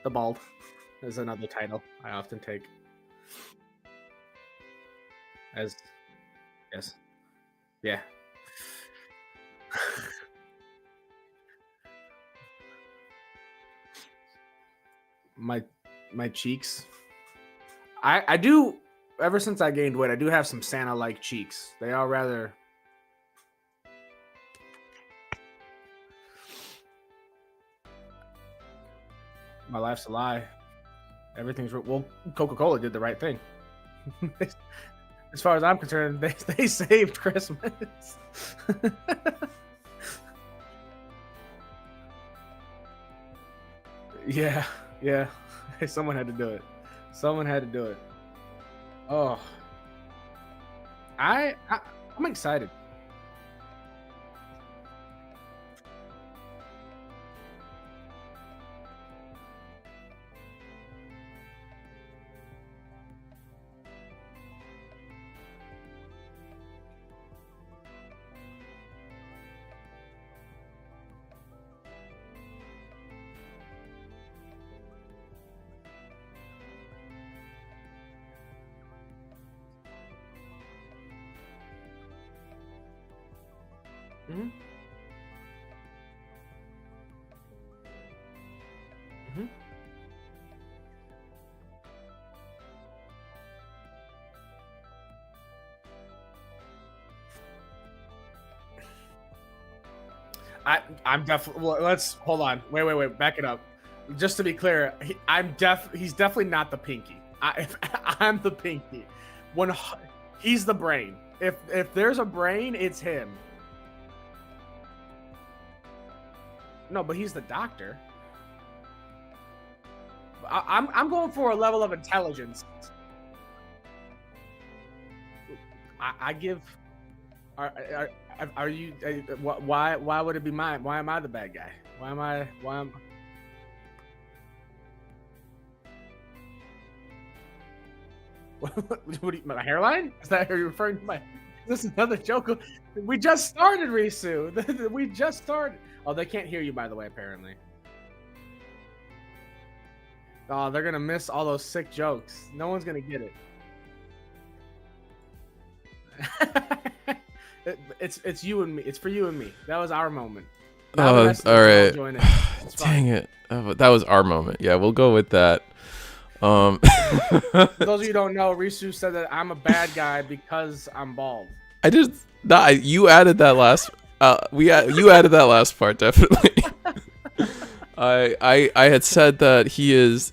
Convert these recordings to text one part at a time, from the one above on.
The Bald is another title I often take. As yes, yeah. my my cheeks. I do. Ever since I gained weight, I do have some Santa-like cheeks. They are rather. My life's a lie. Everything's well. Coca-Cola did the right thing. As far as I'm concerned, they saved Christmas. Yeah, yeah. Someone had to do it. Someone had to do it. Oh, I'm excited. Mm-hmm. Mm-hmm. I'm definitely. Well, let's hold on. Wait. Back it up. Just to be clear, he's definitely not the pinky. I'm the pinky. When he's the brain. If there's a brain, it's him. No, but he's the doctor. I'm going for a level of intelligence. I give. Are you? Why would it be mine? Why am I the bad guy? Why am I? Why am? What do you, my hairline? Is that, are you referring to my? Is this another joke? We just started, Risu. We just started. Oh, they can't hear you, by the way, apparently. Oh, they're gonna miss all those sick jokes. No one's gonna get it. It's you and me. It's for you and me. That was our moment. Now Oh, all right. join in. It's Dang fine. it. Oh, that was our moment. Yeah, we'll go with that. For those of you who don't know, Risu said that I'm a bad guy because I'm bald. I just you added that last you added that last part, definitely. I had said that he is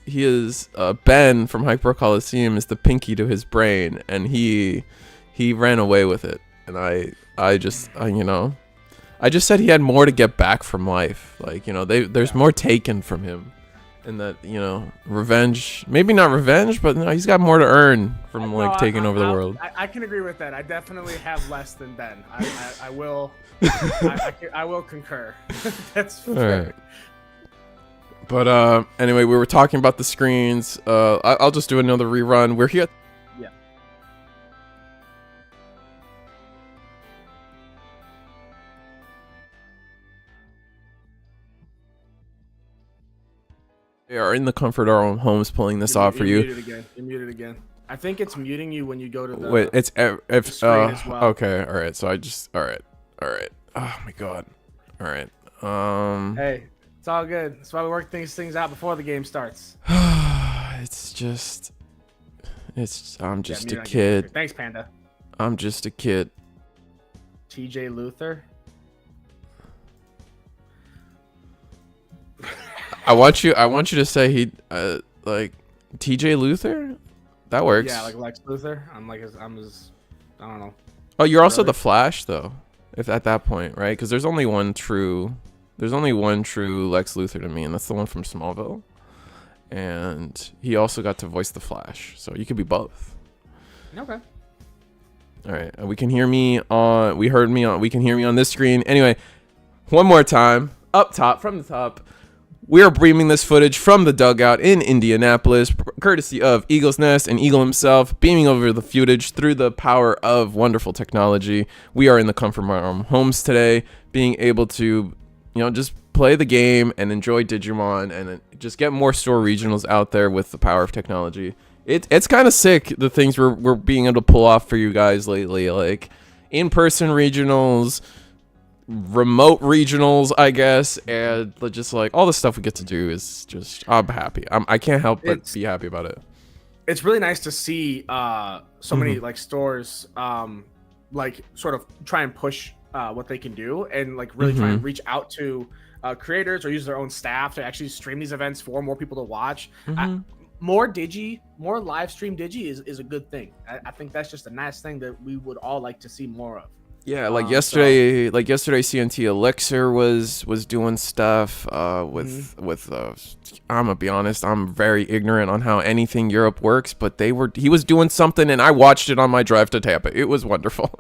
Ben from Hyper Coliseum is the pinky to his brain, and he ran away with it, and I just said he had more to get back from life, like, there's more taken from him, and that, revenge, maybe not revenge, but no, he's got more to earn from taking over the world. I can agree with that. I definitely have less than Ben. I will I will concur. That's fair. Right. But anyway, we were talking about the screens. I'll just do another rerun. We're here. Yeah. We are in the comfort of our own homes, pulling this off for you. You're muted again. I think it's muting you when you go to the. Wait, it's if screen as well. Okay, all right. So I just all right. Oh my god. All right. Hey, it's all good. That's why we work things out before the game starts. I'm just a kid. Thanks, Panda. I'm just a kid. TJ Luther. I want you to say he like TJ Luther. That works. Yeah, like Lex Luthor. I'm his. I don't know. Oh, you're also the Flash, though. If at that point, right? Because there's only one true Lex Luthor to me, and that's the one from Smallville. And he also got to voice the Flash, so you could be both. Okay. All right. We can hear me on. We can hear me on this screen. Anyway, one more time, up top, from the top. We are beaming this footage from the Dugout in Indianapolis, courtesy of Eagle's Nest and Eagle himself, beaming over the footage through the power of wonderful technology. We are in the comfort of our own homes today, being able to, just play the game and enjoy Digimon and just get more store regionals out there with the power of technology. It's kind of sick, the things we're being able to pull off for you guys lately, like in-person regionals, remote regionals, I guess, and just like all the stuff we get to do is just, I'm happy. I can't help but be happy about it. It's really nice to see so many like stores like sort of try and push what they can do and like really try and reach out to creators or use their own staff to actually stream these events for more people to watch. More live stream Digi is a good thing. I think that's just a nice thing that we would all like to see more of. Yeah, like yesterday, CNT Elixir was doing stuff with I'm gonna be honest, I'm very ignorant on how anything Europe works, but he was doing something and I watched it on my drive to Tampa. It was wonderful.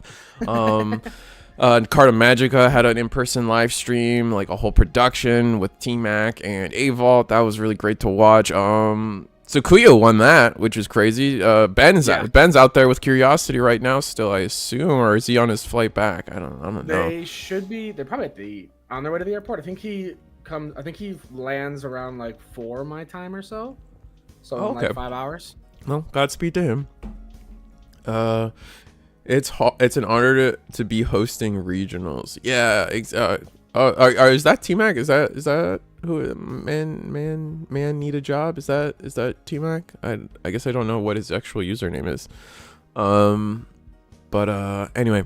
Carta Magica had an in-person live stream, like a whole production with T-Mac and Avault. That was really great to watch. Sakuya won that, which is crazy. Ben's out there with Curiosity right now still, I assume, or is he on his flight back? I don't know. They should be. They're probably on their way to the airport. I think he lands around like 4 my time or so. So like 5 hours. Well, Godspeed to him. It's an honor to be hosting regionals. Yeah. Is that T-Mac? Is that who man need a job? Is that T-Mac? I guess I don't know what his actual username is. But anyway,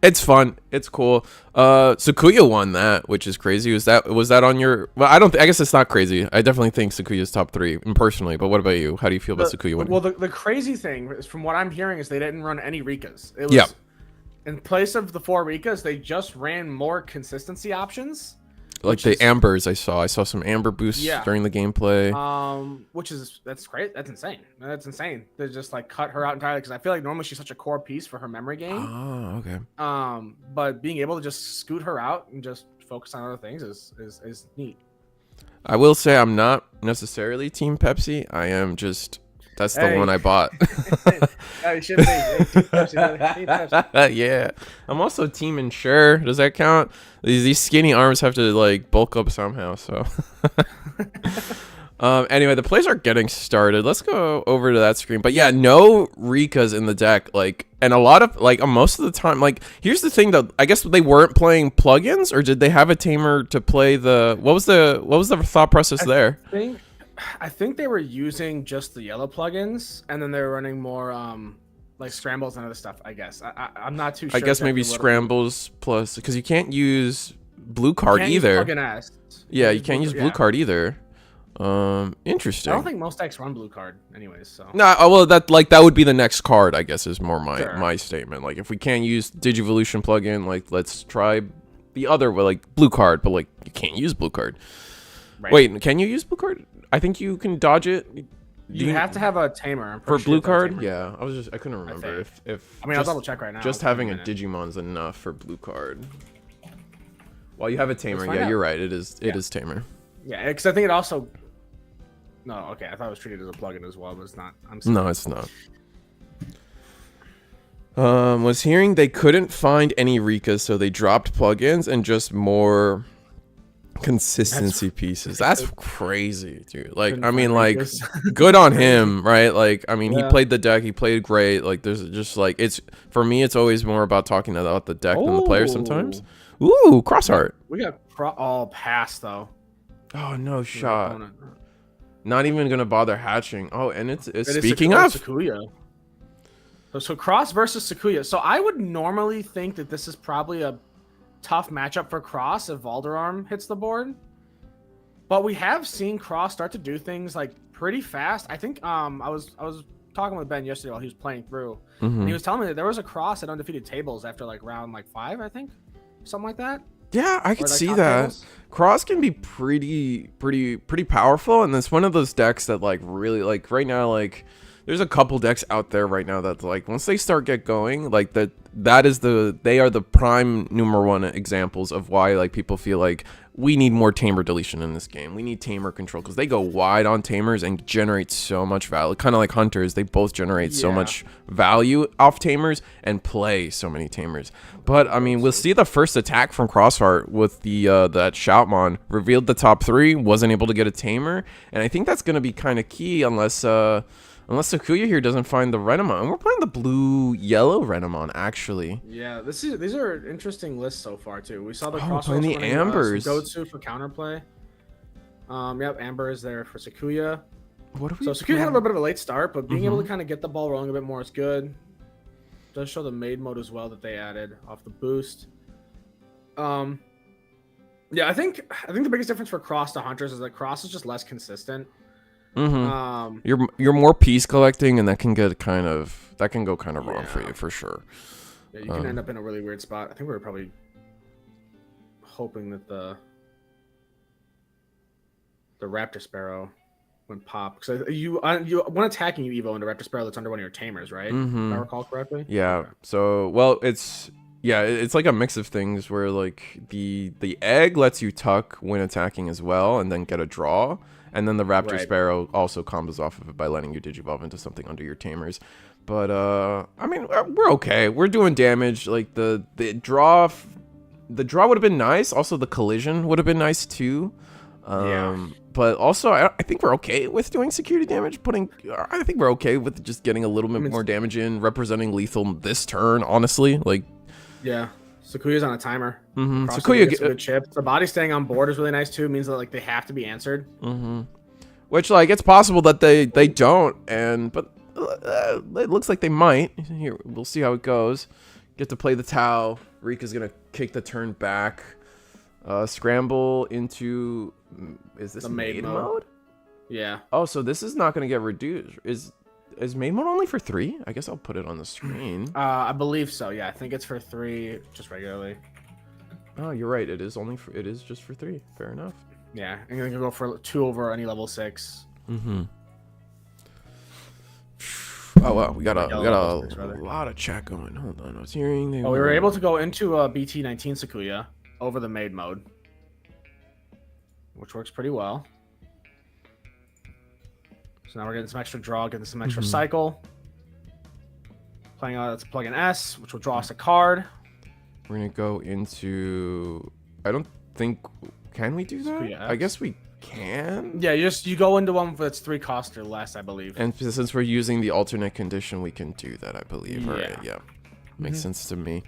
it's fun. It's cool. Sakuya won that, which is crazy. Was that on your? Well, I guess it's not crazy. I definitely think Sakuya's top 3 personally. But what about you? How do you feel about Sakuya winning? Well, the crazy thing is, from what I'm hearing, is they didn't run any Rikas. It was, in place of the 4 Rikas, they just ran more consistency options. Like the Ambers, I saw some Amber boosts during the gameplay. That's great. That's insane. That's insane. They just like cut her out entirely because I feel like normally she's such a core piece for her memory game. Oh, okay. But being able to just scoot her out and just focus on other things is neat. I will say I'm not necessarily Team Pepsi. I am just. That's the one I bought. Yeah. I'm also Team Ensure. Does that count? These skinny arms have to like bulk up somehow. So anyway, the plays are getting started. Let's go over to that screen. But yeah, no Rikas in the deck. Like, and a lot of like most of the time, like here's the thing though. I guess they weren't playing plugins, or did they have a tamer to play the? What was the thought process there? I think they were using just the yellow plugins, and then they were running more like scrambles and other stuff. I guess I'm not too sure. I guess maybe scrambles plus, because you can't use blue card either. Yeah, you can't use blue card either. Interesting. I don't think most decks run blue card, anyways. So no, well that would be the next card. I guess is more my statement. Like if we can't use Digivolution plugin, like let's try the other way, like blue card, but like you can't use blue card. Right. Wait, can you use blue card? I think you can dodge it. You have to have a tamer for blue card. Yeah, I couldn't remember if. I mean, I'll double check right now. Just having a Digimon's enough for blue card. While you have a tamer, yeah, you're right. It is tamer. Yeah, because I think it also. No, okay. I thought it was treated as a plugin as well, but it's not. No, it's not. Was hearing they couldn't find any Rikas, so they dropped plugins and just more consistency pieces. That's crazy, dude. Like I mean, like good on him, right? Like I mean, he played the deck, he played great. Like there's just like, it's for me, it's always more about talking about the deck than the player sometimes. Ooh, cross art. We got all pass though. Oh, no shot. Not even gonna bother hatching. Oh, and it's speaking of Sakuya. So Cross versus Sakuya. So I would normally think that this is probably a tough matchup for Cross if Valderarm hits the board, but we have seen Cross start to do things like pretty fast. I think I was talking with Ben yesterday while he was playing through, and he was telling me that there was a Cross at undefeated tables after like round 5, I think, something like that. Yeah, I could see that. Tables. Cross can be pretty powerful, and it's one of those decks that like really, like right now, like there's a couple decks out there right now that's like once they start get going, like they are the prime number one examples of why like people feel like we need more tamer deletion in this game. We need tamer control because they go wide on tamers and generate so much value. Kind of like hunters, they both generate so much value off tamers and play so many tamers. But I mean, we'll see the first attack from Crossheart with the that Shoutmon revealed the top 3, wasn't able to get a tamer, and I think that's gonna be kind of key unless Sakuya here doesn't find the Renamon. And we're playing the blue-yellow Renamon, actually. Yeah, these are interesting lists so far, too. We saw the Crossheart playing the Ambers. Go-to for counterplay. Yep, Amber is there for Sakuya. What are we So Sakuya had a little bit of a late start, but being able to kind of get the ball rolling a bit more is good. Does show the maid mode as well that they added off the boost. Yeah, I think the biggest difference for Cross to Hunters is that Cross is just less consistent. You're more piece collecting, and that can go kind of wrong for you for sure. Yeah, you can end up in a really weird spot. I think we were probably hoping that the Raptor Sparrow went pop because you when attacking you evo into Raptor Sparrow that's under one of your tamers, right? If I recall correctly. Yeah. Okay. So well, it's like a mix of things where like the egg lets you tuck when attacking as well, and then get a draw. And then the Raptor Sparrow also combos off of it by letting you Digivolve into something under your tamers. But, I mean, we're okay. We're doing damage. Like, the draw would have been nice. Also, the collision would have been nice, too. But also, I think we're okay with doing security damage. I think we're okay with just getting a little bit more damage in, representing lethal this turn, honestly. Like, yeah. Sakuya's on a timer. Sakuya gets a good chip. The body staying on board is really nice too. It means that like they have to be answered. Which like it's possible that they don't, but it looks like they might. Here we'll see how it goes. Get to play the Tau. Rika's gonna kick the turn back. Scramble into is this the maid mode? Yeah. Oh, so this is not gonna get reduced. Is maid mode only for 3? I guess I'll put it on the screen. I believe so. Yeah, I think it's for 3 just regularly. Oh, you're right. It is just for 3. Fair enough. Yeah, and you can go for 2 over any level 6. Oh wow, we got a lot of chat going. Hold on, I was hearing. We were able to go into BT19 Sakuya over the maid mode, which works pretty well. So now we're getting some extra draw, getting some extra cycle. Let's plug in S, which will draw us a card. We're gonna go into. I don't think. Can we do that? I guess we can. Yeah, you go into one that's 3 cost or less, I believe. And since we're using the alternate condition, we can do that, I believe. All right, yeah, makes sense to me.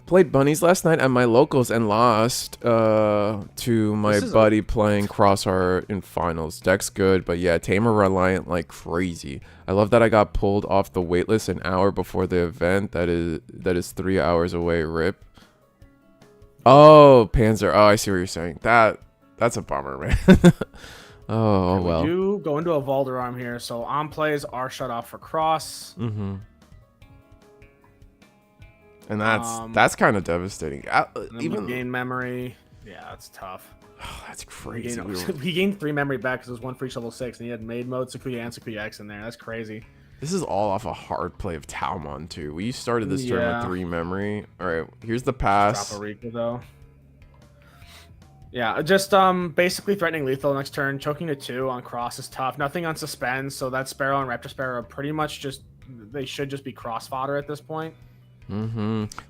Played bunnies last night at my locals and lost to my buddy playing Crossheart in finals. Deck's good, but yeah, tamer reliant like crazy. I love that I got pulled off the waitlist an hour before the event. That is 3 hours away. Rip. Oh, Panzer. Oh, I see what you're saying. That's a bummer, man. Oh, well. You go into a Valderarm here, so on plays are shut off for cross. And that's kind of devastating. Even gain memory. Yeah, that's tough. Oh, that's crazy. He gained 3 memory back because it was 1 for each level 6, and he had maid mode, Sakuya, and Sakuya X in there. That's crazy. This is all off a hard play of Taumon too. We started this turn with 3 memory. All right, here's the pass. Drop a Rika though. Yeah, just basically threatening lethal next turn. Choking to 2 on cross is tough. Nothing on suspend, so that Sparrow and Raptor Sparrow are pretty much they should just be cross fodder at this point.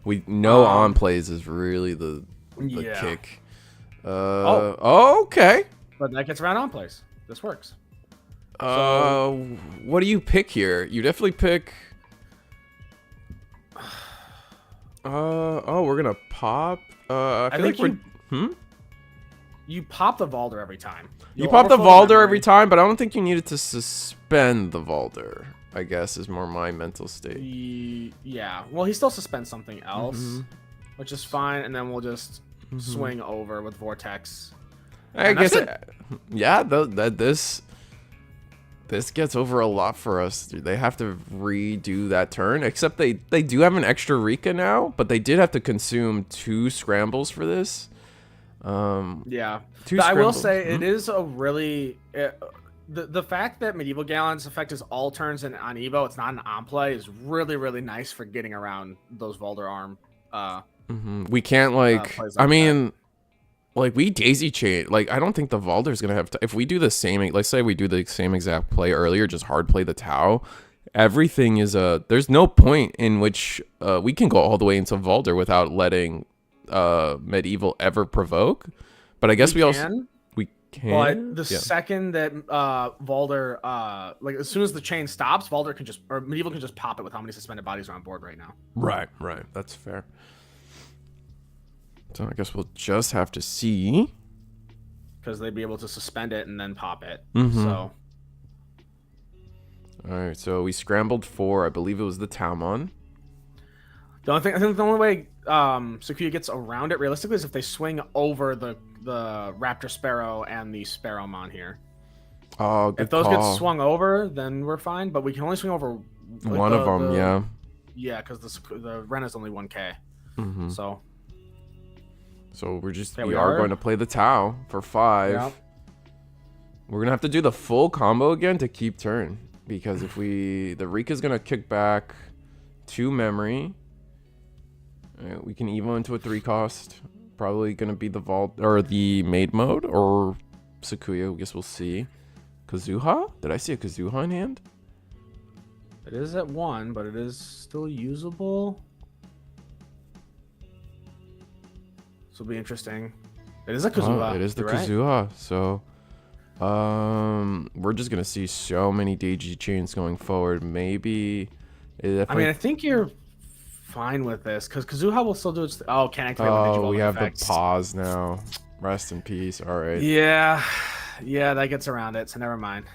We know on plays is really the kick. Okay. But that gets around on plays. This works. What do you pick here? You definitely pick. We're gonna pop. I feel like you pop the Valder every time. You pop the Valder every time, but I don't think you needed to suspend the Valder. I guess is more my mental state. Yeah. Well, he still suspends something else, which is fine, and then we'll just swing over with Vortex. I guess. Yeah. This gets over a lot for us. They have to redo that turn, except they do have an extra Rika now, but they did have to consume 2 scrambles for this. Yeah. I will say it is a really the fact that Medieval Gallant's effect is all turns and on Evo, it's not an on play, is really, really nice for getting around those Volder Arm. We can't like. Plays I like mean, like we daisy chain. Like I don't think the Volder's gonna have to. If we do the same, let's say we do the same exact play earlier, just hard play the Tau. Everything is a. There's no point in which we can go all the way into Volder without letting Medieval ever provoke. But I guess we also. But the second that Volder, like as soon as the chain stops, Volder can just, or Medieval can just pop it with how many suspended bodies are on board right now. Right. That's fair. So I guess we'll just have to see. Because they'd be able to suspend it and then pop it. Mm-hmm. So. All right. So we scrambled for, I believe it was the Talmon. I think the only way Sakuya gets around it realistically is if they swing over the Raptor Sparrow and the Sparrowmon here. Oh, good If those call. get swung over, then we're fine. But we can only swing over one of them. Yeah. Yeah, because the Ren is only 1K. Mm-hmm. So we're just yeah, we are going to play the Tau for 5. Yep. We're gonna have to do the full combo again to keep turn, because if the Rika's gonna kick back 2 memory. We can evo into a 3 cost. Probably gonna be the vault or the maid mode or Sakuya. I guess we'll see. Kazuha? Did I see a Kazuha in hand? It is at 1, but it is still usable. This will be interesting. It is a Kazuha. Oh, it is the You're right. Kazuha. So, we're just gonna see so many Daiji chains going forward. Maybe. I think you're fine with this because Kazuha will still do its. Oh, can't activate. Oh, we have effects. The pause now. Rest in peace. All right. Yeah, that gets around it. So never mind.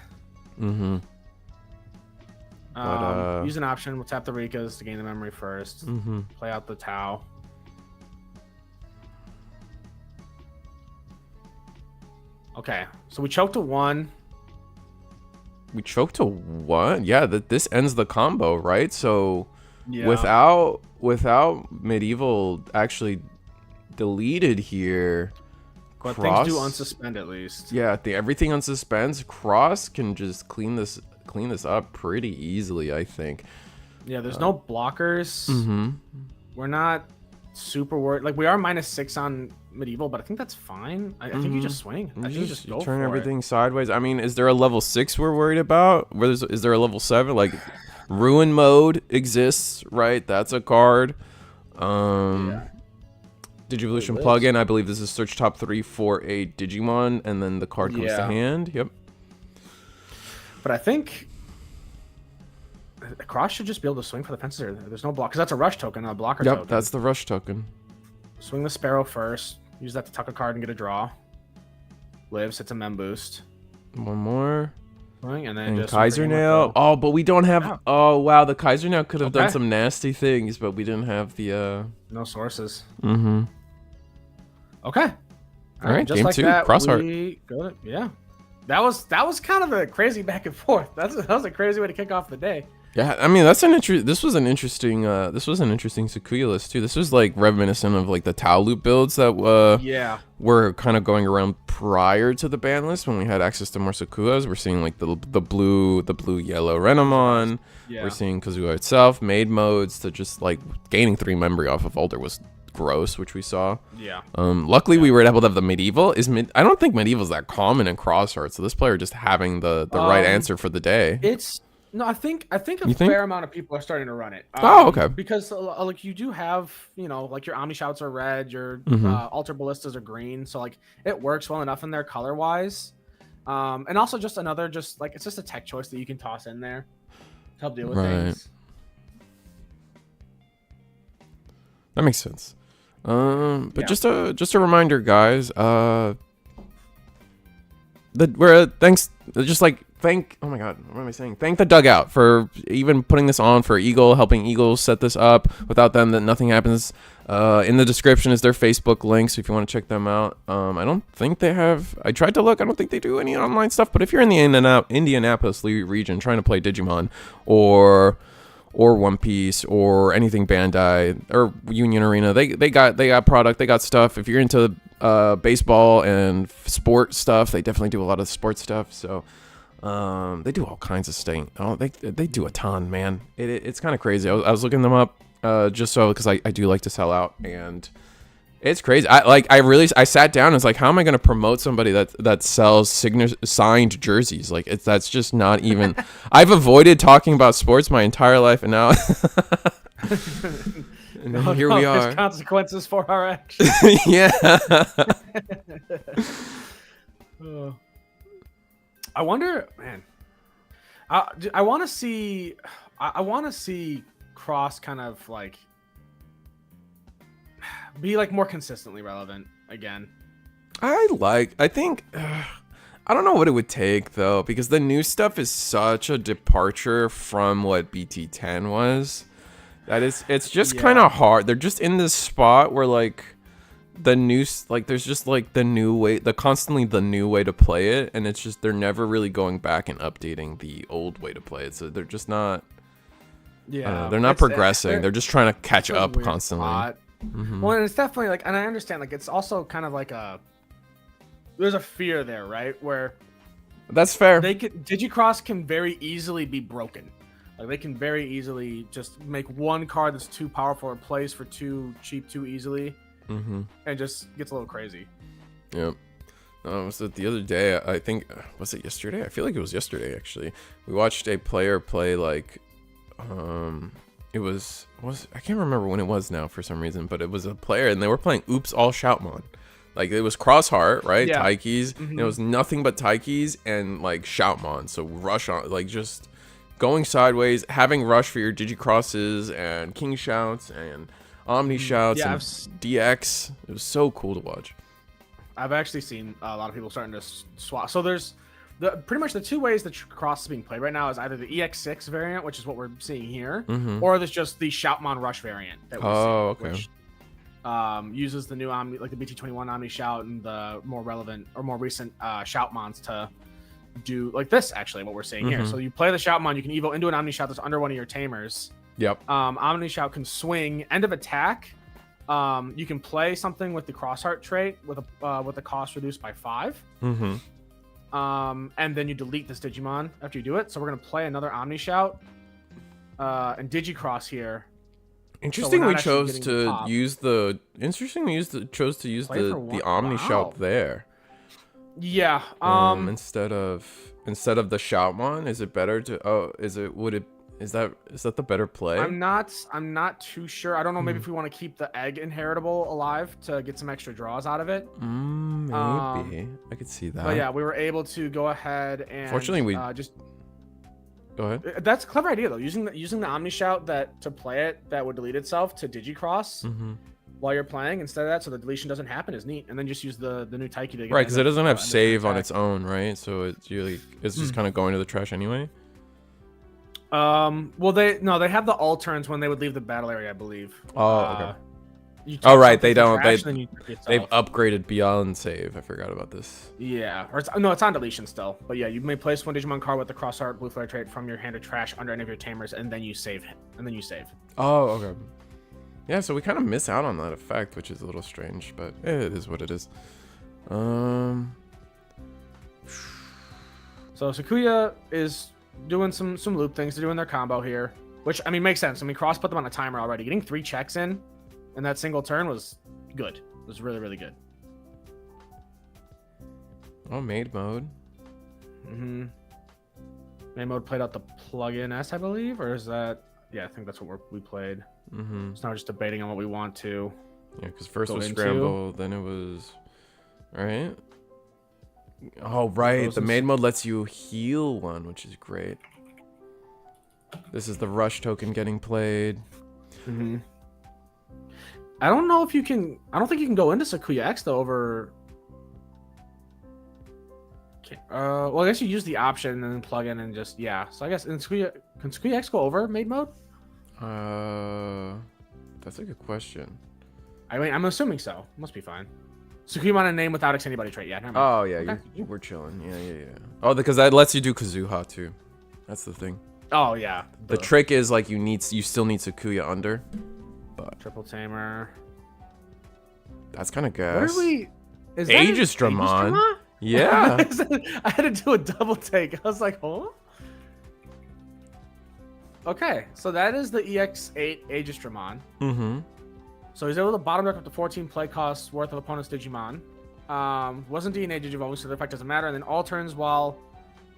Mm-hmm. Use an option. We'll tap the Rikas to gain the memory first. Mm-hmm. Play out the Tau. Okay, so we choked to 1. We choked to 1. Yeah, this ends the combo, right? So. Yeah. Without Medieval actually deleted here, but things do unsuspend at least. Yeah, everything unsuspends. Cross can just clean this up pretty easily, I think. Yeah, there's no blockers. Mm-hmm. We're not super worried. Like we are -6 on Medieval, but I think that's fine. I think you just swing. I think you just go turn for everything it. Sideways. I mean, is there a level 6 we're worried about? Is there a level 7? Like. Ruin mode exists, right? That's a card. Digivolution plugin. I believe this is search top 3 for a Digimon, and then the card comes to hand. Yep. But I think Cross should just be able to swing for the fences. There's no block because that's a rush token, not a blocker token. Yep, that's the rush token. Swing the Sparrow first. Use that to tuck a card and get a draw. Lives. Hits a mem boost. One more. And then just Kaiser Nail. Oh, but we don't have. Yeah. Oh wow, the Kaiser Nail could have done some nasty things, but we didn't have the. No sources. Mm-hmm. Okay. All right, just game like 2. That, Crossheart. Yeah. That was kind of a crazy back and forth. That was a crazy way to kick off the day. Yeah, I mean this was an interesting Sakuya list too. This was like reminiscent of like the Tau loop builds that were kind of going around prior to the ban list when we had access to more Sakuyas. We're seeing like the blue yellow Renamon. Yeah. We're seeing Kazuha itself, maid modes to just like gaining 3 memory off of Alder was gross, which we saw. Yeah. Luckily we were able to have the Medieval. I don't think Medieval's that common in Crossheart, so this player just having the right answer for the day. No, I think a fair amount of people are starting to run it. Okay. Because like you do have, like your Omni Shouts are red, your Alter Ballistas are green, so like it works well enough in there color wise. And also just it's just a tech choice that you can toss in there to help deal with things. That makes sense. But just a reminder, guys. Thank the Dugout for even putting this on, for Eagle, helping Eagle set this up. Without them, that nothing happens. In the description is their Facebook link, so if you want to check them out. I don't think they have. I tried to look. I don't think they do any online stuff. But if you're in the Indianapolis region trying to play Digimon or One Piece or anything Bandai or Union Arena, they got product. They got stuff. If you're into baseball and sport stuff, they definitely do a lot of sports stuff. So. They do all kinds of stuff. Oh, they do a ton, man. It's kind of crazy. I was looking them up just so because I do like to sell out, and it's crazy. I sat down and was like, how am I going to promote somebody that sells signed jerseys? Like that's just not even. I've avoided talking about sports my entire life, and now and here we are. There's consequences for our actions. Yeah. I wonder, man. I want to see. I want to see Cross kind of like be like more consistently relevant again. I think I don't know what it would take though, because the new stuff is such a departure from what BT10 was. It's just kind of hard. They're just in this spot where like there's just like the new way to play it, and it's just they're never really going back and updating the old way to play it. So they're just not they're not progressing. They're just trying to catch up constantly. Mm-hmm. Well, and it's definitely like, and I understand like it's also kind of like there's a fear there, right? Where that's fair. Digicross can very easily be broken. Like they can very easily just make one card that's too powerful or plays for too cheap too easily, and just gets a little crazy. Yep. Was it the other day? I think was it yesterday? I feel like it was yesterday actually. We watched a player play like, it was I can't remember when it was now for some reason, but it was a player and they were playing Oops All Shoutmon. Like it was cross heart, right? Yeah. Taikis. And it was nothing but Taikis and like Shoutmon. So rush on, like just going sideways, having rush for your Digicrosses and King Shouts and Omni Shouts and DX. It was so cool to watch. I've actually seen a lot of people starting to swap. So there's pretty much the two ways that Cross is being played right now is either the EX6 variant, which is what we're seeing here, or there's just the Shoutmon Rush variant. That we're seeing, which uses the new Omni, like the BT21 Omni Shout and the more relevant or more recent Shoutmons to do like this. Actually, what we're seeing here. So you play the Shoutmon, you can evo into an Omni Shout that's under one of your tamers. Yep. Omni Shout can swing end of attack. You can play something with the Crossheart trait with the cost reduced by 5. And then you delete this Digimon after you do it. So we're gonna play another Omni Shout and Digicross here. Interesting, we chose to use the. Interesting, we chose to use the Omni Shout there. Yeah. Instead of the Shoutmon, is it better to? Is that the better play? I'm not too sure. I don't know. Maybe if we want to keep the egg inheritable alive to get some extra draws out of it. Maybe I could see that. But yeah, we were able to go ahead and. Fortunately, we just. Go ahead. That's a clever idea though. Using the Omni Shout to play it that would delete itself to Digicross while you're playing instead of that, so the deletion doesn't happen is neat. And then just use the new Taiki to get right, because it doesn't have save on its own, right? So it's just kind of going to the trash anyway. Well, they have the all turns when they would leave the battle area, I believe. Oh, okay. Right, they don't. They've upgraded beyond save. I forgot about this. Yeah, or it's on deletion still. But yeah, you may place one Digimon card with the Crossheart Blue Flare trait from your hand to trash under any of your tamers, and then you save. Oh, okay. Yeah, so we kind of miss out on that effect, which is a little strange, but it is what it is. So Sakuya is doing some loop things. They're doing their combo here, which I mean makes sense. I mean, Cross put them on a timer already. Getting 3 checks in that single turn was good. It was really, really good. Oh, maid mode. Maid mode played out the plug-in S, I believe, or is that? Yeah, I think that's what we played. So now we're just debating on what we want to. Yeah, because first was scramble, then it was right. Oh, right. The maid mode lets you heal one, which is great. This is the rush token getting played. I don't know if you can. I don't think you can go into Sakuya X though over. Okay. Well, I guess you use the option and then plug in and just So I guess can Sakuya X go over maid mode? That's a good question. I mean, I'm assuming so. Must be fine. Sukimon a name without X anybody trait. Yeah. Oh yeah, okay. We're chilling. Yeah. Oh, because that lets you do Kazuha too. That's the thing. Oh yeah. The trick is like you still need Sakuya under. But triple tamer. That's kind of gas. What are we? Is Aegis Dramon? Yeah. I had to do a double take. I was like, huh? Okay, so that is the EX8 Aegis-Dramon. Mm-hmm. So he's able to bottom deck up to 14 play costs worth of opponent's Digimon. Wasn't DNA Digivolving, so the effect doesn't matter. And then all turns while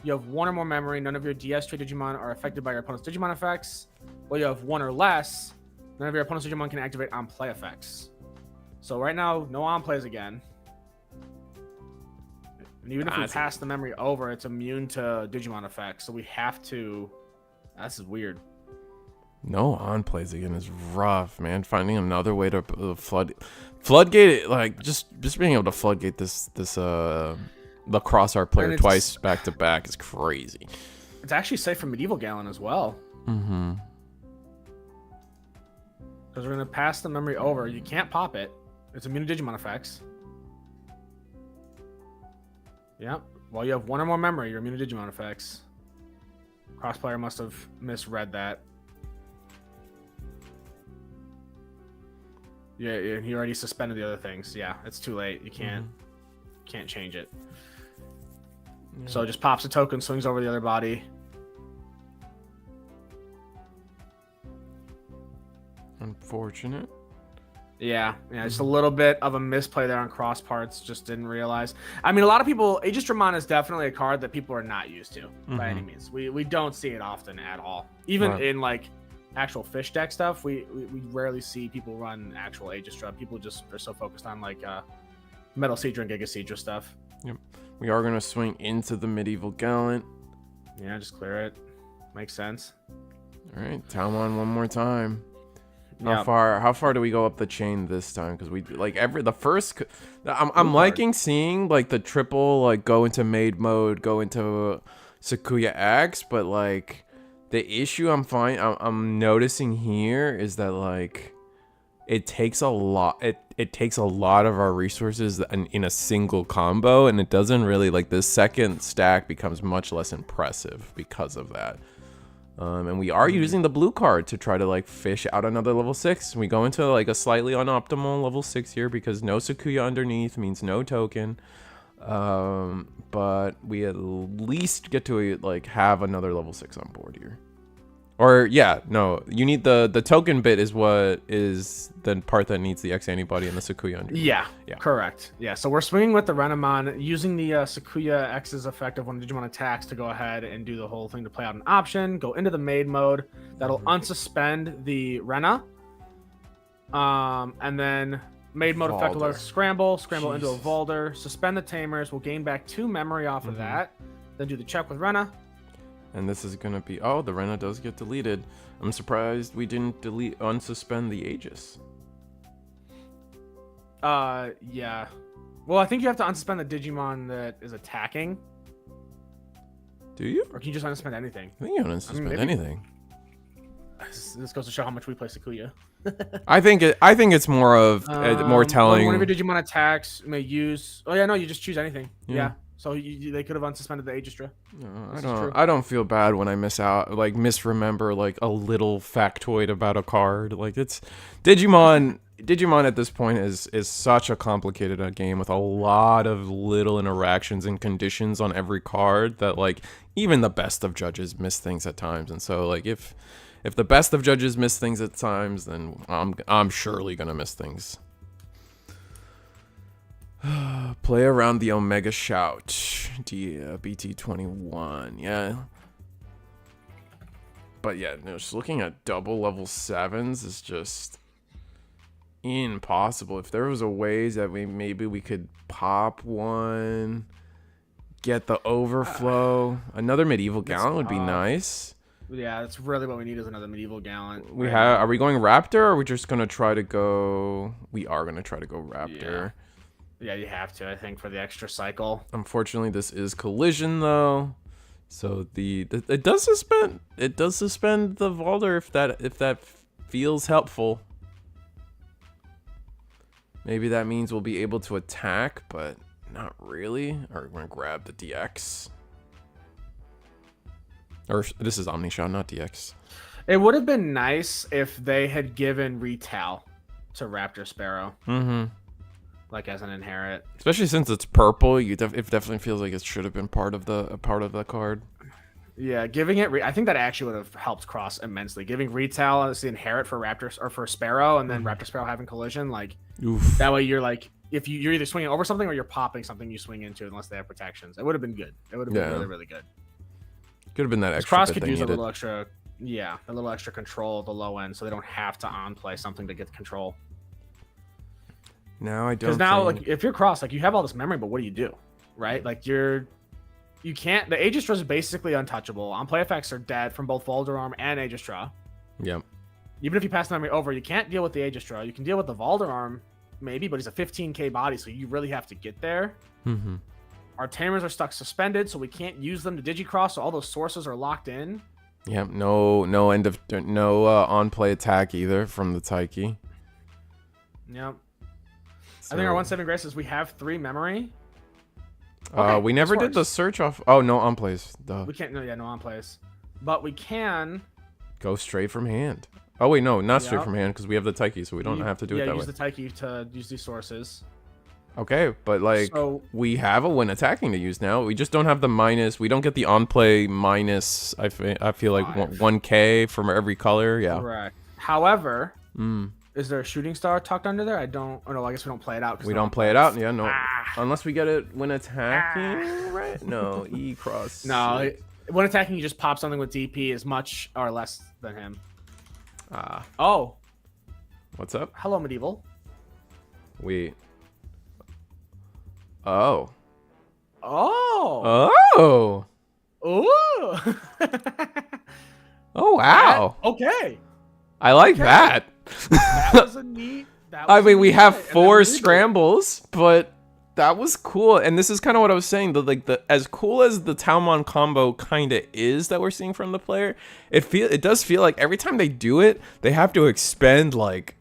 you have one or more memory, none of your DS trait Digimon are affected by your opponent's Digimon effects. While you have one or less, none of your opponent's Digimon can activate on play effects. So right now, no on plays again. And even if we pass the memory over, it's immune to Digimon effects. So we have to. This is weird. No on plays again is rough, man. Finding another way to floodgate, like just being able to floodgate the cross art player twice back to back is crazy. It's actually safe for Medieval Gallon as well. Mm-hmm. Because we're gonna pass the memory over. You can't pop it. It's immune to Digimon effects. Yep. While you have one or more memory, you're immune to Digimon effects. Cross player must have misread that. Yeah, he already suspended the other things. Yeah, it's too late. You can't change it. Yeah. So just pops a token, swings over the other body. Unfortunate. Yeah, just a little bit of a misplay there on cross parts. Just didn't realize. I mean, a lot of people. Aegis-Dramon is definitely a card that people are not used to by any means. We don't see it often at all. Even in like actual fish deck stuff, we rarely see people run actual Aegis-Dram. People just are so focused on like Metal Seadra and Giga Seadra stuff. Yep. We are gonna swing into the Medieval Gallant. Yeah, just clear it. Makes sense. All right, Talmon one more time. How far do we go up the chain this time? Because we like I'm liking seeing like the triple like go into maid mode, go into Sakuya X, but like the issue I'm noticing here is that like it takes a lot it takes a lot of our resources in a single combo, and it doesn't really like the second stack becomes much less impressive because of that. And we are using the blue card to try to like fish out another level 6. We go into like a slightly unoptimal level 6 here because no Sakuya underneath means no token. But we at least get to like have another level 6 on board here. Or yeah, no, you need the token bit is what is the part that needs the X antibody and the Sakuya underneath. Yeah, correct. Yeah, so we're swinging with the Renamon, using the Sakuya X's effect of when Digimon attacks to go ahead and do the whole thing to play out an option, go into the maid mode. That'll unsuspend the Rena. And then maid mode effect will let us scramble into a Volder, suspend the Tamers, we'll gain back 2 memory off of that, then do the check with Rena. And this is gonna be the Rena does get deleted. I'm surprised we didn't unsuspend the Aegis. Yeah. Well, I think you have to unsuspend the Digimon that is attacking. Do you? Or can you just unsuspend anything? I think you can unsuspend anything. This goes to show how much we play Sakuya. I think it's more of more telling. Whenever Digimon attacks, you may use. Oh yeah, no, you just choose anything. Yeah. So they could have unsuspended the Aegis-Dra. No, I don't feel bad when I misremember like a little factoid about a card. Like it's Digimon at this point is such a complicated game with a lot of little interactions and conditions on every card that like even the best of judges miss things at times. And so like if the best of judges miss things at times, then I'm surely gonna miss things. Play around the Omega Shout. BT21. Yeah. But yeah, just looking at double level 7s is just impossible. If there was a ways that maybe we could pop one, get the overflow. Another Medieval Gallant would be nice. Yeah, that's really what we need is another Medieval Gallant. Are we going Raptor, or are we just gonna try to go? We are gonna try to go Raptor. Yeah, you have to, I think, for the extra cycle. Unfortunately, this is collision though, so it does suspend the Volder if that feels helpful. Maybe that means we'll be able to attack, but not really. Or we're gonna grab the DX. Or this is Omnishout, not DX. It would have been nice if they had given Retal to Raptor Sparrow. like as an inherit. Especially since it's purple, it definitely feels like it should have been part of the card. Yeah, giving it. I think that actually would have helped Cross immensely. Giving Retail as the inherit for Raptor or for Sparrow, and then Raptor Sparrow having collision, like that way you're like, if you're either swinging over something or you're popping something you swing into, unless they have protections. It would have been good. It would have been really, really good. Could have been that extra. Cross could use a little extra, a little extra control at the low end, so they don't have to on play something to get control. Now I don't. Because now, like, if you're Cross, like you have all this memory, but what do you do, right? Like you can't. The Aegistra is basically untouchable. On play effects are dead from both Valderarm and Aegistra. Yep. Even if you pass the memory over, you can't deal with the Aegistra. You can deal with the Valderarm, maybe, but he's a 15k body, so you really have to get there. Mm-hmm. Our Tamers are stuck suspended, so we can't use them to Digicross, so all those sources are locked in. Yep. No on play attack either from the Taiki. Yep. So, I think our 1/7 grace is we have 3 memory. We never did the search off. Oh, no on plays. Duh. We can't. No on plays, but we can go straight from hand. Oh wait, no, not straight from hand because we have the Taiki, so we don't have to do it that way. Yeah, use the Taiki to use these sources. Okay, but like we have a win attacking to use now. We just don't have the minus. We don't get the on play minus. I feel like 1k from every color. Yeah. Correct. However, is there a shooting star tucked under there? I don't. Oh no, I guess we don't play it out. We don't play it out. Yeah, no. Unless we get it when attacking, right? No, E cross. No, when attacking, you just pop something with DP as much or less than him. Oh. What's up? Hello, Medieval. Wait. Oh. Oh. Oh. Ooh. Oh wow. Okay. I like that. That was a neat. I mean, we have 4 scrambles, but that was cool. And this is kind of what I was saying. The as cool as the Talmon combo kind of is that we're seeing from the player, it does feel like every time they do it, they have to expend like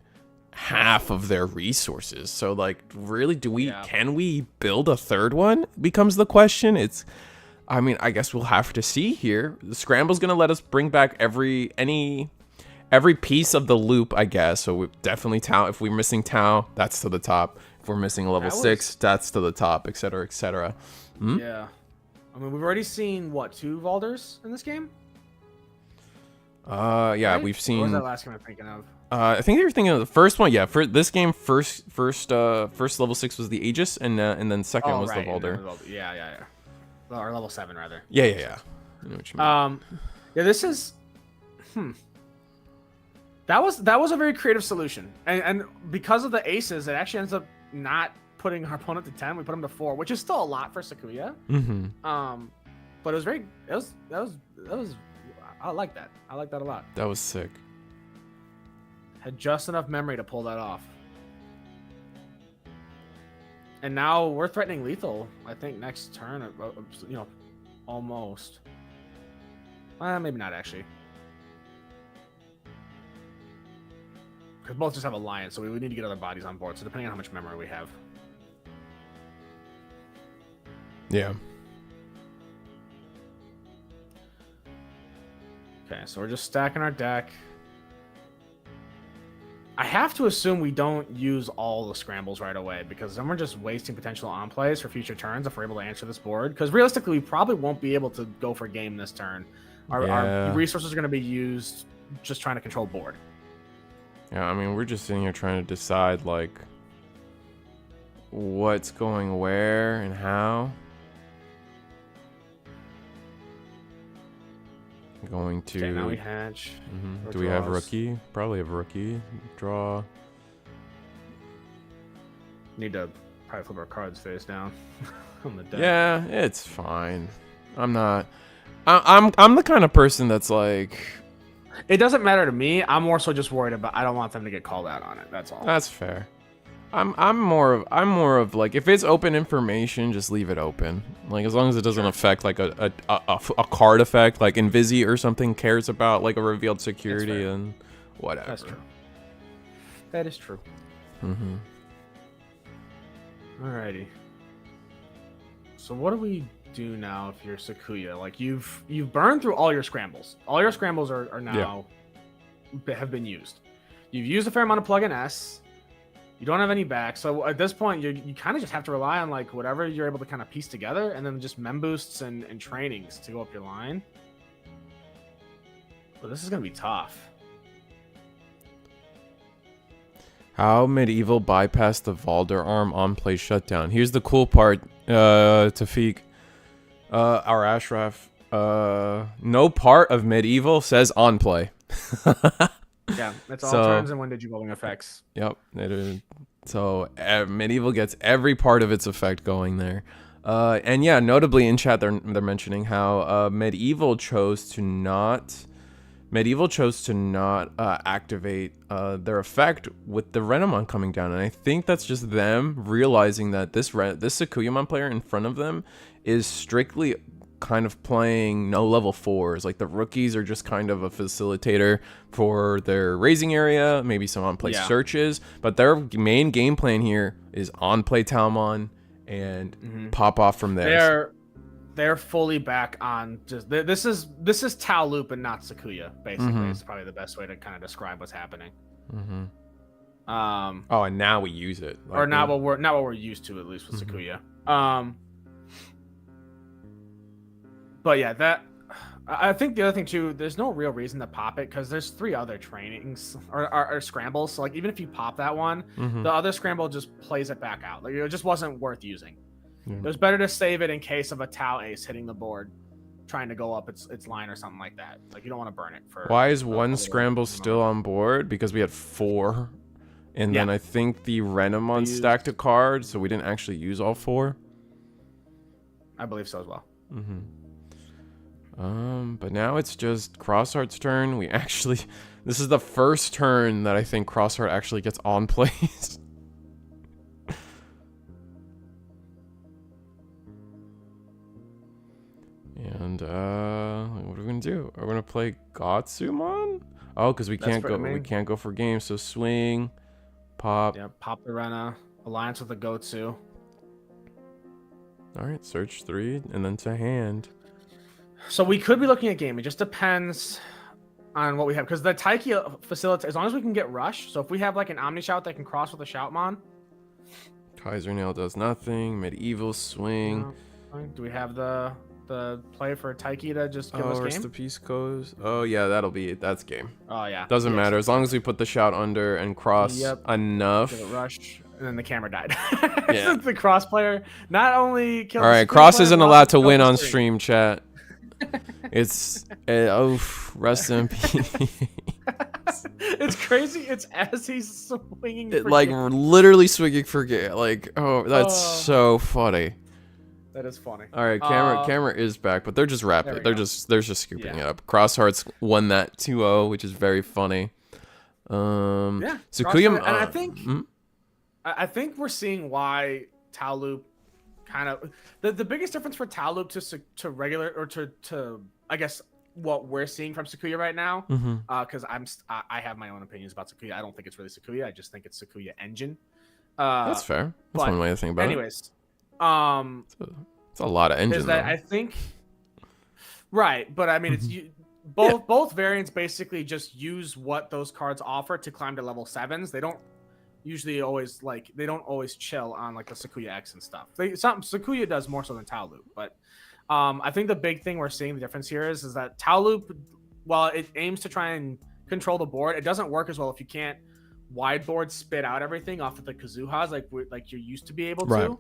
half of their resources. So like, really, can we build a third one? Becomes the question. I mean, I guess we'll have to see here. The scramble's gonna let us bring back every piece of the loop, I guess. So we definitely Tau. If we're missing Tau, that's to the top. If we're missing a level 6, that's to the top, etc., etc. Yeah. I mean, we've already seen what, 2 Valders in this game? Yeah, right? we've seen. What was that last game I'm thinking of? I think they were thinking of the first one. Yeah, for this game, first level 6 was the Aegis, and then second was the Valder. Yeah. Or level 7 rather. Yeah. I know what you mean. Yeah, this is. That was a very creative solution, and because of the aces, it actually ends up not putting our opponent to 10. We put him to 4, which is still a lot for Sakuya. But it was very. That was. I like that. I like that a lot. That was sick. Had just enough memory to pull that off. And now we're threatening lethal. I think next turn, almost. Maybe not actually. Because both just have Alliance, so we would need to get other bodies on board. So depending on how much memory we have. Yeah. Okay, so we're just stacking our deck. I have to assume we don't use all the scrambles right away, because then we're just wasting potential on plays for future turns if we're able to answer this board. Because realistically, we probably won't be able to go for game this turn. Our resources are going to be used just trying to control board. Yeah, I mean, we're just sitting here trying to decide, like, what's going where and how. Going to... Okay, now we hatch. Do we have a rookie? Probably have a rookie. Draw. Need to probably flip our cards face down on the deck. Yeah, it's fine. I'm not... I'm the kind of person that's like... It doesn't matter to me. I'm more so just worried about. I don't want them to get called out on it. That's all. That's fair. I'm more of like, if it's open information, just leave it open. Like, as long as it doesn't affect like a card effect, like Invisi or something cares about like a revealed security and whatever. That's true. That is true. Alrighty. So what do we do now if you're Sakuya? Like, you've burned through all your scrambles. All your scrambles are now have been used. You've used a fair amount of plug-in S. You don't have any back, so at this point, you kind of just have to rely on like whatever you're able to kind of piece together, and then just mem boosts and trainings to go up your line. But this is gonna be tough. How Medieval bypassed the Valder arm on play shutdown. Here's the cool part, Tafik. Our Ashraf. No part of Medieval says on play. Yeah, it's all turns and when did you rolling effects. Yep. So Medieval gets every part of its effect going there. And yeah, notably in chat they're mentioning how Medieval chose to not activate their effect with the Renamon coming down, and I think that's just them realizing that this Sakuyamon player in front of them is strictly kind of playing no level 4s. Like the rookies are just kind of a facilitator for their raising area, maybe some on-play searches, but their main game plan here is on-play Talmon and pop off from there. They're fully back on just this is Tau Loop and not Sakuya, basically. It's probably the best way to kind of describe what's happening. Oh, and now we use it. Like, or not what we're used to, at least with Sakuya. But yeah, I think the other thing too, there's no real reason to pop it because there's 3 other trainings or scrambles. So like even if you pop that one, the other scramble just plays it back out. Like it just wasn't worth using. It was better to save it in case of a Tau Ace hitting the board, trying to go up its line or something like that. Like you don't want to burn it for. Why is one scramble still on board? Because we had 4, and then I think the Renamon stacked a card, so we didn't actually use all 4. I believe so as well. But now it's just Crossheart's turn. This is the first turn that I think Crossheart actually gets on plays. And what are we gonna do? Are we gonna play Gotsumon? Oh, because we can't go for games. So swing, pop. Yeah, pop the Rena. Alliance with the Gotsu. All right, search 3 and then to hand. So we could be looking at game. It just depends on what we have, because the Taiki facilitates as long as we can get rush. So if we have like an Omni Shout that can cross with a Shoutmon. Kaiser Nail does nothing. Medieval swing. Do we have the play for Taiki to just give us game? Rest of Peace goes. Oh yeah, that'll be it. That's game. Oh yeah. Doesn't matter as long as we put the shout under and cross enough. Give it rush, and then the camera died. Yeah. The cross player not only killed. All right, cross isn't allowed to win on stream, chat. It's rest in peace. It's crazy. It's as he's swinging. Like literally swinging for game. Like that's so funny. That is funny. All right, camera is back, but they're just rapid. They're just scooping it up. Crosshearts won that 2-0, which is very funny. Sakuya, and I think we're seeing why Tau Loop kind of the biggest difference for Tau Loop to regular or to I guess what we're seeing from Sakuya right now, because I have my own opinions about Sakuya. I don't think it's really Sakuya. I just think it's Sakuya engine. That's fair. That's one way to think about it. Anyways. It's a lot of engine. I think, right? But I mean, it's both variants basically just use what those cards offer to climb to level 7s. They don't usually always chill on like the Sakuya X and stuff. Sakuya does more so than Tau Loop, but I think the big thing we're seeing the difference here is that Tau Loop, while it aims to try and control the board, it doesn't work as well if you can't wide board spit out everything off of the Kazuhas like you're used to be able to.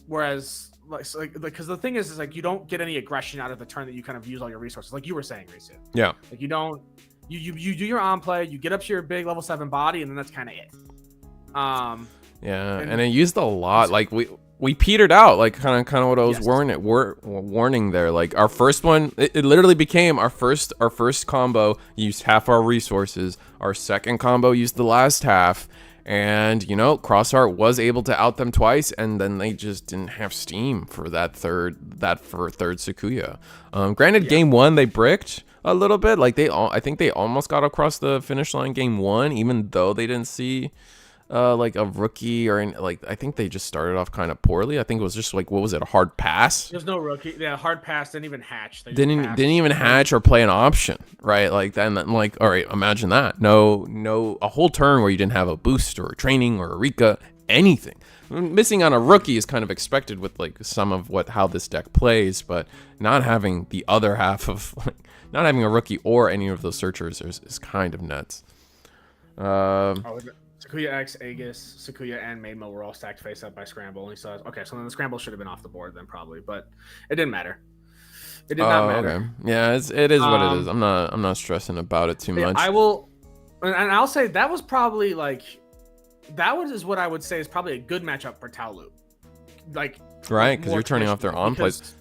Whereas because the thing is like you don't get any aggression out of the turn that you kind of use all your resources, like you were saying, Risu. Yeah. Like you don't you do your on play, you get up to your big level 7 body, and then that's kind of it. And it used a lot. Like we petered out, like kind of what I was warning there. Like our first one, it literally became our first combo used half our resources. Our second combo used the last half. And, Crossheart was able to out them twice, and then they just didn't have steam for that third Sakuya. Granted, game 1, they bricked a little bit. Like, I think they almost got across the finish line game 1, even though they didn't see like a rookie or like I think they just started off kind of poorly. I think it was just like what was it, a hard pass? There's no rookie. Yeah, hard pass didn't even hatch. They just Didn't passed. even hatch or play an option, right? Like then like all right, imagine that. No a whole turn where you didn't have a boost or a training or a Rika, anything. Missing on a rookie is kind of expected with like some of how this deck plays, but not having the other half of like not having a rookie or any of those searchers is kind of nuts. Sakuya X, Aegis, Sakuya, and Maidmo were all stacked face up by Scramble. And he saw, okay, so then the Scramble should have been off the board then probably, but it didn't matter. It did not matter. Okay. Yeah, it is what it is. I'm not stressing about it too much. I will, and I'll say that was probably like, is what I would say is probably a good matchup for Taolu. Like, right, because you're turning off their on plays.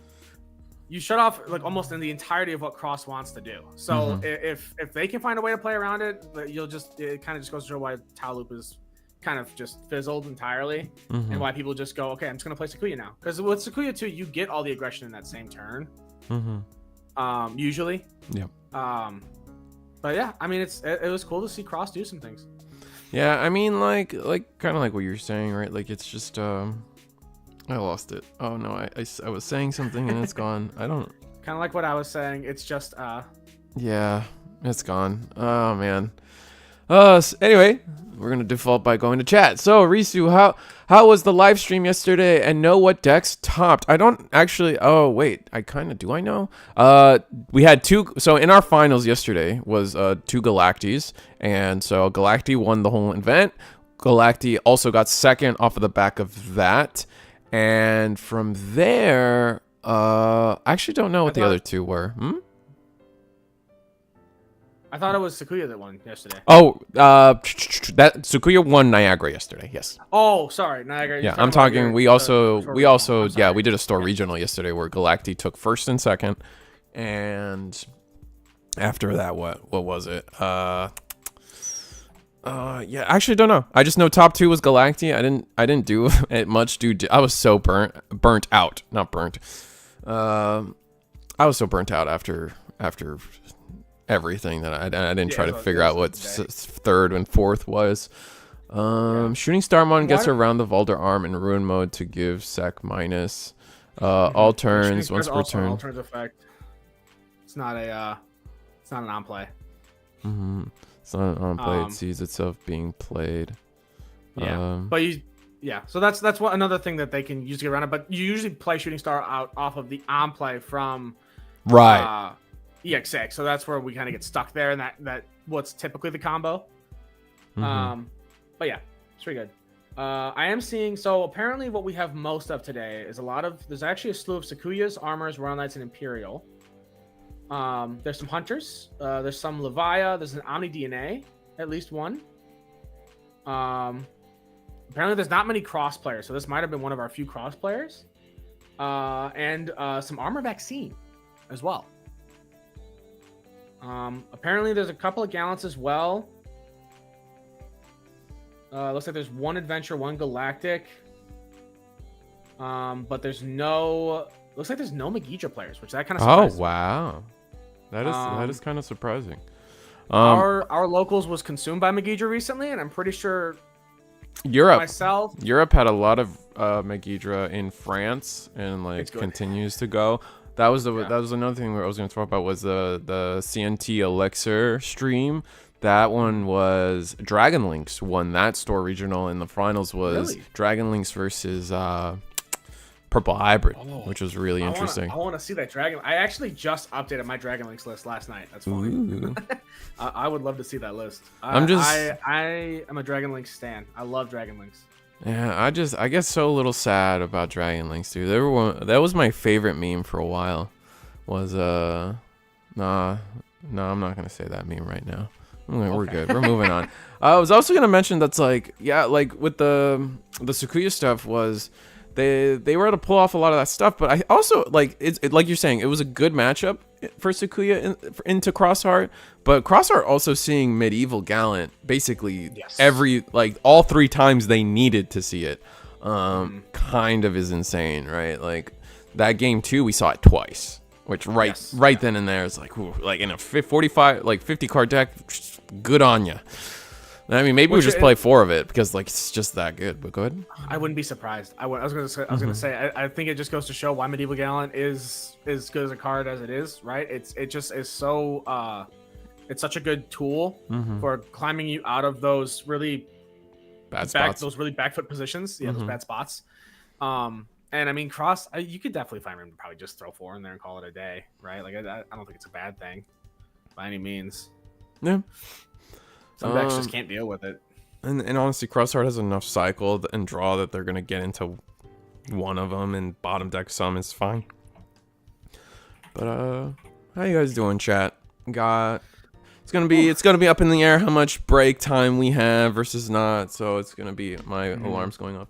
You shut off like almost in the entirety of what Cross wants to do. So if they can find a way to play around it, it kind of just goes to show why Taolu is kind of just fizzled entirely, and why people just go, okay, I'm just gonna play Sakuya now. Because with Sakuya too, you get all the aggression in that same turn. Usually. Yeah. But yeah, I mean it was cool to see Cross do some things. Yeah, I mean like kind of like what you're saying, right? Like it's just I lost it. Oh no, I was saying something and it's gone. I don't. Kind of like what I was saying. It's just Yeah, it's gone. Oh man. Anyway, we're gonna default by going to chat. So Risu, how was the live stream yesterday? And know what decks topped? I don't actually. Oh wait, I kind of do. I know. We had two. So in our finals yesterday was two Galactis, and so Galacti won the whole event. Galacti also got second off of the back of that, and from there, I actually don't know what the other two were. I thought it was Sakuya that won yesterday. Oh, that Sakuya won Niagara yesterday. Yes. Oh, sorry, Niagara. Yeah, I'm talking. We also we did a store regional yesterday where Galacti took first and second, and after that, what was it? Yeah, I actually don't know. I just know top two was Galacti. I didn't do much. I was so burnt out. Not burnt. I was so burnt out after everything that I didn't try to figure out what third and fourth was. Shooting Starmon gets around the Valder arm in ruin mode to give sec minus all turns once per turn. All turns effect. It's not an on play. It's not an on play. It sees itself being played. Yeah, so that's what another thing that they can use to get around it. But you usually play Shooting Star out off of the on play from EX6, so that's where we kind of get stuck there, and that what's typically the combo. But yeah, it's pretty good. I am seeing, so apparently what we have most of today is there's actually a slew of Sakuyas, Armors, Royal Knights, and Imperial. There's some Hunters, there's some Levia, there's an Omni DNA, at least one. Apparently there's not many cross players, so this might have been one of our few cross players. And some Armor Vaccine as well. Apparently there's a couple of Gallants as well. Looks like there's one Adventure, one Galactic. But looks like there's no Magidra players, which that kind of surprises me. Wow. That is kind of surprising. Our locals was consumed by Magidra recently, and I'm pretty sure Europe had a lot of Magidra in France, and continues to go. That was another thing I was going to talk about was the CNT Elixir stream. That one was Dragon Links won that store regional, and the finals was Dragon Links versus Purple Hybrid, which was really interesting. I want to see that Dragon. I actually just updated my Dragon Links list last night. That's funny. I would love to see that list. I am a Dragon Links stan. I love Dragon Links. Yeah, I get so little sad about Dragon Links, dude. That was my favorite meme for a while. Was nah, I'm not gonna say that meme right now. We're good. We're moving on. I was also gonna mention that's with the Sakuya stuff was they were able to pull off a lot of that stuff, but I also like you're saying, it was a good matchup for Sakuya into Crossheart, but Crossheart also seeing Medieval Gallant basically all three times they needed to see it kind of is insane, right? Like that game too, we saw it twice, which right then and there is like, ooh, like in a 50 card deck, good on ya. I mean, maybe we just play 4 of it because like it's just that good. But go ahead. I wouldn't be surprised. I was gonna say. I think it just goes to show why Medieval Gallant is as good as a card as it is. Right? It just is so. It's such a good tool for climbing you out of those really bad spots. Those really back foot positions. Yeah, those bad spots. And I mean, Cross, you could definitely find room to probably just throw 4 in there and call it a day, right? Like, I don't think it's a bad thing by any means. Yeah. Some decks just can't deal with it. And honestly, Crossheart has enough cycle and draw that they're gonna get into one of them, and bottom deck some is fine. But how you guys doing, chat? It's gonna be up in the air how much break time we have versus not. So it's gonna be my alarms going off.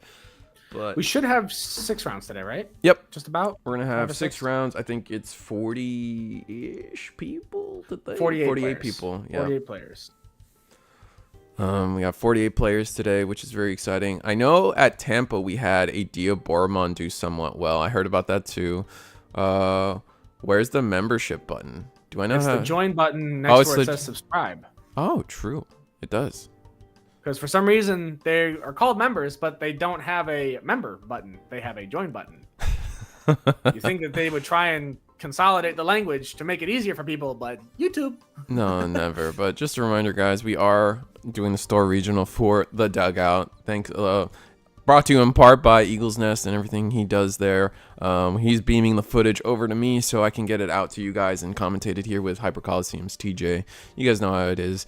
But we should have 6 rounds today, right? Yep. Just about. We're gonna have 6 rounds. I think it's 40-ish people today. 48 people. Yeah. 48 players. We got 48 players today, which is very exciting. I know at Tampa we had a Diabormon do somewhat well. I heard about that too. Where's the membership button? Do I know? It's the join button next to where it says subscribe. Oh, true. It does. Because for some reason they are called members, but they don't have a member button. They have a join button. You think that they would try and consolidate the language to make it easier for people, but YouTube. No, never. But just a reminder, guys, we are doing the store regional for the Dugout. Thanks. Brought to you in part by Eagle's Nest and everything he does there. He's beaming the footage over to me so I can get it out to you guys and commentate it here with Hyper Coliseum's TJ. You guys know how it is.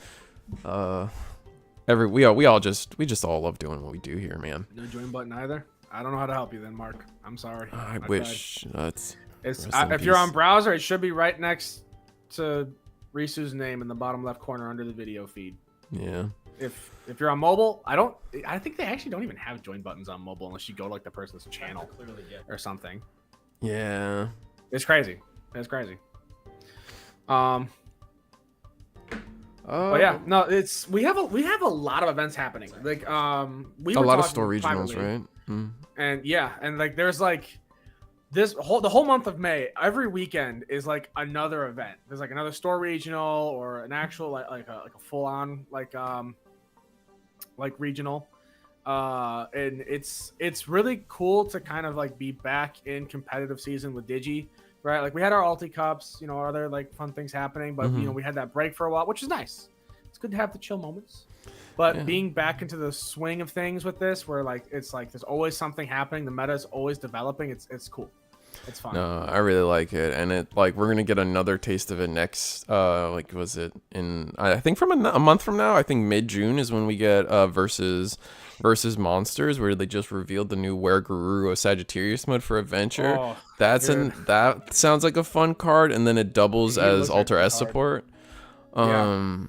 We just all love doing what we do here, man. No join button either. I don't know how to help you then, Mark. I'm sorry. I wish. That's. If you're on browser, it should be right next to Risu's name in the bottom left corner under the video feed. Yeah. If you're on mobile, I think they actually don't even have join buttons on mobile unless you go to like the person's channel or something. Yeah. It's crazy. It's crazy. But yeah, no, we have a lot of events happening. Like we were a lot of store regionals, right? And yeah, and like there's like the whole month of May, every weekend is like another event. There's like another store regional or an actual like a full on like regional. And it's really cool to kind of like be back in competitive season with Digi, right? Like we had our Alti Cups, you know, other like fun things happening, but you know, we had that break for a while, which is nice. It's good to have the chill moments. But being back into the swing of things with this, where like it's like there's always something happening, the meta is always developing. It's cool. It's fun. No, I really like it, and it like we're gonna get another taste of it next. Like was it in? I think from a month from now. I think mid-June is when we get versus monsters, where they just revealed the new Were Guru Sagittarius mode for Adventure. Oh, that sounds like a fun card, and then it doubles as Alter S support. Yeah.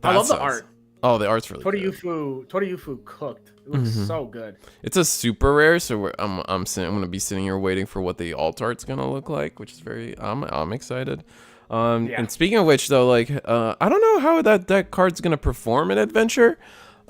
I love the art. Oh, the art's really good. Toriyufu cooked. It looks so good. It's a super rare, so I'm gonna be sitting here waiting for what the alt art's gonna look like, which is I'm excited. And speaking of which, though, like I don't know how that card's gonna perform in Adventure.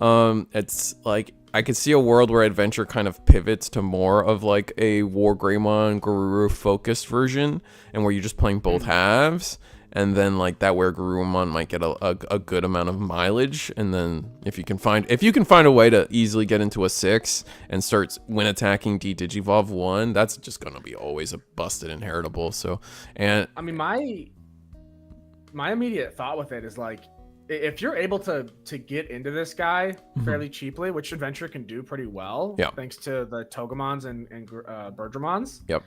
It's like I could see a world where Adventure kind of pivots to more of like a War Greymon Garuru focused version, and where you're just playing both halves. And then like that where Garurumon might get a good amount of mileage, and then if you can find a way to easily get into a 6 and start when attacking Digivolve 1, that's just gonna be always a busted inheritable. So, and I mean my immediate thought with it is like if you're able to get into this guy fairly cheaply, which Adventure can do pretty well, thanks to the Togemons and Birdramons. Yep.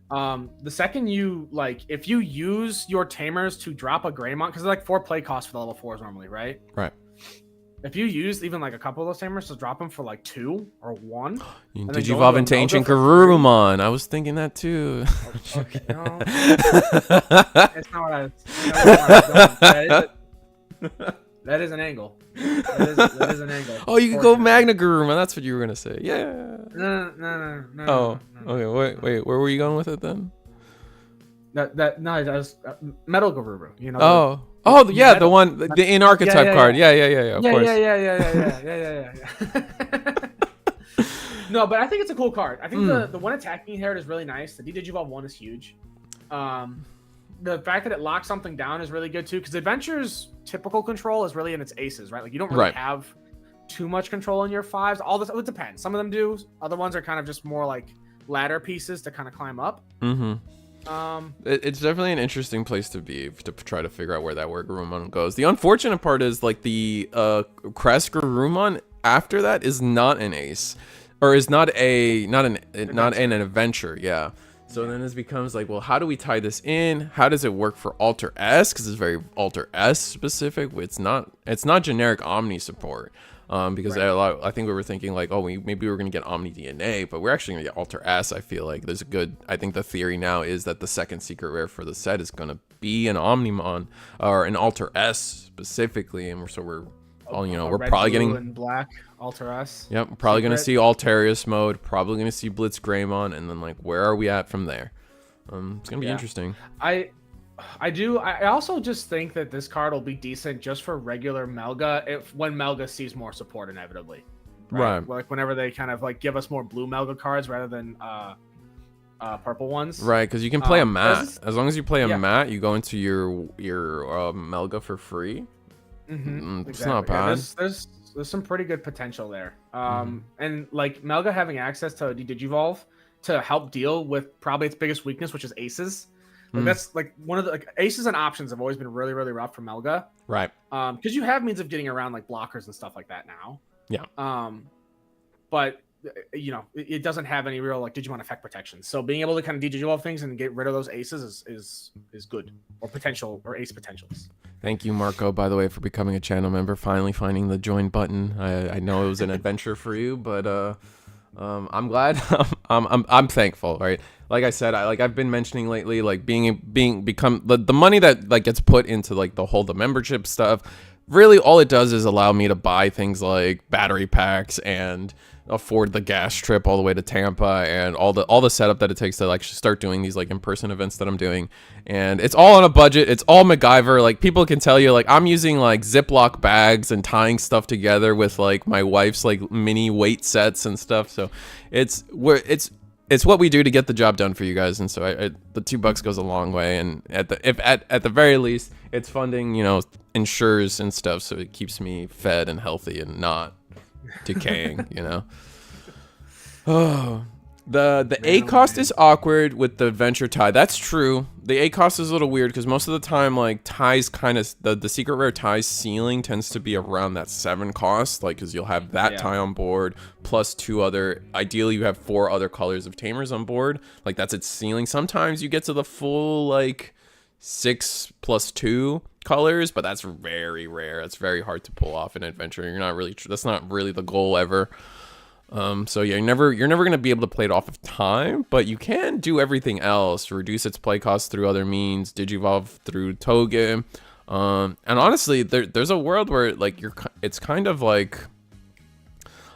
The second you like, if you use your tamers to drop a Greymon, because they're like 4 play costs for the level 4s normally, right? Right. If you use even like a couple of those tamers to drop them for like 2 or 1, did you evolve into Ancient Garurumon? I was thinking that too. Okay, no. It's not what I was going. That is an angle. That is an angle. Oh, you could go Magna Garurumon. That's what you were gonna say. Yeah. No. Oh, okay. Wait. Where were you going with it then? That was Metal Garuru. You know. The one, the in archetype card. Yeah. Of course. Yeah. No, but I think it's a cool card. I think the one attacking inherit is really nice. The Digivolve 1 is huge. The fact that it locks something down is really good too, because Adventure's typical control is really in its aces, right? Like you don't really have too much control in your 5s. All this, it depends. Some of them do. Other ones are kind of just more like ladder pieces to kind of climb up. It's definitely an interesting place to be to try to figure out where that Garurumon goes. The unfortunate part is like the Crest Garurumon after that is not an ace, or is not an adventure. Yeah. So then this becomes like, well, how do we tie this in? How does it work for Alter S? Because it's very Alter S specific. It's not generic Omni support. Because right. I think we were thinking like, oh, maybe we were going to get Omni DNA, but we're actually going to get Alter S. I feel like I think the theory now is that the second secret rare for the set is going to be an Omnimon or an Alter S specifically, and we're probably getting and black Alter S. Yep, we're probably going to see Altarius mode, probably going to see Blitz Greymon, and then like where are we at from there? It's going to be interesting. I also just think that this card will be decent just for regular Melga when Melga sees more support inevitably. Right. Like whenever they kind of like give us more blue Melga cards rather than purple ones. Right, because you can play a mat. As long as you play a mat, you go into your Melga for free. It's not bad. There's some pretty good potential there. And like Melga having access to Digivolve to help deal with probably its biggest weakness, which is aces. Like that's like one of the aces and options have always been really, really rough for Melga. Right. Because you have means of getting around like blockers and stuff like that now. Yeah. But it doesn't have any real like Digimon effect protection. So being able to kind of Digivolve things and get rid of those aces is good, or ace potentials. Thank you, Marco, by the way, for becoming a channel member. Finally finding the join button. I know it was an adventure for you, but I'm glad. I'm thankful, right? Like I said, I've been mentioning lately, like become the money that like gets put into like the membership stuff. Really, all it does is allow me to buy things like battery packs and afford the gas trip all the way to Tampa and all the setup that it takes to like start doing these like in-person events that I'm doing. And it's all on a budget. It's all MacGyver. Like people can tell you like I'm using like Ziploc bags and tying stuff together with like my wife's like mini weight sets and stuff. So it's what we do to get the job done for you guys. And so the $2 goes a long way. And at the very least, it's funding, insures and stuff. So it keeps me fed and healthy and not decaying, Oh, the A cost is awkward with the adventure tie. That's true. The A cost is a little weird because most of the time, like ties kind of the secret rare ties ceiling tends to be around that 7 cost, like because you'll have that tie on board plus 2 other. Ideally, you have 4 other colors of tamers on board. Like that's its ceiling. Sometimes you get to the full like 6 plus 2 colors, but that's very rare. It's very hard to pull off in adventure. That's not really the goal ever. So yeah, you're never gonna be able to play it off of time, but you can do everything else. Reduce its play cost through other means, Digivolve through Toge, and honestly, there's a world where like it's kind of like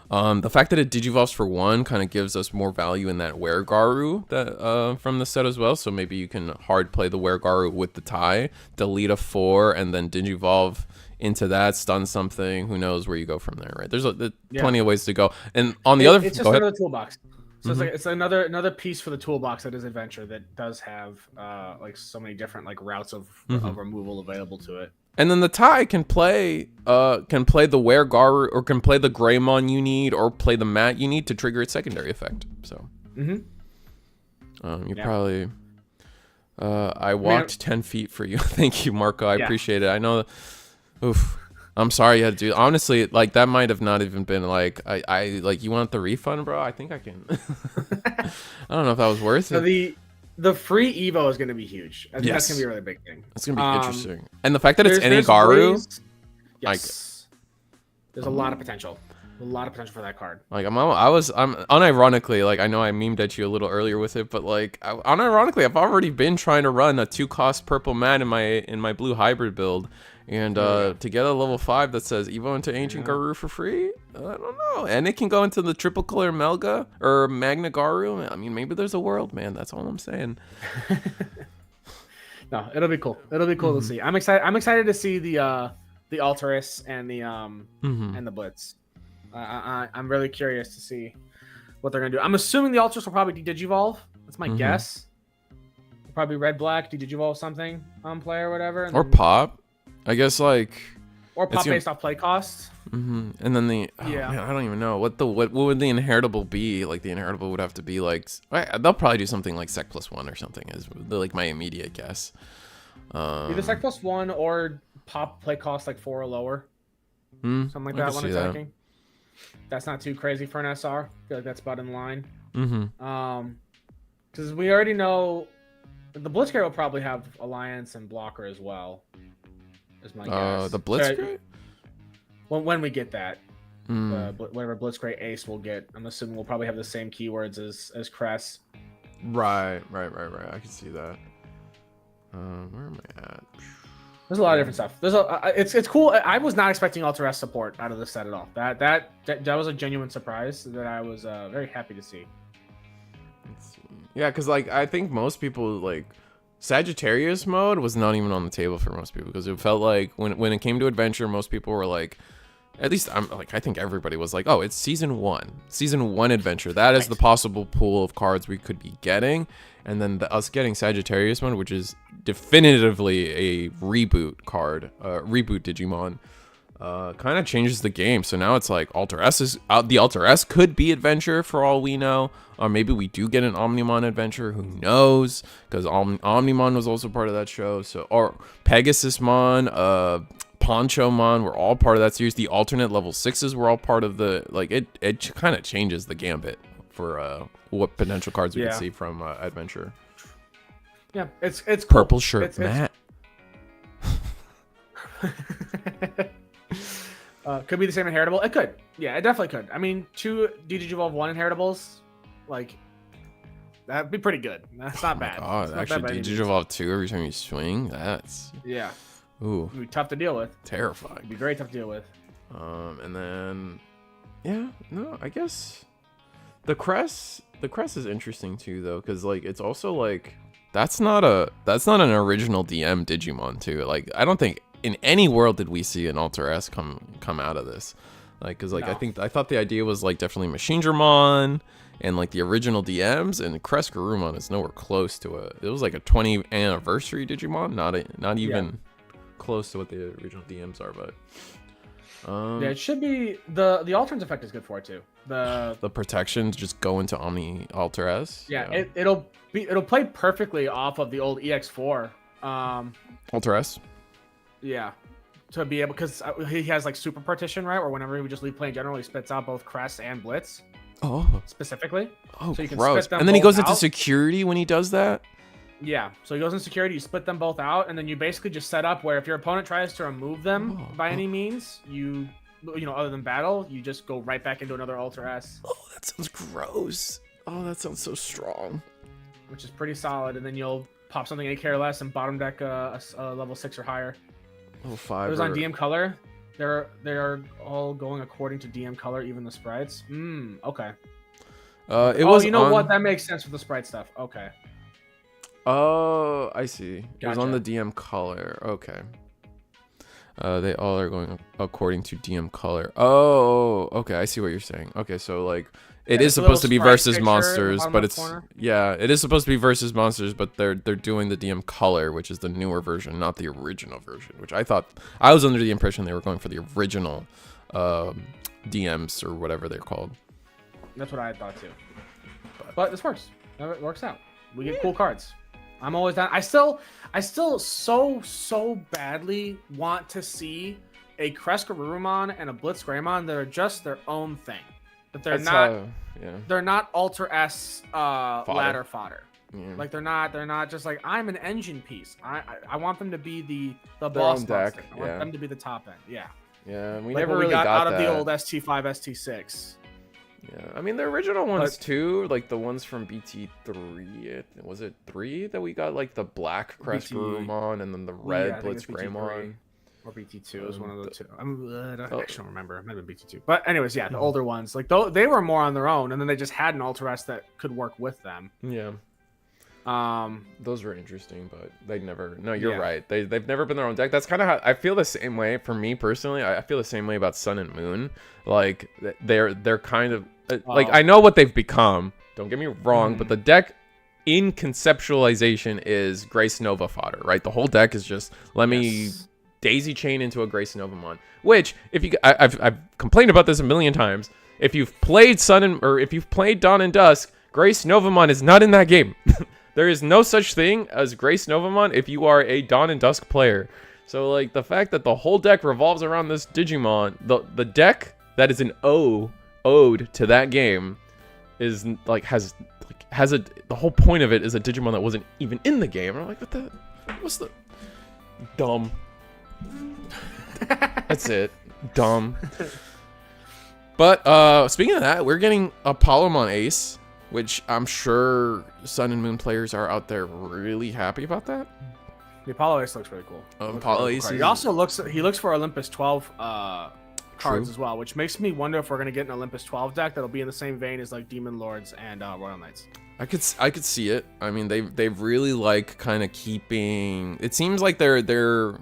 the fact that it Digivolves for 1 kind of gives us more value in that Weregaru that from the set as well. So maybe you can hard play the Weregaru with the tie, delete a 4, and then Digivolve into that, stun something. Who knows where you go from there, right? There's plenty of ways to go. And on the other, it's just another toolbox. So it's another piece for the toolbox that is adventure that does have like so many different like routes of removal available to it. And then the tie can play the Weregaru or can play the Greymon you need or play the mat you need to trigger its secondary effect. So probably I walked 10 feet for you. Thank you, Marco. I appreciate it. I know. Oof. I'm sorry you had to do. Honestly, like that might have not even been like I like you want the refund, bro? I think I can. I don't know if that was worth it. The free Evo is going to be huge. I think that's going to be a really big thing. It's going to be interesting. And the fact that it's Enigaru, there's a lot of potential. A lot of potential for that card. Like I'm unironically, like I know I memed at you a little earlier with it, but like unironically, I've already been trying to run a 2-cost purple mat in my blue hybrid build. And to get a level 5 that says Evo into Ancient Garu for free, I don't know. And it can go into the triple color Melga or Magna Garu. I mean, maybe there's a world, man. That's all I'm saying. No, it'll be cool. It'll be cool to see. I'm excited to see the Alteris and the and the Blitz. I'm really curious to see what they're gonna do. I'm assuming the Alteris will probably Digivolve. That's my guess. Probably red black Digivolve something on play or whatever. Or pop. I guess like Or It's pop gonna- based off play costs. And then Yeah. man, I don't even know what would the inheritable be. Like the inheritable would have to be like they'll probably do something like Sec +1 or something is like my immediate guess. Either Sec +1 or pop play cost like 4 or lower. Something like that when attacking. That's not too crazy for an SR. I feel like that's about in line. Because we already know the Blitzcrank will probably have Alliance and Blocker as well. Is my guess. The Blitzcrank? When we get that, whatever Blitzcrank Ace we'll get, I'm assuming we'll probably have the same keywords as Cress. Right. I can see that. Where am I at? There's a lot of different stuff. It's cool. I was not expecting Alter S support out of this set at all. That was a genuine surprise that I was very happy to see. Let's see. Yeah, because like I think most people like Sagittarius mode was not even on the table for most people because it felt like when it came to adventure, most people were like, at least I think everybody was like, oh, it's season one adventure. That is the possible pool of cards we could be getting. And then us getting Sagittarius mode, which is definitively a reboot card, reboot Digimon, kind of changes the game. So now it's like Alter S is out. The Alter S could be adventure for all we know. Or maybe we do get an Omnimon adventure. Who knows? Because Omnimon was also part of that show. So or Pegasusmon, Ponchomon were all part of that series. The alternate level 6s were all part of the it kind of changes the gambit for what potential cards we could see from adventure. Yeah, it's cool. Purple shirt, Matt. Could be the same inheritable. It could. Yeah, it definitely could. I mean, 2 DDG Evolve 1 inheritables, like that'd be pretty good. That's not bad. Oh, actually, DDG Evolve 2 every time you swing. That's ooh, it'd be tough to deal with. Terrifying. It'd be very tough to deal with. And then I guess the crest is interesting too though, because like it's also like that's not an original DM Digimon too. Like I don't think in any world did we see an Alter S come out of this. Like because like I thought the idea was like definitely Machinedramon and like the original DMs, and Crest Garurumon is nowhere close to it. It was like a 20th anniversary Digimon, not even close to what the original DMs are, but it should be the alternates effect is good for it too. The protections just go into Omni Alter S. It'll play perfectly off of the old EX4 Alter S. Yeah, to be able, because he has like super partition, right? Or whenever he would just leave play in general, he spits out both Crest and Blitz. Oh, specifically. Oh, so you can gross. spit them and then he goes out. into security when he does that. Yeah, so he goes in security, you split them both out, and then you basically just set up where if your opponent tries to remove them by any means, you know, other than battle, you just go right back into another Alter S. Oh, that sounds gross. Oh, that sounds so strong. Which is pretty solid, and then you'll pop something A care less and bottom deck a level 6 or higher. Level 5. It was on DM color. They're all going according to DM color, even the sprites. Okay. It was. You know what? That makes sense for the sprite stuff. Okay. Oh, I see. It was on Gotcha. the DM color. Okay. They all are going according to DM color. Oh, okay. I see what you're saying. Okay, so like it is supposed to be versus monsters, but it's it is supposed to be versus monsters, but they're doing the DM color, which is the newer version, not the original version. Which I was under the impression they were going for the original DMs or whatever they're called. That's what I thought too. But this works. It works out. We get cool cards. I'm always down. I still so badly want to see a Crest Garurumon and a Blitz Greymon that are just their own thing. That they're not Alter S ladder fodder. Yeah. Like they're not just like I'm an engine piece. I want them to be the Their boss own deck, monster. I want them to be the top end. Yeah. Yeah, we Like never what really we got out that. of the old ST5, ST6. Yeah, I mean the original ones too, like the ones from BT3. Was it 3 that we got like the black Crest Garurumon and then the red Blitz Greymon? Or BT2 is one of the two. I don't remember. It might have been BT2. But anyways, yeah, the older ones, like they were more on their own, and then they just had an Alter S that could work with them. Yeah. Those were interesting, but they never. No, you're right. They've never been their own deck. That's kind of how I feel the same way. For me personally, I feel the same way about Sun and Moon. Like they're kind of like I know what they've become. Don't get me wrong, but the deck in conceptualization is Grace Nova fodder, right? The whole deck is just let me daisy chain into a Grace Novamon. Which, if you, I've complained about this a million times. If you've played if you've played Dawn and Dusk, Grace Novamon is not in that game. There is no such thing as Grace Novamon if you are a Dawn and Dusk player. So like the fact that the whole deck revolves around this Digimon, the deck that is an ode to that game is like the whole point of it is a Digimon that wasn't even in the game. I'm like, what's the dumb? That's it, dumb. But speaking of that, we're getting Apollomon Ace, which I'm sure Sun and Moon players are out there really happy about that. The Apollo Ace looks really cool. Apollo Ace. He also looks for Olympus 12 cards as well, which makes me wonder if we're gonna get an Olympus 12 deck that'll be in the same vein as like Demon Lords and Royal Knights. I could see it. I mean, they've really like kind of keeping. It seems like they're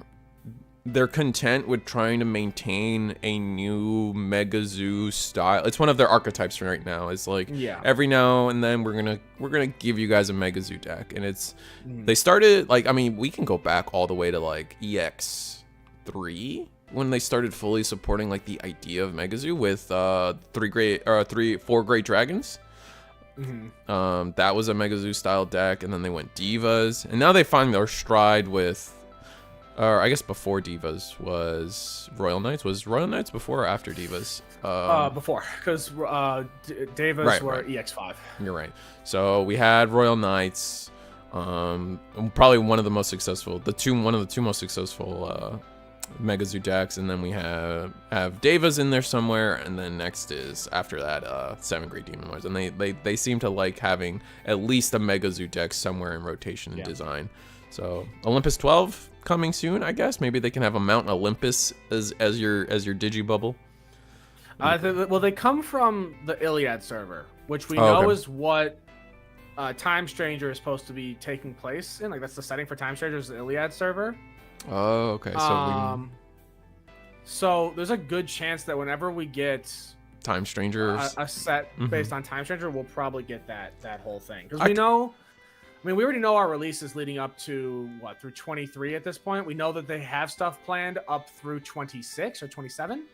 content with trying to maintain a new Mega Zoo style. It's one of their archetypes right now. It's like every now and then we're gonna give you guys a Mega Zoo deck, and it's they started like, I mean, we can go back all the way to like EX3 when they started fully supporting like the idea of Mega Zoo with 4 Great Dragons. That was a Mega Zoo style deck, and then they went Divas, and now they find their stride with. Or I guess before Divas was Royal Knights. Was Royal Knights before or after Divas? Before, because Divas were EX5. You're right. So we had Royal Knights, probably one of the most successful, one of the two most successful Mega Zoo decks, and then we have Divas in there somewhere, and then next is after that 7 Great Demon Lords, and they seem to like having at least a Mega Zoo deck somewhere in rotation and design. So Olympus 12 coming soon, I guess. Maybe they can have a Mount Olympus as your Digibubble. Well, they come from the Iliad server, which we know is what Time Stranger is supposed to be taking place in. Like that's the setting for Time Stranger is the Iliad server. Oh, okay. So there's a good chance that whenever we get Time Strangers, a set based on Time Stranger, we'll probably get that whole thing because we know. I mean, we already know our releases leading up to, through 23 at this point. We know that they have stuff planned up through 26 or 27.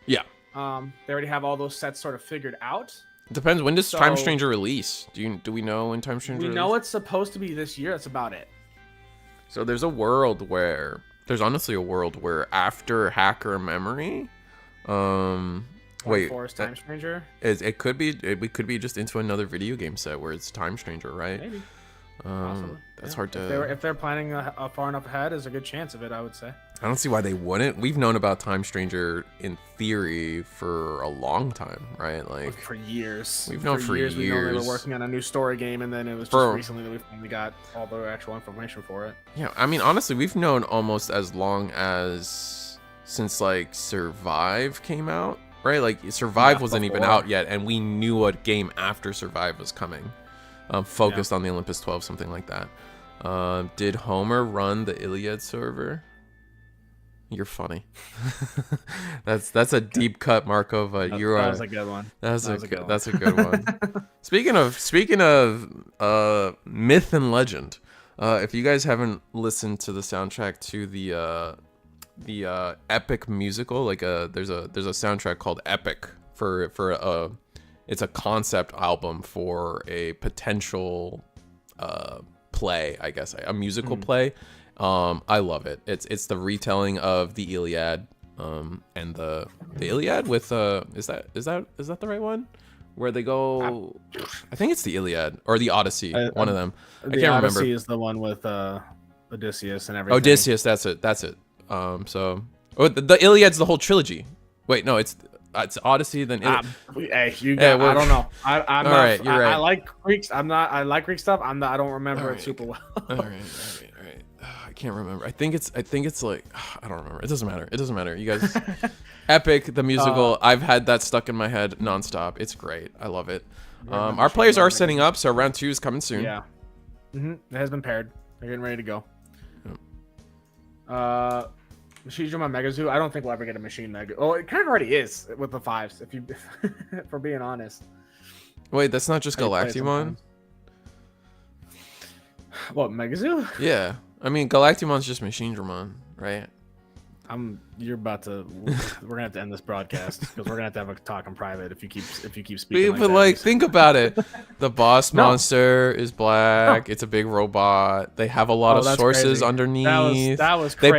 Yeah. They already have all those sets sort of figured out. It depends. When does Time Stranger release? Do we know when Time Stranger release? We know it's supposed to be this year. That's about it. So there's honestly a world where after Hacker Memory, Forest Time Stranger? It could be just into another video game set where it's Time Stranger, right? Maybe. That's hard to. If they're planning far enough ahead, there's a good chance of it. I would say. I don't see why they wouldn't. We've known about Time Stranger in theory for a long time, right? Like for years. We've known for years. We know they were working on a new story game, and then it was just recently that we finally got all the actual information for it. Yeah, I mean, honestly, we've known almost as long as since like Survive came out, right? Like Survive wasn't even out yet, and we knew a game after Survive was coming. Focused on the Olympus 12, something like that. Did Homer run the Iliad server? You're funny. that's a deep cut, Marco. But that was a good one. That's a good one. Speaking of myth and legend, if you guys haven't listened to the soundtrack to the Epic musical, like there's a soundtrack called Epic for it's a concept album for a potential play, I guess, a musical play. I love it. It's the retelling of the Iliad, and the Iliad with is that the right one? Where they go? I think it's the Iliad or the Odyssey, one of them. I can't remember. The Odyssey is the one with Odysseus and everything. Odysseus, that's it. The Iliad's the whole trilogy. Wait, no, it's Odyssey, then I don't know. I'm all not, right, you're right. I like Greek. I like Greek stuff. I don't remember it super well. All right. I can't remember. I think it's like I don't remember. It doesn't matter. You guys, Epic the musical. I've had that stuck in my head nonstop. It's great. I love it. Our players are setting up, so round 2 is coming soon. Yeah. It has been paired. They're getting ready to go. Yep. Machine Drum on Mega Zoo. I don't think we'll ever get a Machine Mega. Oh, it kind of already is with the 5s. If you, for being honest. Wait, that's not just Gallantmon? What, Mega Zoo? Yeah. I mean, Gallantmon's just Machine Dramon, right? You're about to. We're gonna have to end this broadcast because we're gonna have to have a talk in private if you keep speaking. But like, think about it. The boss No. monster is black. No. It's a big robot. They have a lot of that's sources crazy. underneath. That was crazy.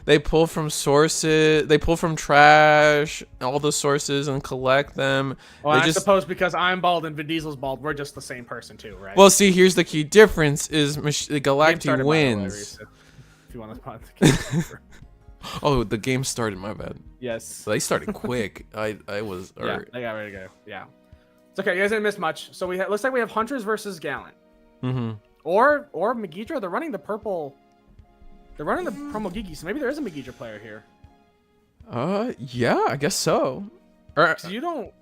They pull from sources. They pull from trash. All the sources and collect them. Well, they I just, suppose because I'm bald and Vin Diesel's bald, we're just the same person too, right? well, see, here's the key difference: is Galacti wins. If you want to pause the Oh, the game started. My bad. Yes. So they started quick. I was. Yeah, they got ready to go. Yeah. It's okay. You guys didn't miss much. So looks like we have Hunters versus Gallant. Mm-hmm. Or Megidra. They're running the purple. They're running the promo Gigi. So maybe there is a Megidra player here. Yeah, I guess so. Or, You don't.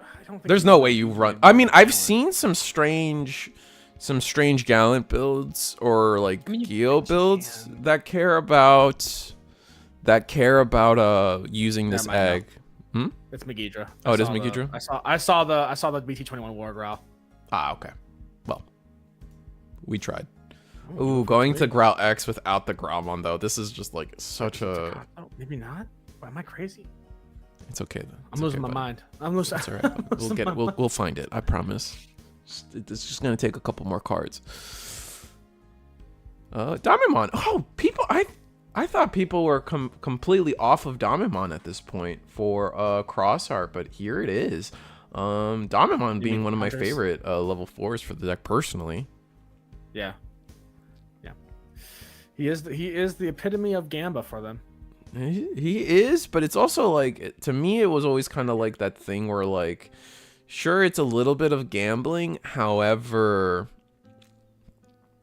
I don't think there's no way you run. I mean, I've seen some strange Gallant builds or like Geo builds that care about using this egg. It's Megidra. Oh, it is Megidra? I saw the BT21 War Growl. Ah, okay. Well, we tried. Ooh, going to Growl X without the Growlmon though. This is just like such a. Oh, maybe not. Am I crazy? It's okay then. I'm losing my mind. I'm losing. It's alright. We'll get it. We'll find it. I promise. It's just gonna take a couple more cards. Diamondmon. Oh, people. I thought people were completely off of Diamondmon at this point for Crossheart, but here it is. Diamondmon being one of my favorite level 4s for the deck personally. Yeah. Yeah. He is the epitome of Gamba for them. He is, but it's also like, to me, it was always kind of like that thing where like, sure, it's a little bit of gambling. However,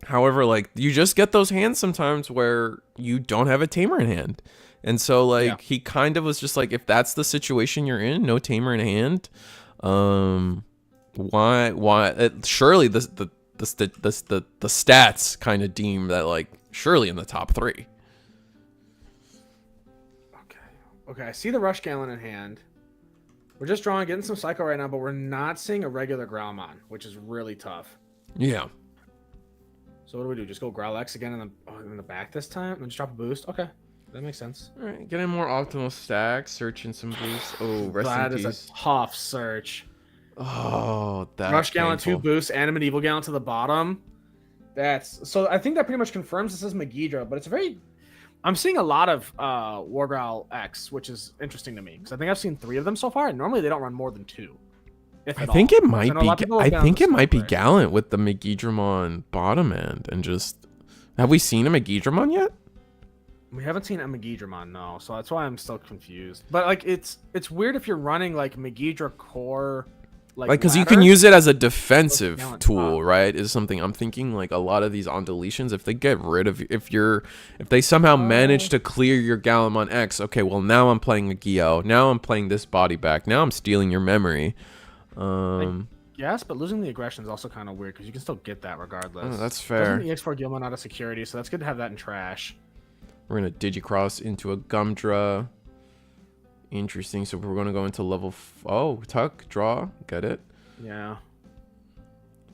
like you just get those hands sometimes where you don't have a tamer in hand. And so like he kind of was just like, if that's the situation you're in, no tamer in hand. Why surely the stats kind of deem that like surely in the top 3. Okay, I see the Rush Gallon in hand. We're just getting some Psycho right now, but we're not seeing a regular Growlmon, which is really tough. Yeah. So what do we do? Just go Growl X again in the back this time? And just drop a boost? Okay, that makes sense. All right, getting more optimal stacks, searching some boosts. Oh, rest in peace. That is a tough search. Oh, that Rush Gallon 2 boosts and a Medieval Gallon to the bottom. So I think that pretty much confirms this is Megidra, but it's a very... I'm seeing a lot of War Growl X, which is interesting to me because I think I've seen 3 of them so far, and normally they don't run more than 2. I think it might be. I think it might be Gallant with the Megidramon bottom end, and just have we seen a Megidramon yet? We haven't seen a Megidramon, no. So that's why I'm still confused. But like, it's weird if you're running like Megidra core. Like, because you can use it as a defensive tool, right? Is something I'm thinking. Like a lot of these on deletions, if they get rid of, if they somehow manage to clear your Gallantmon X, okay, well now I'm playing a Geo, now I'm playing this body back, now I'm stealing your memory. Yes, but losing the aggression is also kind of weird because you can still get that regardless. Oh, that's fair. Doesn't the EX4 Gilmon out of security, so that's good to have that in trash. We're gonna Digicross into a Gumdra. Interesting. So we're gonna go into level. Tuck, draw, get it. Yeah.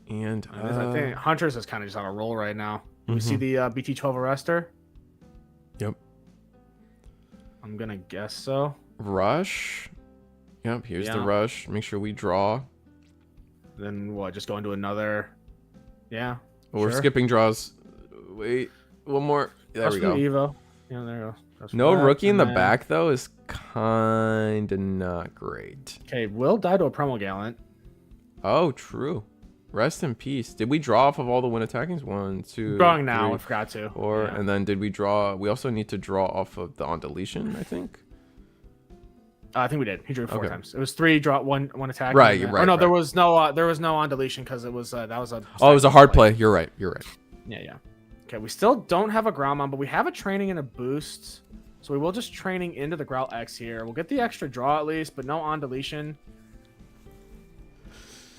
And I think Hunters is kind of just on a roll right now. We see the BT12 Arrestor. Yep. I'm gonna guess so. Rush. Yep. Here's the rush. Make sure we draw. Then what? Just go into another. Yeah. We're skipping draws. Wait, one more. There we go. Evo. Yeah, there you go. No rookie in the back though is kind of not great. Okay, Will die to a promo Gallant. Oh, true. Rest in peace. Did we draw off of all the win attackings? 1, 2. Drawing now. I forgot to. And then did we draw? We also need to draw off of the on deletion, I think. I think we did. He drew 4 times. It was 3 draw, one attack. Right, you're right. Oh no, right. there was no on deletion because it was that was a. Oh, it was a hard play. You're right. You're right. Yeah. Okay, we still don't have a Growlmon, but we have a training and a boost. So we will just training into the Growl X here. We'll get the extra draw at least, but no on deletion.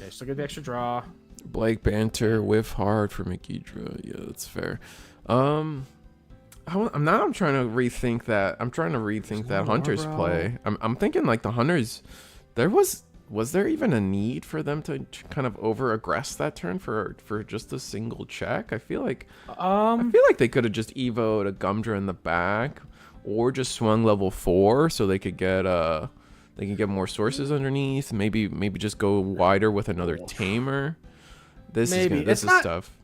Okay, still get the extra draw. Blake banter, whiff hard for Megidra. Yeah, that's fair. I'm trying to rethink that. I'm trying to rethink that Hunter's play. I'm thinking like the Hunters. Was there even a need for them to kind of over aggress that turn for just a single check? I feel like they could have just evoed a Gumdra in the back, or just swung level 4 so they could get more sources underneath. Maybe just go wider with another tamer. This is tough.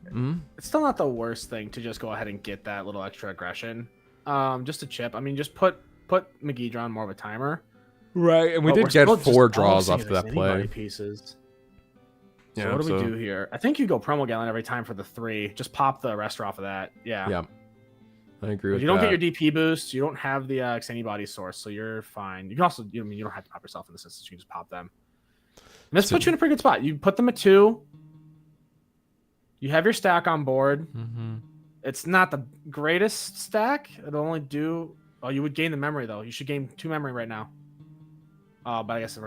It's still not the worst thing to just go ahead and get that little extra aggression. Just a chip. I mean, just put McGee on more of a timer. Right, and we did get 4 draws off that play. Pieces. So Yeah, what do we do here? I think you go promo Gallant every time for the 3. Just pop the arrestor off of that. Yeah. Yeah. I agree with that. You don't get your DP boost. You don't have the Xeni body source, so you're fine. You can also, you don't have to pop yourself in this instance. You can just pop them. And this puts you in a pretty good spot. You put them at 2. You have your stack on board. It's not the greatest stack. It'll only do. Oh, you would gain the memory though. You should gain 2 memory right now. But I guess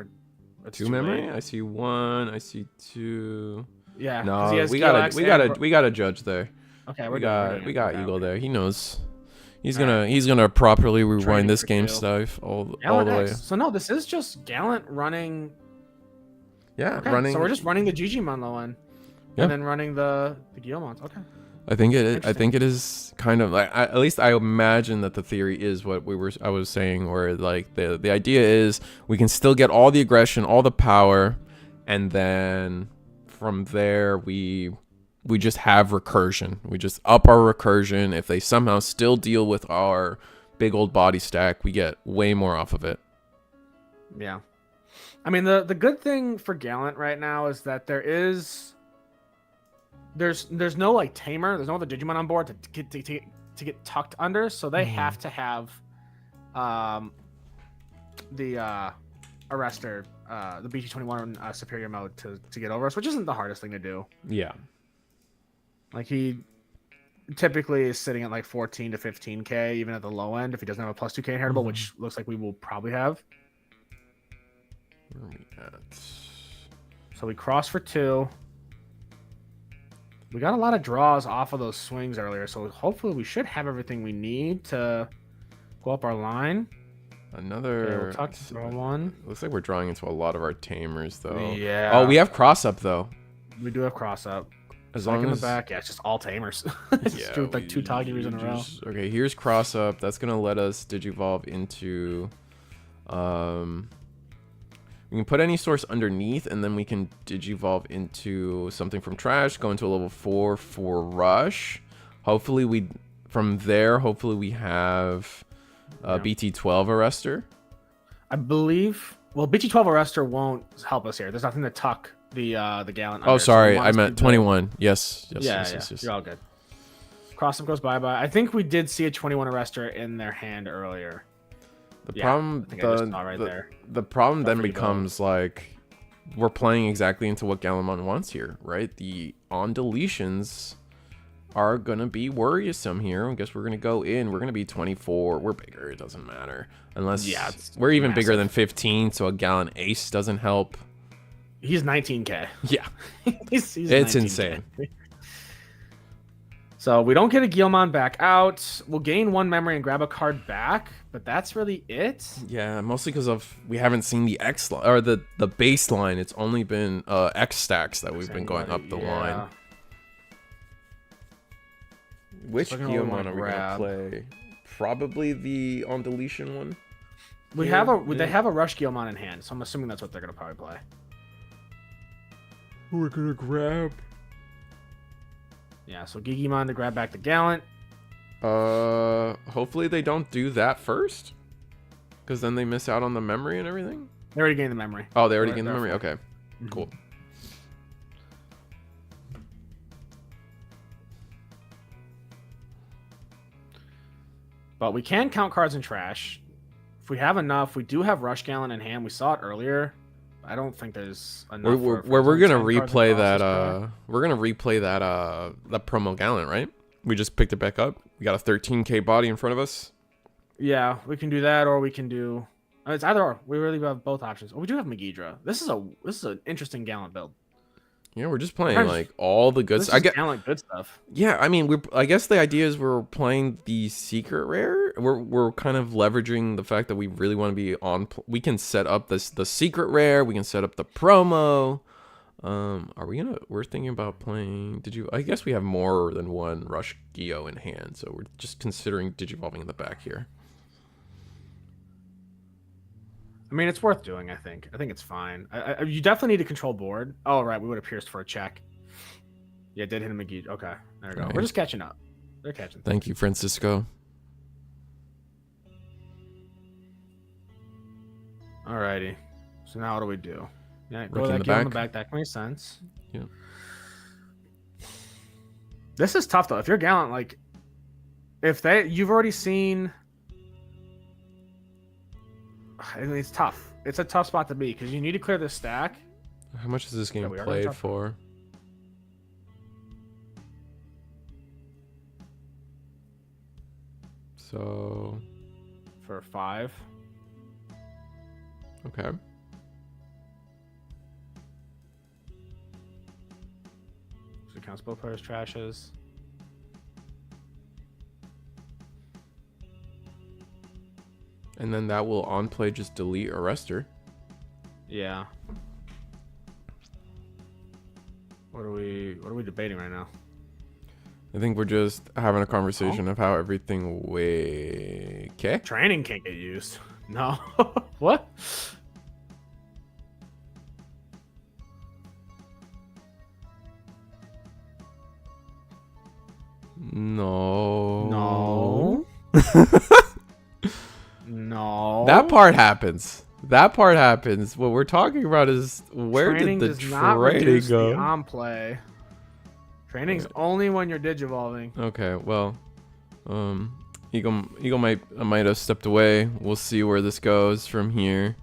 it's 2 memory. Late. I see 1. I see 2. Yeah. No, we gotta judge there. Okay, we got Eagle there. He knows. He's gonna properly rewind this game stuff all the way. So no, this is just Gallant running. Yeah, okay, running. So we're just running the Digimon low end, and then running the Gallantmons. Okay. I think it is kind of like, at least I imagine that the theory is what I was saying, where like the idea is we can still get all the aggression, all the power, and then from there we just have recursion. We just up our recursion. If they somehow still deal with our big old body stack, we get way more off of it. Yeah. I mean, the good thing for Gallant right now is that there's no like tamer. There's no other Digimon on board to get tucked under, so they have to have the arrestor, the BT21 superior mode to get over us, which isn't the hardest thing to do. Yeah. Like he typically is sitting at like 14 to 15k, even at the low end, if he doesn't have a plus 2k inheritable, which looks like we will probably have. Where are we at? So we cross for 2. We got a lot of draws off of those swings earlier, so hopefully we should have everything we need to go up our line. Another draw 1. Looks like we're drawing into a lot of our tamers though. Yeah. Oh, we have cross up though. We do have cross up. As long as in the back, yeah, it's just all tamers. Just with like 2 Toggyers in a row. Okay, here's cross up. That's gonna let us digivolve into we can put any source underneath, and then we can digivolve into something from trash, go into a level 4 for rush. Hopefully we have BT12 arrestor. I believe. Well, BT12 arrestor won't help us here. There's nothing to tuck the Gallant. Oh, sorry, I meant 21. Yes. You're all good. Cross up goes bye. I think we did see a 21 arrestor in their hand earlier. The problem then becomes like we're playing exactly into what Gallantmon wants here, right? The on deletions are gonna be worrisome here. I guess we're gonna go in. We're gonna be 24. We're bigger. It doesn't matter unless we're even bigger than 15. So a Gallant Ace doesn't help. He's 19k. Yeah, he's it's 19K. Insane. So we don't get a Gallantmon back out. We'll gain 1 memory and grab a card back, but that's really it. Yeah, mostly because we haven't seen the X line or the baseline. It's only been X stacks that we've been going up the line. Which Gallantmon are we gonna play? Probably the on deletion one. They have a rush Gallantmon in hand, so I'm assuming that's what they're gonna probably play. We're gonna grab. Yeah, so Gigimon to grab back the Gallant. Hopefully they don't do that first, because then they miss out on the memory and everything. They already gained the memory. Oh, they already gained the memory. Okay, cool. But we can count cards in trash. If we have enough, we do have Rush Gallant in hand. We saw it earlier. I don't think there's enough. We're gonna replay that. We're gonna replay that promo Gallant, right? We just picked it back up. We got a 13k body in front of us. Yeah, we can do that, or we can do. It's either or. We really have both options. Oh, we do have Megidra. This is an interesting Gallant build. Yeah, we're just playing like all the good stuff. Gallant good stuff. Yeah, I mean, I guess the idea is we're playing the secret rare. We're kind of leveraging the fact that we really want to be on. We can set up the secret rare. We can set up the promo. We're thinking about playing. I guess we have more than 1 Rush Geo in hand, so we're just considering digivolving in the back here. I mean, it's worth doing. I think it's fine. You definitely need to control board. Oh right, we would have pierced for a check. Yeah, did hit him McGee. Okay, there we go. Right. We're just catching up. They're catching. Thank you, Francisco. Alrighty. So now what do we do? Yeah, go Rook in that the game on the back. back. That makes sense. Yeah. This is tough though. If you're Gallant, like, you've already seen. I mean, it's tough. It's a tough spot to be because you need to clear the stack. How much is this game we are gonna played jump. for? So, For 5. okay. So it counts both players' trashes. And then that will on play just delete Arrestor. Yeah. What are we debating right now? I think we're just having a conversation of how everything okay. Training can't get used. No. What? No. No. No. That part happens. That part happens. What we're talking about is where Training did the does not training reduce go? the on play. Training's only when you're digivolving. Okay, well, Eagle might have stepped away. We'll see where this goes from here.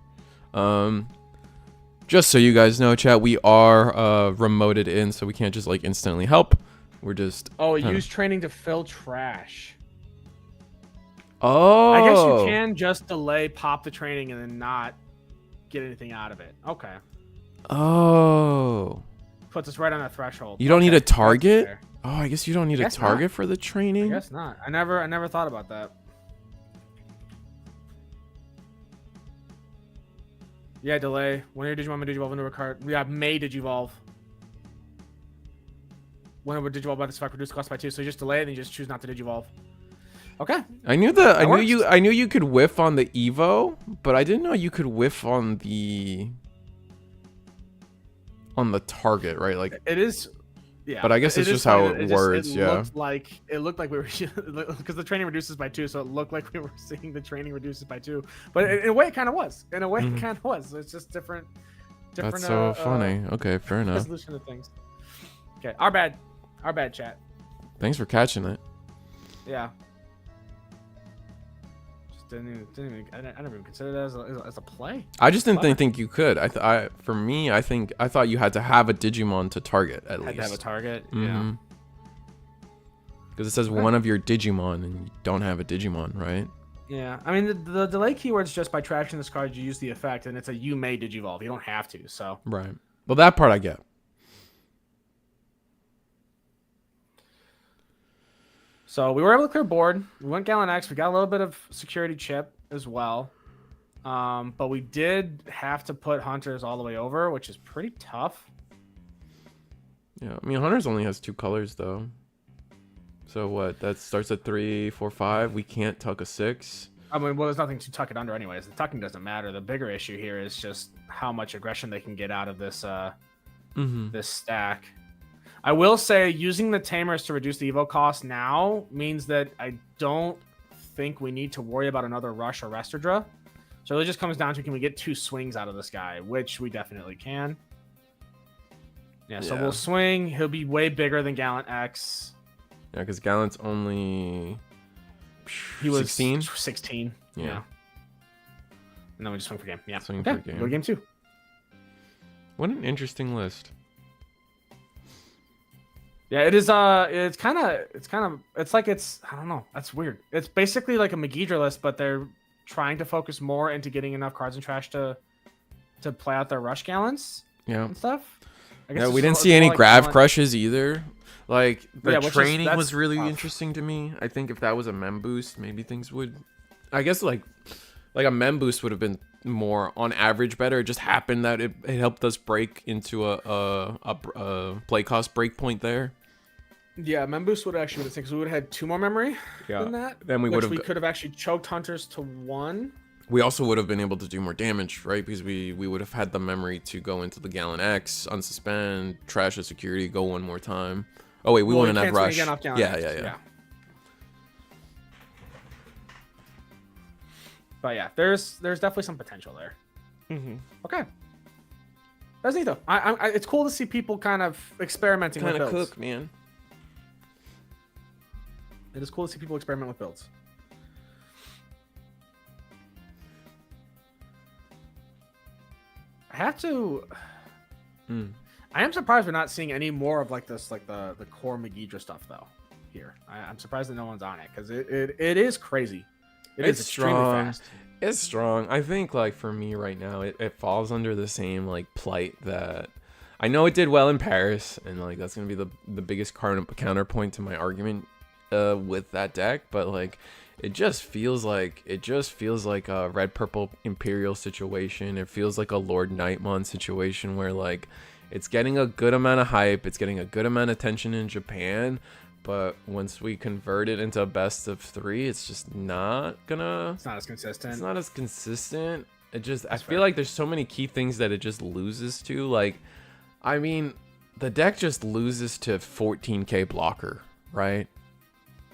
Just so you guys know, chat, we are remoted in, so we can't just like instantly help. We're just Use training to fill trash. Oh, I guess you can just delay, pop the training, and then not get anything out of it. Okay. Oh, Puts us right on that threshold. you don't need a That's target. fair. Oh, I guess you don't need a Guess target not. for the I training. guess not. I never thought about that. Yeah, delay. When your Digimon may digivolve into a card. Yeah, may digivolve. When it would digivolve by this effect, reduce the cost by 2. So you just delay it and you just choose not to digivolve. Okay. I knew you could whiff on the Evo, but I didn't know you could whiff on the target, right? Like It is. Yeah. But I guess it's is just how funny it that works, yeah. It looked like we were because the training reduces by 2, so it looked like we were seeing the training reduces by 2. But in a way, it kind of was. In a way, it kind of was. It's just different. That's so funny. Okay, fair enough. Resolution of things. Okay, our bad, chat. Thanks for catching it. Yeah. Just didn't even. I never even considered that as a play. I just didn't think you could. For me, I thought you had to have a Digimon to target at Had least. to have a target. Mhm. Yeah. Because it says one of your Digimon, and you don't have a Digimon, right? Yeah. I mean, the delay keyword's just by trashing this card, you use the effect, and it's a you may digivolve. You don't have to. So. Right. Well, that part I get. So we were able to clear board. We went Gallon X. We got a little bit of security chip as well. But we did have to put Hunters all the way over, which is pretty tough. Yeah. I mean, Hunters only has 2 colors though. So what? That starts at 3, 4, 5. We can't tuck a 6. I mean, well, there's nothing to tuck it under anyways. The tucking doesn't matter. The bigger issue here is just how much aggression they can get out of this this stack. I will say using the Tamers to reduce the Evo cost now means that I don't think we need to worry about another Rush or Restordra. So it just comes down to, can we get 2 swings out of this guy, which we definitely can. Yeah, so we'll swing. He'll be way bigger than Gallant X. Yeah, because Gallant's only He was 16. 16. Yeah. And then we just swing for game. Yeah. Swing Okay, for game. go to game 2. What an interesting list. Yeah, it is. It's like I don't know. That's weird. It's basically like a Megidra list, but they're trying to focus more into getting enough cards in trash to play out their rush gallants and stuff. I guess Yeah, it's we didn't more- see it's any more like grav Gallant- crushes either. Like the which is- training that's was really tough. interesting to me. I think if that was a mem boost, maybe things would. I guess like a mem boost would have been more on average better. It just happened that it helped us break into a play cost break point there. Yeah, Memboost would have actually been the same because we would have had 2 more memory than that. Then we which would've we got- could have actually choked Hunters to 1. We also would have been able to do more damage, right? Because we would have had the memory to go into the Gallon X, unsuspend, trash the security, go one more time. Oh wait, we wouldn't have rush. Again off Gallon X. Yeah. But yeah, there's definitely some potential there. Mm-hmm. Okay, that's neat though. It's cool to see people kind of experimenting with builds. Cook, man. It is cool to see people experiment with builds. I have to. I am surprised we're not seeing any more of like this, like the core Megidra stuff though. Here, I'm surprised that no one's on it because it is crazy. It's extremely strong. fast. It's strong. I think like for me right now, it falls under the same like plight that I know it did well in Paris, and like that's gonna be the biggest counterpoint to my argument with that deck, but like. It just feels like a red purple Imperial situation. It feels like a Lord Nightmon situation where like it's getting a good amount of hype, it's getting a good amount of attention in Japan, but once we convert it into a best of 3, it's just not gonna. It's not as consistent. It's not as consistent. It just That's I feel like there's so many key things that it just loses to. Like, I mean, the deck just loses to 14k blocker, right?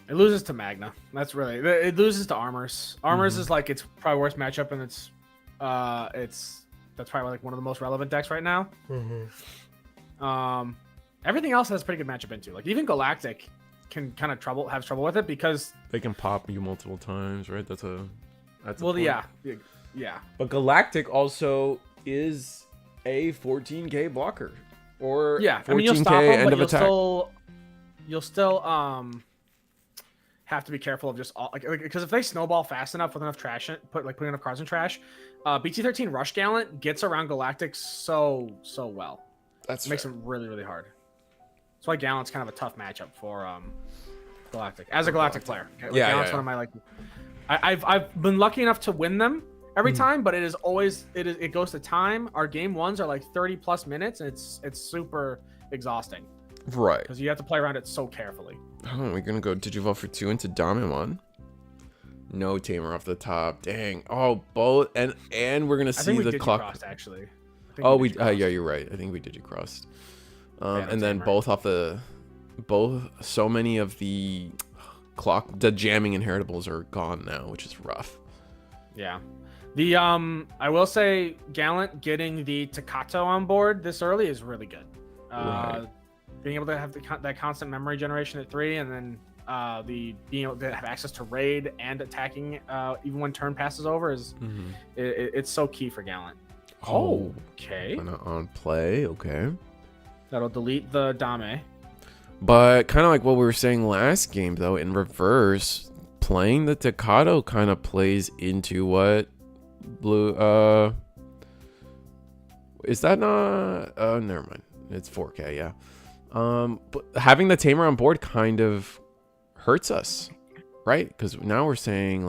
It loses to Magna. That's really it. Loses to Armors. Armors is like its probably worst matchup, and it's that's probably like one of the most relevant decks right now. Everything else has a pretty good matchup into. Like even Galactic can kind of have trouble with it because they can pop you multiple times, right? That's a well, point. yeah. But Galactic also is a 14k blocker, or 14k I mean, you'll stop them, end but of attack. You'll still have to be careful of just all like because if they snowball fast enough with enough trash, putting enough cards in trash, BT13 Rush Gallant gets around Galactic so well. That's makes him really hard. That's why Gallant's kind of a tough matchup for Galactic as a Galactic player. Like, Gallant's one of my like. I've been lucky enough to win them every time, but it goes to time. Our game ones are like 30+ minutes, and it's super exhausting. Right. Because you have to play around it so carefully. Oh, we're gonna go Digivolve for 2 into Damimon. No tamer off the top. Dang. Oh, both and we're gonna see the clock. Crossed, actually. Oh, yeah, you're right. I think we Digicrossed. And then so many of the jamming inheritables are gone now, which is rough. Yeah. The I will say Gallant getting the Takato on board this early is really good. Right. Being able to have that constant memory generation at 3, and then being able to have access to raid and attacking even when turn passes over is it's so key for Gallant. Oh, okay. On play, okay. That'll delete the Dame. But kind of like what we were saying last game, though, in reverse, playing the Takato kind of plays into what blue. Is that not? Never mind. It's 4K, yeah. But having the tamer on board kind of hurts us, right? Because now we're saying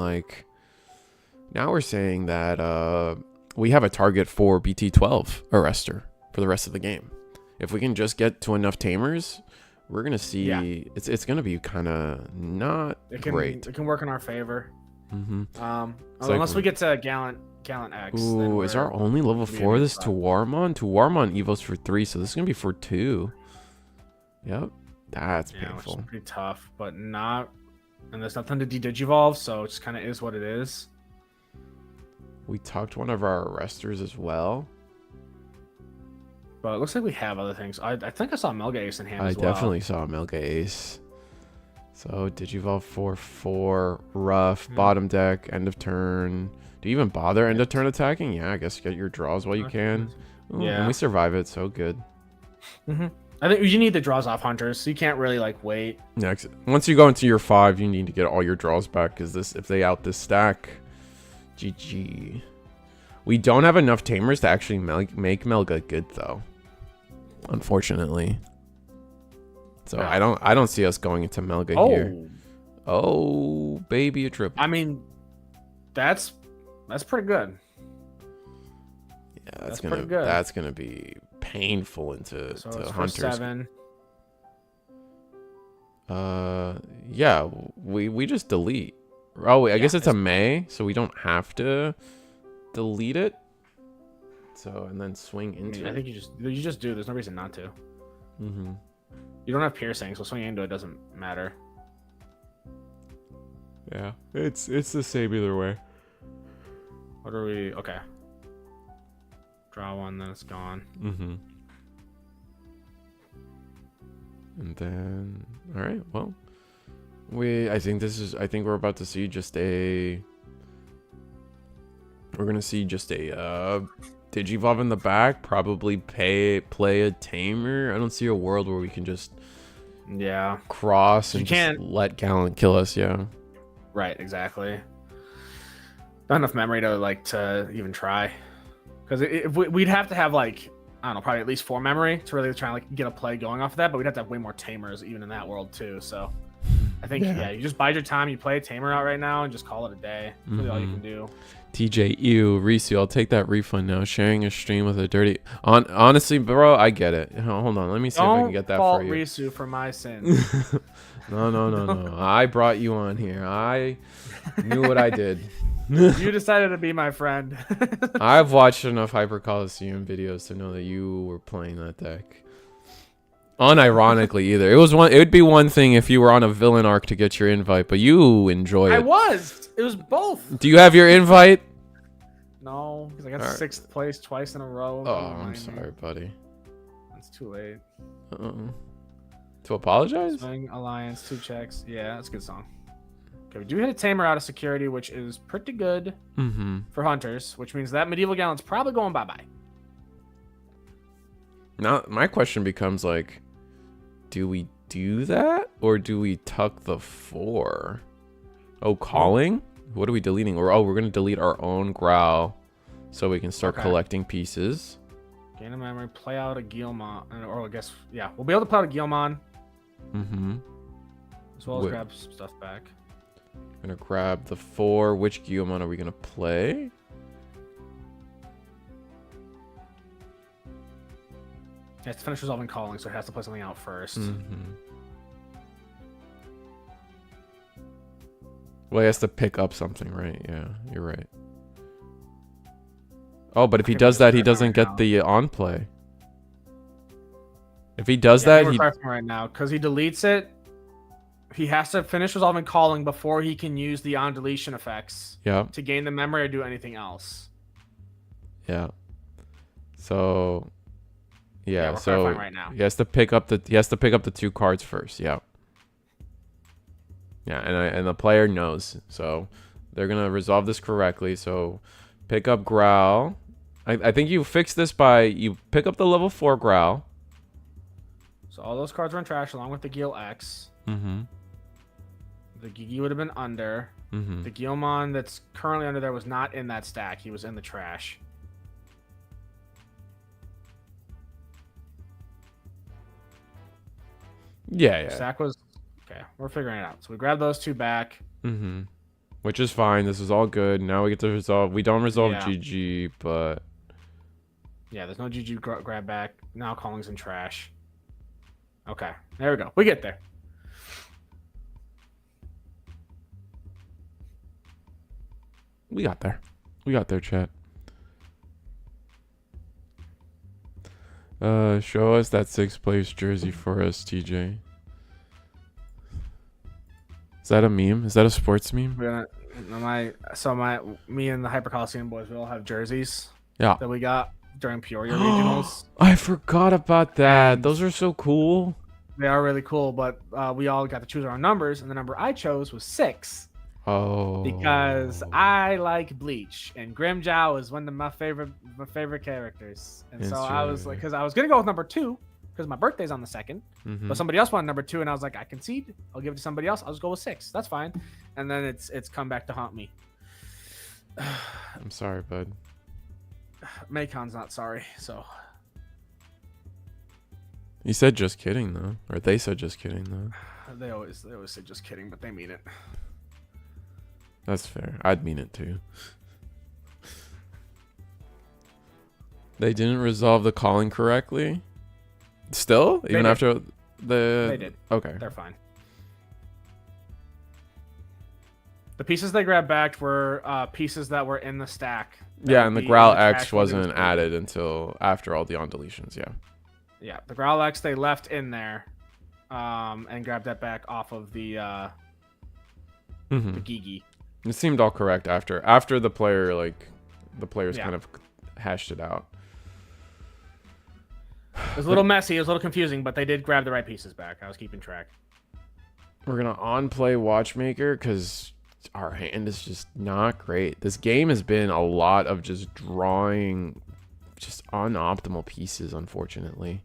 that we have a target for BT12 arrestor for the rest of the game. If we can just get to enough tamers, we're gonna see it's gonna be kind of not great. It can work in our favor. Unless we get to Gallant X. Ooh, is our only level 4 this Tuwarmon? Tuwarmon evos for 3, so this is gonna be for 2. Yep, that's painful. Which is pretty tough, but not. And there's nothing to de-digivolve, so it just kind of is what it is. We talked one of our arresters as well. But it looks like we have other things. I think I saw Melga Ace in hand as well. I definitely saw Melga Ace. So Digivolve 4/4, rough, bottom deck, end of turn. Do you even bother end of turn attacking? Yeah, I guess get your draws while you can. Ooh, and we survive it, so good. I think you need the draws off Hunters, so you can't really like wait. Next, once you go into your 5, you need to get all your draws back because if they out this stack, GG. We don't have enough tamers to actually make Melga good though, unfortunately. So I don't see us going into Melga here. Oh, baby, a triple. I mean, that's pretty good. Yeah, that's gonna be painful into Hunters. 7. Yeah, we just delete. Oh wait, I guess it's a May, so we don't have to delete it. So, and then swing into I it. think you just do. There's no reason not to. Mm-hmm. You don't have piercing, so swinging into it doesn't matter. Yeah, it's the same either way. What are we? Okay. Draw one, then it's gone. Mm-hmm. And then, all right, well, I think we're about to see just a, we're gonna see just a Digivolve in the back, probably play a Tamer. I don't see a world where we can just cross and just let Gallant kill us. Yeah. Right. Exactly. Not enough memory to even try, because we'd have to have I don't know, probably at least 4 memory to really try and get a play going off of that. But we'd have to have way more Tamers even in that world too. So I think you just bide your time. You play a Tamer out right now and just call it a day. That's really all you can do. TJ, Risu, I'll take that refund now. Sharing a stream with a dirty... honestly, bro, I get it. Hold on, let me see if I can get that for you. Don't fault Risu for my sins. No. I brought you on here. I knew what I did. You decided to be my friend. I've watched enough Hyper Coliseum videos to know that you were playing that deck. Unironically, either. It would be one thing if you were on a villain arc to get your invite, but you enjoy it. I was. It was both. Do you have your invite? No, because I got 6th place twice in a row. Oh, I'm sorry, buddy. It's too late. To apologize? Swing, Alliance, 2 checks. Yeah, that's a good song. Okay, we do hit a Tamer out of security, which is pretty good for hunters, which means that Medieval Gallant's probably going bye-bye. Now, my question becomes do we do that or do we tuck the 4? Oh, calling? What are we deleting? We're going to delete our own Growl so we can start collecting pieces. Gain a memory, play out a Gallantmon, or I guess, we'll be able to play out a Gallantmon. As well as grab some stuff back. I'm going to grab the 4. Which Gallantmon are we going to play? It has to finish resolving calling, so it has to play something out first. Well, he has to pick up something, right? Yeah, you're right. Oh, but if he does that, he doesn't get the on play. If he does that, he right now because he deletes it. He has to finish resolving calling before he can use the on deletion effects. Yeah. To gain the memory or do anything else. Yeah. So. Yeah. So right now. he has to pick up the 2 cards first. Yeah. Yeah, and the player knows, so they're gonna resolve this correctly. So, pick up Growl. I think you fix this by you pick up the level 4 Growl. So all those cards were in trash along with the Gil X. The Gigi would have been under. The Gallantmon that's currently under there was not in that stack. He was in the trash. Yeah. Stack was. Okay, we're figuring it out. So we grab those 2 back. Which is fine. This is all good. Now we get to resolve. We don't resolve GG, but... Yeah, there's no GG grab back. Now calling's in trash. Okay, there we go. We get there. We got there. We got there, chat. Show us that 6th place jersey for us, TJ. Is that a meme? Is that a sports meme? Me and the Hyper Coliseum boys, we all have jerseys. Yeah. That we got during Peoria regionals. I forgot about that. Those are so cool. They are really cool, but we all got to choose our own numbers, and the number I chose was 6. Oh. Because I like Bleach, and Grimjow is one of my favorite characters, and so I was like, because I was gonna go with number 2. Because my birthday's on the 2nd, but somebody else wanted number 2, and I was like, I concede. I'll give it to somebody else. I'll just go with 6. That's fine. And then it's come back to haunt me. I'm sorry, bud. Macon's not sorry, so. You said just kidding though, or they said just kidding though. They always say just kidding, but they mean it. That's fair. I'd mean it too. They didn't resolve the calling correctly. Still? Even after the... They did. Okay. They're fine. The pieces they grabbed back were pieces that were in the stack Yeah, would and the be in Growl trash X when it was wasn't created. added until after all the on deletions. Yeah. Yeah, the Growl X they left in there, and grabbed that back off of the Gigi. It seemed all correct after the player the players Yeah. kind of hashed it out. It was a little messy. It was a little confusing, but they did grab the right pieces back. I was keeping track. We're gonna on play Watchmaker because our hand is just not great. This game has been a lot of just drawing just unoptimal pieces, unfortunately.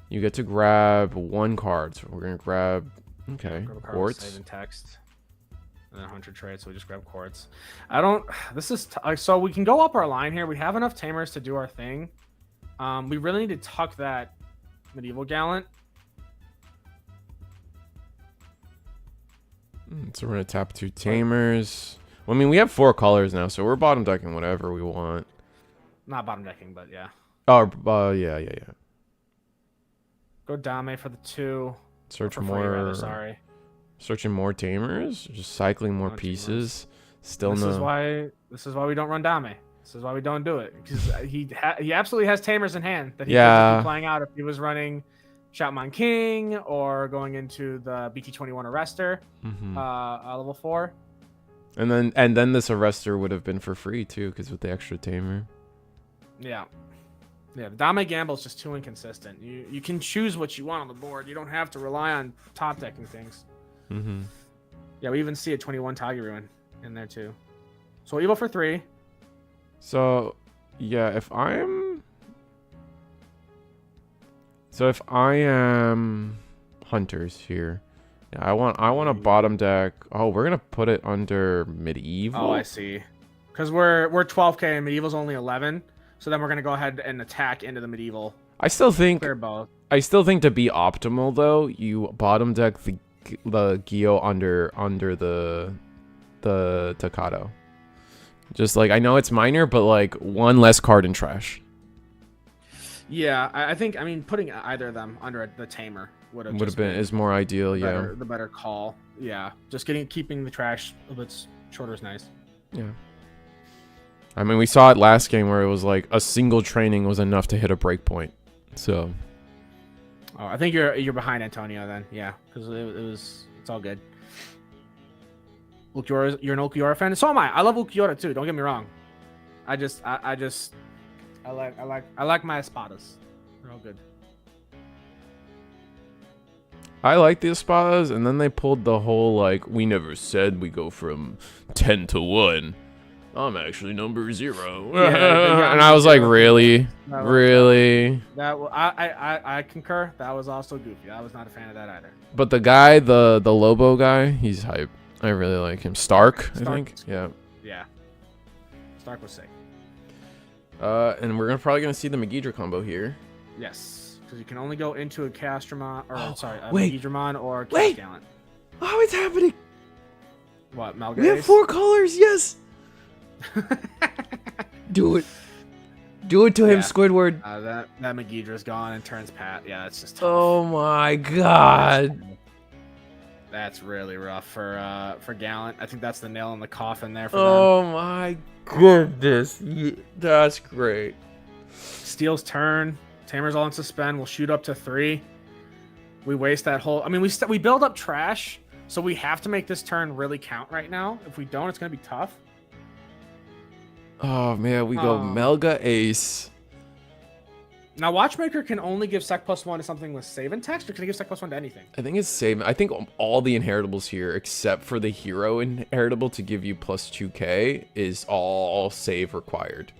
You get to grab 1 card, so we're gonna grab Grab a card with quartz. save and text. And then 100 trades, so we just grab quartz. I don't. This is so we can go up our line here. We have enough tamers to do our thing. We really need to tuck that medieval gallant. So we're gonna tap 2 tamers. Well, I mean, we have 4 colors now, so we're bottom decking whatever we want. Not bottom decking, but yeah. Oh, yeah. Go Dame for the 2. Search For free, more. rather, sorry. Searching more tamers, just cycling more More pieces. Still This no. is why we don't run Dame. This is why we don't do it, because he absolutely has tamers in hand that he Yeah. could be playing out if he was running Shoutmon King or going into the BT21 Arrestor, level 4. And then this arrestor would have been for free too, because with the extra tamer. Yeah. The Dame Gamble is just too inconsistent. You can choose what you want on the board. You don't have to rely on top decking things. Yeah, we even see a 21 Tagi Ruin in there too. So evil for 3. So yeah, if I am hunters here, yeah, I want a bottom deck. Oh, we're gonna put it under medieval. Oh, I see. Because we're 12k and medieval's only 11. So then we're gonna go ahead and attack into the medieval. I still think Clear both. to be optimal though, you bottom deck the Gio under the Takato. Just like, I know it's minor, but like 1 less card in trash. Yeah, I think putting either of them under the tamer would have been is more ideal. the better call. Yeah, just keeping the trash a bit shorter is nice. Yeah. I mean, we saw it last game where it was like a single training was enough to hit a breakpoint. So. Oh, I think you're behind Antonio then. Yeah, because it's all good. You're an Ulquiorra fan. So am I. I love Ulquiorra too. Don't get me wrong. I like my espadas. They're all good. I like the espadas, and then they pulled the whole like, we never said we go from 10 to 1. I'm actually number 0. Yeah, and I was like, really? That Really? I concur. That was also goofy. I was not a fan of that either. But the guy, the Lobo guy, he's hype. I really like him. Stark, I think. Yeah. Yeah. Stark was sick. And we're probably gonna see the Megidra combo here. Yes, because you can only go into a Castramon, or wait. Megidramon or Wait. Gallant. Oh, it's happening! What, Malgaze? We have 4 colors, yes! Do it. Do it to him, Yeah. Squidward. That Megidra's gone and turns Pat. Yeah, that's just tough. Oh my god. That's really rough for Gallant. I think that's the nail in the coffin there for Oh my goodness. That's great. them. Steel's turn. Tamer's all in suspend. We'll shoot up to 3. We waste that whole... I mean, we build up trash, so we have to make this turn really count right now. If we don't, it's going to be tough. Oh man, we go Melga Ace. Now, Watchmaker can only give Sec +1 to something with save and text, or can he give Sec +1 to anything? I think it's same. I think all the inheritables here, except for the hero inheritable to give you plus 2k, is all save required.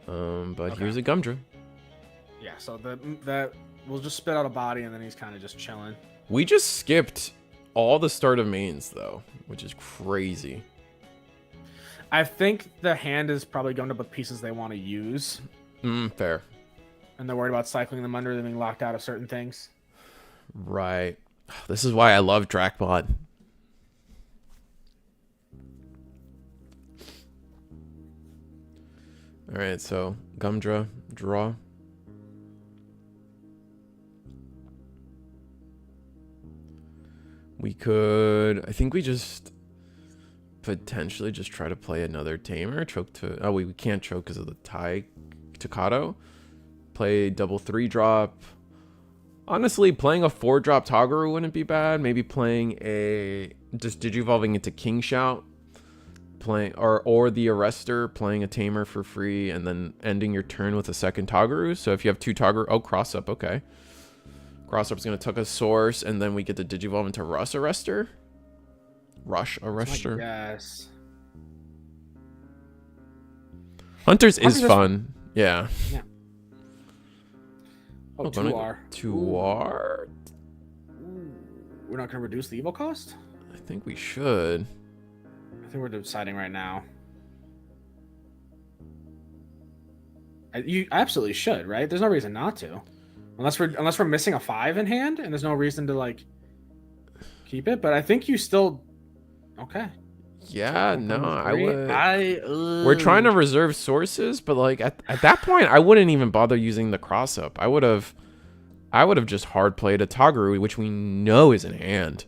But here's a Gumdra. Yeah, so that we'll just spit out a body, and then he's kind of just chilling. We just skipped all the start of mains though, which is crazy. I think the hand is probably going to put pieces they want to use. Fair. And they're worried about cycling them under, them being locked out of certain things. Right. This is why I love Drakbot. Alright, so Gumdra, draw. We could... I think we just... potentially just try to play another tamer. Choke to... Oh, we can't choke because of the tie Takato. Play double 3-drop. Honestly, playing a 4-drop Toguru wouldn't be bad. Maybe playing a... Just Digivolving into King Shout. Playing... Or the Arrestor, playing a tamer for free, and then ending your turn with a second Toguru. So if you have 2 Toguru... Oh, cross-up, okay. Cross-up's going to tuck a Source, and then we get to Digivolve into Rush Arrestor. Rush Arrestor. Yes. Hunters is fun. Yeah. Yeah. Oh, 2R. 2R? We're not going to reduce the evil cost? I think we should. I think we're deciding right now. You absolutely should, right? There's no reason not to. Unless we're missing a 5 in hand, and there's no reason to, like, keep it. But I think you still... Okay. Yeah, no, I would. We're trying to reserve sources, but like at that point, I wouldn't even bother using the cross up. I would have just hard played a Toguru, which we know is in hand.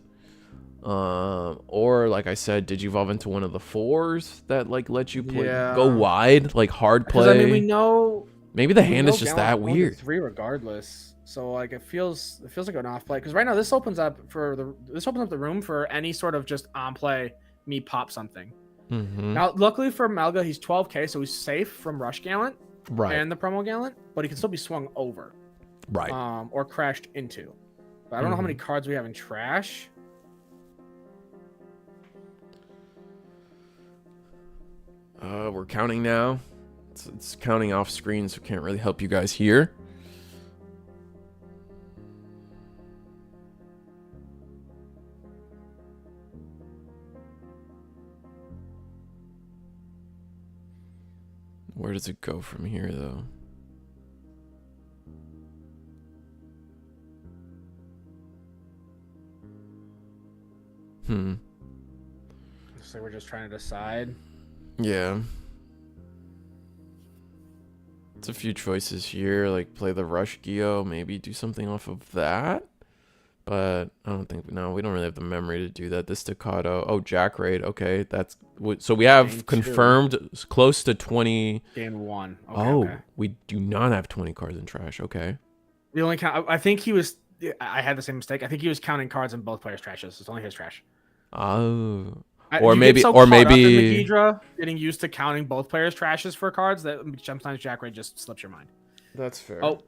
Or like I said, Digivolve into one of the 4s that like let you play go wide, like hard play. I mean, we know maybe the hand is just that weird. 3 regardless. So like it feels like an off play because right now this opens up the room for any sort of just on play me pop something. Now luckily for Melga, he's 12k, so he's safe from Rush Gallant and the promo Gallant, but he can still be swung over or crashed into. But I don't know how many cards we have in trash. We're counting now. It's counting off screen, so can't really help you guys here. Where does it go from here, though? So we're just trying to decide. Yeah. It's a few choices here, like play the Rush Gyo, maybe do something off of that. But I don't think, no, we don't really have the memory to do that. This Staccato, oh, Jack Raid, okay, that's, so we have Game confirmed 2. Close to 20. Game 1. Okay, okay. We do not have 20 cards in trash, okay. The only count, I think he was, I had the same mistake. I think he was counting cards in both players' trashes. It's only his trash. Oh. Or maybe Ghidra getting used to counting both players' trashes for cards that sometimes Jack Raid just slips your mind. That's fair. Oh.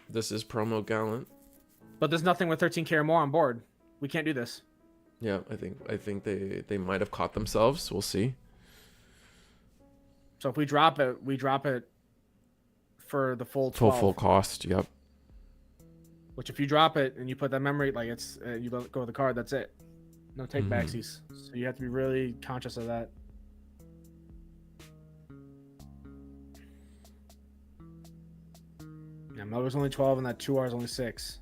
This is promo Gallant. But there's nothing with 13k or more on board. We can't do this. Yeah, I think they might have caught themselves. We'll see. So if we drop it for the full 12. Full cost, yep. Which if you drop it and you put that memory, like it's you let go of the card, that's it. No take backsies. So you have to be really conscious of that. Yeah, Melga's only 12 and that 2R is only 6.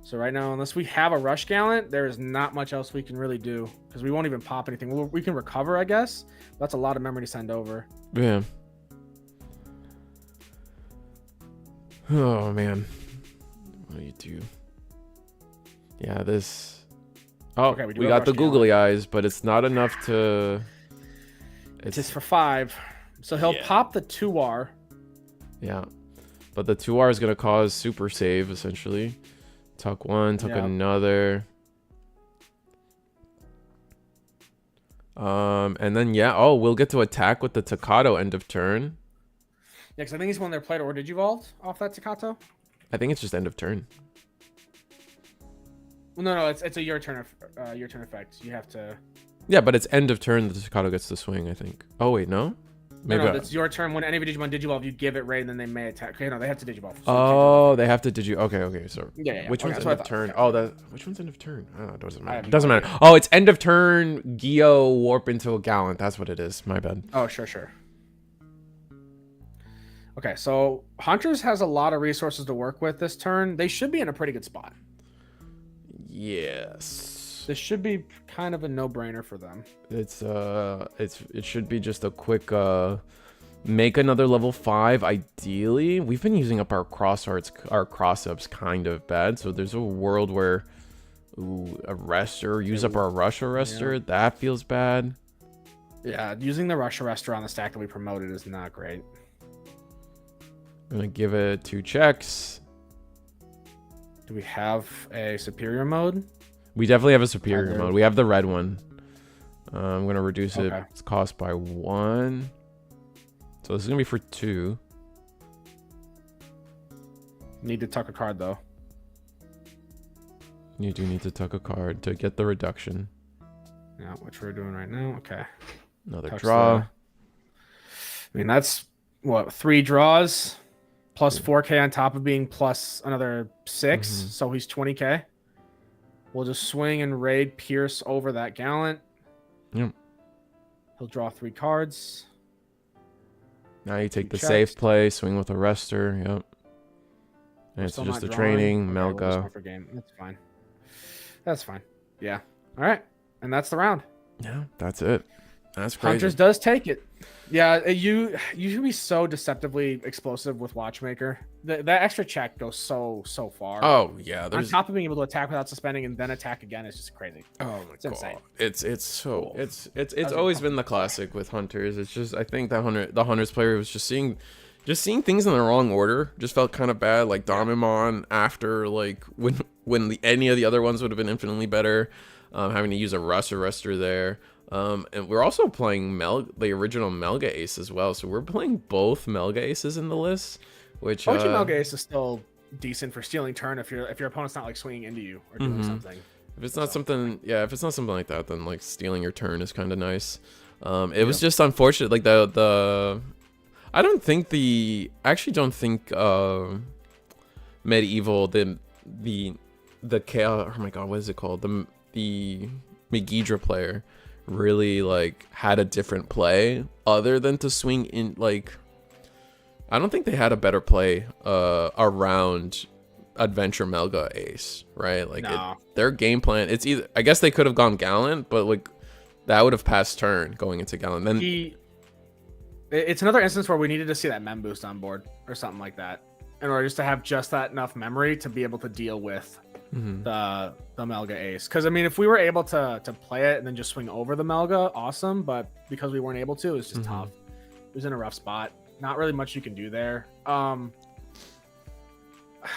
So right now, unless we have a Rush Gallant, there is not much else we can really do because we won't even pop anything. We can recover, I guess. That's a lot of memory to send over. Yeah. Oh man, what do you do? Yeah, this. Oh, okay, we got the googly eyes, but it's not enough to. It's just for 5, so he'll pop the 2R. Yeah, but the 2R is gonna cause super save essentially. Tuck one, tuck another. And then we'll get to attack with the Takato end of turn. Yeah, because I think he's one there played or Digivolved off that Takato. I think it's just end of turn. Well, no, it's a your turn effect. You have to. Yeah, but it's end of turn. The Takato gets to swing. I think. Oh wait, no. Maybe no, it's your turn. When any Digimon Digivolve, you give it raid, and then they may attack. Okay, no, they have to Digivolve. So they have to Okay. So yeah. Which one's end of turn? Oh, which one's end of turn? Oh, it doesn't matter. It doesn't matter. Oh, it's end of turn. Gyo warp into a Gallant. That's what it is. My bad. Oh, sure. Okay, so Hunters has a lot of resources to work with this turn. They should be in a pretty good spot. Yes. This should be kind of a no-brainer for them. It should be just a quick make another level 5 ideally. We've been using up our cross-ups kind of bad, so there's a world where arrestor, use up our rush arrestor. That feels bad. Yeah, using the Rush Arrestor on the stack that we promoted is not great. I'm gonna give it 2 checks. Do we have a superior mode? We definitely have a superior mode. We have the red one. I'm gonna reduce its cost by 1. So this is gonna be for 2. Need to tuck a card though. You do need to tuck a card to get the reduction. Yeah, which we're doing right now. Okay. Another draw. I mean, that's what, 3 draws plus 4K on top of being plus another 6. So he's 20K. We'll just swing and raid Pierce over that Gallant. Yep. He'll draw 3 cards. Now you take the safe play, swing with Arrestor. Yep. And it's just a training, Melga. That's fine. That's fine. Yeah. All right. And that's the round. Yeah, that's it. That's crazy. Hunters does take it. Yeah, you can be so deceptively explosive with Watchmaker. That extra check goes so far. Oh yeah, on top of being able to attack without suspending and then attack again, it's just crazy. Oh my god, insane. It's so cool. It's always been the classic with Hunters. It's just I think that the Hunters player was just seeing things in the wrong order. Just felt kind of bad. Like Digimon after like when any of the other ones would have been infinitely better. Having to use a Rush Arrestor there. And we're also playing the original Melga Ace as well. So we're playing both Melga Aces in the list. Which OG Melga Ace is still decent for stealing turn if your opponent's not like swinging into you or doing something. If it's not something, if it's not something like that, then like stealing your turn is kind of nice. It was just unfortunate. Like I actually don't think Medieval the chaos. Oh my god, what is it called? The Megidra player really like had a different play other than to swing in. Like I don't think they had a better play around Adventure Melga Ace, right? Like their game plan, it's either I guess they could have gone Gallant, but like that would have passed turn going into Gallant. Then it's another instance where we needed to see that mem boost on board or something like that in order just to have just that enough memory to be able to deal with the Melga Ace. Because I mean, if we were able to play it and then just swing over the Melga, awesome. But because we weren't able to, it was just tough. It was in a rough spot. Not really much you can do there. I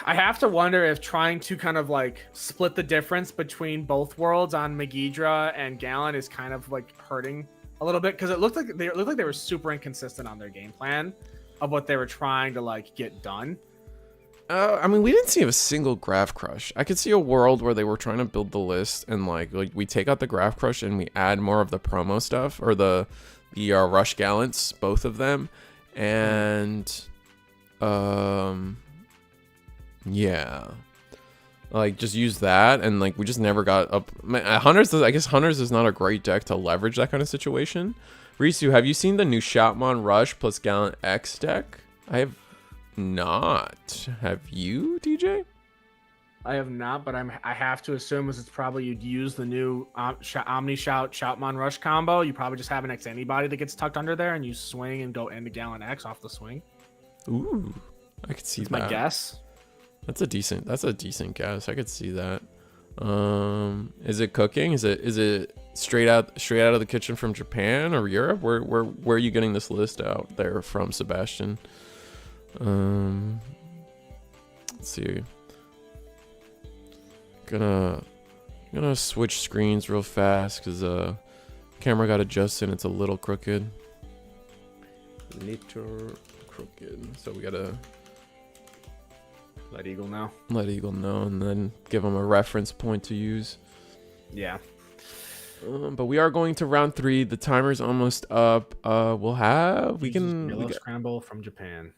have to wonder if trying to kind of like split the difference between both worlds on Megidra and Gallant is kind of like hurting a little bit, because it looked like they were super inconsistent on their game plan of what they were trying to like get done. I mean, we didn't see a single Graph Crush. I could see a world where they were trying to build the list and like we take out the Graph Crush and we add more of the promo stuff or the Rush Gallants, both of them, and yeah, like just use that, and like we just never got up. Hunters, I guess Hunters is not a great deck to leverage that kind of situation. Risu, have you seen the new Shoutmon Rush plus Gallant X deck? I have not. Have you, DJ? I have not, but I have to assume it's probably you'd use the new Omni Shoutmon Rush combo. You probably just have an X anybody that gets tucked under there, and you swing and go into Gallant X off the swing. Ooh, I could see that. My guess. That's a decent guess. I could see that. Is it cooking? Is it straight out of the kitchen from Japan or Europe? Where are you getting this list out there from, Sebastian? Let's see. Gonna switch screens real fast because camera got adjusted. It's a little crooked. So we gotta let Eagle know, and then give him a reference point to use. Yeah. But we are going to round 3. The timer's almost up. We can Yellow Scramble from Japan.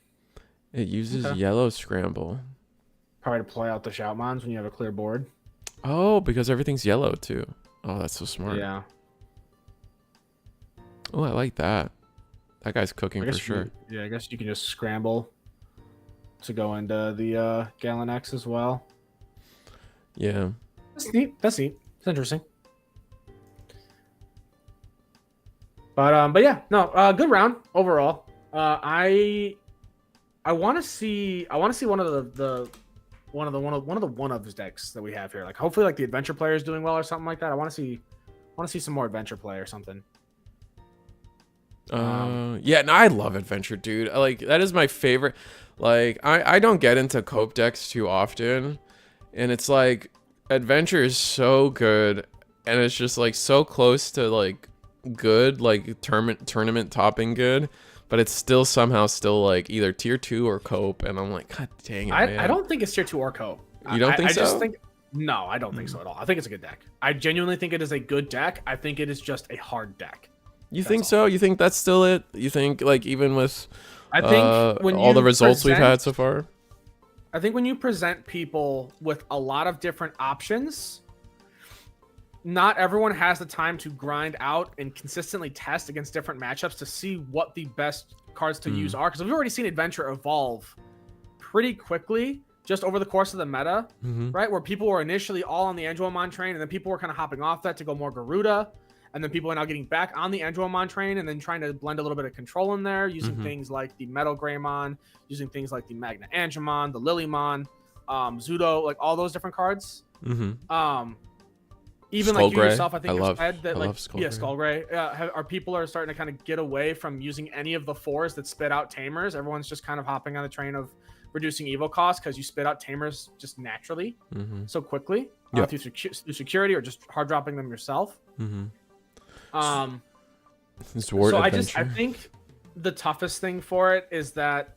It uses Yellow Scramble. Probably to play out the Shoutmons when you have a clear board. Oh, because everything's yellow too. Oh, that's so smart. Yeah. Oh, I like that. That guy's cooking for sure. I guess you can just scramble to go into the Gallant X as well. Yeah. That's neat. It's interesting. But yeah, no, good round overall. I want to see one of the one of his decks that we have here. Like hopefully like the adventure player is doing well or something like that. I want to see some more adventure play or something. Yeah, no, I love adventure, dude. Like that is my favorite. Like I don't get into cope decks too often, and it's like adventure is so good, and it's just like so close to like good, like tournament topping good, but it's still somehow still like either tier 2 or cope, and I'm like, God dang it, man. I don't think it's tier 2 or cope. You don't think I so? just think no, I don't think so at all. I think it's a good deck. I genuinely think it is a good deck. I think it is just a hard deck. You think so? You think that's still it? You think like even with I think when all the results we've had so far? I think when you present people with a lot of different options, not everyone has the time to grind out and consistently test against different matchups to see what the best cards to use are. Because we've already seen Adventure evolve pretty quickly just over the course of the meta, right? Where people were initially all on the Angewomon train, and then people were kind of hopping off that to go more Garuda. And then people are now getting back on the Angewomon train and then trying to blend a little bit of control in there, using things like the Metal Greymon, using things like the Magna Angemon, the Lilymon, Zudo, like all those different cards. Even like you yourself, I think you've said that, like, Skullgray. Our people are starting to kind of get away from using any of the 4s that spit out Tamers. Everyone's just kind of hopping on the train of reducing evo cost because you spit out Tamers just naturally so quickly through security or just hard dropping them yourself. I think the toughest thing for it is that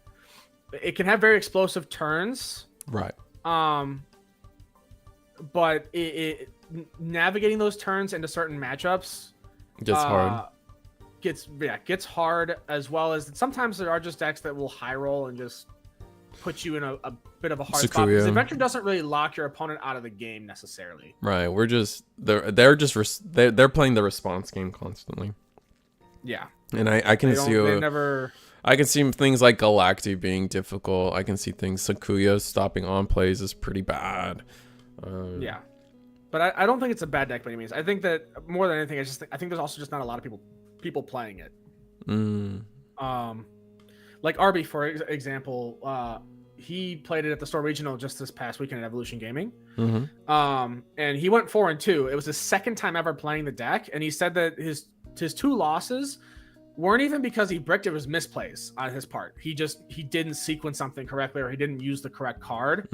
it can have very explosive turns, right? But navigating those turns into certain matchups gets hard, as well as sometimes there are just decks that will high roll and just put you in a bit of a hard spot, because Adventure doesn't really lock your opponent out of the game necessarily. Right. They're playing the response game constantly. Yeah. And I can see things like Galacti being difficult. I can see things Sakuya stopping on plays is pretty bad. Yeah. But I don't think it's a bad deck by any means. I think that more than anything, I think there's also just not a lot of people playing it. Like Arby, for example, he played it at the Store Regional just this past weekend at Evolution Gaming. And he went 4-2. It was his second time ever playing the deck, and he said that his 2 losses weren't even because he bricked, it was misplays on his part. He didn't sequence something correctly, or he didn't use the correct card.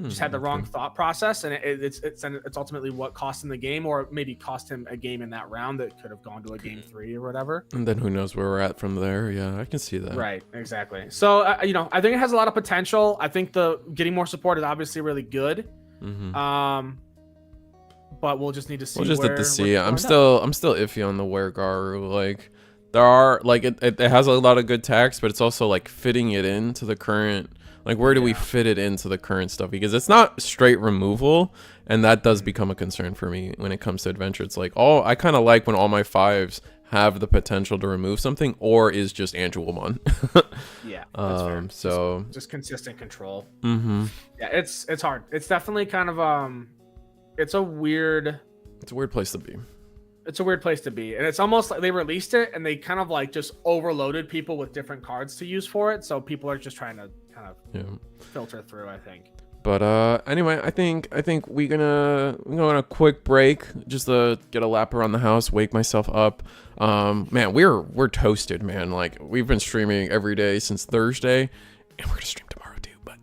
Just had the wrong thought process, and it's ultimately what cost him the game, or maybe cost him a game in that round that could have gone to a game 3 or whatever. And then who knows where we're at from there. Yeah, I can see that. Right, exactly. So I think it has a lot of potential. I think the getting more support is obviously really good. But we'll just need to see. We'll just have to see. I'm still iffy on the Weregaru. Like, there are like it has a lot of good tax, but it's also like fitting it into the current. Like, where do we fit it into the current stuff? Because it's not straight removal, and that does become a concern for me when it comes to Adventure. It's like, I kind of like when all my 5s have the potential to remove something, or is just Angewomon. Yeah, that's fair. So just consistent control. Yeah, it's hard. It's definitely kind of it's a weird place to be. It's a weird place to be, and it's almost like they released it and they kind of like just overloaded people with different cards to use for it, so people are just trying to kind of filter through, I think. But anyway, I think we're gonna go on a quick break just to get a lap around the house, wake myself up. Man, we're toasted, man. Like, we've been streaming every day since Thursday, and we're gonna stream tomorrow too. But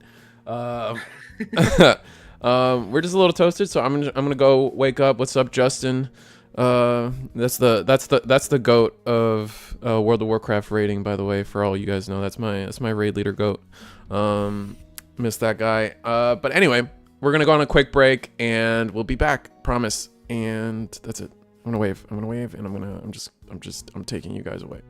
we're just a little toasted, so I'm gonna go wake up. What's up, Justin? That's the goat of World of Warcraft rating, by the way, for all you guys know. That's my raid leader goat. Miss that guy. But anyway, we're gonna go on a quick break and we'll be back, promise. And that's it. I'm gonna wave and I'm taking you guys away.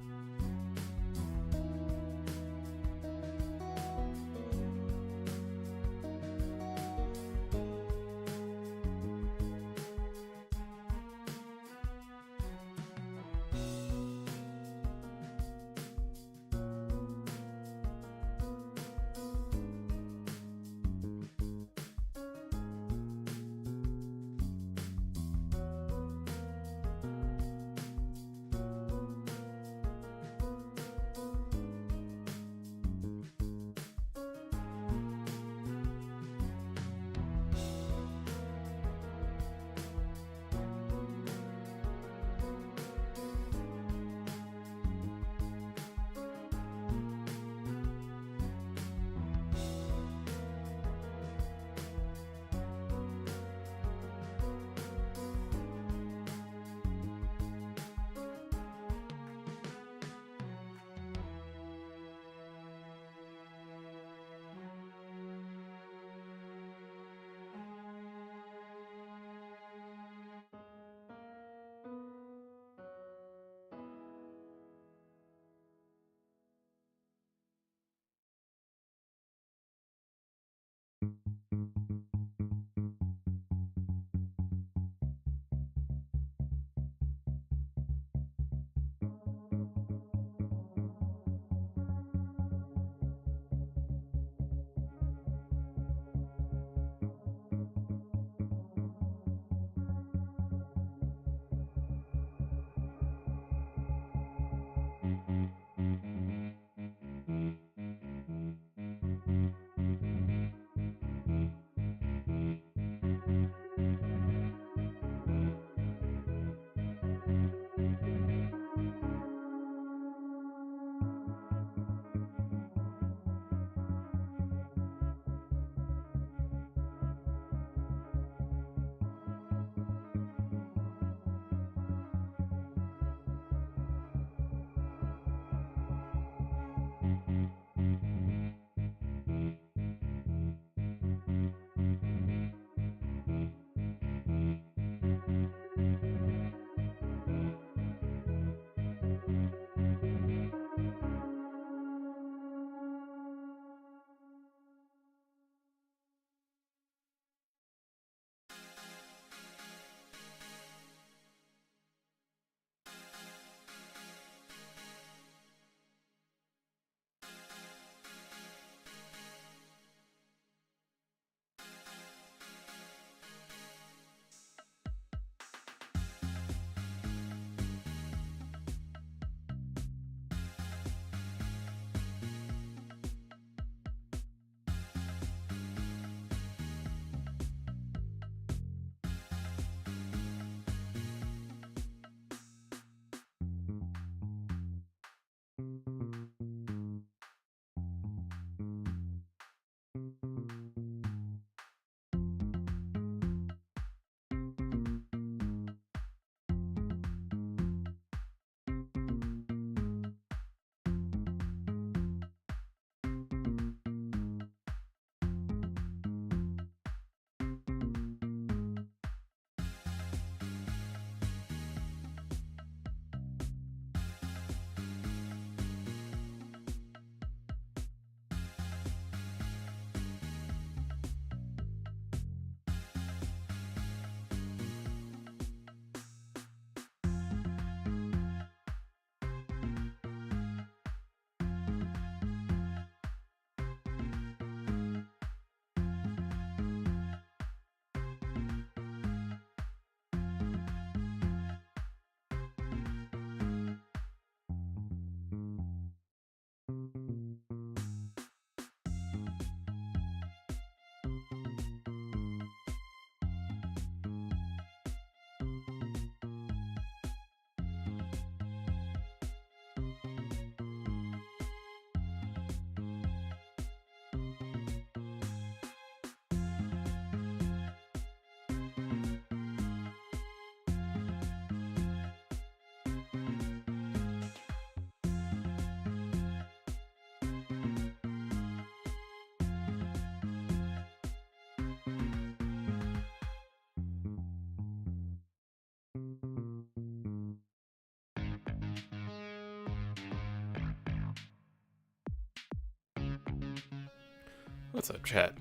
What's up, chat?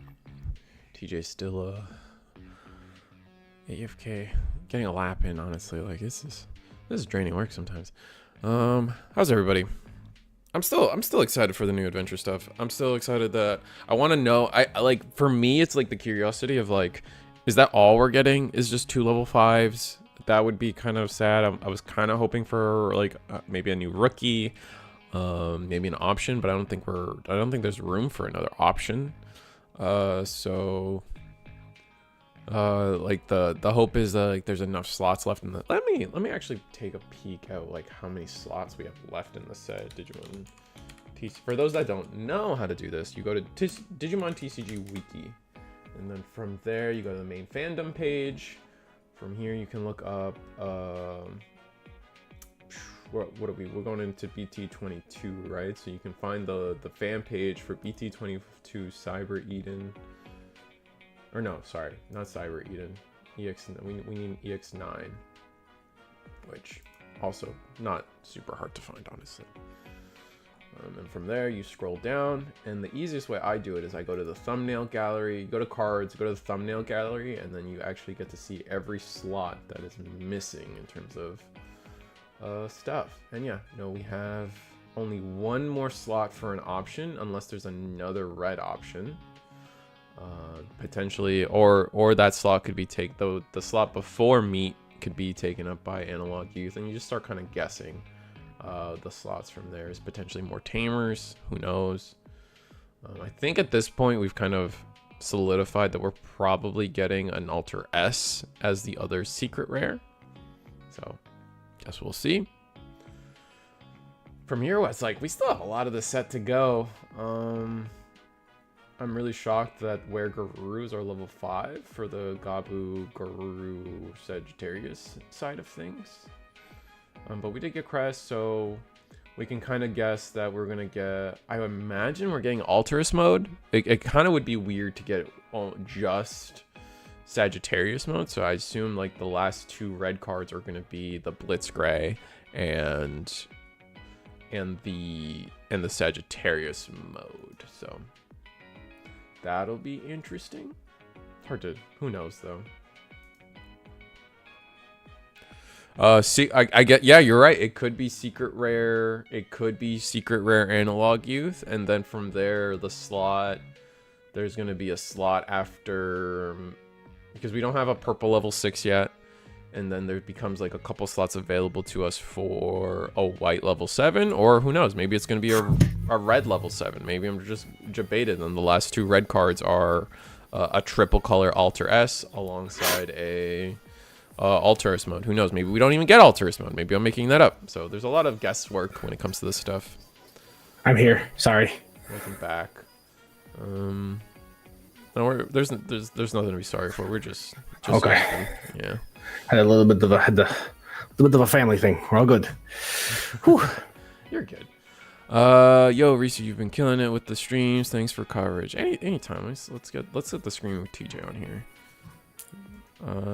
TJ's still AFK, getting a lap in. Honestly, like this is draining work sometimes. How's everybody? I'm still excited for the new adventure stuff. I'm still excited that I want to know. I like, for me, it's like the curiosity of like, is that all we're getting? Is just 2 level 5s? That would be kind of sad. I was kind of hoping for like maybe a new rookie, maybe an option, but I don't think there's room for another option. Like the hope is like there's enough slots left in the. Let me actually take a peek at like how many slots we have left in the set Digimon TCG. For those that don't know how to do this, you go to Digimon TCG Wiki, and then from there you go to the main fandom page. From here you can look up what are we? We're going into BT22, right? So you can find the fan page for BT22 Cyber Eden. Or no, sorry, not Cyber Eden. EX. We need EX9, which also not super hard to find, honestly. And from there, you scroll down, and the easiest way I do it is I go to the thumbnail gallery, go to cards, go to the thumbnail gallery, and then you actually get to see every slot that is missing in terms of stuff. And yeah, no, we have only one more slot for an option, unless there's another red option. Potentially, or that slot could be the slot before meat could be taken up by Analog Youth, and you just start kind of guessing the slots from there. Is potentially more tamers, who knows. I think at this point we've kind of solidified that we're probably getting an Alter S as the other secret rare, so guess we'll see. From here, it's like we still have a lot of the set to go. I'm really shocked that where Garurus are level 5 for the Gabu Garuru Sagittarius side of things. But we did get Crest, so we can kind of guess that we're going to get... I imagine we're getting Alterous mode. It kind of would be weird to get just Sagittarius mode, so I assume like the last 2 red cards are going to be the Blitz Gray and the Sagittarius mode, so... that'll be interesting. Hard to... who knows, though. See, I get... yeah, you're right. It could be secret rare. It could be secret rare Analog Youth. And then from there, the slot... there's going to be a slot after... because we don't have a purple level 6 yet. And then there becomes like a couple slots available to us for a white level 7, or who knows, maybe it's going to be a red level 7. Maybe I'm just debated, and the last 2 red cards are a triple color Alter S alongside a Alterous mode. Who knows, maybe we don't even get Alterous mode. Maybe I'm making that up. So there's a lot of guesswork when it comes to this stuff. I'm here. Sorry. Welcome back. No, there's nothing to be sorry for. We're just Okay. yapping. Yeah. Had a little bit of a family thing. We're all good. Whew. You're good. Yo, Reese, you've been killing it with the streams. Thanks for coverage. Anytime. Let's get the screen with TJ on here.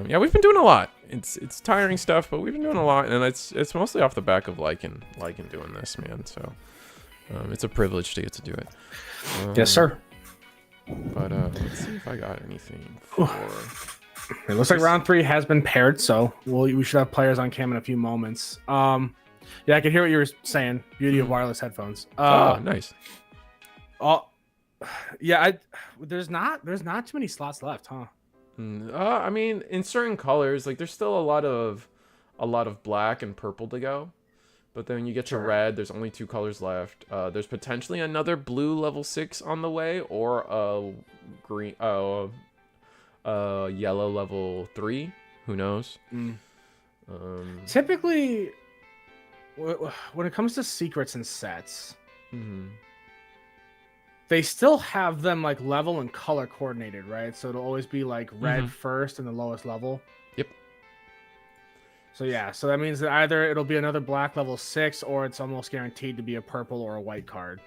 Yeah, we've been doing a lot. It's tiring stuff, but we've been doing a lot, and it's mostly off the back of liking doing this, man. So, it's a privilege to get to do it. Yes, sir. But let's see if I got anything for. It looks like round 3 has been paired, so we should have players on cam in a few moments. Yeah, I can hear what you were saying. Beauty of wireless headphones. Oh, nice. Yeah, there's not too many slots left, huh? I mean, in certain colors, like there's still a lot of black and purple to go. But then when you get to red, there's only 2 colors left. There's potentially another blue level 6 on the way, or a green, yellow level 3. Who knows? Typically, when it comes to secrets and sets, they still have them like level and color coordinated, right? So it'll always be like red first and the lowest level. Yep. So yeah, so that means that either it'll be another black level 6, or it's almost guaranteed to be a purple or a white card.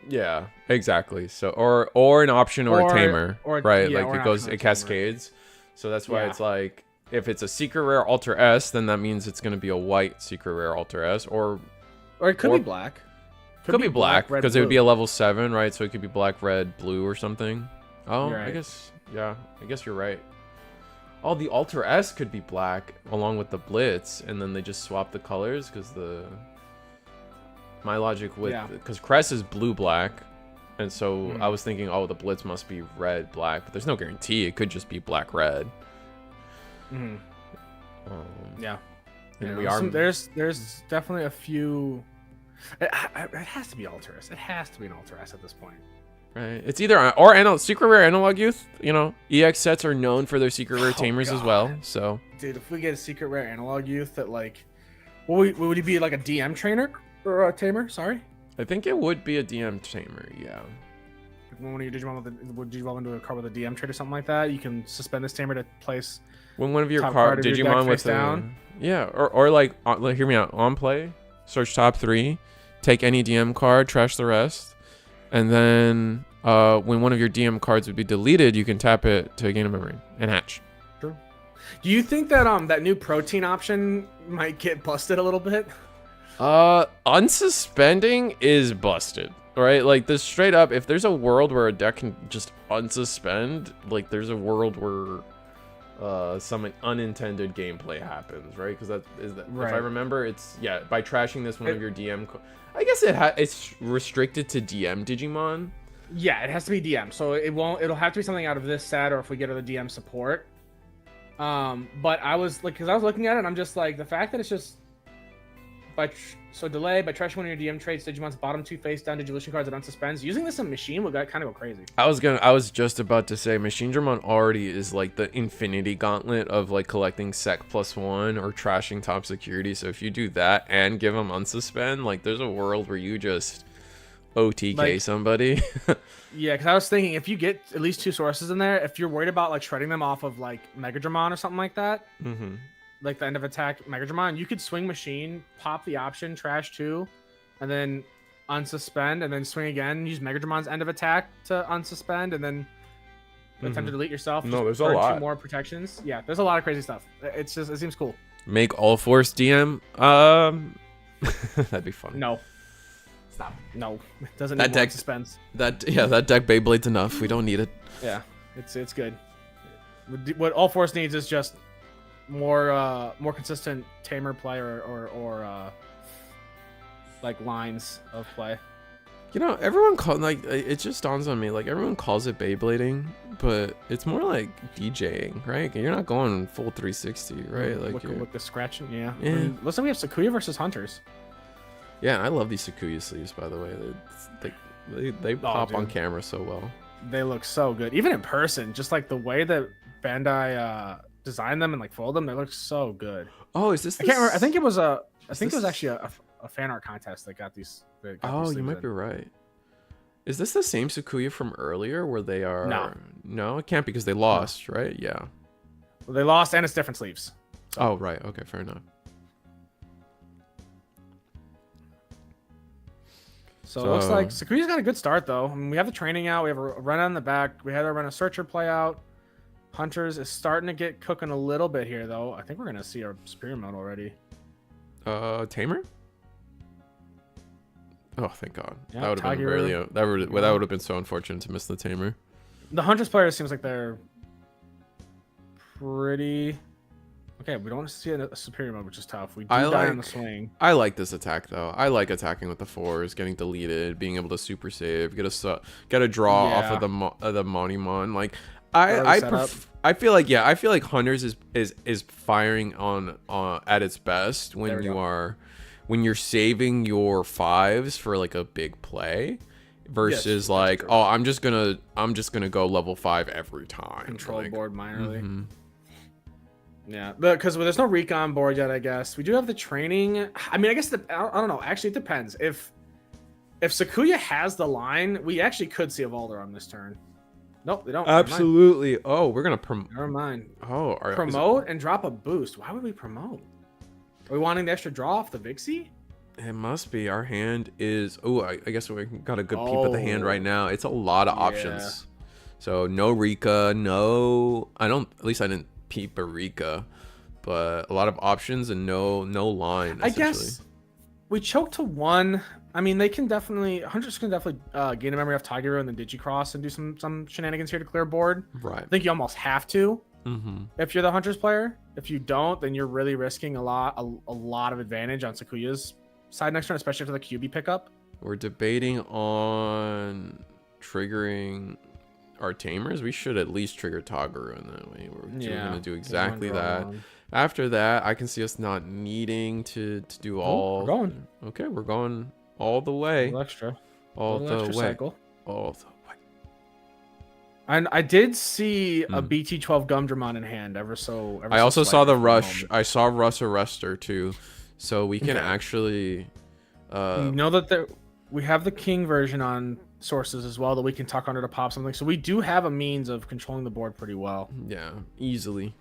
Yeah, exactly. So or an option or a tamer, right? Yeah, like it cascades. So that's why it's like if it's a secret rare alter S, then that means it's going to be a white secret rare alter S, or it could be black. Could be black because it would be a level 7, right? So it could be black, red, blue, or something. Oh, right. I guess you're right. Oh, the Alter S could be black along with the Blitz, and then they just swap the colors because my logic with because Crest is blue black, and so I was thinking, oh, the Blitz must be red black, but there's no guarantee. It could just be black red. Yeah. And there's definitely a few. It has to be Alter S. It has to be an Alter S at this point. Right. It's either or secret rare analog youth. You know, EX sets are known for their secret rare tamers as well. So, dude, if we get a secret rare analog youth that like, would he be like a DM trainer or a tamer? Sorry. I think it would be a DM tamer. Yeah. When one of your Digimon would evolve into a card with a DM trait or something like that, you can suspend this tamer to place. When one of your Digimon with down. Or like hear me out. On play, search top 3, take any DM card, trash the rest. And then when one of your DM cards would be deleted, you can tap it to gain a memory and hatch. True. Do you think that that new protein option might get busted a little bit? Unsuspending is busted, right? Like this straight up, if there's a world where a deck can just unsuspend, like there's a world where some unintended gameplay happens, right? Because if I remember, it's by trashing this one of your DM. I guess it's restricted to DM Digimon. Yeah, it has to be DM, so it'll have to be something out of this set, or if we get other DM support. But I was like, because I was looking at it, and I'm just like, the fact that it's just delay by trashing one of your DM traits, Digimon's bottom 2 face down Digivolution cards that unsuspends. Using this in Machine would kind of go crazy. I was just about to say, Machine Dramon already is like the infinity gauntlet of like collecting Sec +1 or trashing top security. So if you do that and give them unsuspend, like there's a world where you just OTK somebody. Yeah, because I was thinking if you get at least 2 sources in there, if you're worried about like shredding them off of like Mega Dramon or something like that. Like the end of attack Mega Dramon, you could swing Machine, pop the option, trash 2, and then unsuspend, and then swing again, use Mega Dramon's end of attack to unsuspend, and then attempt to delete yourself. No, there's a lot. 2 more protections. Yeah, there's a lot of crazy stuff. It seems cool. Make all force DM. That'd be funny. No. Stop. No, it doesn't need more suspense. That deck Beyblade's enough. We don't need it. Yeah, it's good. What all force needs is just more consistent tamer play or like lines of play. You know, everyone it just dawns on me, like everyone calls it Beyblading, but it's more like DJing, right? You're not going full 360, right? Like with the scratching, yeah. I mean, looks like we have Sakuya versus Hunters. Yeah, I love these Sakuya sleeves, by the way. They pop on camera so well. They look so good, even in person. Just like the way that Bandai designed them and like fold them, they look so good. Oh, is this? I can't remember. I think it was actually a fan art contest that got these that got Oh, these you things might in. be right. Is this the same Sakuya from earlier where they are? No. No, it can't because they lost, right? Yeah. Well, they lost, and it's different sleeves. So. Oh, right. Okay, fair enough. So it looks like Sakuya's got a good start, though. I mean, we have the training out. We have a run on the back. We had to run a searcher play out. Hunters is starting to get cooking a little bit here, though. I think we're going to see our superior mode already. Tamer? Oh, thank God. Yeah, that would have been really that would have been so unfortunate to miss the Tamer. The Hunters players seems like they're pretty okay. We don't want to see a superior mode, which is tough. We do die on the swing. I like this attack though. I like attacking with the 4s, getting deleted, being able to super save, get a draw off of the Monimon. Like I feel like Hunters is firing on at its best when you're saving your 5s for like a big play versus like, oh, I'm just gonna go level 5 every time. Control board minorly. Yeah, because there's no recon board yet, I guess. We do have the training. I mean, I guess I don't know. Actually, it depends. If Sakuya has the line, we actually could see Evolder on this turn. Nope, they don't. Absolutely. Oh, we're gonna Never mind. Oh, promote and drop a boost. Why would we promote? Are we wanting the extra draw off the Vixie? It must be. Our hand is... Oh, I guess we got a good peep at the hand right now. It's a lot of options. So, no Rika, no... At least I didn't peep a Rika. But a lot of options and no line, I guess we choked to 1. I mean, they can definitely... Hunters can definitely gain a memory off Tigeru and then Digicross and do some shenanigans here to clear board. Right. I think you almost have to. If you're the Hunters player. If you don't, then you're really risking a lot of advantage on Sakuya's side next turn, especially for the QB pickup. We're debating on triggering our Tamers. We should at least trigger Tigeru in that way. We're going to do exactly that. After that, I can see us not needing to do all... We're going. Okay, we're going all the way. A little extra. All the way. Cycle. All the way. And I did see a BT12 Gumdramon in hand I also saw the Rush. I saw Russ Arrestor too. So we can actually... you know that we have the King version on sources as well that we can tuck under to pop something. So we do have a means of controlling the board pretty well. Yeah, easily.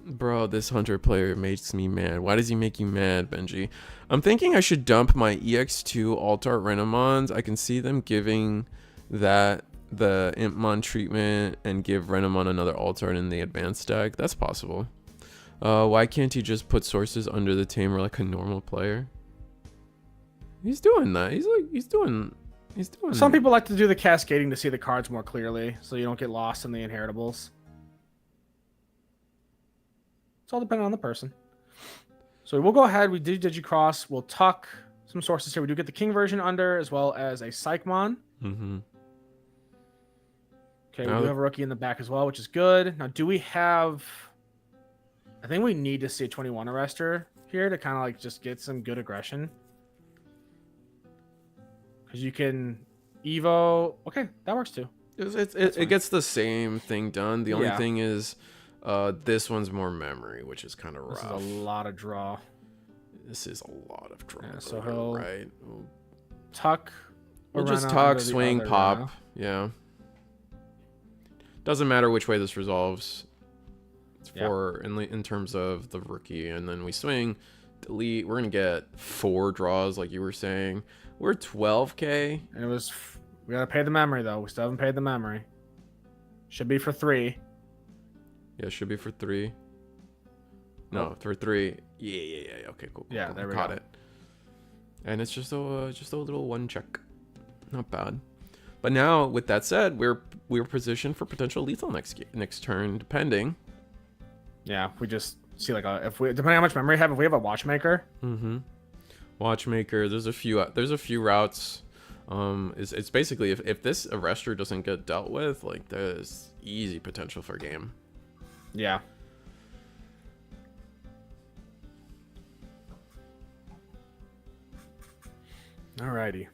Bro, this Hunter player makes me mad. Why does he make you mad, Benji? I'm thinking I should dump my EX2 Alt-Art Renamons. I can see them giving the Impmon treatment and give Renamon another Alt-Art in the advanced deck. That's possible. Why can't he just put sources under the Tamer like a normal player? He's doing that. He's doing. Some people like to do the cascading to see the cards more clearly, so you don't get lost in the inheritables. It's all dependent on the person. So we'll go ahead. We do Digicross. We'll tuck some sources here. We do get the King version under, as well as a Psychmon. Okay, we do have a rookie in the back as well, which is good. Now, do we have... I think we need to see a 21 Arrestor here to kind of like just get some good aggression. Because you can Evo... Okay, that works too. It gets the same thing done. The only thing is... this one's more memory, which is kind of rough. This is a lot of draw. Yeah, so he'll right. Tuck. We'll just tuck, swing, pop. Yeah. Doesn't matter which way this resolves. It's in terms of the rookie, and then we swing, delete. We're gonna get 4 draws, like you were saying. We're 12K. And we gotta pay the memory though. We still haven't paid the memory. Should be for 3. Yeah, should be for 3. No, for 3. Yeah. Okay, cool. Yeah, there we caught go. it. And it's just a little 1 check. Not bad. But now, with that said, we're positioned for potential lethal next turn, depending. Yeah, we just see like depending on how much memory we have. If we have a Watchmaker. Watchmaker. There's a few routes. It's basically if this Arrestor doesn't get dealt with, like there's easy potential for game. Yeah. Alrighty.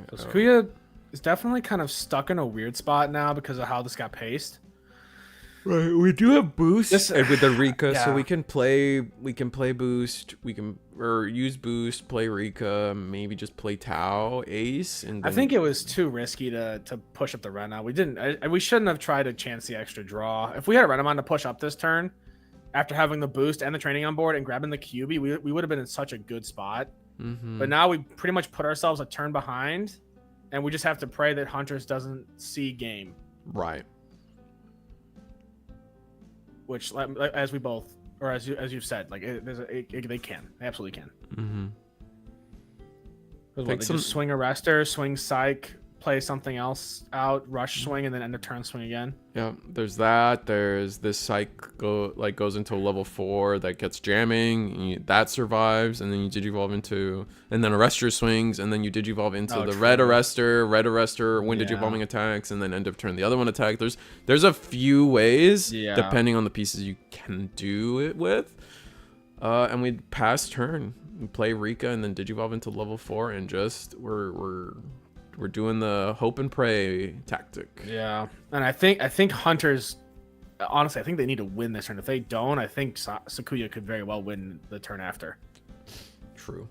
So Sakuya is definitely kind of stuck in a weird spot now because of how this got paced. Right, we do have boost This- and with the Rika, so yeah. we can play boost, or use boost, play Rika, maybe just play Tau, Ace, and I then, think it was too risky to push up the Rena. We didn't. We shouldn't have tried to chance the extra draw. If we had a Renamon to push up this turn, after having the boost and the training on board and grabbing the QB, we would have been in such a good spot. But now we pretty much put ourselves a turn behind, and we just have to pray that Hunters doesn't see game. right. Which, as we both, or as you've said, like they absolutely can. Mm-hmm. They just swing Arrestor, swing Psych, play something else out, rush swing, and then end of turn swing again. Yeah, there's that. There's this Psych goes into level 4 that gets jamming. That survives, and then you Digivolve into, and then Arrestor swings, and then you Digivolve into the Red Arrestor, when Digivolving attacks, and then end of turn the other one attack. There's a few ways, depending on the pieces you can do it with. And we pass turn. We play Rika and then Digivolve into level 4, and just we're doing the hope and pray tactic. Yeah, and I think Hunters, honestly, I think they need to win this turn. If they don't, I think Sakuya could very well win the turn after. True.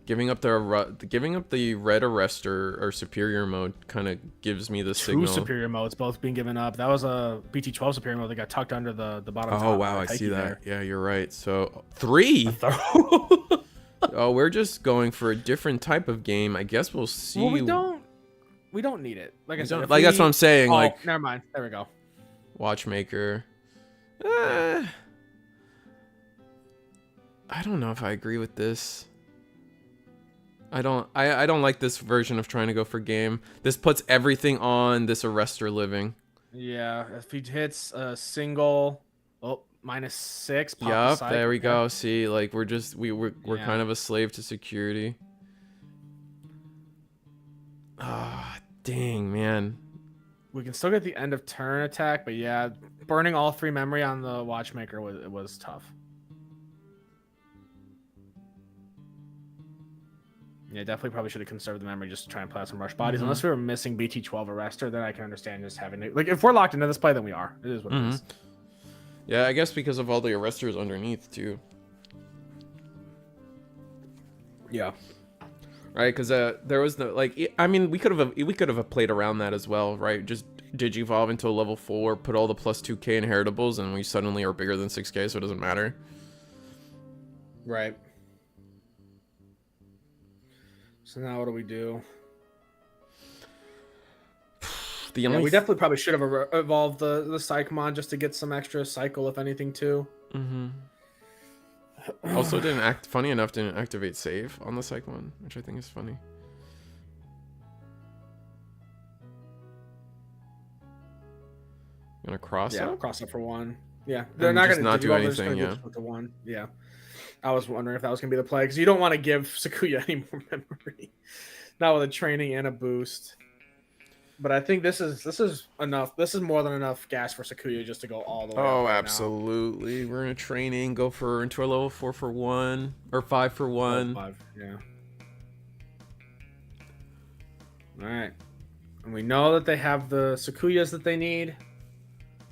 Giving up the red arrestor or superior mode kind of gives me the signal. Two superior modes both being given up. That was a BT12 superior mode that got tucked under the bottom. Oh wow, I see that. Yeah, you're right. So 3. Oh, we're just going for a different type of game. I guess we'll see. Well, we don't need it. Like I said, that's what I'm saying. Like, never mind. There we go. Watchmaker. I don't know if I agree with this. I don't like this version of trying to go for game. This puts everything on this Arrestor living. Yeah, if he hits a single, -6. Yep, there we go. See, like we're kind of a slave to security. Ah, dang, man. We can still get the end of turn attack, but yeah, burning all 3 memory on the Watchmaker was tough. Yeah, definitely probably should have conserved the memory just to try and play out some rush bodies. Unless we were missing BT12 Arrestor, then I can understand just having to, like, if we're locked into this play, then we are. It is what it is. Yeah, I guess because of all the Arrestors underneath too. Yeah. Right, because there was no, like, I mean, we could have played around that as well, right? Just Digivolve into a level 4, put all the plus 2k inheritables, and we suddenly are bigger than 6k, so it doesn't matter. Right. So now what do we do? We definitely probably should have evolved the Psychmon just to get some extra cycle, if anything, too. Also, didn't activate save on the Cyclone, which I think is funny. Gonna cross up? Yeah, cross up for 1. Yeah, they're not gonna do anything. Yeah, to 1. Yeah, I was wondering if that was gonna be the play because you don't want to give Sakuya any more memory, not with a training and a boost. But I think this is enough. This is more than enough gas for Sakuya just to go all the way. Oh, up right absolutely. Now. We're in a training. Go into a level 4 for 1 or 5 for 1. 5, yeah. All right, and we know that they have the Sakuyas that they need.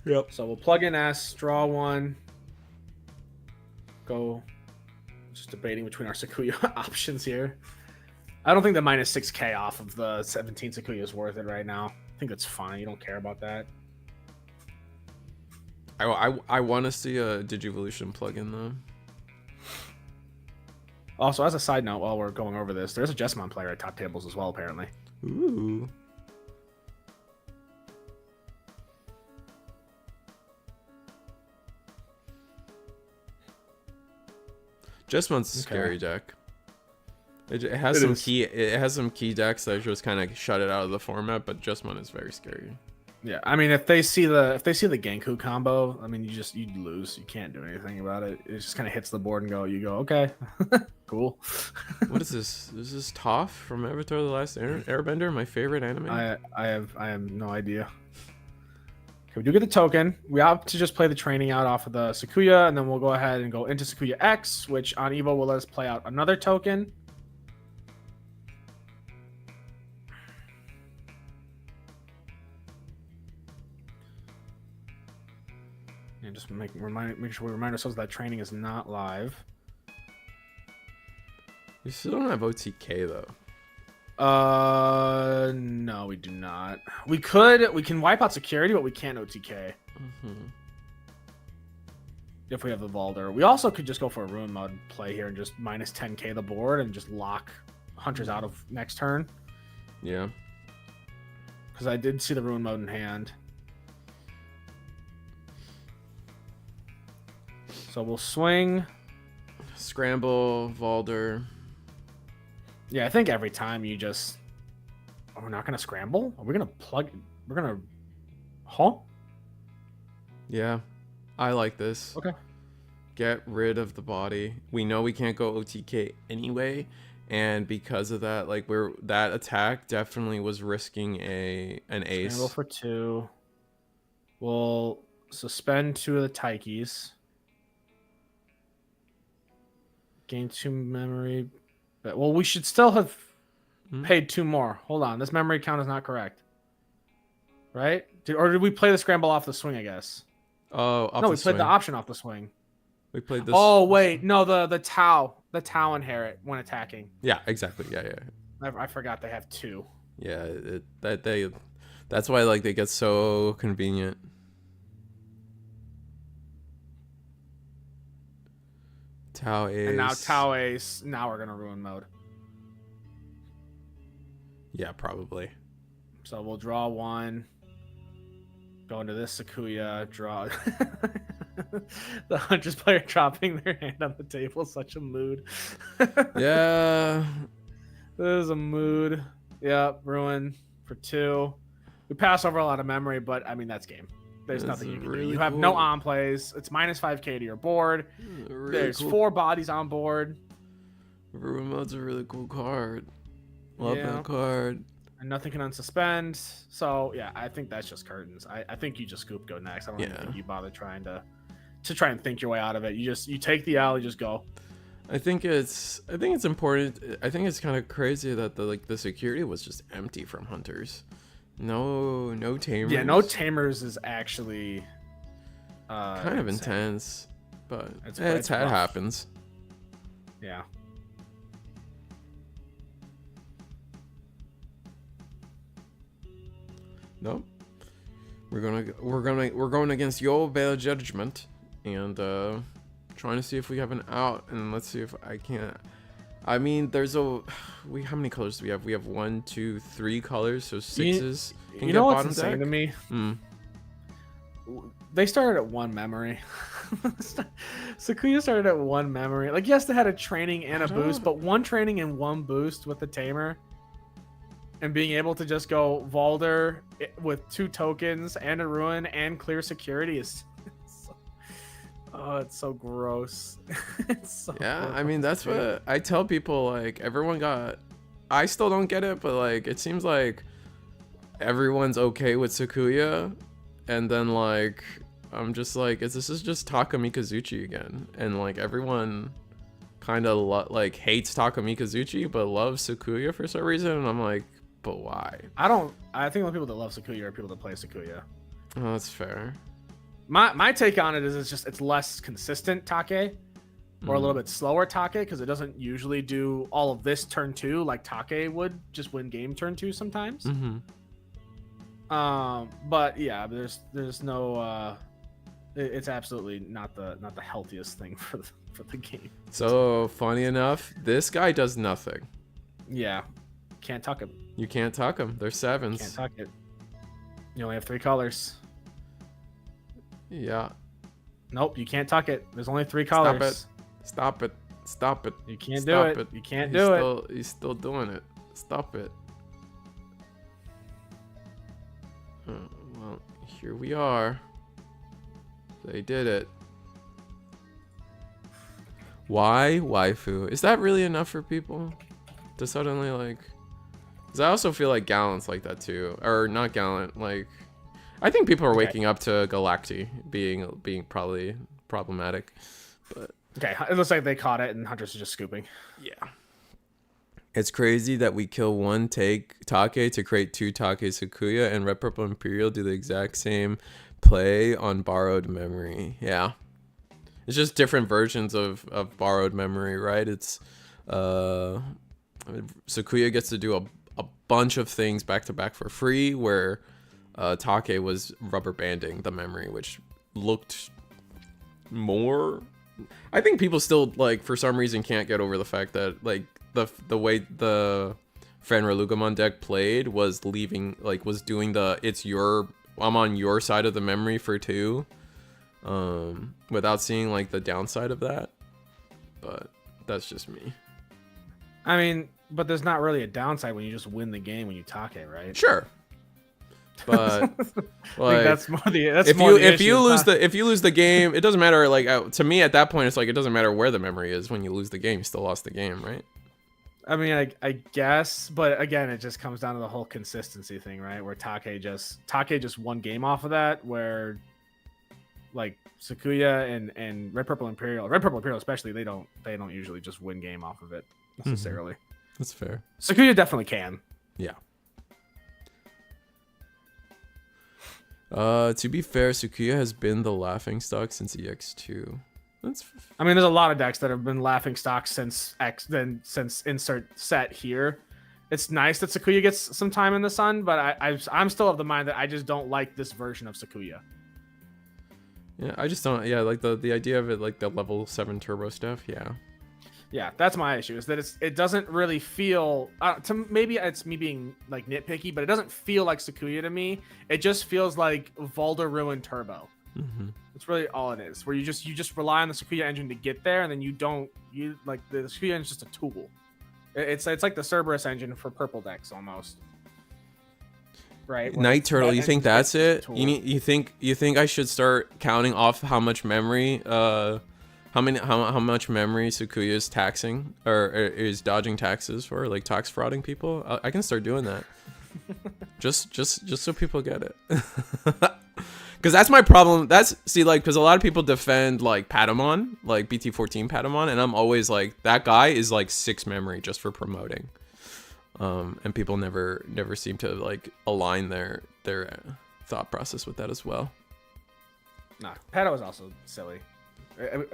Yep. So we'll plug in S, draw 1. Go. Just debating between our Sakuya options here. I don't think the -6k off of the 17 Sakuya is worth it right now. I think that's fine. You don't care about that. I want to see a Digivolution plugin though. Also, as a side note, while we're going over this, there's a Jessamon player at top tables as well, apparently. Ooh. Jessamon's a scary deck. It has some key decks that just kind of shut it out of the format, but Jessamon is very scary. Yeah, I mean, if they see the Genku combo, I mean, you'd lose. You can't do anything about it. It just kind of hits the board and you go, okay, cool. What is this? Is this Toph from Avatar: The Last Airbender? My favorite anime. I have no idea. Okay, we do get the token. We opt to just play the training out off of the Sakuya, and then we'll go ahead and go into Sakuya X, which on Evo will let us play out another token. And just make sure we remind ourselves that training is not live. We still don't have OTK though. No, we do not. We can wipe out security, but we can't OTK. If we have the Valder. We also could just go for a ruin mode play here and just minus 10k the board and just lock hunters out of next turn. Yeah. Because I did see the ruin mode in hand. So we'll swing. Scramble, Valder. Yeah, I think every time you just... Oh, we're not going to scramble? Are we going to plug... We're going to... Huh? Yeah. I like this. Okay. Get rid of the body. We know we can't go OTK anyway, and because of that, like that attack definitely was risking an ace. Scramble for 2. We'll suspend 2 of the Taikis. Gain 2 memory. But, well, we should still have paid 2 more. Hold on, this memory count is not correct. Right? Or did we play the scramble off the swing? I guess. Oh, no, we played the option off the swing. We played this. Oh wait, no, the Tau inherit when attacking. Yeah, exactly. Yeah. I forgot they have 2. Yeah, that's why like they get so convenient. Tau ace. And now Tau ace. Now we're gonna ruin mode. Yeah, probably. So we'll draw 1. Go into this Sakuya, draw. The Hunters player dropping their hand on the table. Such a mood. Yeah. This is a mood. Yep, ruin for 2. We pass over a lot of memory, but I mean, that's game. There's nothing you can do. You have no on plays. It's minus 5k to your board. Really There's cool. 4 bodies on board. Ruin mode's a really cool card. Love that card. And nothing can unsuspend. So yeah, I think that's just curtains. I think you just scoop go next. I don't even think you bother trying to try and think your way out of it. You take the L, you just go. I think it's important. I think it's kind of crazy that the security was just empty from hunters. No tamers. Yeah, no tamers is actually kind of intense, but it rough. happens. Yeah. Nope. We're going against your better judgment and trying to see if we have an out, and let's see if I can't. I mean, how many colors do we have? We have 1, 2, 3 colors, so 6s. You know what's insane to me? Mm. They started at 1 memory. Sakuya started at 1 memory. Like, yes, they had a training and a boost, but 1 training and 1 boost with the tamer. And being able to just go Valder with 2 tokens and a ruin and clear security is it's so gross. It's so gross. I mean, that's what I tell people. Like, everyone got. I still don't get it, but like, it seems like everyone's okay with Sakuya, and then like, I'm just like, this is just Taka Mikazuchi again, and like everyone kind of hates Taka Mikazuchi but loves Sakuya for some reason, and I'm like, but why? I think the people that love Sakuya are people that play Sakuya. Oh, that's fair. My take on it is it's less consistent Take, or a little bit slower Take, because it doesn't usually do all of this turn 2 like Take would just win game turn 2 sometimes. But yeah, there's no it's absolutely not the healthiest thing for the game. So funny enough, this guy does nothing. Yeah, can't tuck him. You can't tuck him. They're 7s. Can't tuck it. You only have 3 colors. Yeah. Nope, you can't tuck it. There's only 3 colors. Stop it. You can't do it. You can't do it. He's still doing it. Stop it. Well, here we are. They did it. Why waifu? Is that really enough for people to suddenly like? Because I also feel like Gallant's like that too, or not Gallant. Like, I think people are waking up to Galacti being probably problematic. But okay, it looks like they caught it, and Hunters are just scooping. Yeah. It's crazy that we kill 1 Take to create 2 Take Sakuya, and Red Purple Imperial do the exact same play on borrowed memory. Yeah. It's just different versions of borrowed memory, right? It's Sakuya gets to do a bunch of things back to back for free, where Take was rubber banding the memory, which looked more. I think people still, like, for some reason can't get over the fact that, like, the way the Fenrir Lugamon deck played was was doing the I'm on your side of the memory for 2, without seeing, like, the downside of that. But that's just me. I mean, but there's not really a downside when you just win the game when you Take, right? Sure. But like, that's more the if you lose the game, it doesn't matter. Like, to me at that point, it's like it doesn't matter where the memory is. When you lose the game, you still lost the game, right? I mean, I guess, but again, it just comes down to the whole consistency thing, right? Where Take just won game off of that, where like Sakuya and Red Purple Imperial especially, they don't usually just win game off of it necessarily. That's fair. Sakuya definitely can. Yeah. To be fair, Sakuya has been the laughing stock since EX2. I mean, there's a lot of decks that have been laughing stock since insert set here. It's nice that Sakuya gets some time in the sun, but I'm still of the mind that I just don't like this version of Sakuya. Yeah, I just don't. Yeah, like the idea of it, like the level 7 turbo stuff. Yeah. Yeah, that's my issue, is that it doesn't really feel maybe it's me being like nitpicky, but it doesn't feel like Sakuya to me. It just feels like Volder Ruin Turbo. That's really all it is, where you just rely on the Sakuya engine to get there, and then you like the Sakuya engine is just a tool. It's like the Cerberus engine for purple decks almost. Right. Night Turtle, you think that's it? You think I should start counting off how much memory how much memory Sakuya is taxing or is dodging taxes for, like tax frauding people? I can start doing that. just so people get it. Because that's my problem. Because a lot of people defend like Patamon, like BT14 Patamon, and I'm always like, that guy is like 6 memory just for promoting. And people never seem to like align their thought process with that as well. Nah, Pato is also silly.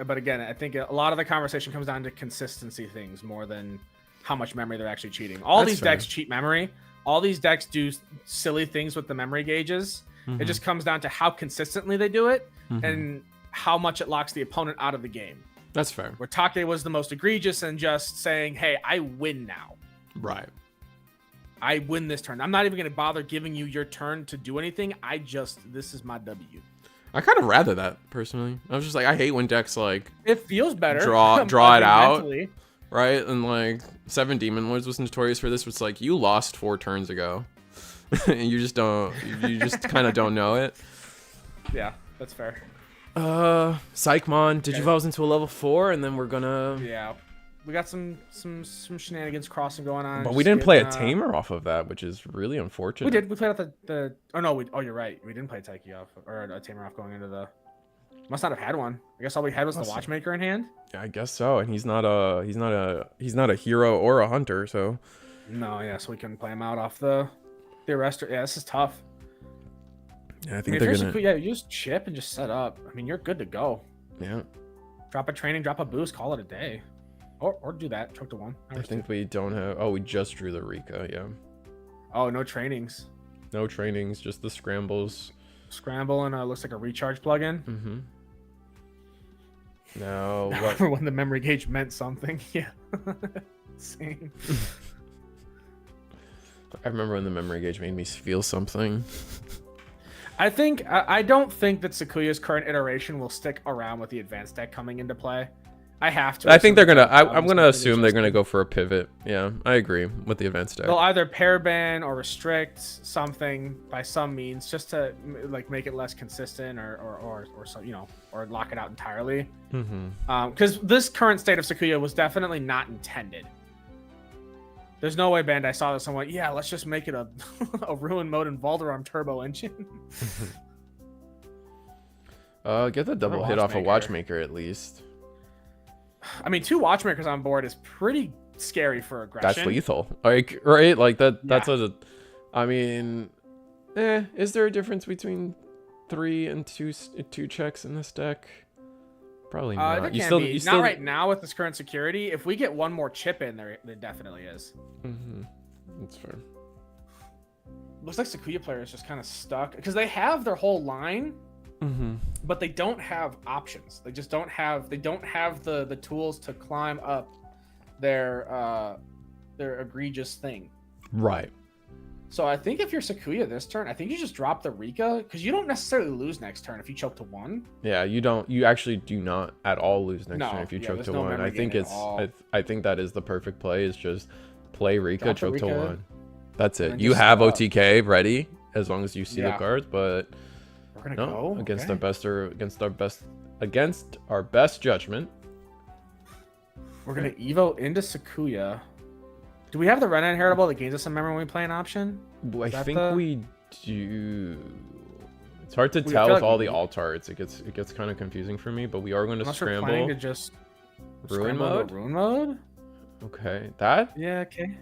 But again, I think a lot of the conversation comes down to consistency things more than how much memory they're actually cheating. All these decks cheat memory. All these decks do silly things with the memory gauges. It just comes down to how consistently they do it and how much it locks the opponent out of the game. That's fair. Where Take was the most egregious and just saying, hey, I win now. Right. I win this turn. I'm not even going to bother giving you your turn to do anything. This is my W. I kind of rather that, personally. I was just like, I hate when decks like it feels better. Draw it out, right? And like 7 Demon Lords was notorious for this. It's like, you lost 4 turns ago, and you just kind of don't know it. Yeah, that's fair. Psychmon digivolves into a level 4, and then we're gonna. Yeah, we got some shenanigans crossing going on. But we didn't play a tamer off of that, which is really unfortunate. We did. We played off the. Oh no. You're right. We didn't play Taiki off or a tamer off going into the. Must not have had one. I guess all we had was the Watchmaker in hand. Yeah, I guess so. And he's not a hero or a hunter, so. No, yeah. So we couldn't play him out off the arrestor. Yeah, this is tough. Yeah, I think they're gonna. Yeah, you just chip and just set up. I mean, you're good to go. Yeah. Drop a training, drop a boost, call it a day. Or do that. Choke to 1. I think we don't have. Oh, we just drew the Rika. Yeah. Oh, no trainings. No trainings, just the scrambles. Scramble and looks like a recharge plugin. Now, I remember when the memory gauge meant something. Yeah. Same. I remember when the memory gauge made me feel something. I don't think that Sakuya's current iteration will stick around with the advanced deck coming into play. I have to. I think they're gonna. I'm gonna assume they're gonna go for a pivot. Yeah, I agree with the advanced deck. They'll either pair ban or restrict something by some means, just to like make it less consistent, or some, or lock it out entirely. Because this current state of Sakuya was definitely not intended. There's no way Bandai saw this and went, yeah, let's just make it a ruin mode and Valderam turbo engine. Get the double hit off a Watchmaker at least. I mean, 2 Watchmakers on board is pretty scary for aggression. That's lethal. Like, right? Like that. That's I mean, is there a difference between 3 and 2 checks in this deck? Probably There not. can You still, be. you Not still right now with this current security. If we get one more chip in there definitely is. That's fair. Looks like Sakuya player is just kind of stuck because they have their whole line, but they don't have options. They just don't have. They don't have the tools to climb up their egregious thing. Right. So I think if you're Sakuya this turn, I think you just drop the Rika because you don't necessarily lose next turn if you choke to 1. Yeah, you don't. You actually do not at all lose next turn if you choke to no 1. I think it's. I think that is the perfect play. Is just play Rika, choke to 1. That's it. You have OTK ready as long as you see the cards, but we're gonna go against our best judgment. We're gonna Evo into Sakuya. Do we have the Ren Inheritable that gains us some memory when we play an option? I think we do. It's hard to tell with all the alt arts. It gets kind of confusing for me, but we are going to scramble. We're planning to just ruin mode. Ruin mode. Okay, that. Yeah. Okay.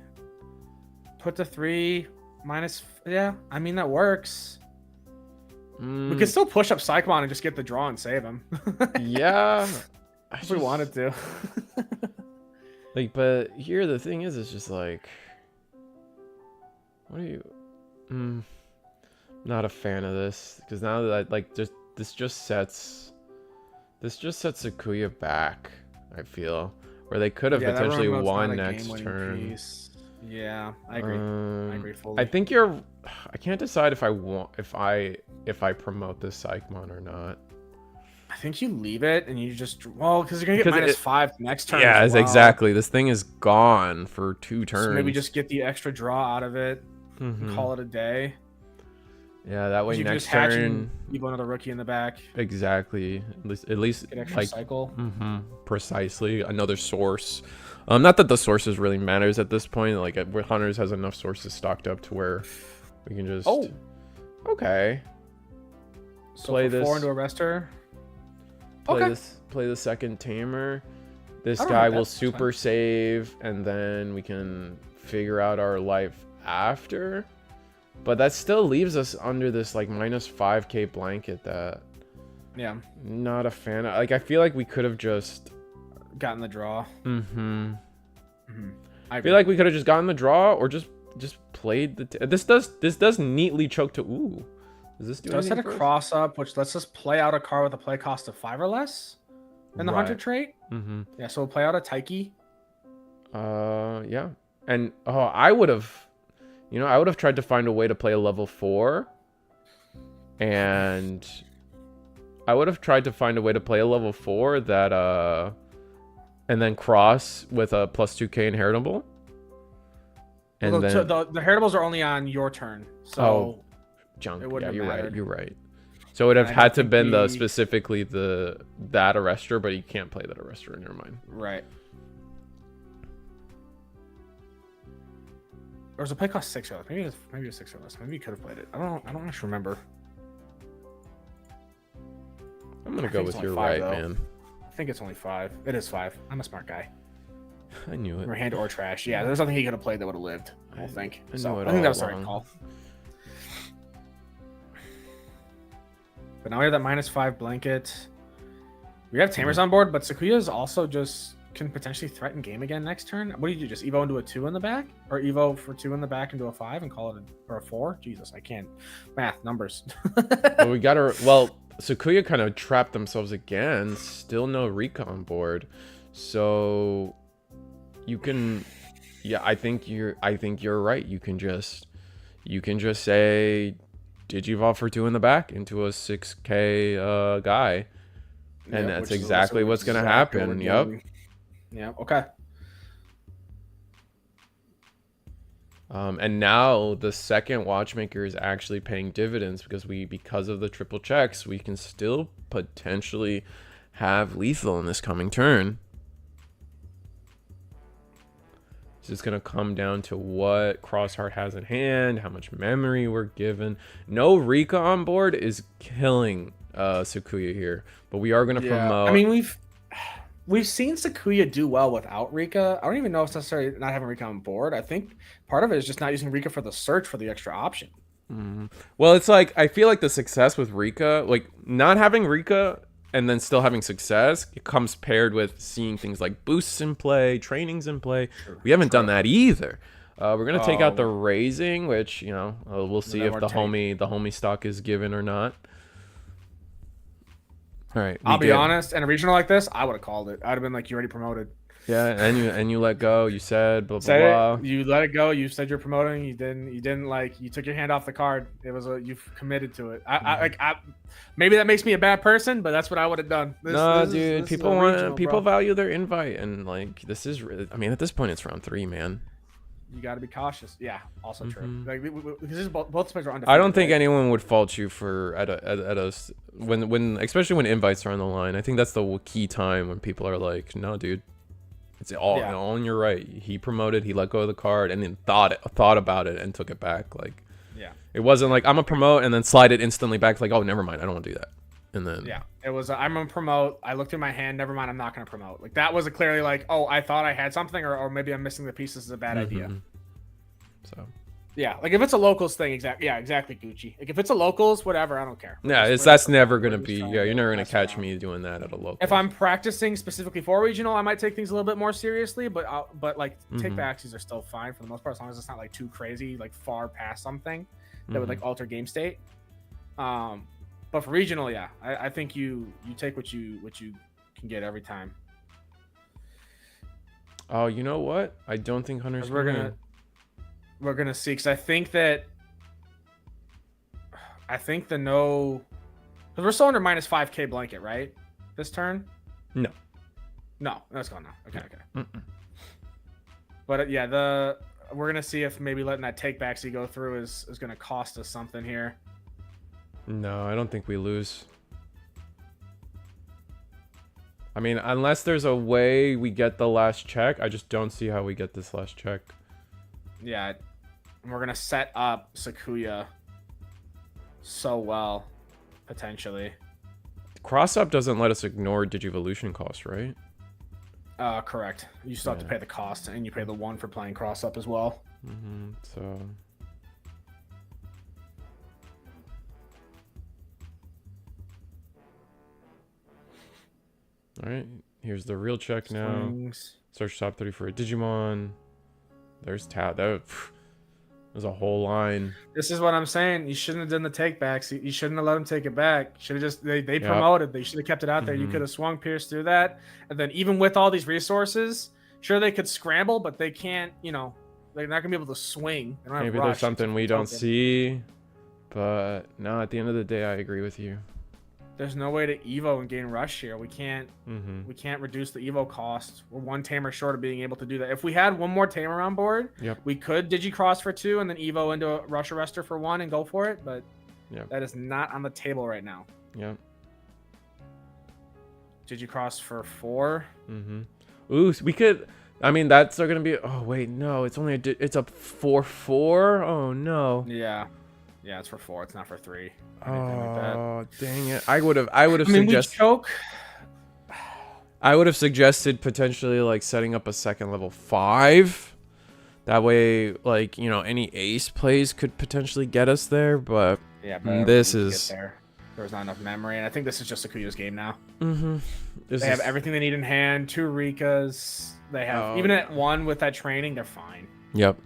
Put the 3 minus. Yeah, I mean that works. We could still push up Sakuya and just get the draw and save him. Yeah. If we wanted to. Like, but here the thing is, it's just like, what are you? Not a fan of this because now that this just sets Sakuya back. I feel where they could have potentially won next turn. Yeah, I agree. I agree fully. I think I can't decide if I promote this Sakuya or not. I think you leave it and you just because you're gonna get -5 next turn. Yeah, exactly. This thing is gone for 2 turns. So maybe just get the extra draw out of it and call it a day. Yeah, that way next turn you go another rookie in the back. Exactly. At least get extra cycle. Precisely. Another source. Not that the sources really matters at this point. Like Hunters has enough sources stocked up to where we can just. Oh. Okay. So play this 4 into Arrestor. Play the second Tamer. This guy will super save, and then we can figure out our life after. But that still leaves us under this like -5k blanket that. Yeah. Not a fan of. Like I feel like we could have just gotten the draw. I feel like we could have just gotten the draw or just played the. This does neatly choke to. Ooh. Does this do set a cross up, which lets us play out a card with a play cost of 5 or less in the Hunter trait. Yeah, so we'll play out a Taiki. Yeah, and I would have tried to find a way to play a level 4, and I would have tried to find a way to play a level 4 that and then cross with a +2k inheritable. And then the inheritables are only on your turn, so. Junk. Yeah, you're right. So it would have had to been specifically that Arrestor, but you can't play that Arrestor in your mind. Right. Or was a play cost 6 or less? Maybe it was 6 or less. Maybe you could have played it. I don't actually remember. I'm gonna go with your right, man. I think it's only 5. It is 5. I'm a smart guy. I knew it. Or hand or trash. Yeah, there's nothing he could have played that would have lived. I think. I think that was the right call. But now we have that -5 blanket. We have Tamers on board, but Sakuya is also just can potentially threaten game again next turn. What do you do? Just Evo into a 2 in the back? Or Evo for 2 in the back into a 5 and call it a 4? Jesus, I can't. Math, numbers. Sakuya kind of trapped themselves again. Still no Rika on board. So you can I think you're right. You can just say Digivolve for 2 in the back into a 6k guy, and that's exactly what's gonna happen. Yep. Yeah. Okay. And now the second Watchmaker is actually paying dividends because of the triple checks, we can still potentially have lethal in this coming turn. It's just going to come down to what Crossheart has in hand, how much memory we're given. No Rika on board is killing Sakuya here, but we are going to promote. I mean, we've seen Sakuya do well without Rika. I don't even know if it's necessarily not having Rika on board. I think part of it is just not using Rika for the search for the extra option. Well, it's like I feel like the success with Rika, like not having Rika and then still having success, it comes paired with seeing things like boosts in play, trainings in play. We haven't done that either. We're gonna take out the raising, which we'll see if the homie stock is given or not. All right, I'll be honest. In a regional like this, I would have called it. I'd have been like, "You already promoted." Yeah, and you let go. You said blah blah blah. You let it go. You said you're promoting. You didn't like. You took your hand off the card. It was you've committed to it. Maybe that makes me a bad person, but that's what I would have done. Dude, people value their invite, and like this is really. I mean, at this point, it's round 3, man. You got to be cautious. Yeah, also true. Like because both players are undefeated. I don't think anyone would fault you for at us when especially when invites are on the line. I think that's the key time when people are like, no, dude. It's all on your right. He promoted, he let go of the card, and then thought about it and took it back. Like, it wasn't like I'm gonna promote and then slide it instantly back. Like, oh, never mind, I don't want to do that. And then it was I'm gonna promote. I looked at my hand. Never mind, I'm not gonna promote. Like that was clearly like, oh, I thought I had something, or maybe I'm missing the piece. This is a bad idea. So. Yeah, like if it's a locals thing, exactly Gucci. Like if it's a locals, whatever, I don't care. Yeah, that's never gonna be. Yeah, you're never gonna catch me doing that at a local. If I'm practicing specifically for regional, I might take things a little bit more seriously. But like take backsies are still fine for the most part, as long as it's not like too crazy, like far past something that would like alter game state. But for regional, yeah, I think you take what you can get every time. Oh, you know what? I don't think Hunter's We're gonna see, because I think the no, because we're still under minus 5k blanket, right? This turn? No, that's gone now. Okay. But we're gonna see if maybe letting that take backsy go through is gonna cost us something here. No, I don't think we lose. I mean, unless there's a way we get the last check, I just don't see how we get this last check. Yeah. We're going to set up Sakuya so well, potentially. Cross-up doesn't let us ignore Digivolution cost, right? Correct. You still have to pay the cost, and you pay the 1 for playing cross-up as well. So... Alright, here's the real check now. Search top 30 for a Digimon. There's Tao. There's a whole line. This is what I'm saying. You shouldn't have done the take backs. You shouldn't have let them take it back. Should have just they promoted. They should have kept it out there. You could have swung Pierce through that. And then even with all these resources, sure they could scramble, but they can't, they're not gonna be able to swing. They don't have Maybe rush. There's something we don't see. But no, at the end of the day, I agree with you. There's no way to Evo and gain rush here. We can't reduce the Evo cost. We're 1 tamer short of being able to do that. If we had 1 more tamer on board, we could Digicross for 2 and then Evo into a rush arrestor for 1 and go for it, but that is not on the table right now. Digicross for 4. Ooh, so we could. I mean, that's going to be. Oh wait, no, it's only it's a 4/4. Oh no. Yeah, it's for 4. It's not for 3. Oh, dang it! I would have suggested. I would have suggested potentially like setting up a second level 5. That way, like any ace plays could potentially get us there. But this is there was not enough memory, and I think this is just Sakuya's game now. They have everything they need in hand. 2 Rikas. They have even at 1 with that training, they're fine. Yep.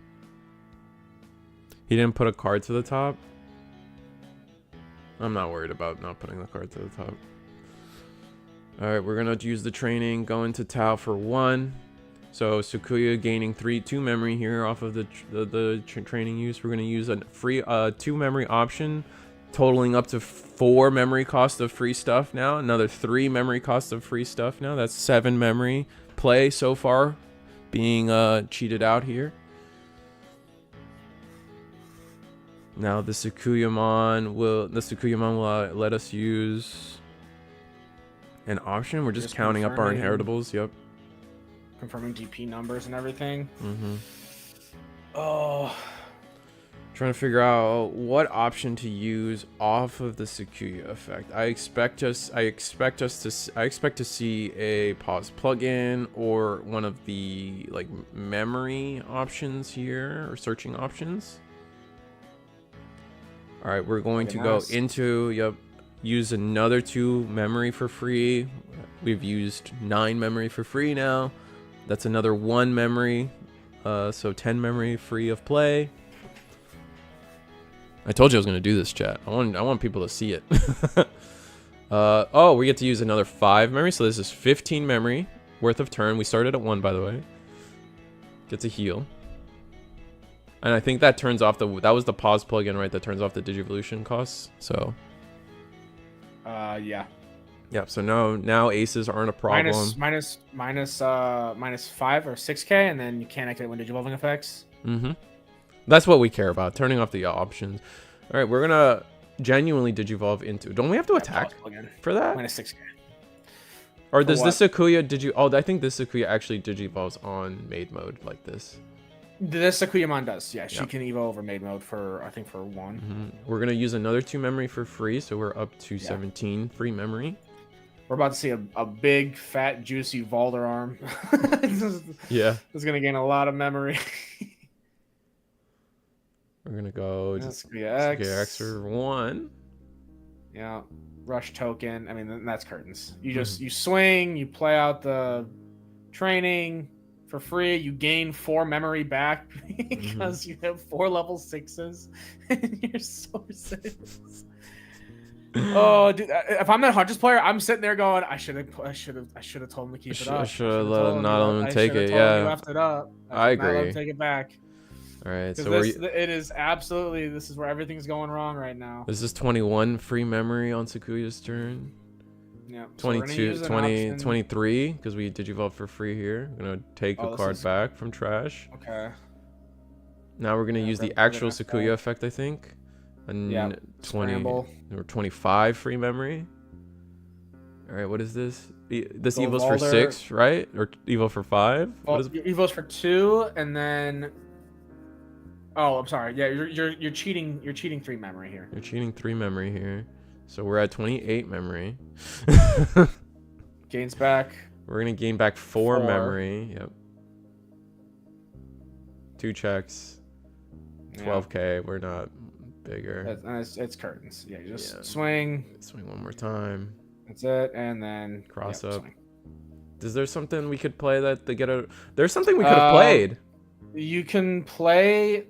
He didn't put a card to the top. I'm not worried about not putting the card to the top. Alright, we're going to use the training, go into Tao for 1. So Sakuya gaining 2 memory here off of the training use. We're going to use a free 2 memory option, totaling up to 4 memory cost of free stuff now. Another 3 memory cost of free stuff now. That's 7 memory play so far being cheated out here. Now the Sakuyamon will let us use an option. We're just counting up our inheritables. Yep. Confirming GP numbers and everything. Trying to figure out what option to use off of the Sakuya effect. I expect to see a pause plugin or one of the like memory options here or searching options. All right, we're going to Very go nice. into use another 2 memory for free. We've used 9 memory for free now. That's another 1 memory. So 10 memory free of play. I told you I was gonna do this, chat. I want people to see it. Oh, we get to use another 5 memory. So this is 15 memory worth of turn. We started at 1, by the way. Get to heal. And I think that turns off that was the pause plugin, right? That turns off the Digivolution costs. So. Yeah. Yeah. So now aces aren't a problem. Minus 5 or 6k, and then you can't activate when Digivolving effects. Mm-hmm. That's what we care about. Turning off the options. All right, we're gonna genuinely Digivolve into. Don't we have to attack for that? Minus 6k. Or does this Sakuya Oh, I think this Sakuya actually Digivolves on maid mode like this. This Sakuyamon does. Yeah, she can evo over maid mode for I think for 1. Mm-hmm. We're gonna use another 2 memory for free, so we're up to 17 free memory. We're about to see a big, fat, juicy Valder arm. Yeah. It's gonna gain a lot of memory. We're gonna go Sakuya X for 1. Yeah, rush token. I mean, that's curtains. You just you swing, you play out the training for free. You gain 4 memory back because you have 4 level 6s in your sources. Oh, dude! If I'm that Hunters player, I'm sitting there going, I should have told him to keep it up. I should have not let him take it. Yeah, you left it up. I agree. Let him take it back. All right, so it is absolutely this is where everything's going wrong right now. This is 21 free memory on Sakuya's turn. Yeah. 22, 20, 23 because we Digivolve for free here. I'm gonna take a card back from trash. Okay. Now we're gonna use the actual Sakuya effect, I think. And 20 Scramble. or 25 free memory. All right, what is this? This Go Evo's Valder. for 6, right? Or Evo for 5? Well, What is Evo's for 2, and then. Oh, I'm sorry. Yeah, you're cheating. You're cheating 3 memory here. You're cheating 3 memory here. So we're at 28 memory. Gains back. We're gonna gain back 4 memory. Yep. 2 checks. 12k. We're not bigger. It's curtains. Yeah, you just swing. Swing one more time. That's it, and then cross up. Swing. Is there something we could play that they get a? There's something we could have played. You can play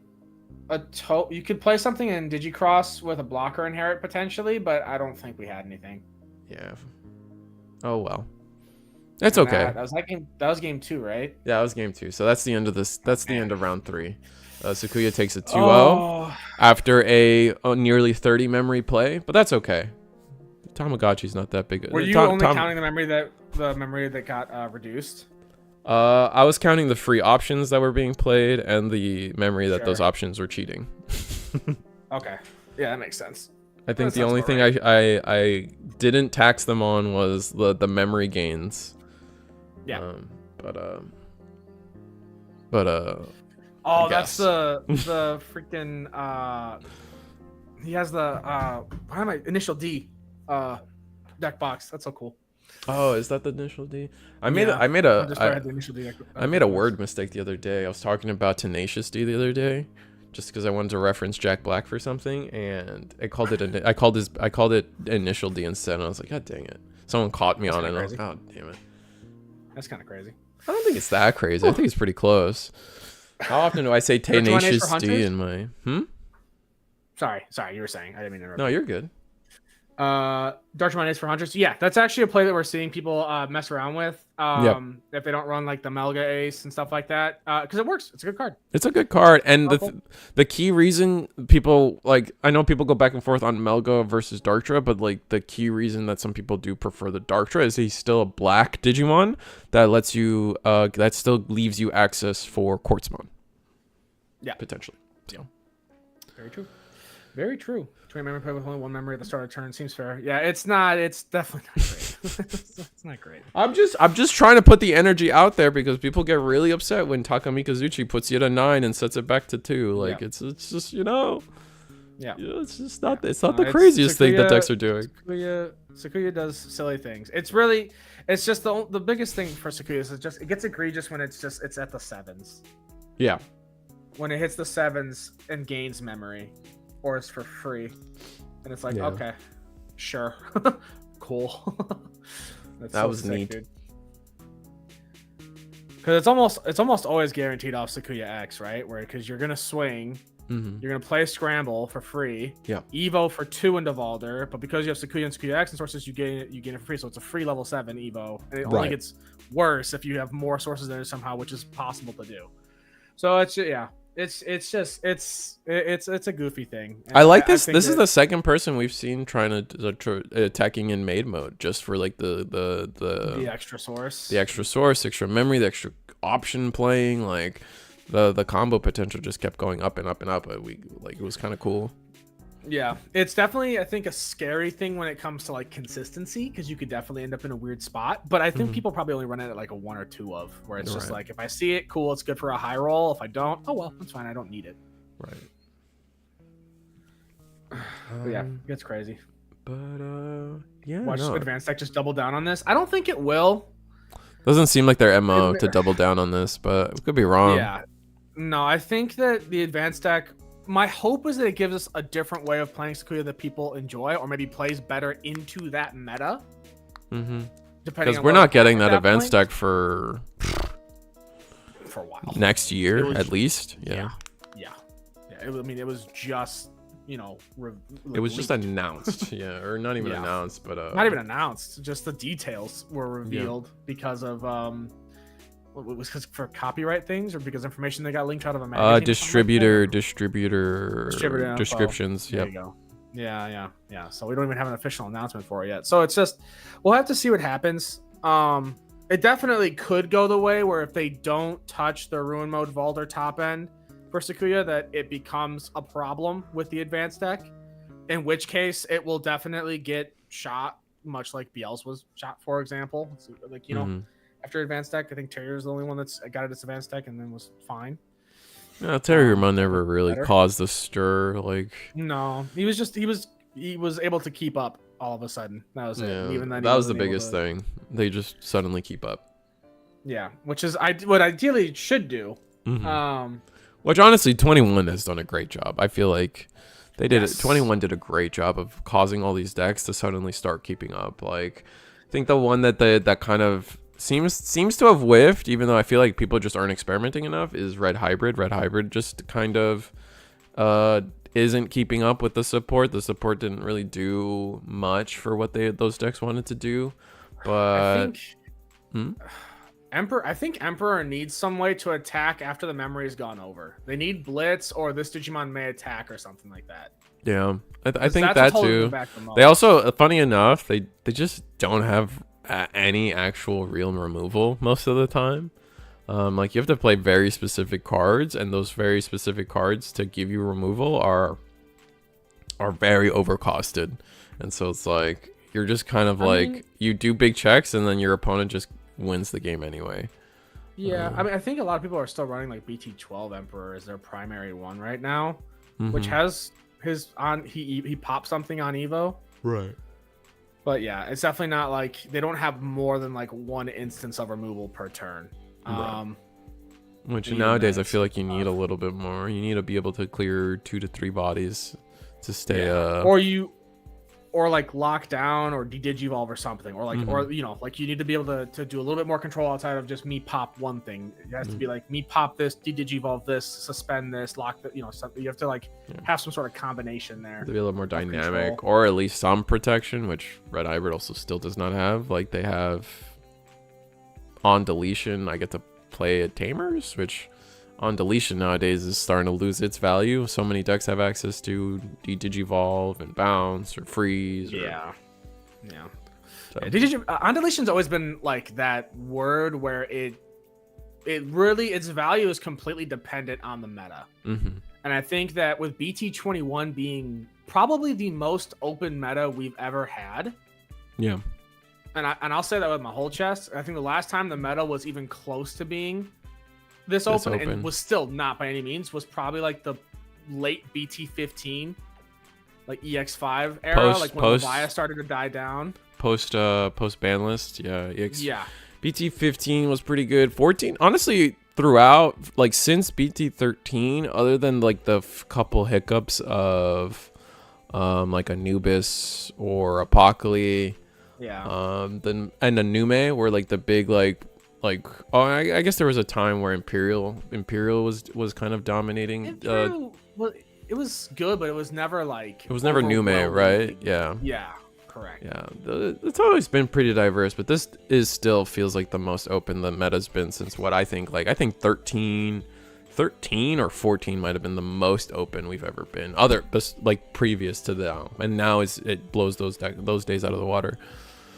you could play something in Digicross with a blocker inherit potentially, but I don't think we had anything. Yeah. Oh well. It's okay. That was game 2, right? Yeah, that was game 2. So that's the end of this. That's the end of round 3. Sakuya takes a 2-0 after a nearly 30 memory play, but that's okay. Tamagotchi's not that big. Were you only counting the memory that got reduced? I was counting the free options that were being played and the memory that those options were cheating. Okay. Yeah, that makes sense. I think the only thing I didn't tax them on was the memory gains. Yeah. Oh, that's the freaking he has the initial D deck box. That's so cool. Oh, is that the initial D? I made a word mistake the other day. I was talking about Tenacious D the other day, just because I wanted to reference Jack Black for something, and I called it initial D instead. And I was like, God dang it! Someone caught me on it. And I was like, oh damn it! That's kind of crazy. I don't think it's that crazy. I think it's pretty close. How often do I say Tenacious D in my? Sorry, you were saying. I didn't mean to interrupt. No, you're good. Darkmon Ace for Hunters. Yeah, that's actually a play that we're seeing people mess around with. If they don't run like the Melga Ace and stuff like that, because it works. It's a good card. It's a good card, and the key reason people I know people go back and forth on Melga versus Darktra, but like the key reason that some people do prefer the Darktra is he's still a black Digimon that lets you that still leaves you access for Quartzmon. Yeah, potentially. So. Very true. Very true. 20 memory play with only 1 memory at the start of turn seems fair. Yeah, it's not. It's definitely not great. It's not great. I'm just trying to put the energy out there because people get really upset when Takamikazuchi puts you at a 9 and sets it back to 2. Like it's just Yeah. It's just not. It's not the craziest thing that decks are doing. Sakuya does silly things. It's just the biggest thing for Sakuya is it gets egregious when it's at the 7s. Yeah. When it hits the 7s and gains memory. or it's for free. And it's like, Yeah. okay, sure. Cool. That was neat. Because it's almost always guaranteed off Sakuya X, right? Where because you're gonna swing, you're gonna play Scramble for free, Yeah. Evo for 2 into Valder, but because you have Sakuya and Sakuya X and sources, you gain it for free. So it's a free level 7 Evo, and it only gets worse if you have more sources in it somehow, which is possible to do. So it's a goofy thing. And I like this. think This is the second person we've seen trying to attacking in maid mode just for like the extra source, extra memory, the extra option playing. Like the combo potential just kept going up and up and up. It was kind of cool. Yeah, it's definitely, I think, a scary thing when it comes to like consistency, because you could definitely end up in a weird spot. But I think people probably only run it at like a 1 or 2 of, where it's just like, if I see it, cool, it's good for a high roll. If I don't, oh well, that's fine. I don't need it. Right. But yeah, it gets crazy. But yeah, Watch Advanced Deck just double down on this. I don't think it will. Doesn't seem like their MO to double down on this, but we could be wrong. Yeah. No, I think that the Advanced Deck, my hope is that it gives us a different way of playing Sakuya that people enjoy, or maybe plays better into that meta. Because we're not getting that Advanced Deck for a while. Next year, at least. Yeah. I mean, it was just, it was just announced. Yeah, or not even announced, but not even announced. Just the details were revealed because of was because for copyright things, or because information they got linked out of a magazine? Distributor descriptions. There you go. Yeah. So we don't even have an official announcement for it yet. So it's just, we'll have to see what happens. It definitely could go the way where if they don't touch the Ruin Mode Valder top end for Sakuya, that it becomes a problem with the Advanced Deck. In which case, it will definitely get shot, much like BL's was shot, for example. So, like, after Advanced Deck, I think Terrier's the only one that's got it as Advanced Deck and then was fine. Yeah, Terriermon never really caused the stir. Like, no, he was able to keep up all of a sudden. That was it. Yeah, Even then, that was the biggest thing. They just suddenly keep up. Yeah, which is what ideally it should do. Which honestly, 21 has done a great job. I feel like they did it. 21 did a great job of causing all these decks to suddenly start keeping up. Like, I think the one that kind of seems to have whiffed, even though I feel like people just aren't experimenting enough, is Red Hybrid. Red Hybrid just kind of isn't keeping up with the support. The support didn't really do much for what those decks wanted to do. But I think Emperor needs some way to attack after the memory's gone over. They need Blitz, or this Digimon may attack or something like that. Yeah, I think that too. They also, funny enough, they just don't have any actual real removal most of the time. Like, you have to play very specific cards, and those very specific cards to give you removal are very overcosted, and so it's like you're just kind of you do big checks, and then your opponent just wins the game anyway. Yeah, I mean, I think a lot of people are still running like BT12 Emperor as their primary one right now, which has his he popped something on Evo, right? But yeah, it's definitely not like they don't have more than like one instance of removal per turn. Which nowadays I feel like you need a little bit more. You need to be able to clear 2 to 3 bodies to stay or like lock down or de-digivolve or something, or like or like you need to be able to do a little bit more control outside of just me pop one thing. It has to be like me pop this, de-digivolve this, suspend this, lock the something. You have to have some sort of combination there to be a little more dynamic, or at least some protection, which Red Hybrid also still does not have. Like, they have on deletion, I get to play at Tamers, which on deletion nowadays is starting to lose its value. So many decks have access to de-digivolve and bounce or freeze. So. On deletion's always been like that word where it really, its value is completely dependent on the meta. And I think that with BT21 being probably the most open meta we've ever had. Yeah. And I'll say that with my whole chest. I think the last time the meta was even close to being this open, and was still not by any means, was probably like the late BT15, like EX5 era, like when Leviathan started to die down. Post ban list, BT15 was pretty good. 14, honestly, throughout, like since BT13, other than like the couple hiccups of like Anubis or Apocalypse, then and Anume were like the big like oh I guess there was a time where Imperial was kind of dominating. Imperial, well, it was good, but it was never like it was never Nume, right? Yeah, correct. Yeah, it's always been pretty diverse, but this is still feels like the most open the meta's been since what I think 13 or 14 might have been the most open we've ever been. Like previous to now, and now it blows those days out of the water.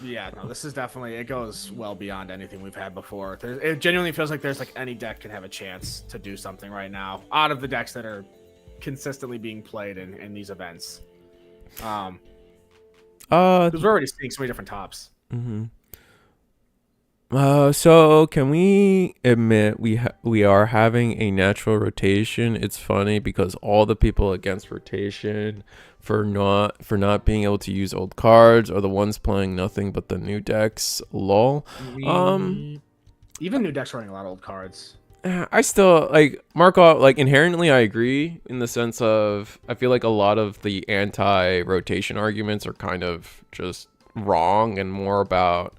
Yeah, no, this is definitely, it goes well beyond anything we've had before. It genuinely feels like there's like any deck can have a chance to do something right now out of the decks that are consistently being played in these events. Because we're already seeing so many different tops. So can we admit we are having a natural rotation? It's funny because all the people against rotation for not being able to use old cards are the ones playing nothing but the new decks. Lol. Even new decks running a lot of old cards. I still like Markov. Like inherently, I agree in the sense of I feel like a lot of the anti-rotation arguments are kind of just wrong and more about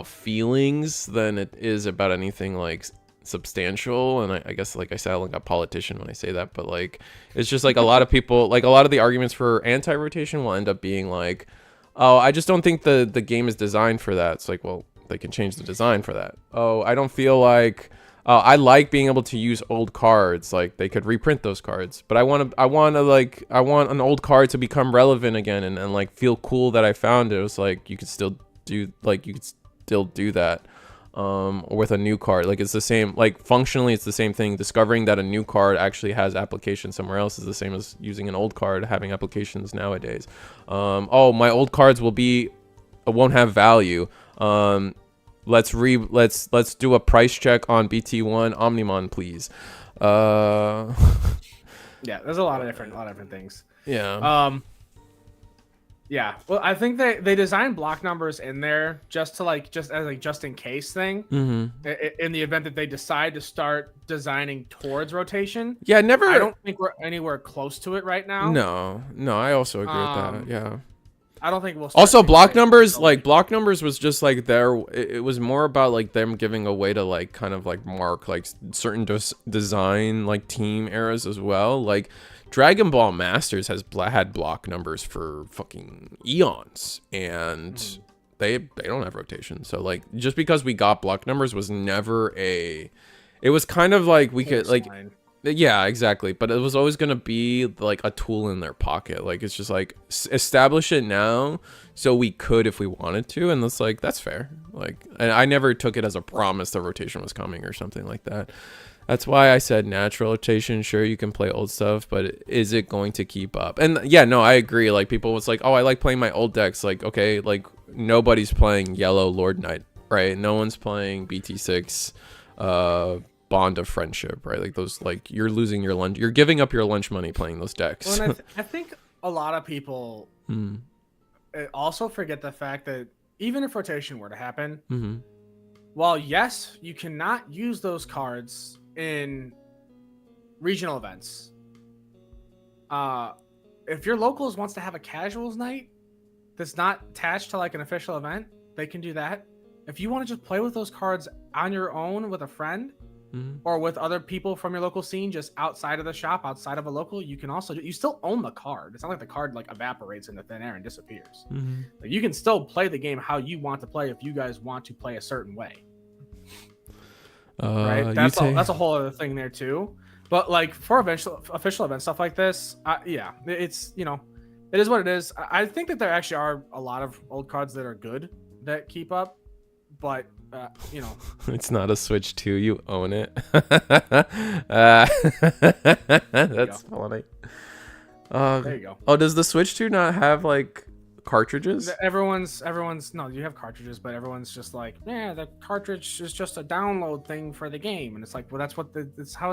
feelings than it is about anything like substantial. And I guess like I sound like a politician when I say that, but like it's just like a lot of people, like a lot of the arguments for anti-rotation will end up being like, oh, I just don't think the game is designed for that. It's like, well, they can change the design for that. Oh, I don't feel like I like being able to use old cards. Like they could reprint those cards, but I want an old card to become relevant again and like feel cool that I found it. It was like you could still do that with a new card. Like it's the same, like functionally it's the same thing. Discovering that a new card actually has application somewhere else is the same as using an old card having applications nowadays. Oh, my old cards won't have value. Let's do a price check on BT1 Omnimon, please. Yeah, there's a lot of different things. Yeah. Yeah, well, I think they designed block numbers in there just in case thing. In the event that they decide to start designing towards rotation. Yeah, I don't think we're anywhere close to it right now. No, I also agree with that. Yeah. I don't think we'll. Also, block numbers was just like it was more about like them giving a way to like kind of like mark like certain design like team eras as well. Like Dragon Ball Masters has had block numbers for fucking eons, and they don't have rotation. So like just because we got block numbers was never it was kind of like we could like. Yeah, exactly. But it was always going to be like a tool in their pocket. Like it's just like establish it now so we could if we wanted to. And it's like, that's fair. Like, and I never took it as a promise that rotation was coming or something like that. That's why I said natural rotation. Sure, you can play old stuff, but is it going to keep up? And yeah, no, I agree. Like people was like, oh, I like playing my old decks. Like, okay, like nobody's playing yellow Lord Knight, right? No one's playing BT6, Bond of Friendship, right? Like those, like you're losing your lunch, you're giving up your lunch money playing those decks. Well, and I think a lot of people also forget the fact that even if rotation were to happen, while yes, you cannot use those cards in regional events. If your locals wants to have a casuals night that's not attached to like an official event, they can do that. If you want to just play with those cards on your own with a friend, or with other people from your local scene, just outside of the shop, outside of a local, you can also you still own the card. It's not like the card like evaporates into thin air and disappears. Like, you can still play the game how you want to play if you guys want to play a certain way. Right? That's a whole other thing there too. But like for official event stuff like this, yeah, it's it is what it is. I think that there actually are a lot of old cards that are good that keep up, but it's not a Switch 2, you own it. That's funny. There you go. Oh, does the Switch 2 not have like cartridges? Everyone's no, you have cartridges, but everyone's just like, yeah, the cartridge is just a download thing for the game, and it's like, well, that's what this is how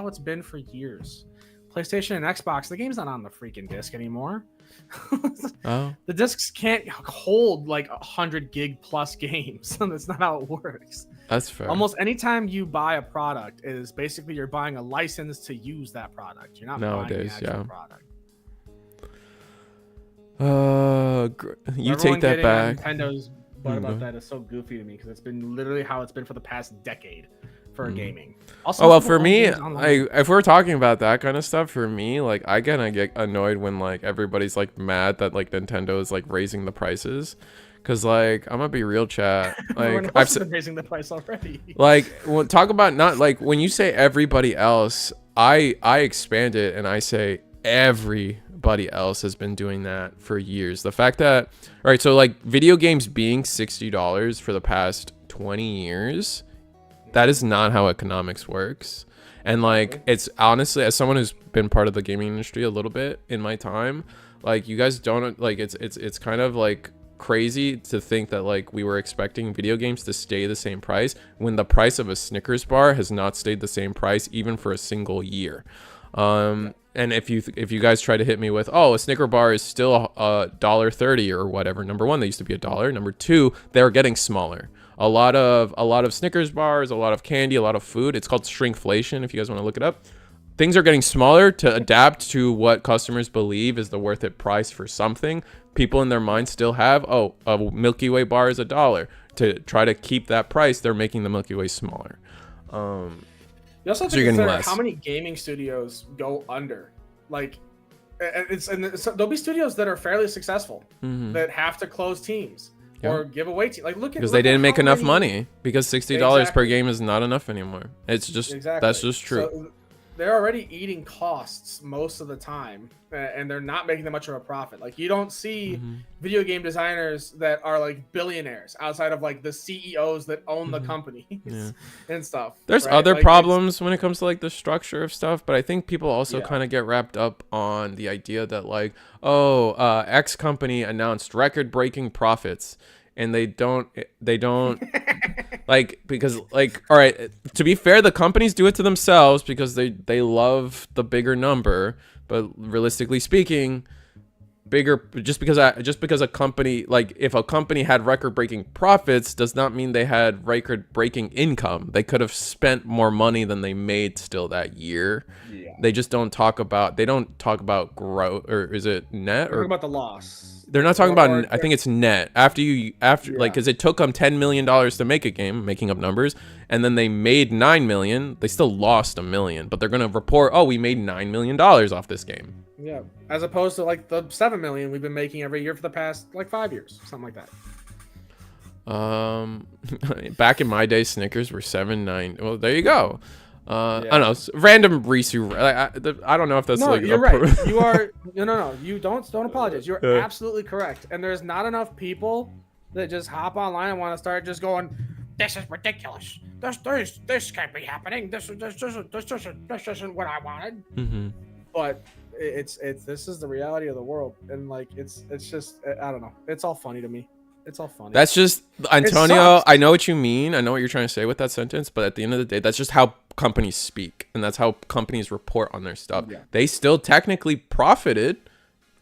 it's been for years. PlayStation and Xbox, the game's not on the freaking disc anymore. Oh. The discs can't hold like 100 gig plus games. That's not how it works. That's fair. Almost anytime you buy a product, it is basically you're buying a license to use that product. You're not Nowadays, buying the actual product. You Everyone take that getting on back. Nintendo's butt about Mhm. that is so goofy to me because it's been literally how it's been for the past decade for gaming. Also, Oh well, people for own me, games online. if we're talking about that kind of stuff, for me, like I get annoyed when like everybody's like mad that like Nintendo is like raising the prices, cause like I'm gonna be real, chat. Everyone Like else has been raising the price already. like talk about not like when you say everybody else, I expand it and I say everybody else has been doing that for years. The fact that right, so like video games being $60 for the past 20 years, that is not how economics works. And like it's honestly, as someone who's been part of the gaming industry a little bit in my time, like you guys don't like it's kind of like crazy to think that like we were expecting video games to stay the same price when the price of a Snickers bar has not stayed the same price even for a single year. And if you guys try to hit me with, oh, a Snicker bar is still $1.30 or whatever, number one, they used to be $1. Number two, they're getting smaller. A lot of Snickers bars, a lot of candy, a lot of food. It's called shrinkflation if you guys want to look it up. Things are getting smaller to adapt to what customers believe is the worth it price for something. People in their mind still have, oh, a Milky Way bar is $1. To try to keep that price, they're making the Milky Way smaller. You also have So to you're getting consider less. how many gaming studios go under. Like, there'll be studios that are fairly successful that have to close teams or give away teams. Like, because they didn't make enough money. Because $60 per Exactly. game is not enough anymore. It's just that's just true. So they're already eating costs most of the time, and they're not making that much of a profit. Like, you don't see video game designers that are like billionaires outside of like the CEOs that own the companies and stuff. There's right? other Like, problems when it comes to like the structure of stuff, but I think people also Yeah. kind of get wrapped up on the idea that like, oh, X company announced record-breaking profits, and they don't like, because like, all right, to be fair, the companies do it to themselves because they love the bigger number, but realistically speaking, just because a company, like if a company had record-breaking profits does not mean they had record-breaking income. They could have spent more money than they made still that year. They just don't talk about growth, or is it net, We're or talking about the loss. they're not talking about, I think it's net after like, because it took them $10 million to make a game, making up numbers, and then they made $9 million. They still lost $1 million, but they're gonna report, oh, we made $9 million off this game. Yeah, as opposed to like the 7 million we've been making every year for the past like 5 years, something like that. Back in my day, Snickers were 7.9. Well, there you go. I don't know, random Risu. I don't know if that's No, like you're right. You are no. You don't apologize. You're absolutely correct. And there's not enough people that just hop online and want to start just going, "This is ridiculous. This can't be happening. This isn't what I wanted." But it's this is the reality of the world, and like it's just, I don't know. It's all funny to me. It's all funny. That's just, Antonio, I know what you mean. I know what you're trying to say with that sentence, but at the end of the day, that's just how companies speak, and that's how companies report on their stuff. Yeah. They still technically profited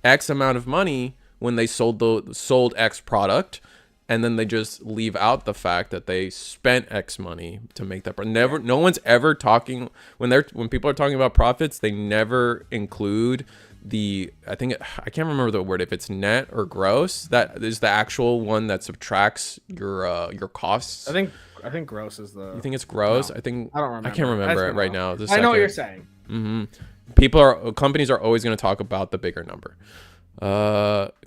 X amount of money when they sold X product, and then they just leave out the fact that they spent X money to make that. No one's ever talking when people are talking about profits. They never include I can't remember the word, if it's net or gross. That is the actual one that subtracts your costs. I think gross is the. You think it's gross? No, I think I don't remember. I can't remember it right now. I know what you're saying. Companies are always going to talk about the bigger number.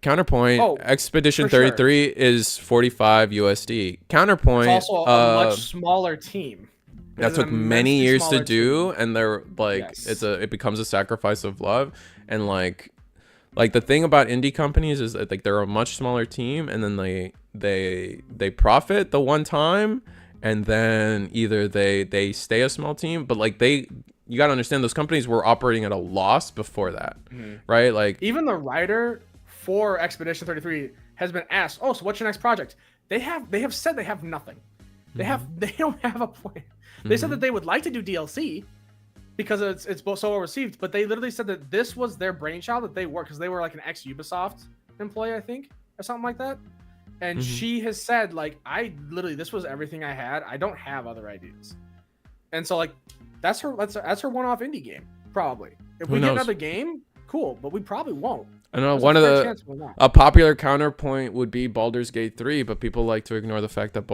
Counterpoint, Expedition 33 is 45 USD. Counterpoint, it's also a much smaller team. That took many years to do, and they're like, it becomes a sacrifice of love. And like the thing about indie companies is that like they're a much smaller team, and then they profit the one time, and then either they stay a small team, but like you got to understand, those companies were operating at a loss before that, right? Like, even the writer for Expedition 33 has been asked, "Oh, so what's your next project?" They have said they have nothing. They don't have a plan. They said that they would like to do DLC because it's so well received, but they literally said that this was their brainchild, that they were, because they were like an ex-Ubisoft employee, I think, or something like that. And she has said, like, I literally, this was everything I had. I don't have other ideas. And so, like, that's her one-off indie game, probably. If we get another game, cool, but we probably won't. I know one of a popular counterpoint would be Baldur's Gate 3, but people like to ignore the fact that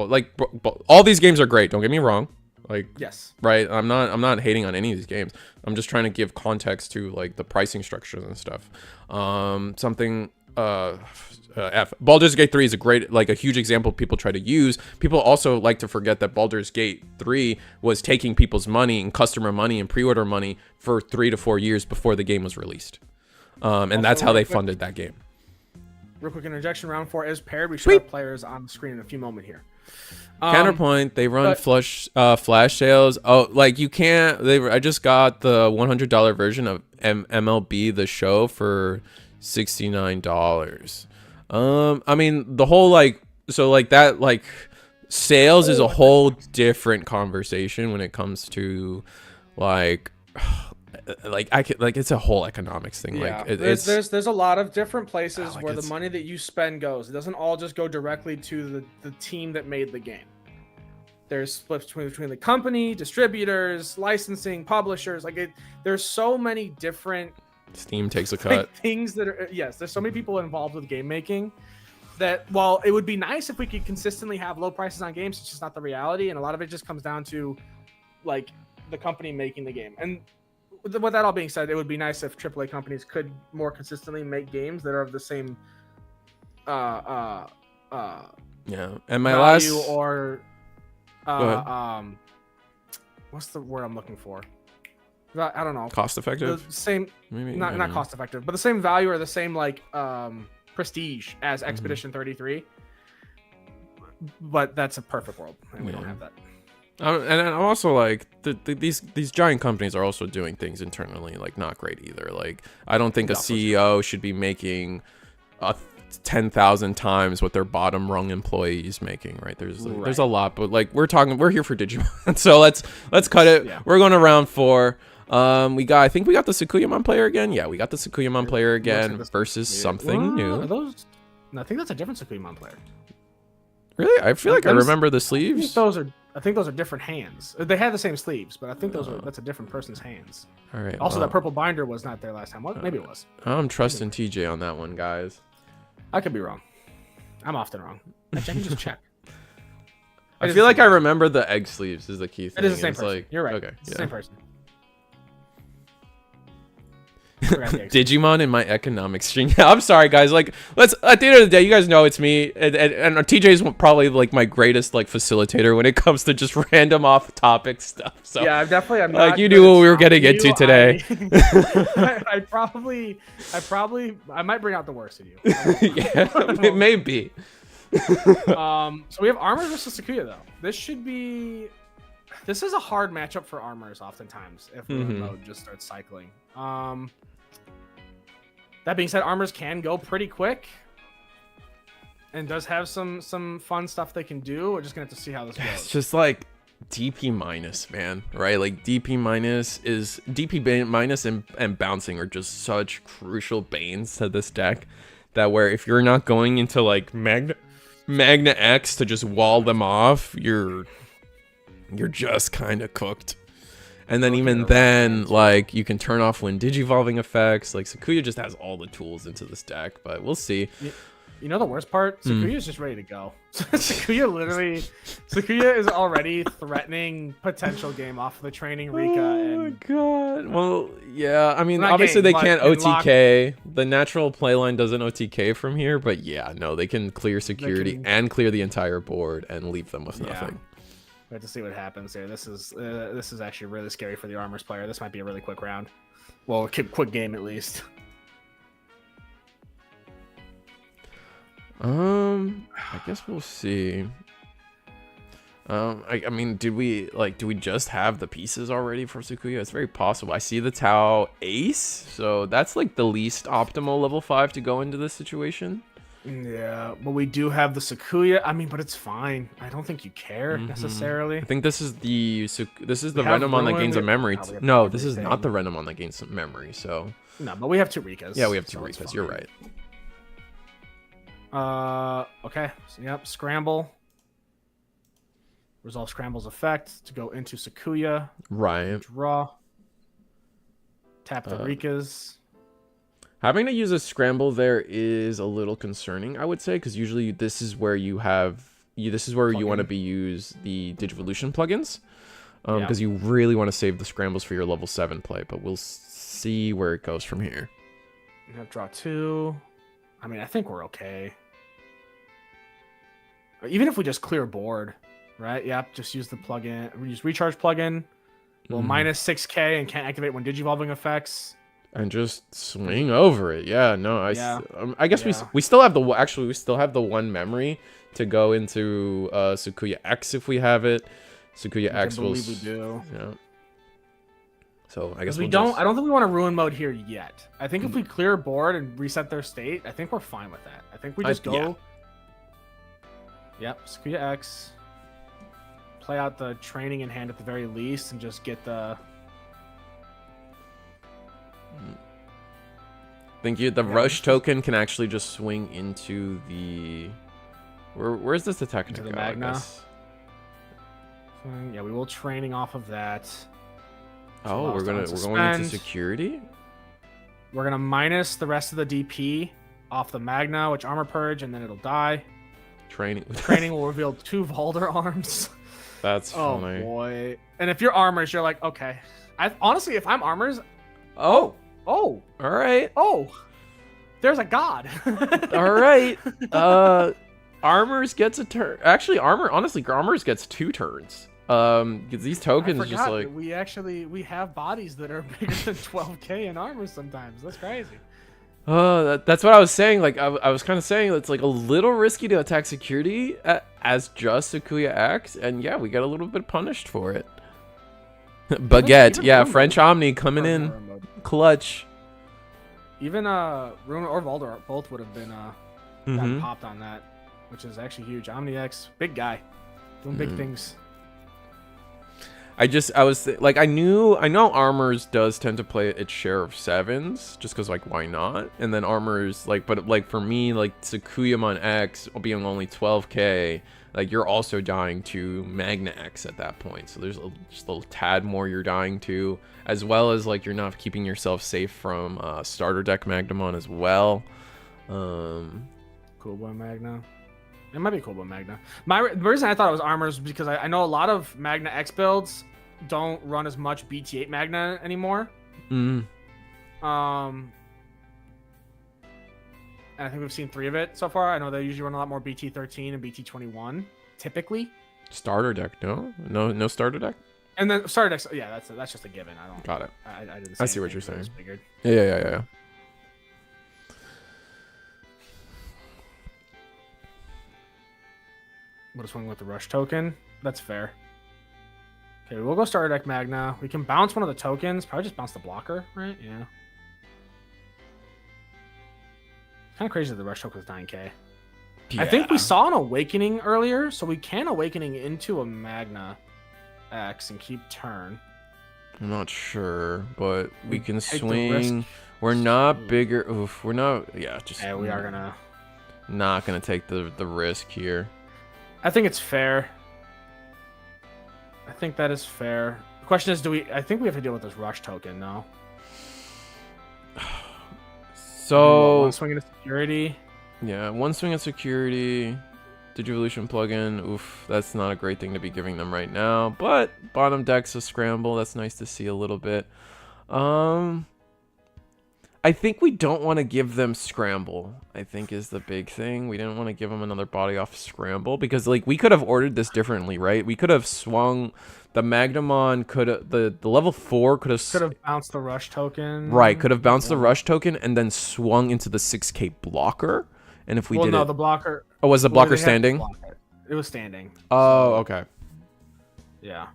all these games are great. Don't get me wrong. Like, yes, right. I'm not hating on any of these games. I'm just trying to give context to like the pricing structures and stuff. Baldur's Gate 3 is a huge example people try to use. People also like to forget that Baldur's Gate 3 was taking people's money and customer money and pre-order money for 3 to 4 years before the game was released. And that's how they funded that game. Real quick interjection, round 4 is paired. We should have players on the screen in a few moments here. Counterpoint, they run flash sales. Oh, like you can't. I just got the $100 version of MLB The Show for $69. I mean the whole sales is a whole different conversation when it comes to it's a whole economics thing. Yeah, there's a lot of different places where the money that you spend goes. It doesn't all just go directly to the team that made the game. There's splits between the company, distributors, licensing, publishers. There's so many different. Steam takes a cut. Things that are there's so many people involved with game making that while it would be nice if we could consistently have low prices on games, it's just not the reality, and a lot of it just comes down to like the company making the game. And with that all being said, it would be nice if AAA companies could more consistently make games that are of the same and my value last or what's the word I'm looking for? I don't know. Cost effective? The same, maybe, not cost effective, but the same value or the same prestige as Expedition 33. But that's a perfect world, and we don't have that. And I'm also like these giant companies are also doing things internally not great either. Like I don't think a CEO should be making 10,000 times what their bottom rung employee is making. Right? There's a lot, but we're here for Digimon, so let's cut it. Yeah. We're going to round 4. I think we got the Sakuyamon player again. Yeah, we got the Sakuyamon player again versus something new. I think that's a different Sakuyamon player. Really? I feel like I remember the sleeves. I think those are different hands. They had the same sleeves, but I think that's a different person's hands. All right. Also, that purple binder was not there last time. Maybe it was. I'm trusting TJ on that one, guys. I could be wrong. I'm often wrong. I can just check. I feel like I remember the egg sleeves is the key thing. It is the same person. You're right. Okay. It's the same person. Digimon in my economics string. I'm sorry, guys. Let's at the end of the day, you guys know it's me, and TJ's probably my greatest facilitator when it comes to just random off-topic stuff. So yeah, I'm not. You knew what we were getting into today. I might bring out the worst in you. Yeah, it may be. So we have Armor versus Sakuya though. This is a hard matchup for Armors oftentimes if the mode just starts cycling. That being said, Armors can go pretty quick and does have some fun stuff they can do. We're just gonna have to see how this goes. It's just DP minus, man, right? DP minus and bouncing are just such crucial banes to this deck that where if you're not going into Magna X to just wall them off, you're just kind of cooked. And then you can turn off when digivolving effects. Sakuya just has all the tools into this deck, but we'll see. You know the worst part? Sakuya is just ready to go. Sakuya is already threatening potential game off the training Rika. Oh god. Well, yeah. I mean, obviously they can't OTK. The natural playline doesn't OTK from here, but yeah, no, they can clear security and clear the entire board and leave them with nothing. We have to see what happens here. This is actually really scary for the Armors player. This might be a really quick round. Well, a quick game at least. I guess we'll see. I mean, do we just have the pieces already for Sakuya? It's very possible. I see the Tau Ace, so that's the least optimal level 5 to go into this situation. Yeah, but we do have the Sakuya. I mean, but it's fine. I don't think you care necessarily. I think this is the Renamon that gains a memory. No, this is not the Renamon that gains some memory. So no, but we have 2 Rikas. Yeah, we have 2 Rikas. You're right. Okay. So, yep. Scramble. Resolve Scramble's effect to go into Sakuya. Right. Draw. Tap the Rikas. Having to use a scramble there is a little concerning, I would say, because usually this is where you have this is where you want to use the Digivolution plugins, because you really want to save the scrambles for your level 7 play. But we'll see where it goes from here. You have draw 2. I mean, I think we're okay. Even if we just clear board, right? Yep. Just use the plugin. We use recharge plugin. Well, minus 6k and can't activate when digivolving effects. And just swing over it. Yeah, no, I guess we still have we still have the one memory to go into Sakuya X if we have it. Sakuya X will. I believe we do. Yeah. So I guess I don't think we want to ruin mode here yet. I think if we clear board and reset their state, I think we're fine with that. I think we just go. Yep, Sakuya X. Play out the training in hand at the very least, and just get the. Think you the rush token can actually just swing into the. Where's this attack into gonna the go? Magna. Yeah, we will training off of that. Oh, we're going into security. We're gonna minus the rest of the DP off the Magna, which armor purge, and then it'll die. Training will reveal 2 Valder arms. That's funny. Oh boy! And if you're armors, you're like, okay. Honestly, if I'm armors, all right. Oh, there's a god. All right. Armors gets a turn. Actually, armors gets 2 turns. Because these tokens just like we have bodies that are bigger than 12k in armor sometimes. That's crazy. That's what I was saying. Like I was kind of saying it's like a little risky to attack security as just Sakuya X, and yeah, we got a little bit punished for it. Baguette, yeah, French Omni coming in, clutch. Even Rune or Valder both would have been gotten popped on that, which is actually huge. Omni X, big guy, doing big things. I know armors does tend to play its share of 7s just because like why not, and then armors but for me like Sakuyamon X being only 12k, like you're also dying to Magna X at that point, so there's just a little tad more you're dying to, as well as like you're not keeping yourself safe from starter deck Magnamon as well. Cool boy Magna. It might be cool with Magna. The reason I thought it was armors was because I know a lot of Magna X builds don't run as much BT8 Magna anymore. And I think we've seen 3 of it so far. I know they usually run a lot more BT13 and BT21, typically. Starter deck, no starter deck. And then starter decks, yeah, that's just a given. I don't. Got it. I didn't. I see what you're saying. Yeah. We'll swing with the rush token. That's fair. Okay, we'll go starter deck Magna. We can bounce one of the tokens. Probably just bounce the blocker, right? Yeah. Kind of crazy that the rush token is 9k. Yeah. I think we saw an awakening earlier, so we can awakening into a Magna X and keep turn. I'm not sure, but we can swing. We're not bigger. Oof, we're not. Yeah, just. Yeah, we are not gonna take the risk here. I think it's fair. I think that is fair. The question is, I think we have to deal with this rush token, no? So... One swing into security. Yeah, one swing at security. Digivolution plugin. Oof, that's not a great thing to be giving them right now. But bottom deck's a scramble. That's nice to see a little bit. I think we don't want to give them scramble, I think is the big thing. We didn't want to give them another body off scramble because like we could have ordered this differently, right? We could have swung the Magnamon, the level 4 could have bounced the rush token. Right, could have bounced the rush token and then swung into the 6k blocker. And if we did the blocker. Oh, was the blocker standing? It was standing. Oh, okay. Yeah.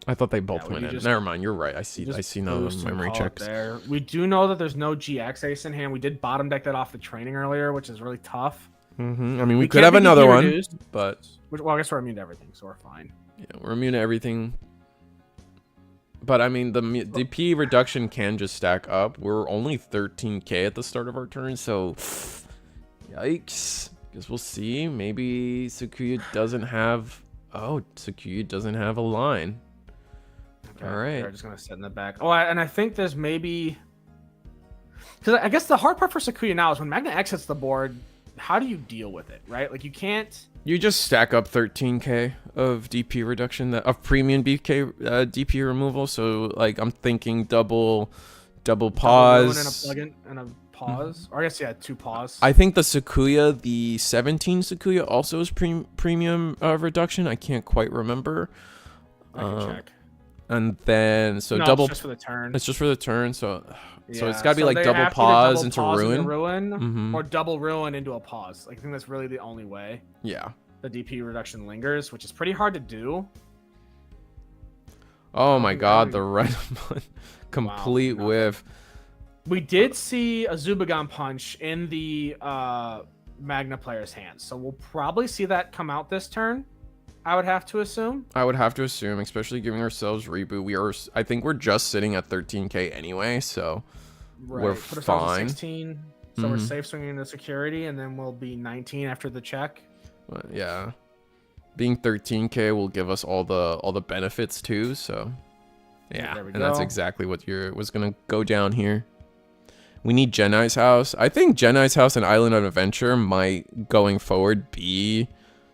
I thought they both went in. Never mind, you're right. I see no memory checks. There. We do know that there's no GX ace in hand. We did bottom deck that off the training earlier, which is really tough. I mean, we could have another one, but... Well, I guess we're immune to everything, so we're fine. Yeah, we're immune to everything. But, I mean, the DP reduction can just stack up. We're only 13k at the start of our turn, so... Yikes. Guess we'll see. Maybe Sakuya doesn't have... Oh, Sakuya doesn't have a line. Okay, all right. We're just going to sit in the back. Oh, and I think there's maybe... Because I guess the hard part for Sakuya now is when Magna X hits the board, how do you deal with it, right? Like, you can't... You just stack up 13k of DP reduction, of premium BK DP removal. So, like, I'm thinking double pause. And a plug-in and a pause. Or I guess, yeah, 2 pause. I think the Sakuya, the 17 Sakuya also is premium reduction. I can't quite remember. I can check. And then, so No, double... it's just for the turn. It's just for the turn, so Yeah, it's got to be like they double have to pause either into double pause ruin. or double ruin into a pause. Like, I think that's really the only way Yeah. the DP reduction lingers, which is pretty hard to do. Oh my god, the red one. Complete whiff. We did see a Zubagon punch in the Magna player's hands, so we'll probably see that come out this turn. I would have to assume. I would have to assume, especially giving ourselves reboot. I think we're just sitting at 13k anyway, so we're Put ourselves at fine. 16, so we're safe swinging into security, and then we'll be 19 after the check. But yeah, being 13k will give us all the benefits too. So yeah, and that's exactly what was gonna go down here. We need Jedi's House. I think Jedi's House and Island of Adventure might, going forward, be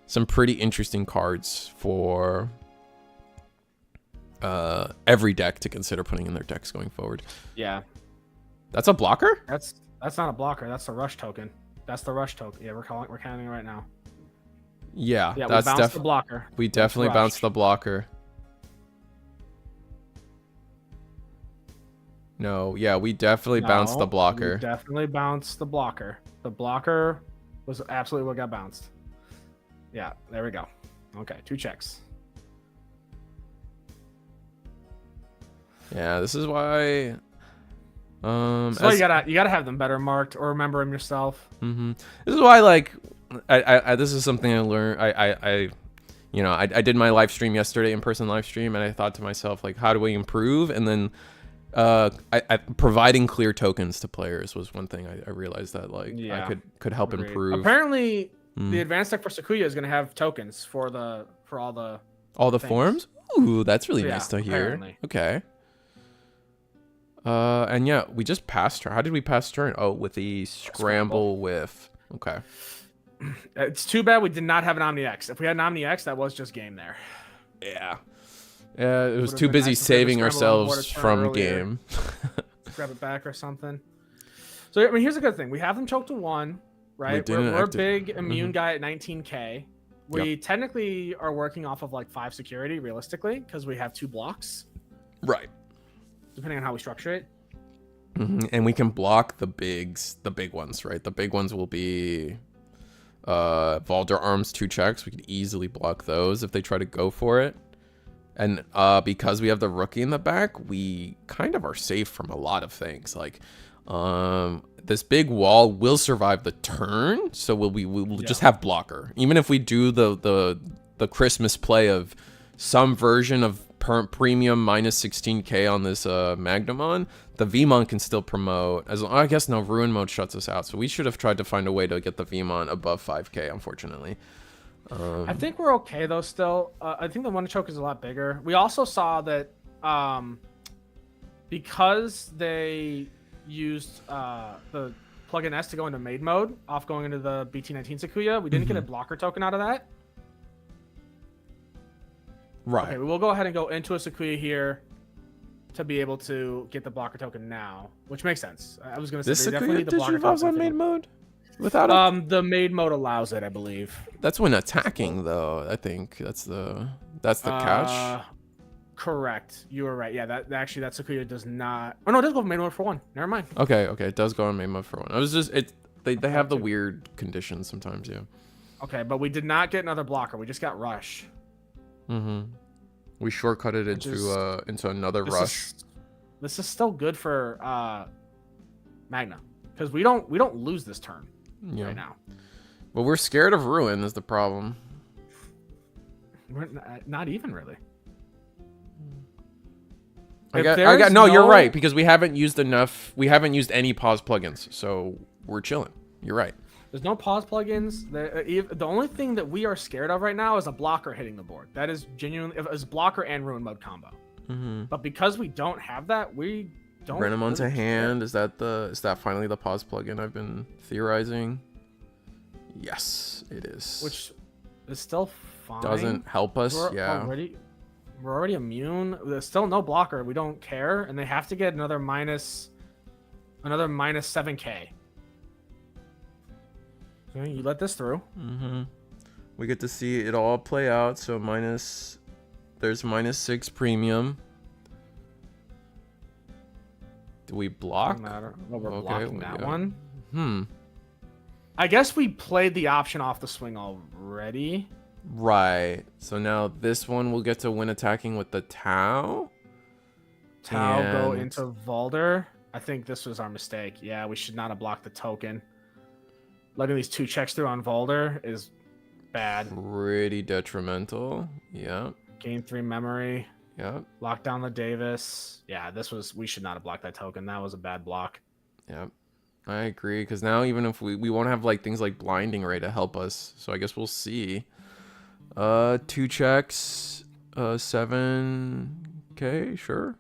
some pretty interesting cards for every deck to consider putting in their decks going forward. Yeah. That's a blocker? That's not a blocker. That's the rush token. That's the rush token. Yeah, we're counting it right now. Yeah, yeah, that's we bounced the blocker. We definitely bounced the blocker. No, yeah, we definitely bounced the blocker. We definitely bounced the blocker. The blocker was absolutely what got bounced. Yeah, there we go. Okay, 2 checks. Yeah, this is why. So you gotta have them better marked or remember them yourself. This is why, like, I this is something I learned. I did my live stream yesterday, in-person live stream, and I thought to myself, like, how do we improve? And then providing clear tokens to players was one thing I realized that, like, I could help improve. Apparently, the advanced deck for Sakuya is gonna have tokens for all the forms. Ooh, that's really nice to hear. Apparently. Okay. And yeah, we just passed turn. How did we pass turn? Oh, with the scramble whiff. Okay. It's too bad we did not have an Omni X. If we had an Omni X, that was just game there. Yeah. Yeah, it was too busy saving ourselves from game. Grab it back or something. So, I mean, here's a good thing. We have them choked to 1, right? We're a big immune guy at 19k. We technically are working off of like 5 security, realistically, because we have 2 blocks. Right. Depending on how we structure it. And we can block the big ones, right? The big ones will be Valder Arms 2 checks. We could easily block those if they try to go for it. And because we have the rookie in the back, we kind of are safe from a lot of things. Like, this big wall will survive the turn, so we'll just have blocker. Even if we do the Christmas play of some version of premium minus 16k on this Magnamon, the Vmon can still promote. I guess no, Ruin mode shuts us out, so we should have tried to find a way to get the Vmon above 5k, unfortunately. I think we're okay though still. I think the one choke is a lot bigger. We also saw that because they used the plugin S to go into maid mode off going into the BT19 Sakuya, we didn't get a blocker token out of that. Right. Okay, we will go ahead and go into a Sakuya here to be able to get the blocker token now, which makes sense. I was going to say they definitely need the blocker token on maid mode. Without it? The maid mode allows it, I believe. That's when attacking, though. I think that's the catch. Correct. You were right. Yeah, that Sakuya does not. Oh no, it does go maid mode for 1. Never mind. Okay, it does go on maid mode for 1. I was just they have the weird conditions sometimes, yeah. Okay, but we did not get another blocker. We just got rush. We shortcutted into another rush. This is still good for Magna because we don't lose this turn. Yeah. Right now. But we're scared of Ruin is the problem. We're not even really. No, you're right, because we haven't used enough. We haven't used any pause plugins, so we're chilling. You're right. There's no pause plugins. The only thing that we are scared of right now is a blocker hitting the board. That is genuinely is blocker and ruin mode combo. But because we don't have that, we don't. Renamon to really hand. care. Is that finally the pause plugin I've been theorizing? Yes, it is. Which is still fine. Doesn't help us. We're already immune. There's still no blocker. We don't care, and they have to get another minus 7k. So you let this through. We get to see it all play out. So there's -6 premium. Do we block? Doesn't matter. Well, we're Okay, blocking that yeah. one. I guess we played the option off the swing already. Right. So now this one will get to win attacking with the Tau. Tau go And- into Valder. I think this was our mistake. Yeah, we should not have blocked the token. Letting these 2 checks through on Valder is bad. Pretty detrimental. Yeah. Gain 3 memory. Yeah. Lock down the Davis. Yeah, we should not have blocked that token. That was a bad block. Yeah. I agree. Because now even if we won't have like things like blinding ray to help us. So I guess we'll see. 2 checks. 7k. Sure.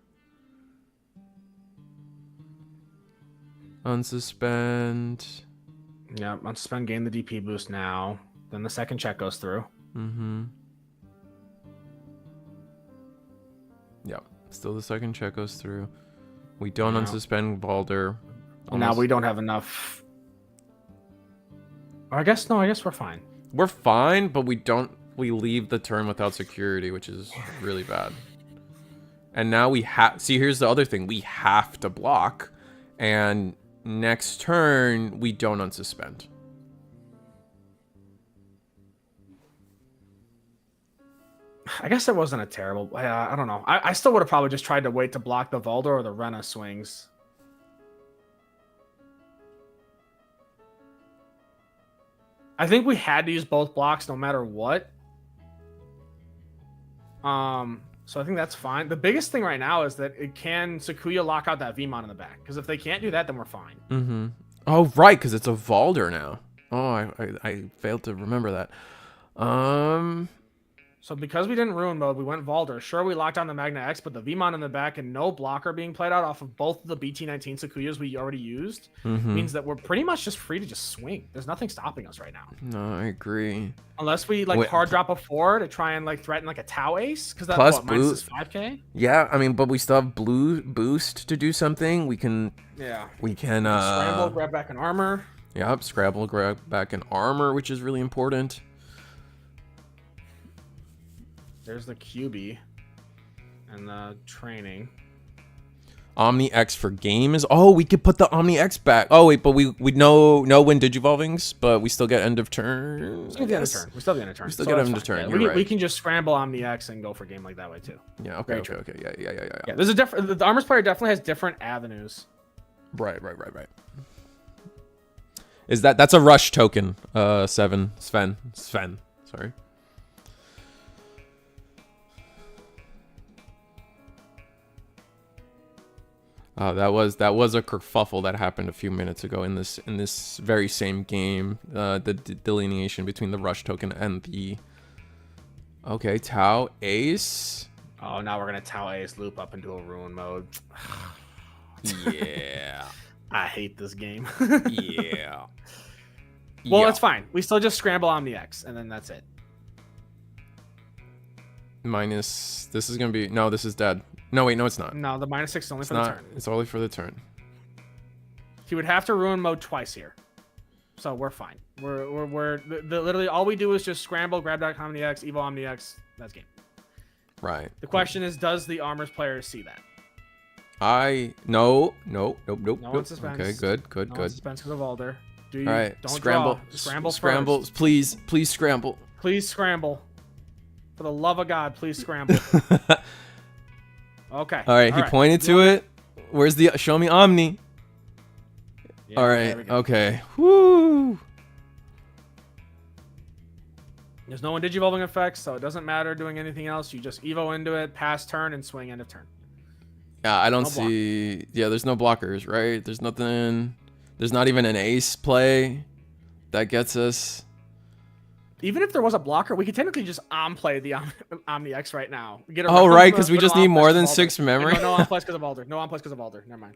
Unsuspend. Yeah, unsuspend, gain the DP boost now. Then the second check goes through. Yeah. Still the second check goes through. We don't Yeah. unsuspend Balder. Now we don't have enough. Or I guess we're fine. We're fine, but we leave the turn without security, which is really bad. And now we see, here's the other thing. We have to block, and next turn we don't unsuspend. I guess it wasn't a terrible. I don't know. I still would have probably just tried to wait to block the Valder or the Rena swings. I think we had to use both blocks no matter what. So I think that's fine. The biggest thing right now is that can Sakuya lock out that Vmon in the back? Because if they can't do that, then we're fine. Oh, right, because it's a Valder now. Oh, I failed to remember that. So because we didn't ruin mode, we went Valder. Sure, we locked down the Magna X, but the Vmon in the back and no blocker being played out off of both of the BT19 Sakuyas we already used means that we're pretty much just free to just swing. There's nothing stopping us right now. No, I agree. Unless we hard drop a 4 to try and threaten a Tau Ace, because that's Plus what, minus 5k? Yeah, I mean, but we still have blue boost to do something. We can Scramble, grab back an armor. Yep, scramble, grab back an armor, which is really important. There's the QB and the training. Omni X for game is. Oh, we could put the Omni X back. Oh wait, but we no win Digivolvings, but we still get end of turn. We still get end of turn. We still get end of turn. We still get end of turn. Yeah, we can just scramble Omni X and go for game like that way too. Yeah. Okay. Okay. Yeah. There's a different. The Armors player definitely has different avenues. Right. Is that's a rush token? Sven. Sorry. That was a kerfuffle that happened a few minutes ago in this very same game. The delineation between the rush token and the Tau Ace. Oh, now we're gonna Tau Ace loop up into a ruin mode. Yeah. I hate this game. Yeah. Well, it's fine. We still just scramble Omni X, and then that's it. Minus. This is gonna be this is dead. No, wait, no, it's not. No, the -6 is only It's for not. the turn. It's only for the turn. He would have to ruin mode twice here, so we're fine. We're literally all we do is just scramble, grab that Omni X, Evo Omni X. That's game. Right. The question is, does the Armors player see that? Nope. No one suspense. Okay, good. No one suspense because of Alder. Do you? All right, Don't scramble. Draw. Scramble. First. Please scramble. Please scramble. For the love of God, please scramble. Okay. All right, he pointed to it. Where's the show me Omni? Yeah, all right. Okay. Woo. There's no Digivolving effects, so it doesn't matter doing anything else. You just Evo into it, pass turn, and swing end of turn. Yeah, I don't see. Yeah, there's no blockers, right? There's nothing. There's not even an ace play. That gets us. Even if there was a blocker, we could technically just play the Omni X right now. Get Oh, around right, because we but just no need on more plays than 'cause of 6 Alder. memory. No on plays because of Alder. No on plays because of Alder. Never mind.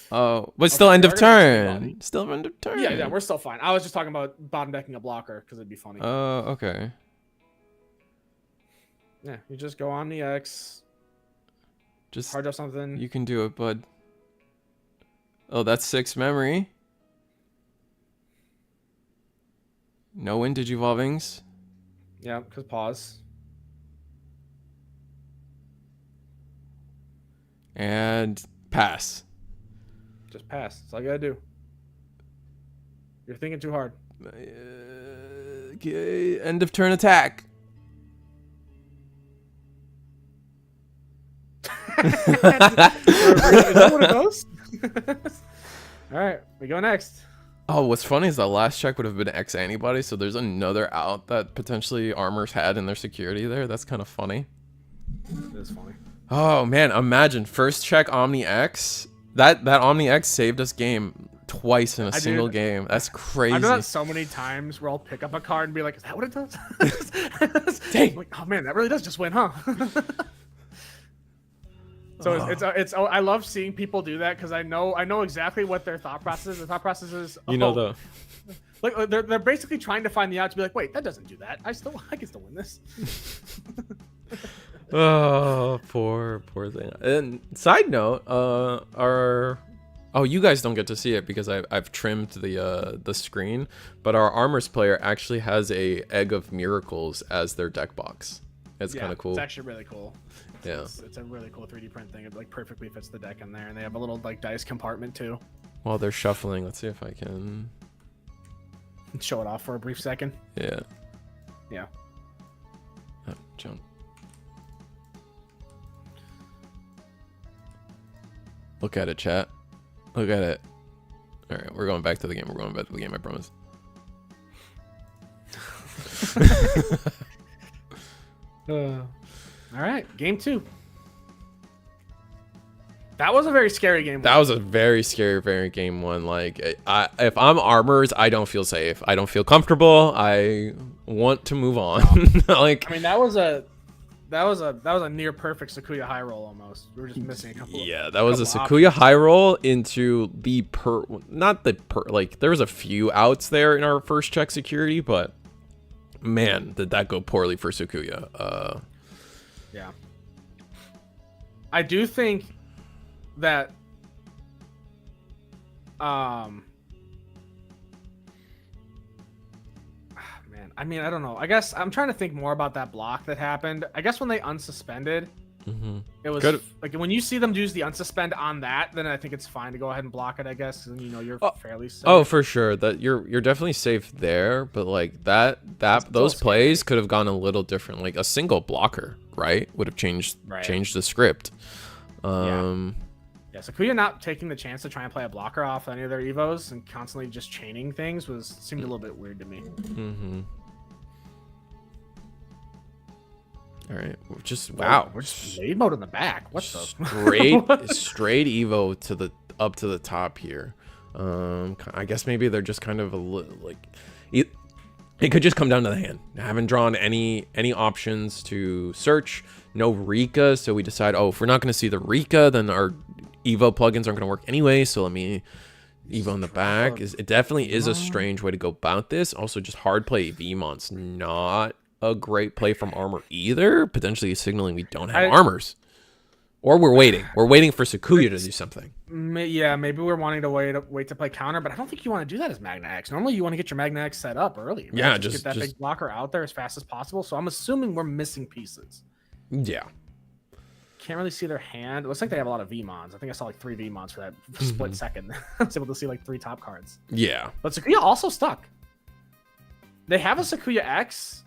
Oh, but still end we of are gonna save turn. Omni. Still end of turn. Yeah, we're still fine. I was just talking about bottom decking a blocker because it'd be funny. Oh, okay. Yeah, you just go Omni X. Just Hard up something. you can do it, bud. Oh, that's 6 memory. No win Digivolvings. Yeah, because pause. And pass. Just pass. That's all you gotta do. You're thinking too hard. Okay, end of turn attack. Is that what it goes? All right, we go next. Oh, what's funny is that last check would have been X antibody, so there's another out that potentially armors had in their security there. That's kind of funny. It is funny. Oh man, imagine first check Omni X. That Omni X saved us game twice in a single game. That's crazy. I've done that so many times where I'll pick up a card and be like, "Is that what it does?" Dang. Like, oh man, that really does just win, huh? So it's I love seeing people do that because I know exactly what their thought process is. The thought process is like they're basically trying to find the out to be like, wait, that doesn't do that. I can still win this. Oh, poor thing. And side note, you guys don't get to see it because I've trimmed the screen, but our Armors player actually has a Egg of Miracles as their deck box. It's kind of cool. It's actually really cool. Yeah, it's a really cool 3D print thing. It like perfectly fits the deck in there, and they have a little like dice compartment too. While they're shuffling, let's see if I can show it off for a brief second. Yeah. Yeah. Oh, jump. Look at it, chat. Look at it. All right, we're going back to the game. We're going back to the game. I promise. All right, game 2. That was a very scary game. That was a very scary game 1. Like, if I'm Armors, I don't feel safe. I don't feel comfortable. I want to move on. Like, I mean, that was a near perfect Sakuya high roll almost. We were just missing a couple. Yeah, that was a Sakuya high roll into the like there was a few outs there in our first check security, but man, did that go poorly for Sakuya. Yeah. I do think that man, I mean, I don't know. I guess I'm trying to think more about that block that happened. I guess when they unsuspended, it was like when you see them use the unsuspend on that, then I think it's fine to go ahead and block it, I guess, and you know you're fairly safe. Oh, for sure. That you're definitely safe there, but like those plays could have gone a little different. Like a single blocker, right, would have changed the script. Yeah, Sakuya not taking the chance to try and play a blocker off any of their evos and constantly just chaining things seemed a little bit weird to me. All right, we're just we're just raid mode in the back. What the straight evo up to the top here. I guess maybe they're just kind of a little like it could just come down to the hand. I haven't drawn any options to search. No Rika, so we decide, if we're not going to see the Rika, then our Evo plugins aren't going to work anyway. So let me Evo in the back. It definitely is a strange way to go about this. Also, just hard play VMon's not a great play from Armor either. Potentially signaling we don't have Armors. Or we're waiting. We're waiting for Sakuya to do something. Yeah, maybe we're wanting to wait to play counter, but I don't think you want to do that as Magna X. Normally, you want to get your Magna X set up early. Right? Yeah, just get that big blocker out there as fast as possible. So I'm assuming we're missing pieces. Yeah. Can't really see their hand. It looks like they have a lot of VMons. I think I saw like 3 VMons for that split second. I was able to see like 3 top cards. Yeah. But Sakuya also stuck. They have a Sakuya X,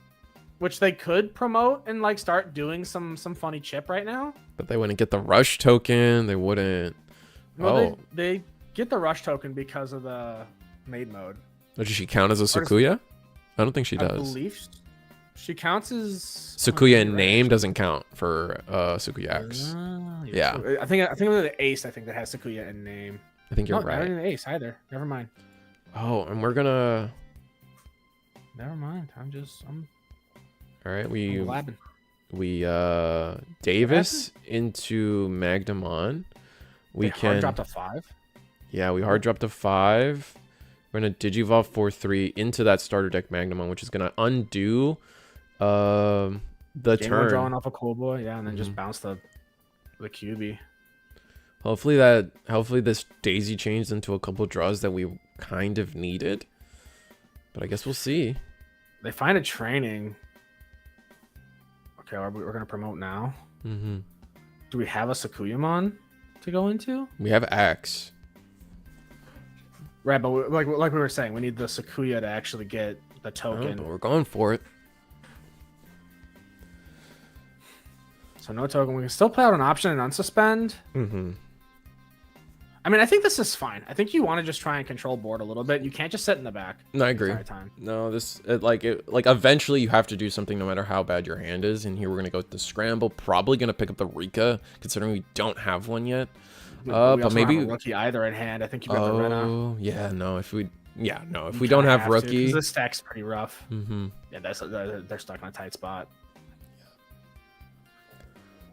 which they could promote and like start doing some funny chip right now. But they wouldn't get the rush token. They wouldn't. Well, they get the rush token because of the maid mode. Does she count as a Sakuya? I don't think she does. I believe she counts as Sakuya in name doesn't count for Sakuya X. Yeah. I think it was the ace. I think that has Sakuya in name. I think you're right. Not even the ace either. Never mind. Oh, and we're gonna. Never mind. I'm All right, blabbing. we Davis into Magnamon. We They can hard dropped a 5. Yeah, we hard dropped a 5. We're gonna Digivolve 4/3 into that starter deck Magnamon, which is gonna undo the turn. Drawing off a cool boy, yeah, and then just bounce the QB. Hopefully this daisy changed into a couple draws that we kind of needed. But I guess we'll see. They find a training. Okay, we're gonna promote now. Mm-hmm. Do we have a Sakuyamon to go into? We have Axe. Right, but like we were saying, we need the Sakuya to actually get the token. Oh, but we're going for it. So no token. We can still play out an option and unsuspend. Mm-hmm. I mean, I think this is fine. I think you want to just try and control board a little bit. You can't just sit in the back. No, I agree. Time. No, like eventually you have to do something no matter how bad your hand is. And here we're gonna go with the scramble. Probably gonna pick up the Rika, considering we don't have one yet. But maybe don't have a rookie either in hand. I think you got the Rena. Oh yeah, no. If we don't have rookie, this stack's pretty rough. Mm-hmm. Yeah, they're stuck in a tight spot.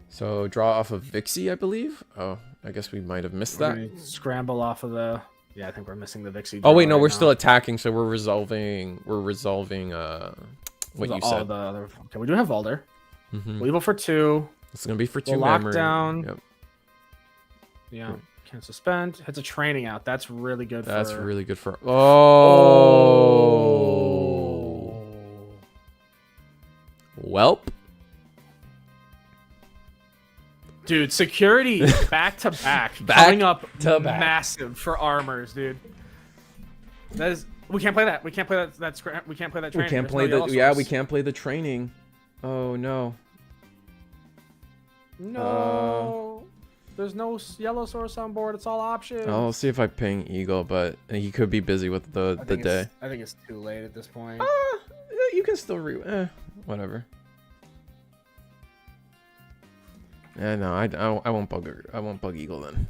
So draw off of Vixie, I believe. Oh, I guess we might have missed that. Scramble off of the. Yeah, I think we're missing the Vixie. Oh wait, no, we're still attacking, so we're resolving. What you said. Okay, we do have Valder. Mm-hmm. We'll for 2. It's gonna be for 2 memory. Memory. Lockdown. Yep. Yeah, can't suspend. Hits a training out. That's really good. That's really good for. Oh. Welp. Dude, security back to back, coming up to massive for armors, dude. That is, we can't play that. We can't play that. We can't play that. Training. We can't play the. Yeah, we can't play the training. Oh no. No. There's no yellow source on board. It's all options. I'll see if I ping Eagle, but he could be busy with the day. I think it's too late at this point. You can still whatever. Yeah, no, I won't bug her. I won't bug Eagle then.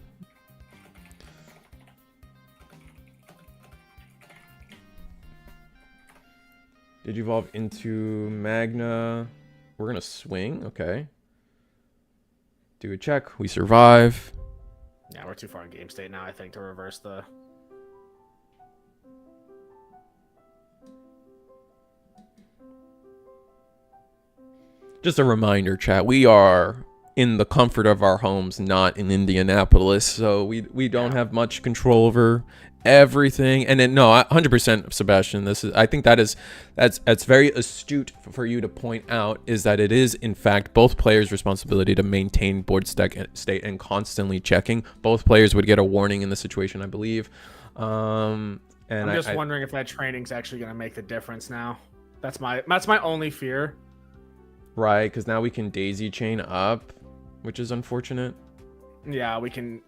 Did you evolve into Magna? We're gonna swing, okay. Do a check. We survive. Yeah, we're too far in game state now, I think, to reverse the. Just a reminder, chat. We are in the comfort of our homes, not in Indianapolis, so we don't have much control over everything. And then no, 100% Sebastian, I think that's very astute for you to point out, is that it is in fact both players' responsibility to maintain board state and constantly checking. Both players would get a warning in the situation, I believe. And I'm just wondering if that training's actually going to make the difference now. That's my only fear. Right, because now we can daisy chain up, which is unfortunate. Yeah, we can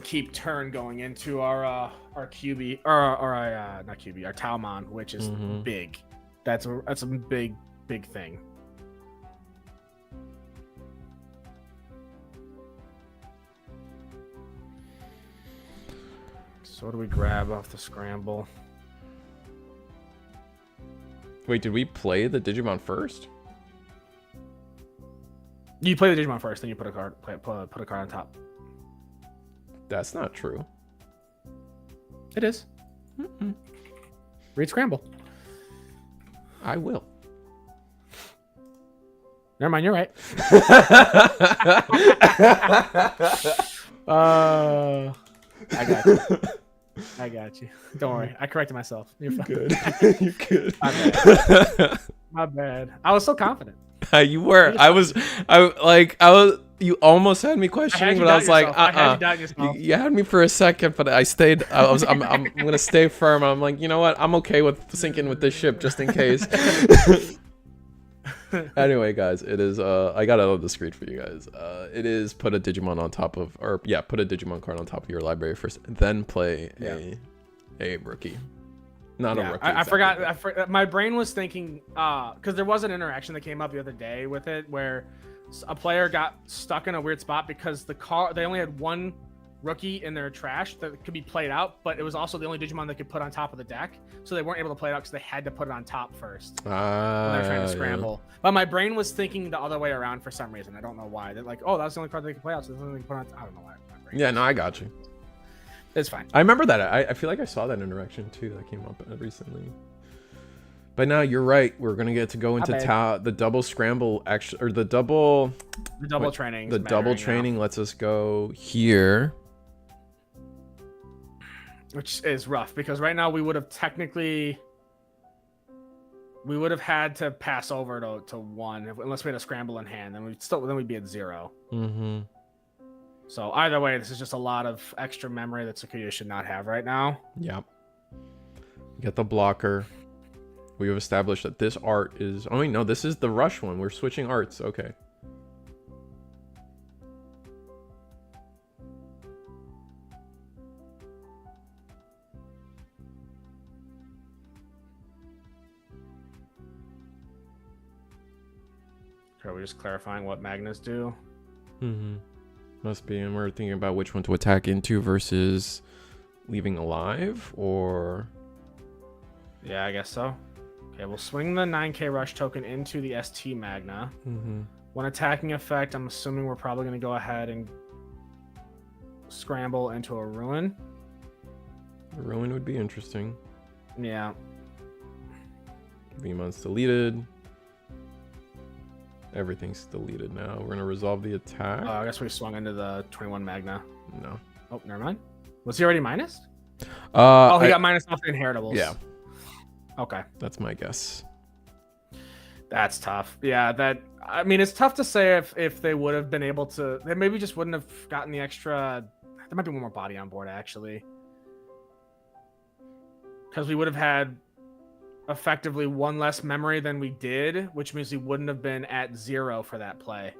keep turn going into our QB or not QB, our Taomon, which is big. That's a big thing. So what do we grab off the scramble? Wait, did we play the Digimon first? You play the Digimon first, then you put a card on top. That's not true. It is. Read scramble. I will. Never mind, you're right. I got you. Don't worry. I corrected myself. You're fine. Good. You're good. My bad. I was so confident. You were. You almost had me questioning, but I was like, You had me for a second, but I stayed. I'm gonna stay firm. I'm like, you know what? I'm okay with sinking with this ship just in case. Anyway, guys, it is. I got out of the screen for you guys. It is put a Digimon on top of, put a Digimon card on top of your library first, then play a rookie. Not a rookie. I forgot. My brain was thinking because there was an interaction that came up the other day with it where a player got stuck in a weird spot because they only had one rookie in their trash that could be played out, but it was also the only Digimon they could put on top of the deck, so they weren't able to play it out because they had to put it on top first when they were trying to scramble. Yeah. But my brain was thinking the other way around for some reason. I don't know why. They're like, oh, that's the only card they can play out, so they can put on. I don't know why. Yeah, no, I got you. It's fine. I remember that. I feel like I saw that interaction too that came up recently. But now you're right. We're gonna get to go into the double scramble actually, or the double training. The double training lets us go here, which is rough because right now we would have had to pass over to 1 unless we had a scramble in hand. Then we'd be at 0. Mm-hmm. So either way, this is just a lot of extra memory that Sakuya should not have right now. Yep. Get the blocker. We have established that this art is... Oh, wait, no, this is the rush one. We're switching arts. Okay. Are we just clarifying what Magnus do? Mm-hmm. Must be. And we're thinking about which one to attack into versus leaving alive, or... Yeah, I guess so. Okay, we'll swing the 9k rush token into the ST Magna. Mm-hmm. When attacking effect, I'm assuming we're probably going to go ahead and scramble into a ruin. A ruin would be interesting. Yeah. Veemon's deleted. Everything's deleted now. We're going to resolve the attack. I guess we swung into the 21 Magna. No. Oh, never mind. Was he already minus? He he got minus off the inheritables. Yeah. Okay. That's my guess. That's tough. Yeah, I mean, it's tough to say if they would have been able to. They maybe just wouldn't have gotten the extra. There might be one more body on board, actually. Because we would have had effectively 1 less memory than we did, which means we wouldn't have been at 0 for that play.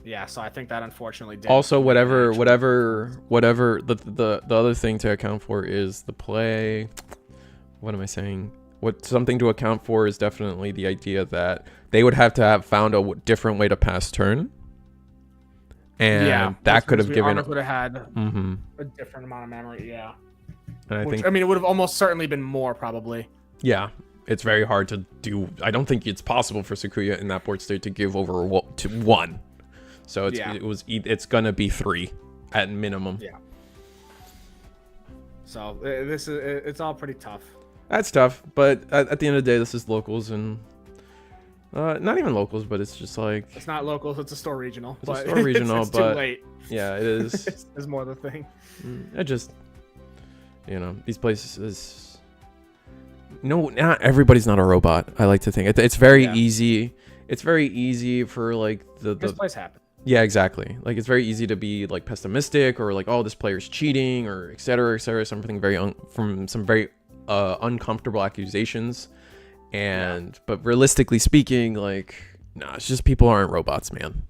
Yeah, so I think that unfortunately did. Also, whatever the other thing to account for is the play. What am I saying? Something to account for is definitely the idea that they would have to have found a different way to pass turn. And that could have given... would have had mm-hmm. a different amount of memory, yeah. And I think... I mean, it would have almost certainly been more, probably. Yeah. It's very hard to do... I don't think it's possible for Sakuya in that board state to give over to 1. So it's gonna be 3 at minimum. Yeah. So it's all pretty tough. That's tough, but at the end of the day, this is locals and not even locals, but it's just like it's not locals. It's a store regional. It's a store regional, it's but too late. Yeah, it is. It's more the thing. It just these places. No, not everybody's not a robot. I like to think it's very easy. It's very easy for like this place happens. Yeah, exactly. Like it's very easy to be like pessimistic or like, oh, this player's cheating or et cetera, something very from some very uncomfortable accusations. And but realistically speaking, like, nah, it's just people aren't robots, man.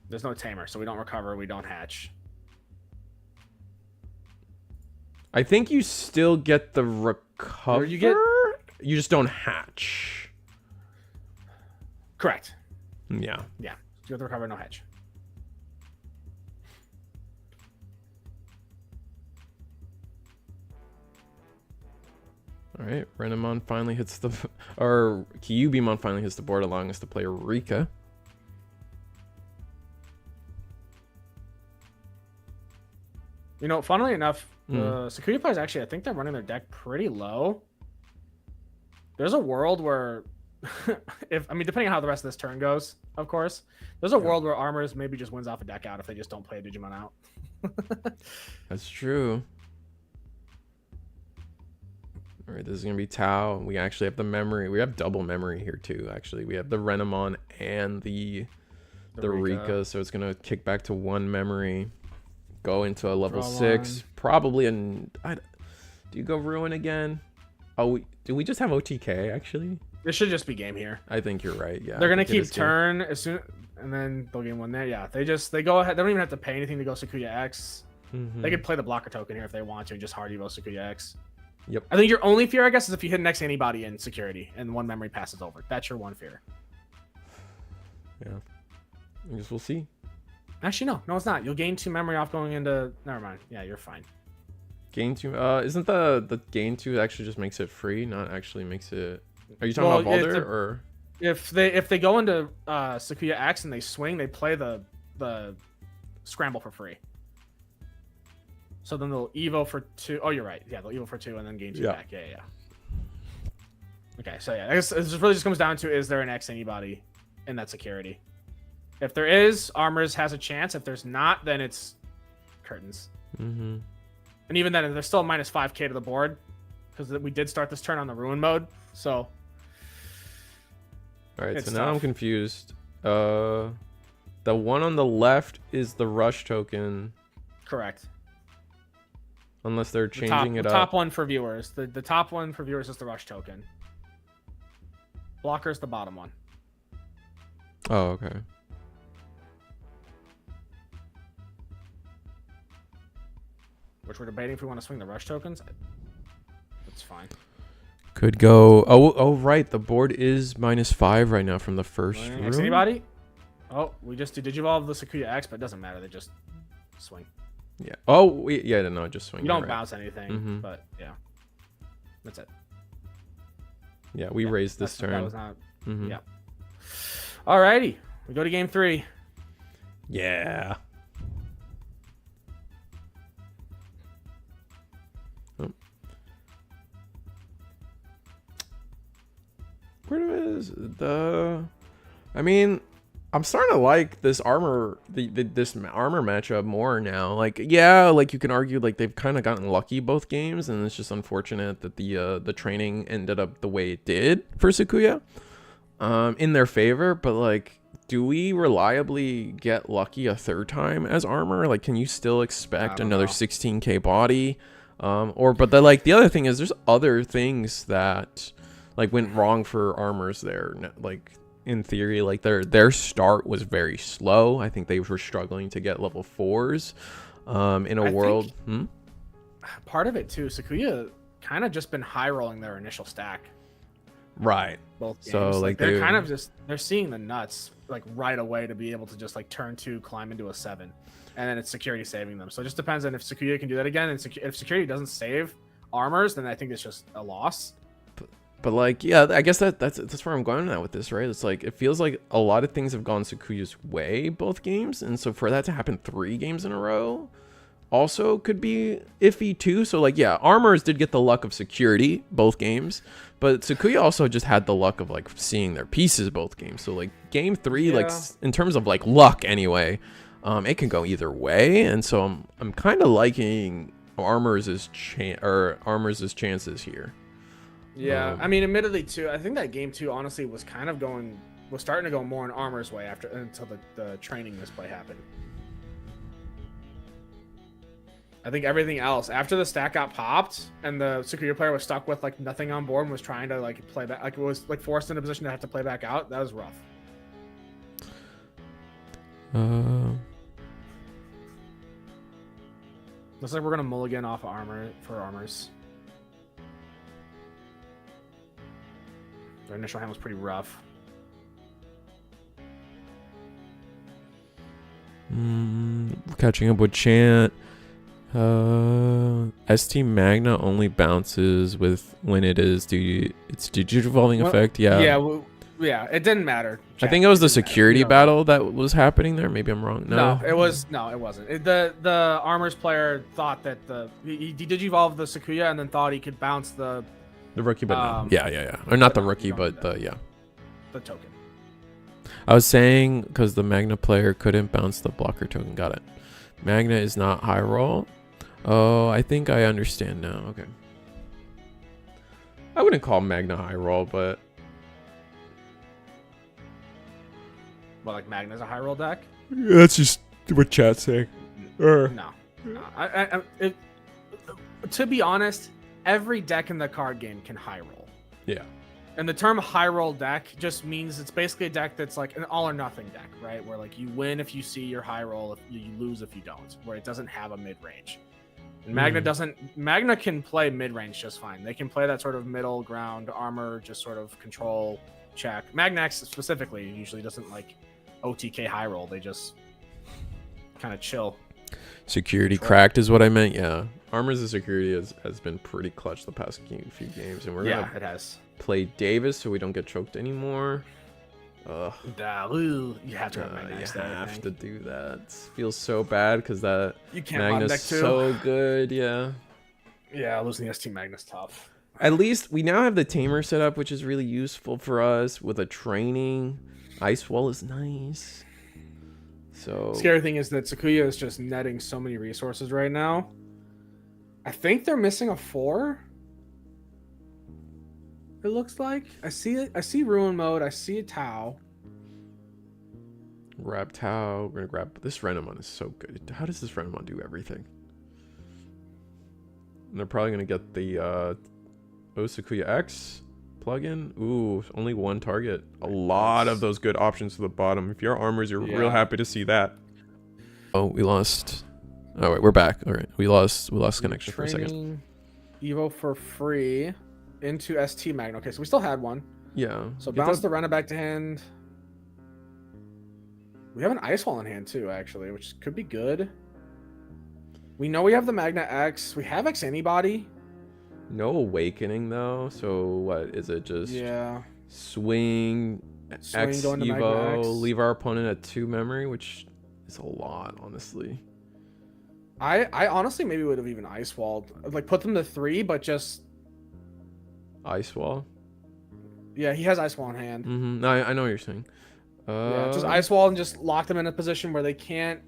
There's no tamer, so we don't recover, we don't hatch. I think you still get the recover. You just don't hatch. Correct. Yeah. Yeah. You have to recover, no hatch. All right. Renamon finally hits or Kyubimon finally hits the board, allowing us to play Rika. Funnily enough, Sakuya players actually, I think they're running their deck pretty low. There's a world where depending on how the rest of this turn goes, of course, there's a world where Armors maybe just wins off a deck out if they just don't play a Digimon out. That's true. All right, this is going to be Tau. We actually have the memory. We have double memory here, too, actually. We have the Renamon and the Rika, so it's going to kick back to 1 memory. Go into a level 6. Probably do you go Ruin again? Oh, do we just have OTK, actually? It should just be game here. I think you're right. Yeah, they're gonna keep turn as soon, and then they'll game 1 there. Yeah, they go ahead. They don't even have to pay anything to go Sakuya X. Mm-hmm. They could play the blocker token here if they want to, and just hard evo Sakuya X. Yep. I think your only fear, I guess, is if you hit next anybody in security and 1 memory passes over. That's your one fear. Yeah. I guess we'll see. Actually, no, it's not. You'll gain 2 memory off going into. Never mind. Yeah, you're fine. Gain 2. Isn't the gain 2 actually just makes it free? Not actually makes it. Are you talking about Baldur or? If they go into Sakuya X and they swing, they play the scramble for free. So then they'll evo for 2. Oh, you're right. Yeah, they'll evo for 2 and then gain 2 back. Yeah. Okay, so yeah, I guess it really just comes down to, is there an X anybody in that security? If there is, Armors has a chance. If there's not, then it's Curtains. Mm-hmm. And even then, there's still a minus 5k to the board because we did start this turn on the Ruin mode. So, all right. So now I'm confused. The one on the left is the rush token. Correct. Unless they're changing it up. The top one for viewers. The top one for viewers is the rush token. Blocker is the bottom one. Oh, okay. Which we're debating if we want to swing the rush tokens. That's fine. Could go. Oh, right. The board is -5 right now from the first room. X anybody? Oh, we just Digivolve the Sakuya X, but it doesn't matter. They just swing. Yeah. Oh, yeah. No, just swing. You don't bounce anything, but yeah, that's it. Yeah, we raised this turn. That was not. Yeah. Alrighty, we go to game 3. Yeah. Where is the? I mean, I'm starting to like this armor, this armor matchup more now. Like, yeah, like you can argue like they've kind of gotten lucky both games, and it's just unfortunate that the training ended up the way it did for Sakuya, in their favor. But like, do we reliably get lucky a third time as armor? Like, can you still expect another 16k body? But the other thing is, there's other things that like went wrong for armors there. Like, in theory, like their start was very slow. I think they were struggling to get level 4s in a world. Part of it too, Sakuya kind of just been high rolling their initial stack. Right. Both games. So like they're kind of just, they're seeing the nuts like right away to be able to just like turn 2, climb into a 7, and then it's security saving them. So it just depends on if Sakuya can do that again, and if security doesn't save armors, then I think it's just a loss. But like, yeah, I guess that's where I'm going at with this, right? It's like, it feels like a lot of things have gone Sakuya's way both games, and so for that to happen 3 games in a row also could be iffy too. So like, yeah, armors did get the luck of security both games, but Sakuya also just had the luck of like seeing their pieces both games. So like game 3, like in terms of like luck anyway, it can go either way, and so I'm kind of liking Armors' chances here. Yeah, I mean, admittedly too, I think that game 2 honestly was kind of starting to go more in Armor's way until the training misplay happened. I think everything else after the stack got popped and the Sakuya player was stuck with like nothing on board and was trying to like play back, like it was like forced in a position to have to play back out. That was rough. Looks like we're gonna mulligan off armor for armors. Their initial hand was pretty rough. Catching up with Chant. ST Magna only bounces with when it's Digivolving effect. Yeah. Yeah, it didn't matter. I think it was the security battle that was happening there. Maybe I'm wrong. No, it wasn't. The armors player thought that he Digivolved the Sakuya and then thought he could bounce the rookie, but no. Yeah. Or not the rookie, but the token. I was saying because the Magna player couldn't bounce the blocker token. Got it. Magna is not high roll. Oh, I think I understand now. Okay. I wouldn't call Magna high roll, but well, like Magna's a high roll deck. That's just what chat's saying. No. To be honest, every deck in the card game can high roll. Yeah. And the term high roll deck just means it's basically a deck that's like an all or nothing deck, right? Where like you win if you see your high roll, if you lose if you don't, where it doesn't have a mid range. And Magna can play mid range just fine. They can play that sort of middle ground armor, just sort of control check. Magna X specifically usually doesn't like OTK high roll. They just kind of chill. Security cracked is what I meant. Yeah, Armors of Security has been pretty clutch the past few games, and we're gonna it has. play Davis so we don't get choked anymore. You have to have Magnus. You have to do that. Feels so bad because that you can't Magnus so good. Yeah. Yeah, losing the ST Magnus tough. At least we now have the Tamer set up, which is really useful for us with a training. Ice Wall is nice. So scary thing is that Sakuya is just netting so many resources right now. I think they're missing a 4. It looks like I see it. I see Ruin Mode. I see a Tau. Grab Tau. We're gonna grab this Renamon is so good. How does this Renamon do everything? And they're probably gonna get the Sakuya X plugin. Ooh, only one target. A lot of those good options to the bottom. If you're Armors, you're real happy to see that. Oh, we lost. Oh wait, we're back. All right, we lost connection for a second. Evo for free into ST Magna. Okay, so we still had one. Yeah. So bounce the Rena back to hand. We have an Ice Wall in hand too, actually, which could be good. We know we have the Magna X. We have X Antibody. No Awakening though. So what is it? Just swing X Evo, leave our opponent at 2 memory, which is a lot, honestly. I honestly maybe would have even Ice Walled, like put them to 3, but just Ice Wall. Yeah, he has Ice Wall in hand. No, I know what you're saying. Yeah, just Ice Wall and just lock them in a position where they can't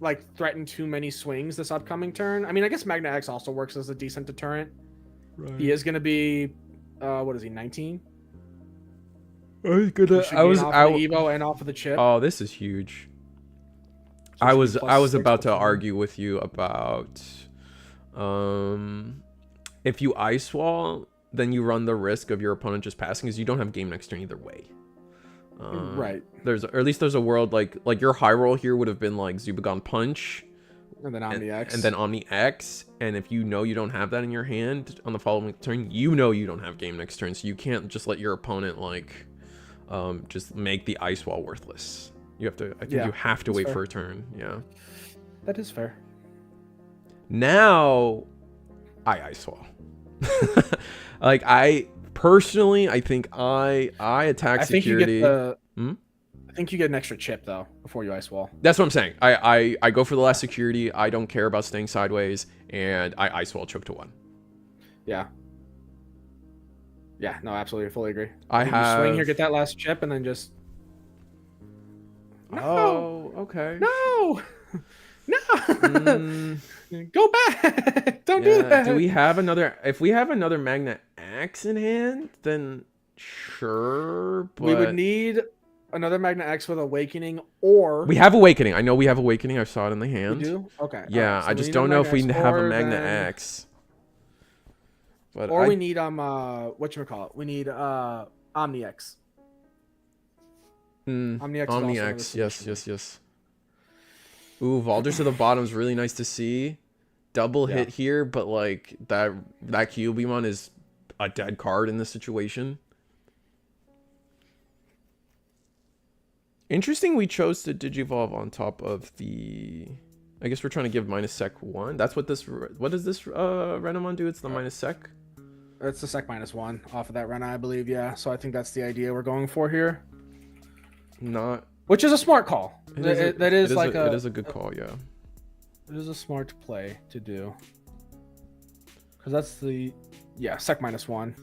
like threaten too many swings this upcoming turn. I mean, I guess Magna X also works as a decent deterrent. Right. He is gonna be, what is he, 19? I was gonna. I was out Evo and off of the chip. Oh, this is huge. So I was about to argue with you about, if you Ice Wall, then you run the risk of your opponent just passing, because you don't have game next turn either way. Right. Or at least there's a world like your high roll here would have been like Zubagon Punch, and then Omni X, and then Omni X, and if you know you don't have that in your hand on the following turn, you know you don't have game next turn, so you can't just let your opponent like, just make the Ice Wall worthless. You have to. I think you have to wait for a turn. Yeah. That is fair. Now, I Ice Wall. Like I think I attack security. I think you get an extra chip though before you Ice Wall. That's what I'm saying. I go for the last security. I don't care about staying sideways, and I Ice Wall choke to 1. Yeah. Yeah. No, absolutely, fully agree. I have swing here, get that last chip, and then just. No. Oh, okay. No. No. Go back. Don't do that. Do we have another? If we have another Magna X in hand, then sure. But we would need another Magna X with Awakening, or we have Awakening. I know we have Awakening. I saw it in the hand. We do? Okay. Yeah, right, so I just don't know if we have a Magna X. But we need whatchamacallit? We need Omni X. Omni X. Yes. Ooh, Valders to the bottom is really nice to see. Double hit here, but like that Kyubimon is a dead card in this situation. Interesting, we chose to Digivolve on top of the. I guess we're trying to give -Sec 1. That's what this. What does this Renamon do? It's the -Sec. It's the Sec -1 off of that Rena, I believe. Yeah, so I think that's the idea we're going for here. Which is a smart call. It is a good call, yeah. It is a smart play to do. Because that's the Sec -1.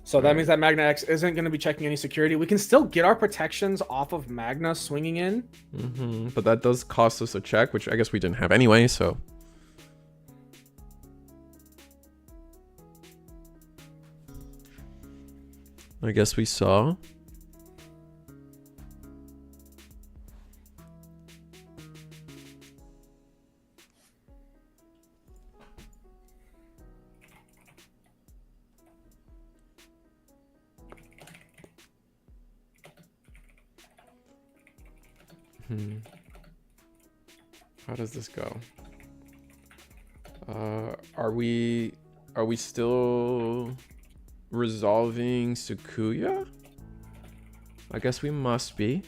So that means that Magna X isn't going to be checking any security. We can still get our protections off of Magna swinging in. But that does cost us a check, which I guess we didn't have anyway, so. I guess we saw. How does this go? Are we still resolving Sakuya? I guess we must be.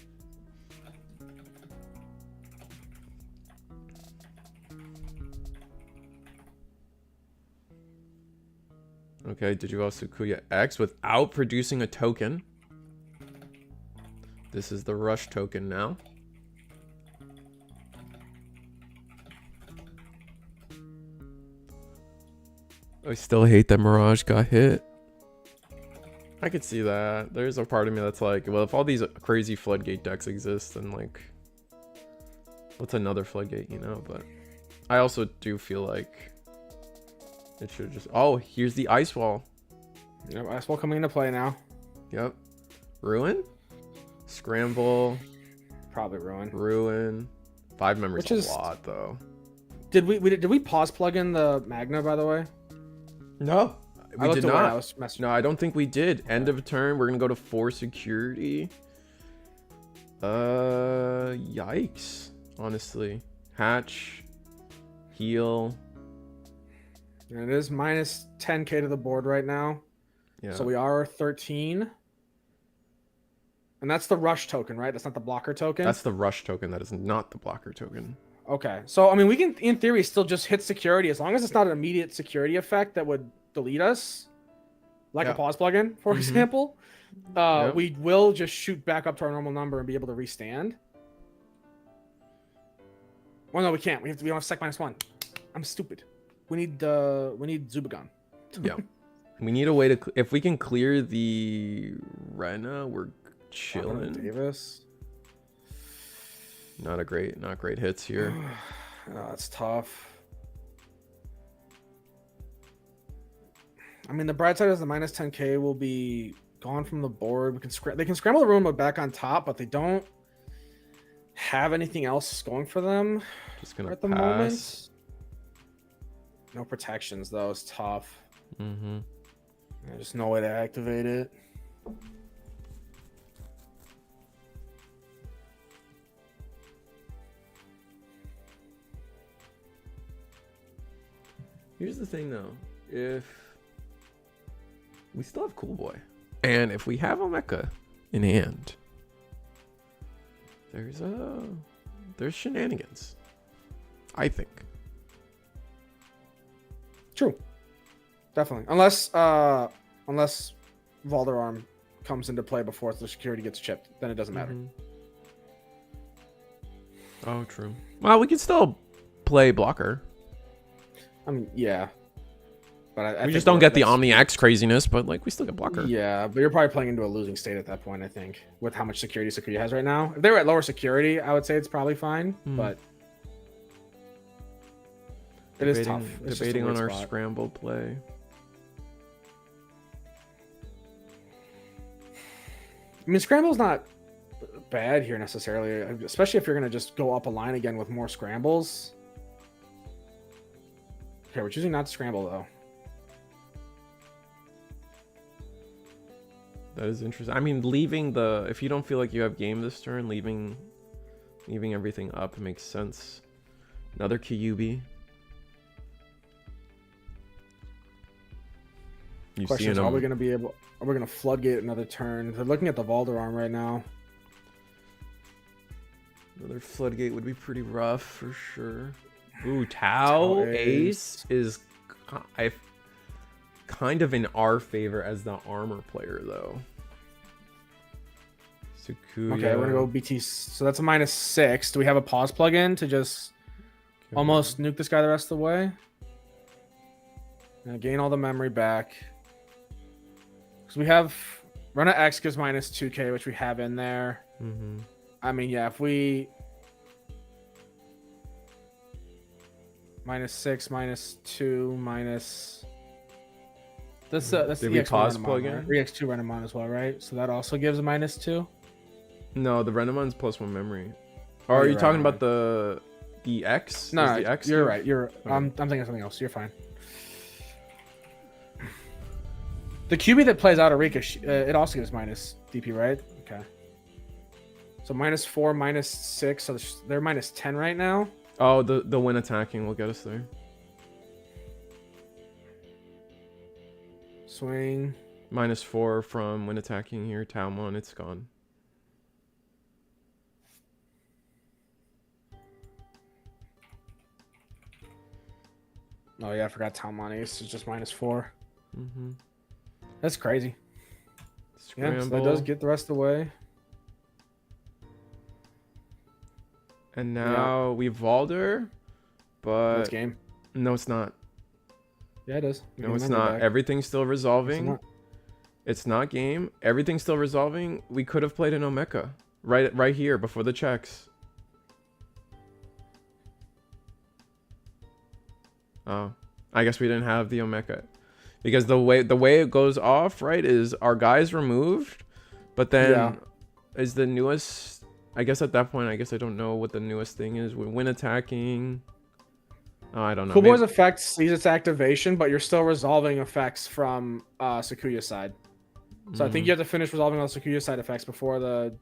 Okay, did you go Sakuya X without producing a token? This is the rush token now. I still hate that Mirage got hit. I could see that. There's a part of me that's like, well, if all these crazy floodgate decks exist, then like, what's another floodgate, you know? But I also do feel like it should just... Oh, here's the ice wall. Yep, ice wall coming into play now. Yep. Ruin? Scramble. Probably ruin. Ruin. 5 memories Which is a lot, though. Did we pause plug in the Magna, by the way? No. We did away, not. No, I don't think we did. End of turn. We're gonna go to 4 security. Yikes. Honestly, hatch, heal. And it is minus 10k to the board right now. Yeah. So we are 13. And that's the rush token, right? That's not the blocker token. That's the rush token. That is not the blocker token. Okay. So I mean, we can, in theory, still just hit security as long as it's not an immediate security effect that would delete us, like a pause plugin, for example. We will just shoot back up to our normal number and be able to restand. Well, no, we can't. We don't have sec -1. I'm stupid. We need Zubagon. Yeah. We need a way to if we can clear the Rena, we're chilling. Davis. Not great hits here. Oh, that's tough. I mean, the bright side is the minus 10k will be gone from the board. They can scramble the room back on top, but they don't have anything else going for them. Just gonna at the moment. No protections though. It's tough. There's just no way to activate it. Here's the thing though, if we still have Cool Boy, and if we have Omeka in hand, there's shenanigans, I think. True. Definitely. Unless Valderarm comes into play before the security gets chipped, then it doesn't matter. Oh, true. Well, we can still play blocker. I mean, yeah. But we just don't get the Omni X craziness, but like we still get blocker. Yeah, but you're probably playing into a losing state at that point, I think, with how much security Sakuya has right now. If they were at lower security, I would say it's probably fine, but it is tough. It's debating on our spot. scramble play. I mean, scramble's not bad here necessarily, especially if you're going to just go up a line again with more scrambles. Okay, we're choosing not to scramble, though. That is interesting. I mean, leaving if you don't feel like you have game this turn, leaving everything up makes sense. Another Kyubi. Question is, are we going to floodgate another turn? They're looking at the Valderarm right now. Another floodgate would be pretty rough for sure. Ooh, Tau Ace is kind of in our favor as the armor player, though. Sakuya. Okay, we're gonna go BT. So that's a -6. Do we have a pause plug-in to just almost nuke this guy the rest of the way? And gain all the memory back. Because we have Run at X gives -2k, which we have in there. I mean, yeah, if we -6, -2, minus. That's Did the we EX1 pause Renamon, plug in? right? EX2 Renamon as well, right? So that also gives a -2. No, the Renamon's +1 memory. Or are you talking about the X? No, the X you're give? right. You're. Okay. I'm thinking of something else. You're fine. The QB that plays out of Rika, it also gives minus DP, right? Okay. So -4, -6. So they're -10 right now. Oh, the win attacking will get us there. Swing. -4 from when attacking here. Talmon, it's gone. Oh yeah, I forgot Talmon Ace is just -4. That's crazy. Scramble. Yeah, so that does get the rest of the way. And now we Valder, but That's game. no, it's not. Yeah, it is. No, it's not. Everything's still resolving. It's not game. Everything's still resolving. We could have played an Omeka right here before the checks. Oh, I guess we didn't have the Omeka because the way it goes off, right, is our guys removed, but then is the newest. I guess at that point, I guess I don't know what the newest thing is. We win attacking. Oh, I don't know. Cool Boy's effect sees its activation, but you're still resolving effects from Sakuya's side. So I think you have to finish resolving all Sakuya's side effects before the...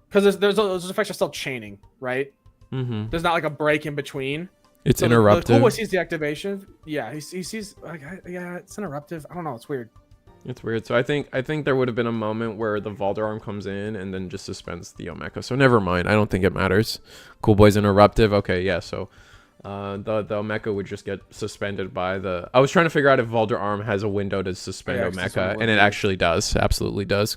Because those effects are still chaining, right? There's not like a break in between. It's so interruptive. The Cool Boy sees the activation. Yeah, he sees... Like, yeah, it's interruptive. I don't know. It's weird. It's weird. So I think there would have been a moment where the Valder arm comes in and then just suspends the Omeka. So never mind. I don't think it matters. Cool Boy's interruptive. Okay, yeah. So the Omeka would just get suspended by the... I was trying to figure out if Valder arm has a window to suspend Omeka, and it actually does. Absolutely does.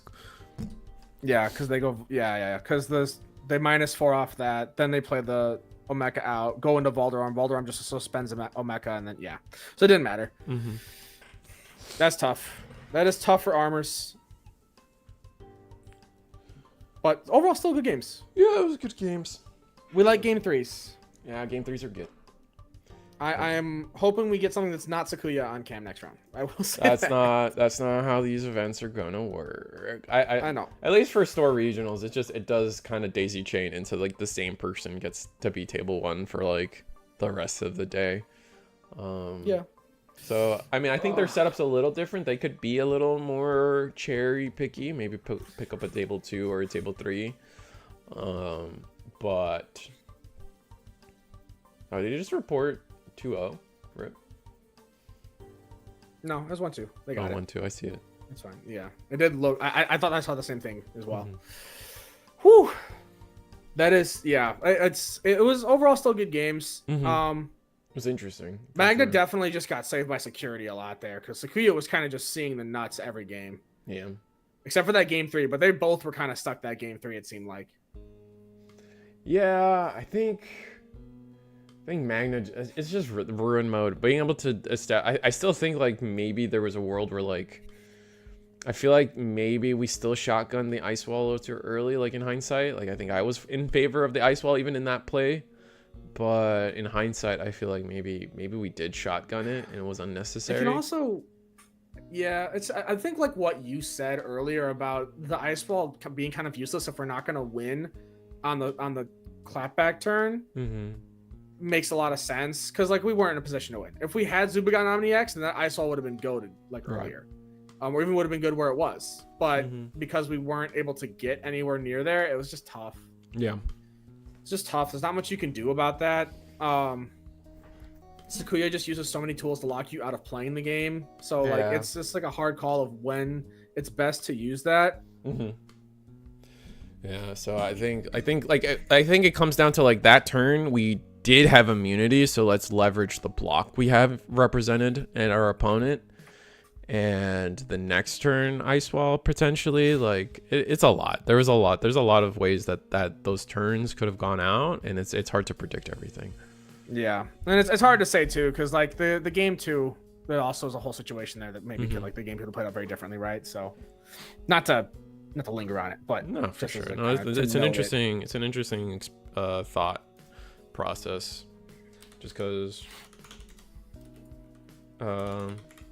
Yeah, because they go... Yeah. Because they -4 off that. Then they play the Omeka out, go into Valder arm. Valder arm just suspends Omeka, and then, yeah. So it didn't matter. That's tough. That is tough for armors. But overall, still good games. Yeah, it was good games. We like game 3s. Yeah, game 3s are good. I am hoping we get something that's not Sakuya on cam next round. I will say that's not how these events are gonna work. I know. At least for store regionals, it does kind of daisy chain into like the same person gets to be table 1 for like the rest of the day. Yeah. So, I mean, I think their setup's a little different. They could be a little more cherry picky, maybe pick up a table 2 or a table 3. But... Oh, did you just report 2-0? Rip. No, it was 1-2. They got it. 1-2, I see it. It's fine. Yeah. It did look... I thought I saw the same thing as well. Whew. That is... Yeah. It was overall still good games. It was interesting. Magna definitely just got saved by security a lot there because Sakuya was kind of just seeing the nuts every game. Yeah. Except for that game 3, but they both were kind of stuck that game 3, it seemed like. Yeah, I think Magna, it's just ruin mode. Being able to I still think like maybe there was a world where like I feel like maybe we still shotgun the Ice Wall too early, like in hindsight. Like I think I was in favor of the Ice Wall even in that play. But in hindsight, I feel like maybe we did shotgun it and it was unnecessary. It can also, yeah, I think like what you said earlier about the Ice Wall being kind of useless if we're not going to win on the clapback turn makes a lot of sense because like we weren't in a position to win. If we had Zubagon Omni-X, then that Ice Wall would have been goated like earlier, or even would have been good where it was. But because we weren't able to get anywhere near there, it was just tough. Yeah. It's just tough. There's not much you can do about that. Sakuya just uses so many tools to lock you out of playing the game. So like it's just like a hard call of when it's best to use that. Yeah, so I think it comes down to like that turn we did have immunity, so let's leverage the block we have represented and our opponent. And the next turn, Ice Wall potentially, like it's a lot. There's a lot of ways that those turns could have gone out, and it's hard to predict everything. Yeah, and it's hard to say too, because like the game 2, there also is a whole situation there that maybe could, like the game could have played out very differently, right? So, not to linger on it, but no, for sure. No, it's an interesting thought process, just because.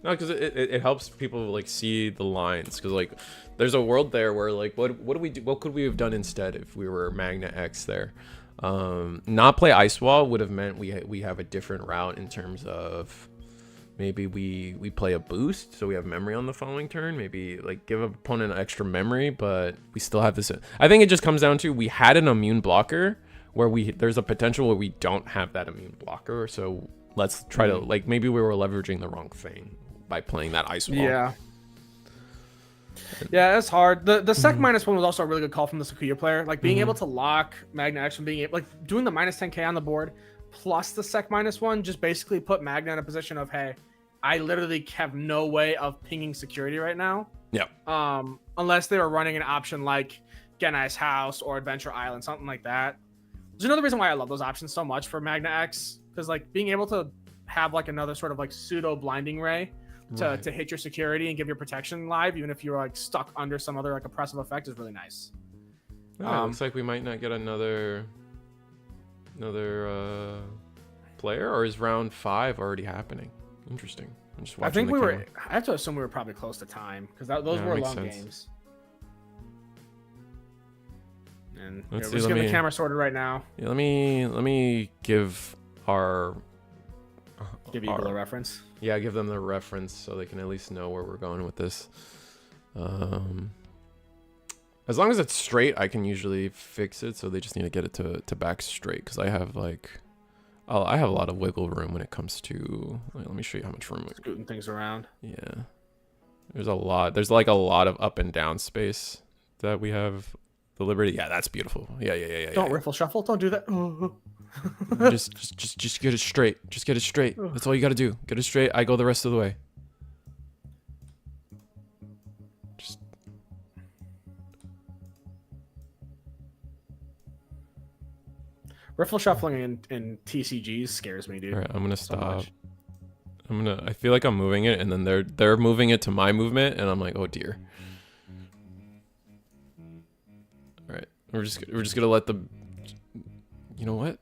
No, because it helps people like see the lines. Because like, there's a world there where like, what do we do? What could we have done instead if we were Magna X there? Not play Ice Wall would have meant we have a different route in terms of maybe we play a boost, so we have memory on the following turn. Maybe like give an opponent extra memory, but we still have this. I think it just comes down to we had an immune blocker where there's a potential where we don't have that immune blocker. So let's try to like maybe we were leveraging the wrong thing by playing that Ice Wall. Yeah, it's hard. The sec -1 was also a really good call from the Sakuya player. Like being able to lock Magna X and being able, like doing the -10k on the board plus the sec -1 just basically put Magna in a position of, hey, I literally have no way of pinging security right now. Yep. Unless they were running an option like Genai's House or Adventure Island, something like that. There's another reason why I love those options so much for Magna X, because like being able to have like another sort of like pseudo blinding ray to hit your security and give your protection live, even if you're like stuck under some other like oppressive effect, is really nice. Looks like we might not get another player, or is round 5 already happening? Interesting. I'm just watching. I think I have to assume we were probably close to time because those were long games. And we're just getting the camera sorted right now. Yeah, let me give give Eagle a reference. Yeah, give them the reference so they can at least know where we're going with this. As long as it's straight, I can usually fix it. So they just need to get it to back straight, because I have I have a lot of wiggle room when it comes to. Let me show you how much room. Scooting things around. Yeah, there's a lot. There's like a lot of up and down space that we have the liberty. Yeah, that's beautiful. Yeah. Don't riffle shuffle. Don't do that. just get it straight. Just get it straight. That's all you got to do. Get it straight. I go the rest of the way. Riffle shuffling in TCGs scares me, dude. All right, I'm gonna stop. I feel like I'm moving it, and then they're moving it to my movement, and I'm like, oh dear. All right, we're just gonna let the. You know what?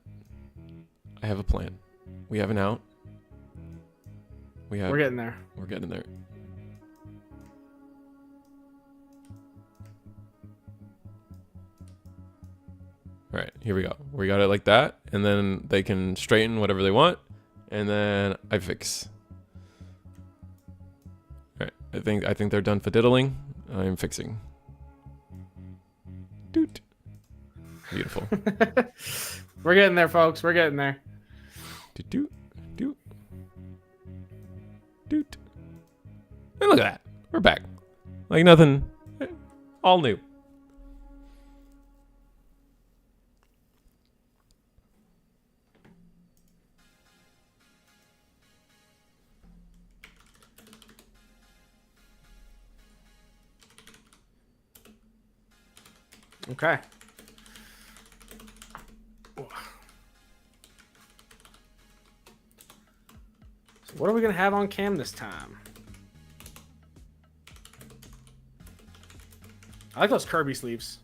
I have a plan. We have an out. We're getting there. We're getting there. All right, here we go. We got it like that, and then they can straighten whatever they want, and then I fix. All right, I think they're done fiddling. I'm fixing. Doot. Beautiful. We're getting there, folks. We're getting there. Doot doot doot doot. And look at that. We're back. Like nothing. All new. Okay. So what are we gonna have on cam this time? I like those Kirby sleeves.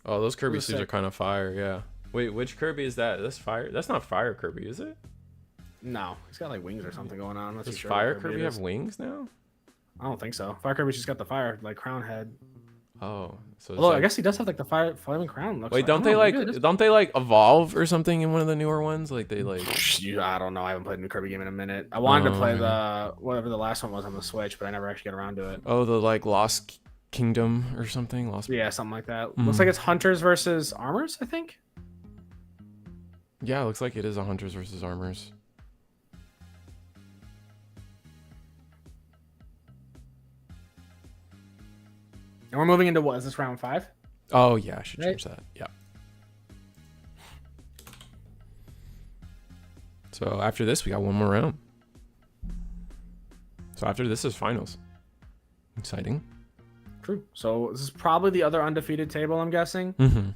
Oh, those Kirby sleeves are kind of fire, yeah. Wait, which Kirby is that? That's fire. That's not Fire Kirby, is it? No, he's got like wings or something going on. Does Fire Kirby have wings now? I don't think so. Fire Kirby's just got the fire like crown head. Oh, so although I guess he does have like the flaming crown. Wait, don't they like evolve or something in one of the newer ones? Like they like. I don't know. I haven't played a new Kirby game in a minute. I wanted to play the whatever the last one was on the Switch, but I never actually got around to it. Oh, the like Lost Kingdom or something. Yeah, something like that. Looks like it's Hunters versus Armors, I think. Yeah, it looks like it is a Hunters versus Armors. And we're moving into what? Is this round 5? Oh yeah, I should change that. Yeah. So after this, we got one more round. So after this is finals. Exciting. True. So this is probably the other undefeated table, I'm guessing. Mm-hmm.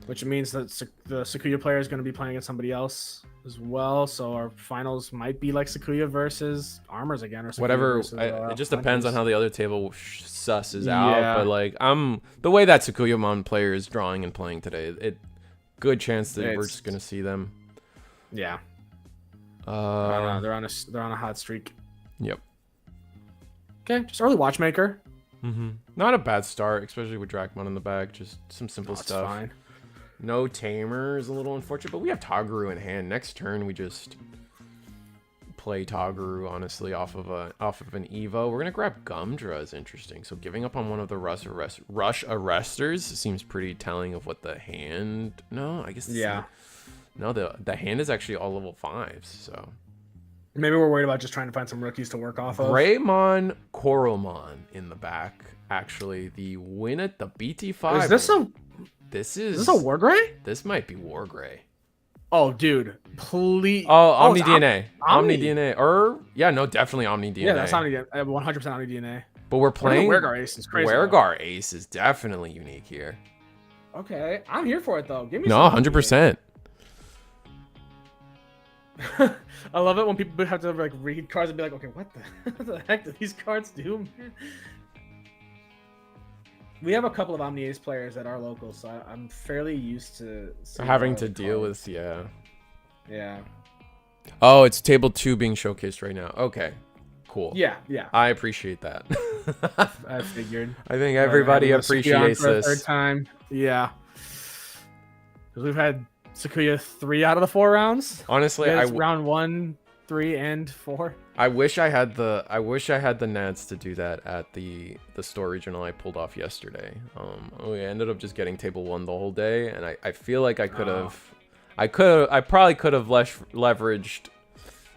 Which means that the Sakuya player is going to be playing against somebody else as well. So our finals might be like Sakuya versus Armors again, or Sakuya whatever. Versus, it just depends on how the other table susses out. But like the way that Sakuyamon player is drawing and playing today, good chance that we're just gonna see them. Yeah. I don't know. They're on a hot streak. Yep. Okay, just early watchmaker. Mm-hmm. Not a bad start, especially with Dracmon in the bag. Just some simple stuff. Fine. No Tamer is a little unfortunate, but we have Toguru in hand. Next turn, we just play Toguru, honestly, off of an Evo. We're gonna grab Gumdra is interesting. So giving up on one of the Rush Arresters seems pretty telling of what the hand. No, I guess. No, the hand is actually all level 5s. So maybe we're worried about just trying to find some rookies to work off of. Greymon Coralmon in the back. Actually, the win at the BT5. Is this a? Is this a War Gray? This might be War Gray. Oh, dude, please. Oh, Oh, Omni it's DNA. Omni Omni. DNA. Or yeah, no, definitely Omni DNA. Yeah, that's Omni. 100% Omni DNA. But we're playing. Wergar Ace is crazy. Wergar Ace is definitely unique here. Okay, I'm here for it though. Give me No, some 100%. I love it when people have to like read cards and be like, okay, what the heck do these cards do, man? We have a couple of Omni Ace players that are local, so I'm fairly used to Having to deal with, yeah. Yeah. Oh, it's table 2 being showcased right now. Okay, cool. Yeah. I appreciate that. I figured. I think everybody appreciates this. Third time. Yeah. Because we've had Sakuya 3 out of the 4 rounds. Honestly, round 1, 3, and 4. I wish I had the nats to do that at the store regional I pulled off yesterday. We ended up just getting table 1 the whole day, and I feel like I probably could have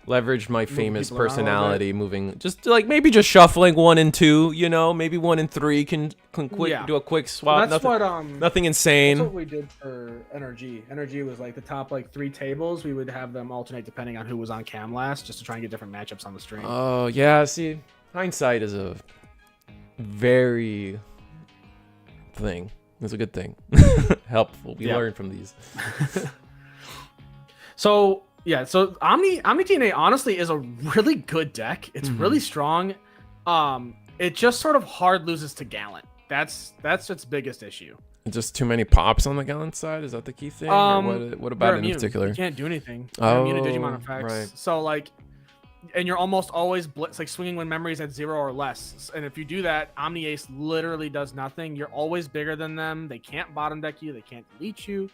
leveraged my famous personality, moving just like maybe just shuffling 1 and 2, you know, maybe 1 and 3 can do a quick swap. Nothing insane. That's what we did for NRG. NRG was like the top like 3 tables. We would have them alternate depending on who was on cam last, just to try and get different matchups on the stream. Oh yeah, see, hindsight is a very thing. It's a good thing. Helpful. We learn from these. So yeah, so Omni DNA honestly is a really good deck. It's really strong. It just sort of hard loses to Gallant. That's its biggest issue. Just too many pops on the Gallant side? Is that the key thing? Or what about it in particular? You can't do anything. You're immune to Digimon effects. Right. So like, and you're almost always like swinging when memory's at 0 or less. And if you do that, Omni Ace literally does nothing. You're always bigger than them. They can't bottom deck you. They can't delete you.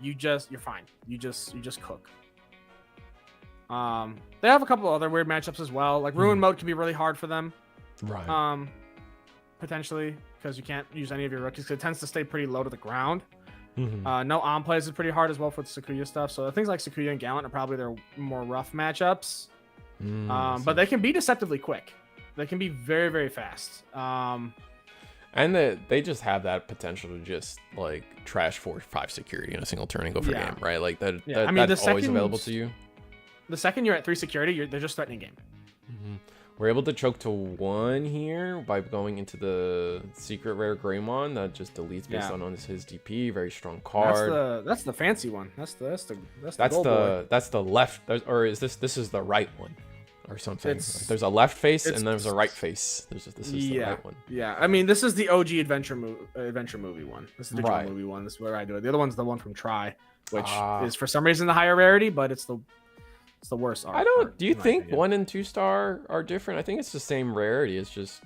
You're fine. You just cook. They have a couple other weird matchups as well. Like Ruin mode can be really hard for them. Right. Potentially because you can't use any of your rookies because it tends to stay pretty low to the ground. No on plays is pretty hard as well for the Sakuya stuff. So things like Sakuya and Gallant are probably their more rough matchups. But they can be deceptively quick. They can be very, very fast. And they just have that potential to just like trash 4-5 security in a single turn and go for game, right? Like that. Yeah. That's always available to you. The second you're at 3 security, they're just threatening game. We're able to choke to 1 here by going into the secret rare Greymon that just deletes based on his DP. Very strong card. That's the fancy one. That's the left, or is this is the right one? Or something. There's a left face and there's a right face. This is the right one. Yeah, I mean this is the OG adventure movie one. This is the Digimon movie one. This is where I do it. The other one's the one from Try, which is for some reason the higher rarity, but it's the worst art. Do you think 1 and 2 star are different? I think it's the same rarity. It's just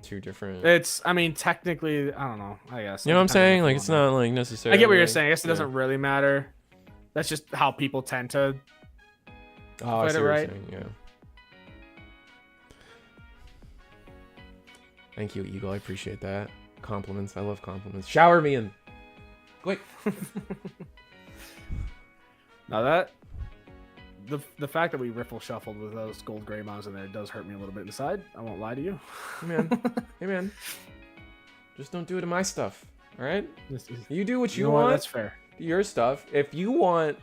2 different. I mean technically, I don't know. I guess. You know what I'm saying? Like it's not like necessarily. I get what you're saying. I guess it doesn't really matter. That's just how people tend to. I see what you're saying, yeah. Thank you, Eagle. I appreciate that. Compliments. I love compliments. Shower me in. Quick. Now that the fact that we riffle shuffled with those gold Greymons in there does hurt me a little bit inside. I won't lie to you. Hey man. Just don't do it to my stuff. All right. You do what you know want. What? That's fair. Your stuff. If you want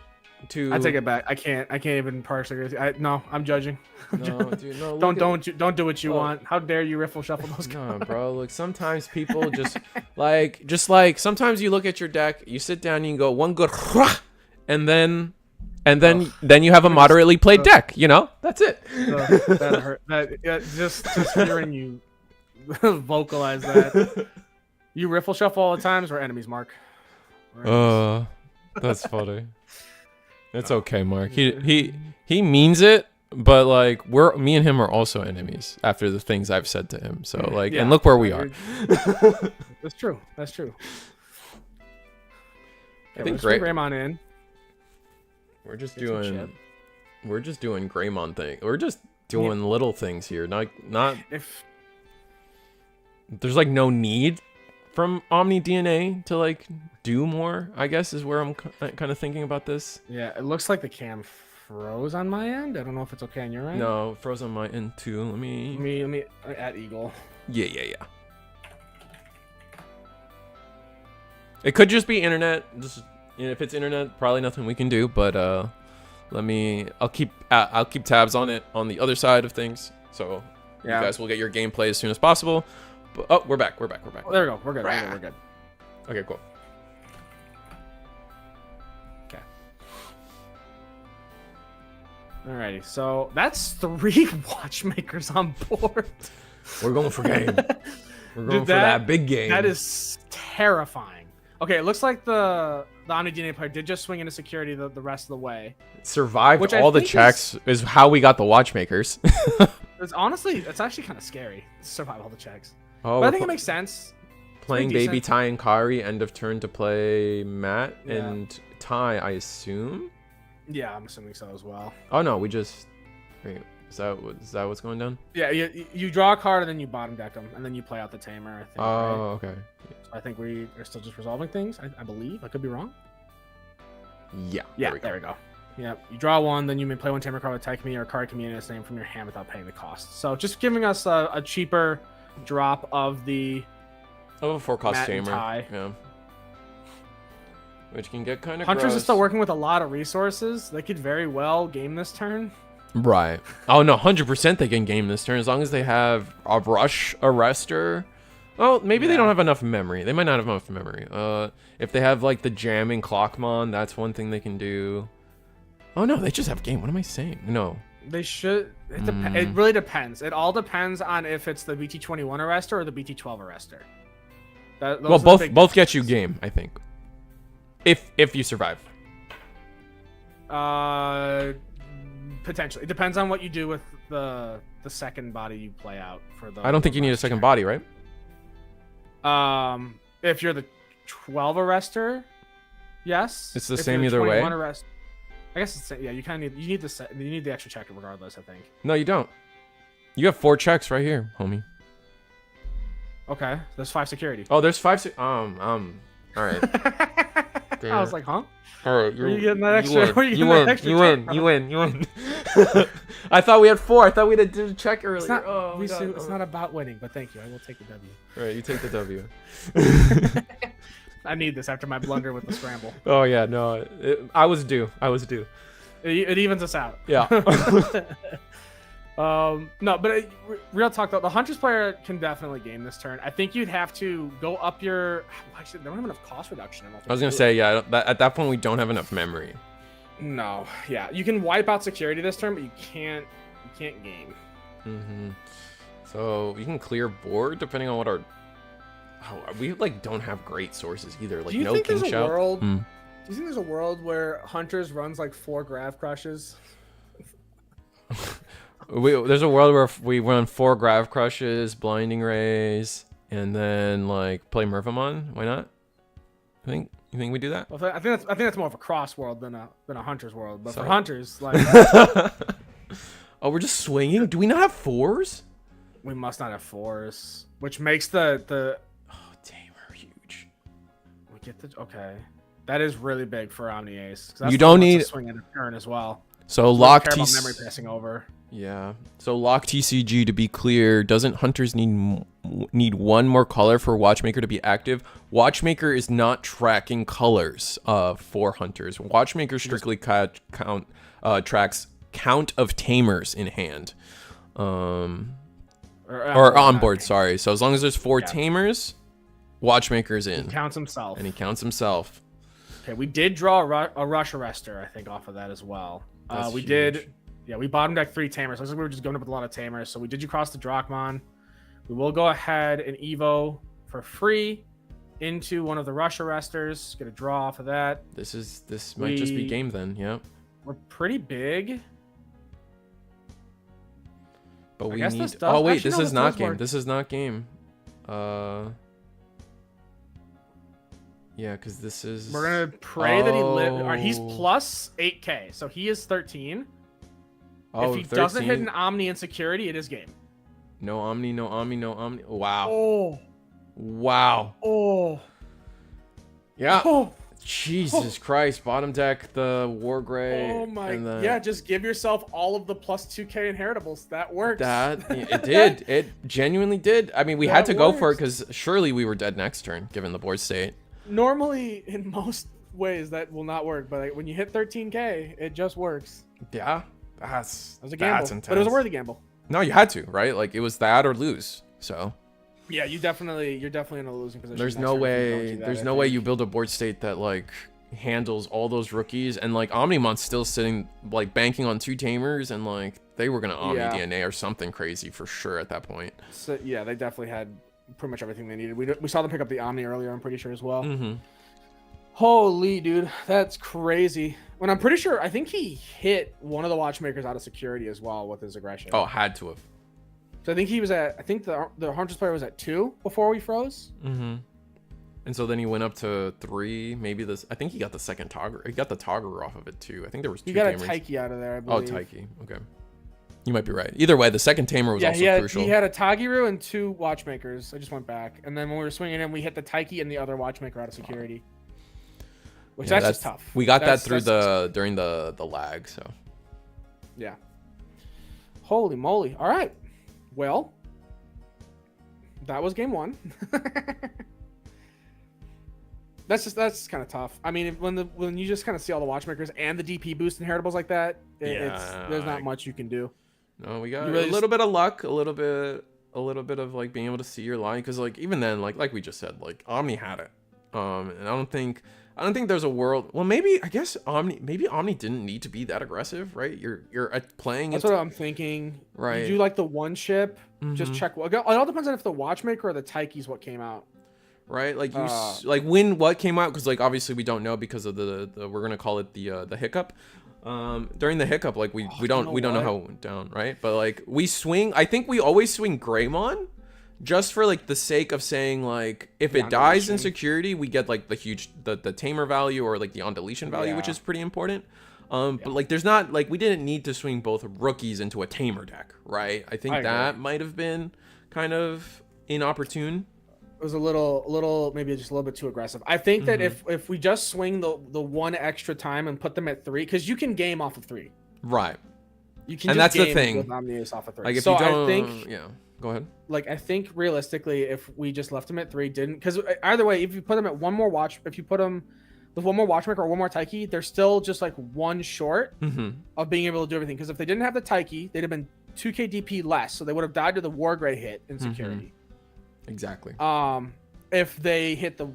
to, I take it back. I can't even partially agree with you. No, I'm judging. No, dude, no. Don't do what you want. How dare you riffle shuffle those guys? No, bro. Look, sometimes people just like sometimes you look at your deck, you sit down, and you go one good, and then you have a moderately played deck. You know, that's it. That hurt. Just hearing you vocalize that. You riffle shuffle all the times. We're enemies, Mark. That's funny. It's okay, Mark. He means it, but like me and him are also enemies after the things I've said to him. So like, and look where we are. That's true. That's true. I think Greymon in. We're just doing Greymon thing. We're just doing little things here. Not if there's like no need from Omni DNA to like do more, I guess is where I'm kind of thinking about this. Yeah, it looks like the cam froze on my end. I don't know if it's okay on your end. No, it froze on my end too. Let me at Eagle. Yeah. It could just be internet. if it's internet, probably nothing we can do. But I'll keep tabs on it on the other side of things. So you guys will get your gameplay as soon as possible. But, oh, we're back. Oh, there we go. We're good. We're good. Okay, cool. Okay. Alrighty, so that's 3 watchmakers on board. We're going for game. We're going for that big game. That is terrifying. Okay, it looks like the Omni DNA player did just swing into security the rest of the way. Survived all the checks is how we got the watchmakers. It's actually kind of scary to survive all the checks. Oh, but I think it makes sense. Playing Baby Tai and Kari, end of turn to play Matt and Tai, I assume? Yeah, I'm assuming so as well. Oh no, we just... Wait, is that what's going down? Yeah, you draw a card and then you bottom deck them, and then you play out the Tamer, I think. Oh, right? okay. So I think we are still just resolving things, I believe. I could be wrong. Yeah, there we go. Yeah, you draw 1, then you may play 1 Tamer card with Tyke Me or a card can be in its name from your hand without paying the cost. So just giving us a cheaper drop of the... Of a 4-cost Matt Tamer. Tai. Yeah. Which can get kind of Hunters gross. is still working with a lot of resources. They could very well game this turn. Right. Oh, no, 100% they can game this turn as long as they have a Rush Arrestor. Oh, maybe they don't have enough memory. They might not have enough memory. If they have, like, the Jamming Clockmon, that's one thing they can do. Oh, no, they just have game. What am I saying? No. They should. It really depends. It all depends on if it's the BT21 Arrestor or the BT12 Arrestor. Well, both get you game, I think. If you survive. Potentially. It depends on what you do with the second body you play out for the... I don't think you need a second body, right? If you're the 12 Arrestor, yes. It's the same either way. I guess it's, yeah, you kind of need you need the extra check regardless, I think. No, you don't. You have 4 checks right here, homie. Okay, there's 5 security. Oh, there's 5 all right. I was like, huh? All right, you getting that extra? You win. I thought we had 4. I thought we did a check earlier. It's not about winning, but thank you. I will take the W. All right, you take the W. I need this after my blunder with the scramble. Oh yeah, no, I was due. It evens us out. Yeah. No, but real talk though, the Hunters player can definitely game this turn. I think you'd have to go up your... Actually, they don't have enough cost reduction. I was gonna say, yeah, at that point we don't have enough memory. No, yeah, you can wipe out security this turn, but you can't game. So you can clear board depending on what our... we like don't have great sources either. Like no King Shout. Do you think there's a world where Hunters runs like 4 Grav Crushes? There's a world where we run 4 Grav Crushes, Blinding Rays, and then like play Mervamon. Why not? You think we do that? Well, I think that's more of a cross world than a Hunters world. But for Hunters, like, oh, we're just swinging. Do we not have 4s? We must not have 4s, which makes the Tamer huge. We get the That is really big for Omni Ace. You don't need swing in a turn as well. So lock TCG memory passing over. Yeah. So lock TCG to be clear. Doesn't Hunters need 1 more color for Watchmaker to be active? Watchmaker is not tracking colors for Hunters. Watchmaker strictly tracks count of Tamers in hand. Or on board, sorry. So as long as there's 4 Tamers, Watchmaker's in. He counts himself. And he counts himself. Okay, we did draw a Rush Arrestor, I think, off of that as well. We huge. did. Yeah, we bottom deck 3 Tamers. Looks like we were just going up with a lot of Tamers. So we did you cross the Drachmon. We will go ahead and Evo for free into one of the Rush Arrestors. Get a draw off of that. This might just be game then, yeah. We're pretty big. But we need... Oh, wait, this is not game. This is not game. Yeah, because this is... We're going to pray that he lives... He's plus 8k, so he is 13. Oh, if he 13. doesn't hit an Omni Insecurity, it is game. No Omni, no Omni, no Omni. Wow. Oh. Wow. Oh. Yeah. Oh. Jesus Christ. Bottom deck, the War Gray. Oh my. Yeah, just give yourself all of the plus 2k inheritables. That works. It did. It genuinely did. I mean, we had to go for it because surely we were dead next turn, given the board state. Normally, in most ways that will not work, but like, when you hit 13K, it just works. Yeah, that's It was a gamble, intense. but it was a worthy gamble. No, you had to, right? Like it was that or lose. So Yeah, you're definitely in a losing position. there's no way you build a board state that like handles all those rookies, and like Omnimon's still sitting like banking on 2 tamers, and like they were gonna Omni DNA or something crazy for sure at that point. So yeah, they definitely had pretty much everything they needed. We saw them pick up the Omni earlier, I'm pretty sure as well. Holy dude, that's crazy. When I'm pretty sure, I think he hit one of the watchmakers out of security as well with his aggression. Oh, had to have. So I think he was at, I think the Huntress player was at 2 before we froze. And so then he went up to 3. Maybe this. I think he got the second Togger. He got the Togger off of it too. I think there was 2 He got tamers. a Taiki out of there, I Oh, believe. Taiki. Okay. You might be right. Either way, the second tamer was also crucial. He had a Tagiru and 2 watchmakers. I just went back. And then when we were swinging in, we hit the Taiki and the other watchmaker out of security. Which that's just tough. We got that through during the lag, so. Yeah. Holy moly. All right. Well, that was game 1. That's kind of tough. I mean, when you just kind of see all the watchmakers and the DP boost inheritables like that, there's not much you can do. No, we got a little bit of luck, a little bit of like being able to see your line, because like even then, like we just said, like Omni had it, and I don't think there's a world. Well, maybe I guess Omni didn't need to be that aggressive, right? You're playing. That's what I'm thinking. Right. You do like the one ship. Just check. It all depends on if the watchmaker or the Taiki is what came out. Right, like you like when what came out, because like obviously we don't know because of the we're gonna call it the hiccup. During the hiccup, like we don't know how it went down, right? But like we swing. I think we always swing Greymon, just for like the sake of saying like if it dies in security, we get like the tamer value or like the on deletion value, which is pretty important. But like there's not like we didn't need to swing both rookies into a tamer deck, right? I think that might have been kind of inopportune. It was a little maybe just a little bit too aggressive. I think that if we just swing the one extra time and put them at 3, because you can game off of 3. Right. You can and just that's the game thing. with Omnius off of 3. Like if so you don't, I think, go ahead. Like I think realistically, if we just left them at 3, because either way, if you put them at one more if you put them with one more watchmaker or one more Taiki, they're still just like one short of being able to do everything. Because if they didn't have the Taiki, they'd have been 2k DP less, so they would have died to the war grade hit in security. Exactly. If they hit the,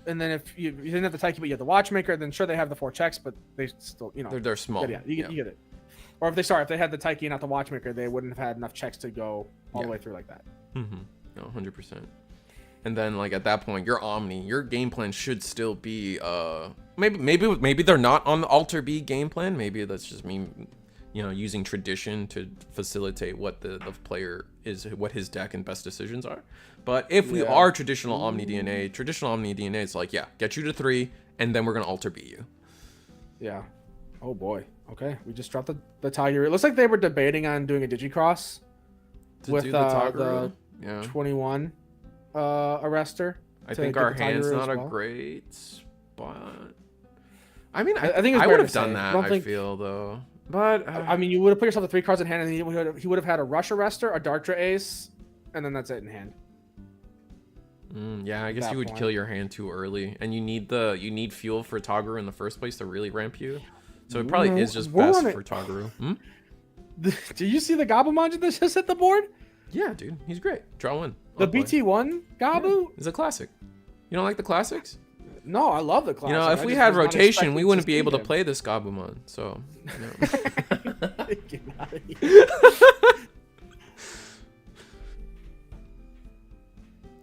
and then if you didn't have the Taiki but you had the watchmaker, then sure they have the 4 checks, but they still, they're small. Yeah, you get it. Or if they had the Taiki and not the watchmaker, they wouldn't have had enough checks to go all the way through like that. No, 100%. And then like at that point, your game plan should still be maybe they're not on the Alter B game plan. Maybe that's just me, using tradition to facilitate what the player is, what his deck and best decisions are. But if we are traditional Omni DNA is like, get you to 3, and then we're gonna Alter B you. Yeah. Oh boy. Okay, we just dropped the Tiger. It looks like they were debating on doing a Digicross with the 21 arrestor. I think our hand's not a great spot. I mean, I think I would have done that. I feel though, but I mean, you would have put yourself the 3 cards in hand, and he would have had a Rush Arrestor, a Darktra Ace, and then that's it in hand. Yeah, I guess you would kill your hand too early, and you need fuel for Toguru in the first place to really ramp you. So it probably is just best for Toguru. Do you see the Gabumon that just hit the board? Yeah, dude, he's great. Draw 1. The BT1 Gabu is a classic. You don't like the classics? No, I love the classics. If we had rotation, we wouldn't be able to play this Gabumon. So. Get out of here.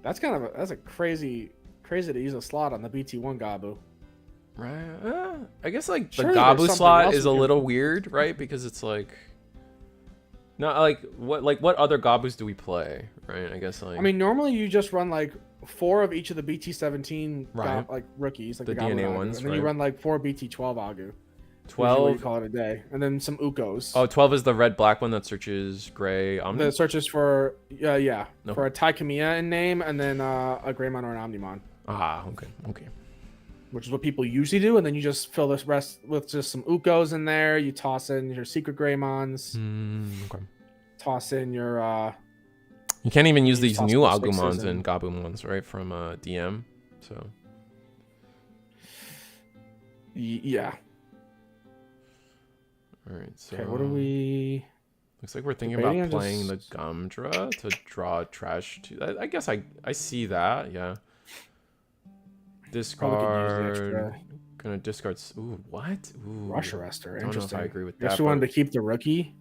That's a crazy to use a slot on the BT1 Gabu. Right. I guess like the Gabu slot is a little weird, right? Because it's like not like what other Gabus do we play, right? I guess like I mean normally you just run like 4 of each of the BT17 like rookies, like the DNA Gabu ones, and then you run like 4 BT12 Agu. 12 you call it a day, and then some Ukos. Oh, 12 is the red-black one that searches gray Omni? That searches for for a Taikamiya in name, and then a Greymon or an Omnimon. Okay. Which is what people usually do, and then you just fill this rest with just some Ukos in there. You toss in your secret Greymons. Okay. Toss in your. You can't even use these new Agumons and Gabumons, right, from DM. So. Yeah. All right. So Okay, what are we? looks like we're thinking Debating about on playing just- the Gumdra to draw trash. I guess I see that. Yeah. Probably could use the Discard. extra Gonna discard. Ooh, what? Ooh. rush arrestor. Don't know if Interesting. I agree with Guess that. we wanted But, to keep the rookie.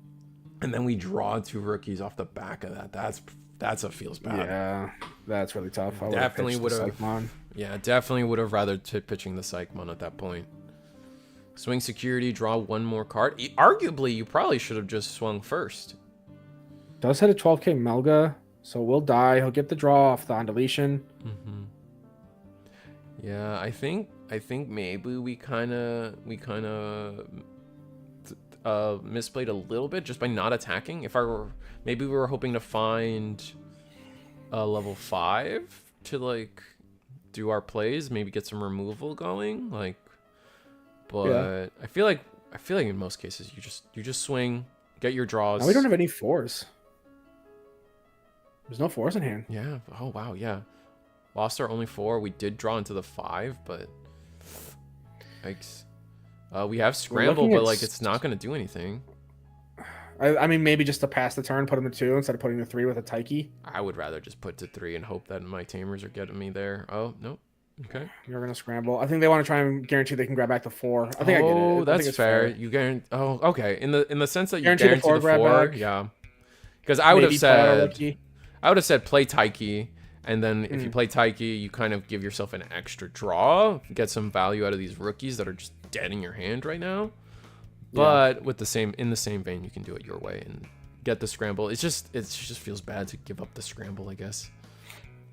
and then we draw 2 rookies off the back of that. That's a feels bad. Yeah, that's really tough. I Definitely would have. Yeah, definitely would have rather pitching the Psychmon at that point. Swing security, draw 1 more card. Arguably, you probably should have just swung first. Does hit a 12k Melga, so we'll die. He'll get the draw off the on deletion. Mm-hmm. Yeah, I think maybe we kind of misplayed a little bit just by not attacking. Maybe we were hoping to find a level 5 to like do our plays, maybe get some removal going, like. But yeah. I feel like in most cases you just swing, get your draws. Now we don't have any 4s. There's no 4s in hand. Yeah. Oh wow. Yeah. Lost our only 4. We did draw into the 5, but yikes. We have scramble, but like it's not gonna do anything. I mean, maybe just to pass the turn, put him to 2 instead of putting the 3 with a Taiki. I would rather just put to 3 and hope that my tamers are getting me there. Oh no. Okay. You're gonna scramble. I think they want to try and guarantee they can grab back the 4. I think I get it. Oh, that's fair. You guarantee. Oh, okay. In the sense that you guarantee the 4, yeah. Because I would have said play Taiki, and then if you play Taiki, you kind of give yourself an extra draw, get some value out of these rookies that are just dead in your hand right now. But in the same vein, you can do it your way and get the scramble. It just feels bad to give up the scramble, I guess.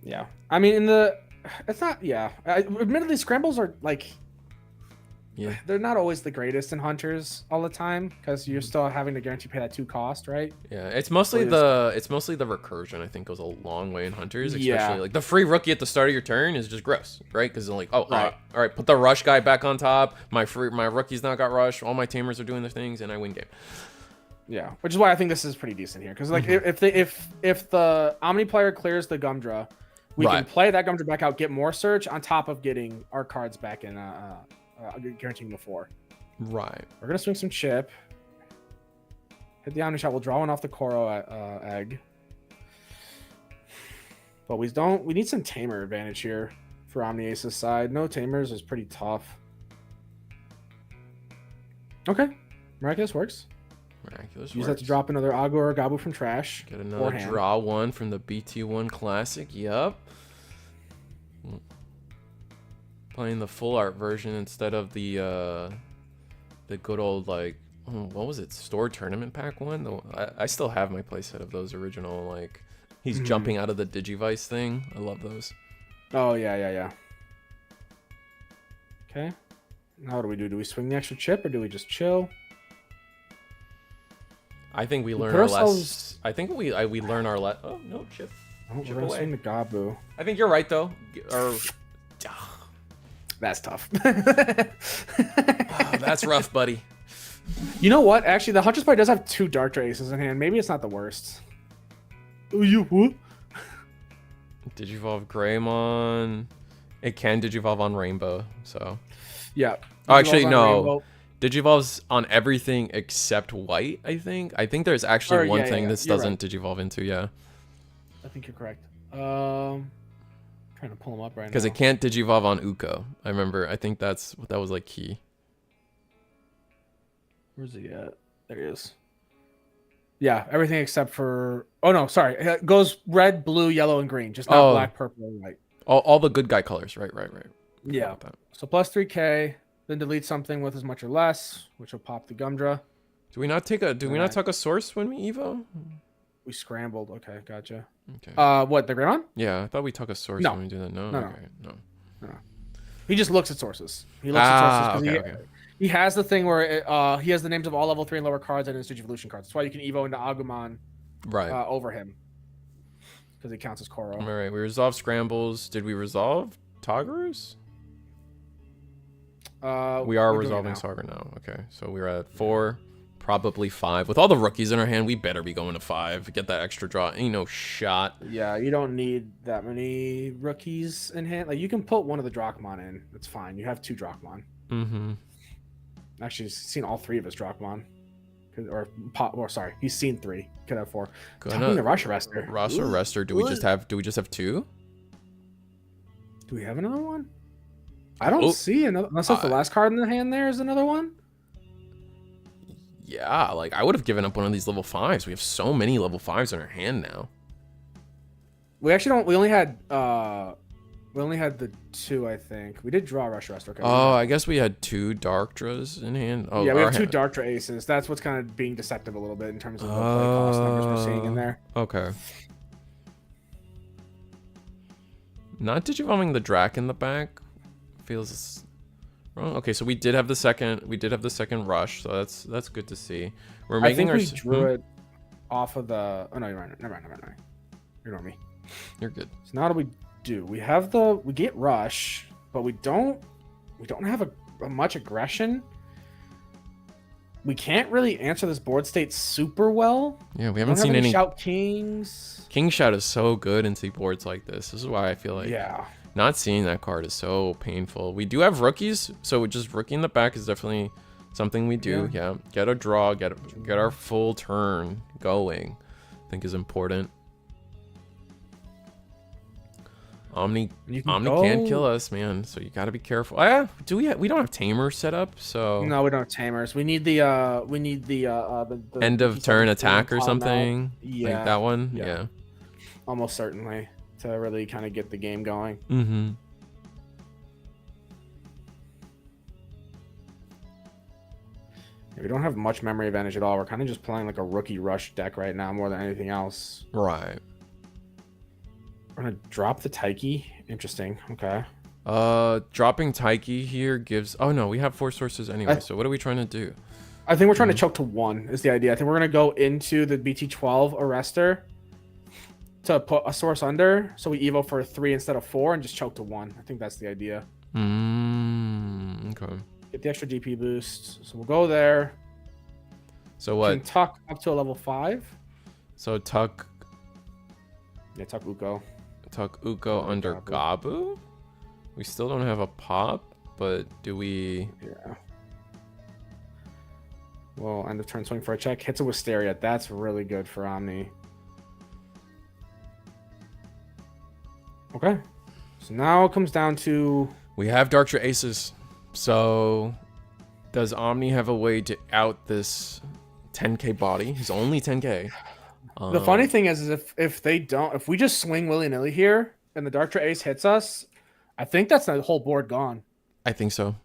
Yeah. I mean, it's not. Yeah. Admittedly, scrambles are like. Yeah. They're not always the greatest in hunters all the time because you're still having to guarantee pay that 2 cost, right? Yeah. It's mostly the recursion. I think goes a long way in hunters, especially like the free rookie at the start of your turn is just gross, right? Because they're like, all right, put the rush guy back on top. My rookie's not got rush. All my tamers are doing their things, and I win game. Yeah, which is why I think this is pretty decent here because like if the Omni player clears the Gumdra. We can play that Gumdra back out, get more search on top of getting our cards back in, guaranteeing the 4. Right. We're gonna swing some chip. Hit the Omni shot. We'll draw one off the Koro egg. But we need some tamer advantage here for Omni Ace's side. No tamers is pretty tough. Okay, Miraculous works. Use that to drop another Agu or Gabu from trash. Get another draw 1 from the BT1 Classic. Yup. Playing the full art version instead of the good old like what was it? Store tournament pack one. I still have my playset of those original like he's jumping out of the Digivice thing. I love those. Oh yeah. Okay. Now what do we do? Do we swing the extra chip or do we just chill? I think we learn our lessons. I think we learn our lesson. Oh no, chip. Oh, we're gonna swing the Gabu. I think you're right though. That's tough. That's rough, buddy. You know what? Actually, the Hunter's Pride does have 2 Dark Aces in hand. Maybe it's not the worst. Oh, you what? Digivolve Greymon. It can Digivolve on Rainbow, so. Yeah. Oh, actually, no. Rainbow. Digivolves on everything except white, I think. I think there's actually one thing this doesn't Digivolve into, yeah. I think you're correct. Trying to pull them up right now. Because it can't Digivolve on Uko. I think that was like key. Where's he at? There he is. Yeah, everything except for... Oh, no, sorry. It goes red, blue, yellow, and green. Just not black, purple, and white. All the good guy colors. Right. Yeah. So plus 3k, then delete something with as much or less, which will pop the Gumdra. Do we not take a source when we Evo? We scrambled. Okay, gotcha. Okay. What, the Greymon? Yeah, I thought we took a source when we do that. No. He just looks at sources. He looks at sources because he has the thing where he has the names of all level 3 and lower cards and his Digivolution cards. That's why you can Evo into Agumon over him. Because he counts as Koro. All right, we resolved scrambles. Did we resolve Toggers? We are resolving Saga now. Okay, so we're at 4, probably 5. With all the rookies in our hand, we better be going to 5. Get that extra draw. Ain't no shot. Yeah, you don't need that many rookies in hand. Like you can put one of the Drachmon in. That's fine. You have 2 Drachmon. Mm-hmm. Actually, he's seen all 3 of his Drakmon. Or sorry, he's seen 3. Could have 4. Talking the Rush Arrestor. Rush Arrestor. Do we just have 2? Do we have another one? I don't see another. Unless that's the last card in the hand. There is another one. Yeah, like I would have given up one of these level 5s. We have so many level 5s in our hand now. We actually don't. We only had the 2, I think. We did draw Rush Arrestor. Okay, I guess we had 2 Darktras in hand. Oh, yeah, we have 2 Darktra Aces. That's what's kind of being deceptive a little bit in terms of the play cost numbers we're seeing in there. Okay. Not digivolving the Drac in the back feels wrong. Okay, so we did have the second. We did have the second Rush, so that's good to see. We're making I think we drew it off of the. Oh no, you're right. Never mind. Ignore me. You're good. So now what do we do? We have we get Rush, but we don't have a much aggression. We can't really answer this board state super well. Yeah, we haven't seen any Shout Kings. King Shout is so good into boards like this. This is why I feel like not seeing that card is so painful. We do have rookies, so just rookie in the back is definitely something we do. Yeah, get a draw, get our full turn going. I think is important. Omni can kill us, man. So you got to be careful. We don't have Tamer set up, so no, we don't have Tamers. We need the end of turn attack or something. Yeah, like that one. Yeah, almost certainly to really kind of get the game going. Mm-hmm. We don't have much memory advantage at all. We're kind of just playing like a rookie rush deck right now more than anything else. Right. We're gonna drop the Taiki. Interesting. Okay. Dropping Taiki here gives. Oh no, we have 4 sources anyway. So what are we trying to do? I think we're trying to choke to 1 is the idea. I think we're gonna go into the BT12 Arrestor to put a source under, so we evo for 3 instead of 4 and just choke to 1. I think that's the idea. Okay. Get the extra DP boost. So we'll go there. So what? Can tuck up to a level 5. So tuck. Yeah, tuck Uko. Tuck Uko under Gabu. We still don't have a pop, but do we? Yeah. Well, end of turn swing for a check. Hits a Wisteria. That's really good for Omni. Okay. So now it comes down to... We have Darktra Aces. So does Omni have a way to out this 10k body? He's only 10k. The funny thing is if we just swing willy-nilly here and the Darktra Ace hits us, I think that's the whole board gone. I think so.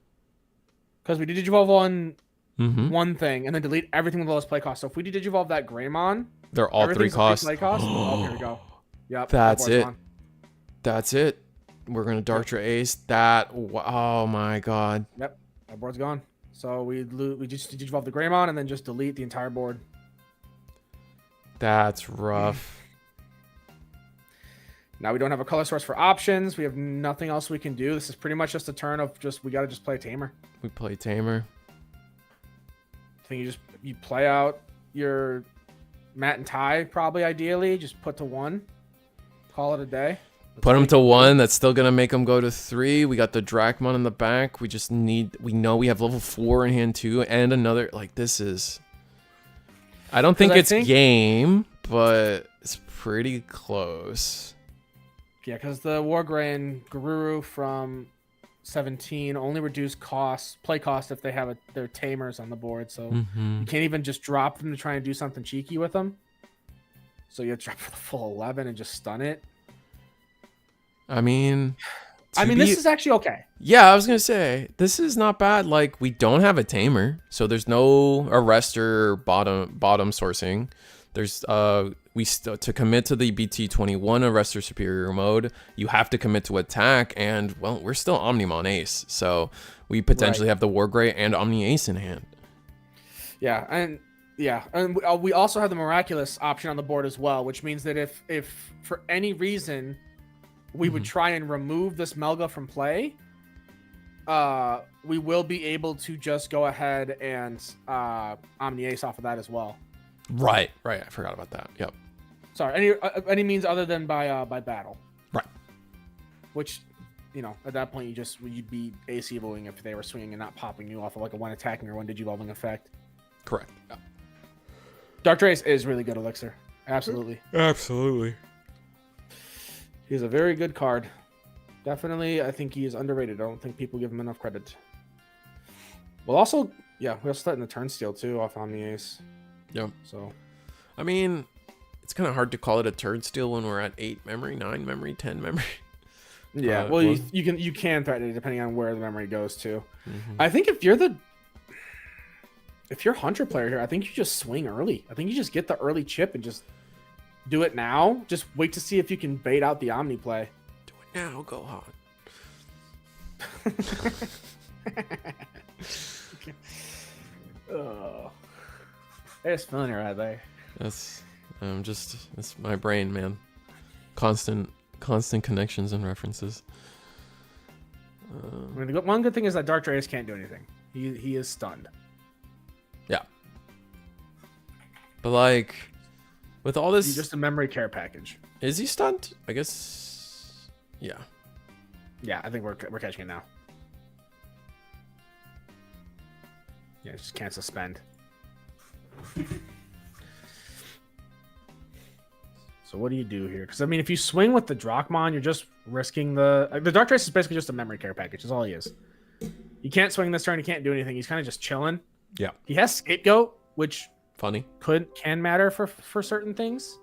Because we did Digivolve on one thing and then delete everything with the lowest play cost. So if we did Digivolve that Greymon, they're all 3 costs. Play cost. Oh, here we go. Yep. That's it. Gone. That's it. We're gonna Darktra Ace that. Oh my god. Yep. That board's gone. So we just Digivolve the Greymon and then just delete the entire board. That's rough. Now we don't have a color source for options. We have nothing else we can do. This is pretty much just a turn of we gotta just play Tamer. We play Tamer. I think you play out your Matt and Ty probably ideally. Just put to 1. Call it a day. Put him to 1. That's still gonna make him go to 3. We got the Drakmon in the back. We know we have level 4 in hand too, and another. Like this is. I don't think it's game, but it's pretty close. Yeah, because the Wargray and Garuru from 17 only reduce play cost if they have their Tamers on the board. So you can't even just drop them to try and do something cheeky with them. So you have to drop for the full 11 and just stun it. I mean, this is actually okay. Yeah, I was gonna say this is not bad. Like we don't have a Tamer, so there's no Arrestor bottom sourcing. There's to commit to the BT21 Arrestor Superior mode, you have to commit to attack, and well, we're still Omnimon Ace, so we potentially have the Wargray and Omni Ace in hand. Yeah, and we also have the Miraculous option on the board as well, which means that if for any reason we would try and remove this Melga from play, we will be able to just go ahead and Omni Ace off of that as well. Right. I forgot about that. Yep. Sorry, any means other than by battle. Right. Which you know, at that point you'd be ace evoing if they were swinging and not popping you off of like a one attacking or one digivolving effect. Correct. Yeah. Dark Trace is really good elixir. Absolutely. Absolutely. He's a very good card. Definitely, I think he is underrated. I don't think people give him enough credit. Well, also, yeah, we also start in the Turnstile too off Omni Ace. Yep. So, I mean, it's kind of hard to call it a Turnstile when we're at 8 memory, 9 memory, 10 memory. Yeah, well, you can threaten it depending on where the memory goes to. Mm-hmm. I think if you're Hunter player here, I think you just swing early. I think you just get the early chip and just do it now. Just wait to see if you can bait out the Omni play. Do it now, Gohan. Oh, there's feeling it right there. That's it's my brain, man. Constant connections and references. I mean, the one good thing is that Dark Trace can't do anything. He is stunned. Yeah. But like, with all this, He's just a memory care package. is he stunned? I guess. Yeah. Yeah, I think we're catching it now. Yeah, just can't suspend. So what do you do here? Because I mean, if you swing with the Drachmon, you're just risking the Dark Trace is basically just a memory care package. Is all he is. He can't swing this turn. He can't do anything. He's kind of just chilling. Yeah. He has Scapegoat, which Funny. can matter for certain things.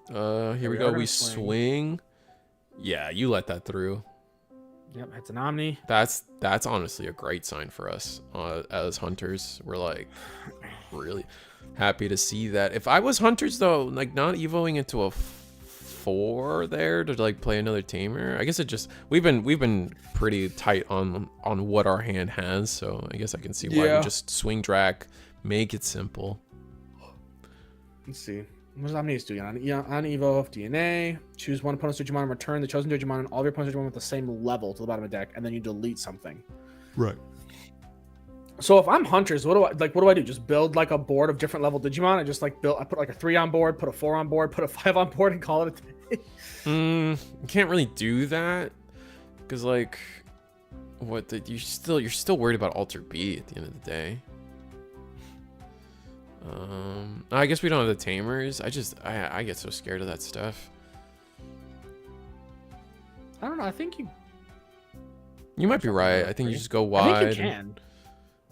Here we go. We swing. Yeah, you let that through. Yep, it's an Omni. That's honestly a great sign for us as hunters. We're like really happy to see that. If I was hunters though, like not evoing into a 4 there to like play another tamer. I guess it just we've been pretty tight on what our hand has, so I guess I can see why we just swing Drac, make it simple. Let's see. What does Omni do? On Evo of DNA, choose one opponent's Digimon and return the chosen Digimon and all of your opponent's Digimon with the same level to the bottom of the deck, and then you delete something. Right. So if I'm hunters, what do I do? Just build like a board of different level Digimon and just like I put like a 3 on board, put a 4 on board, put a 5 on board, and call it a day. You can't really do that because like you're still worried about Alter B at the end of the day. I guess we don't have the tamers. I get so scared of that stuff. I don't know. I think you might be right. I think you just go wide. I think you can.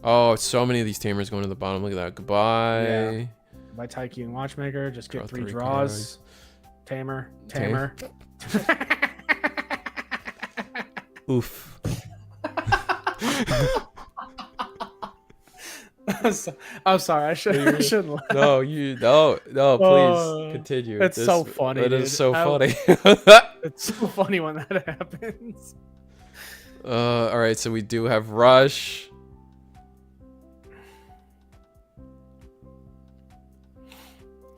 Oh, so many of these tamers going to the bottom. Look at that. Goodbye. Yeah. Goodbye, Taiki and Watchmaker. Just get 3 draws. Tamer. Oof. I'm sorry. I shouldn't laugh. No, please continue. It's so funny. It is so funny. It's so funny when that happens. All right, so we do have Rush.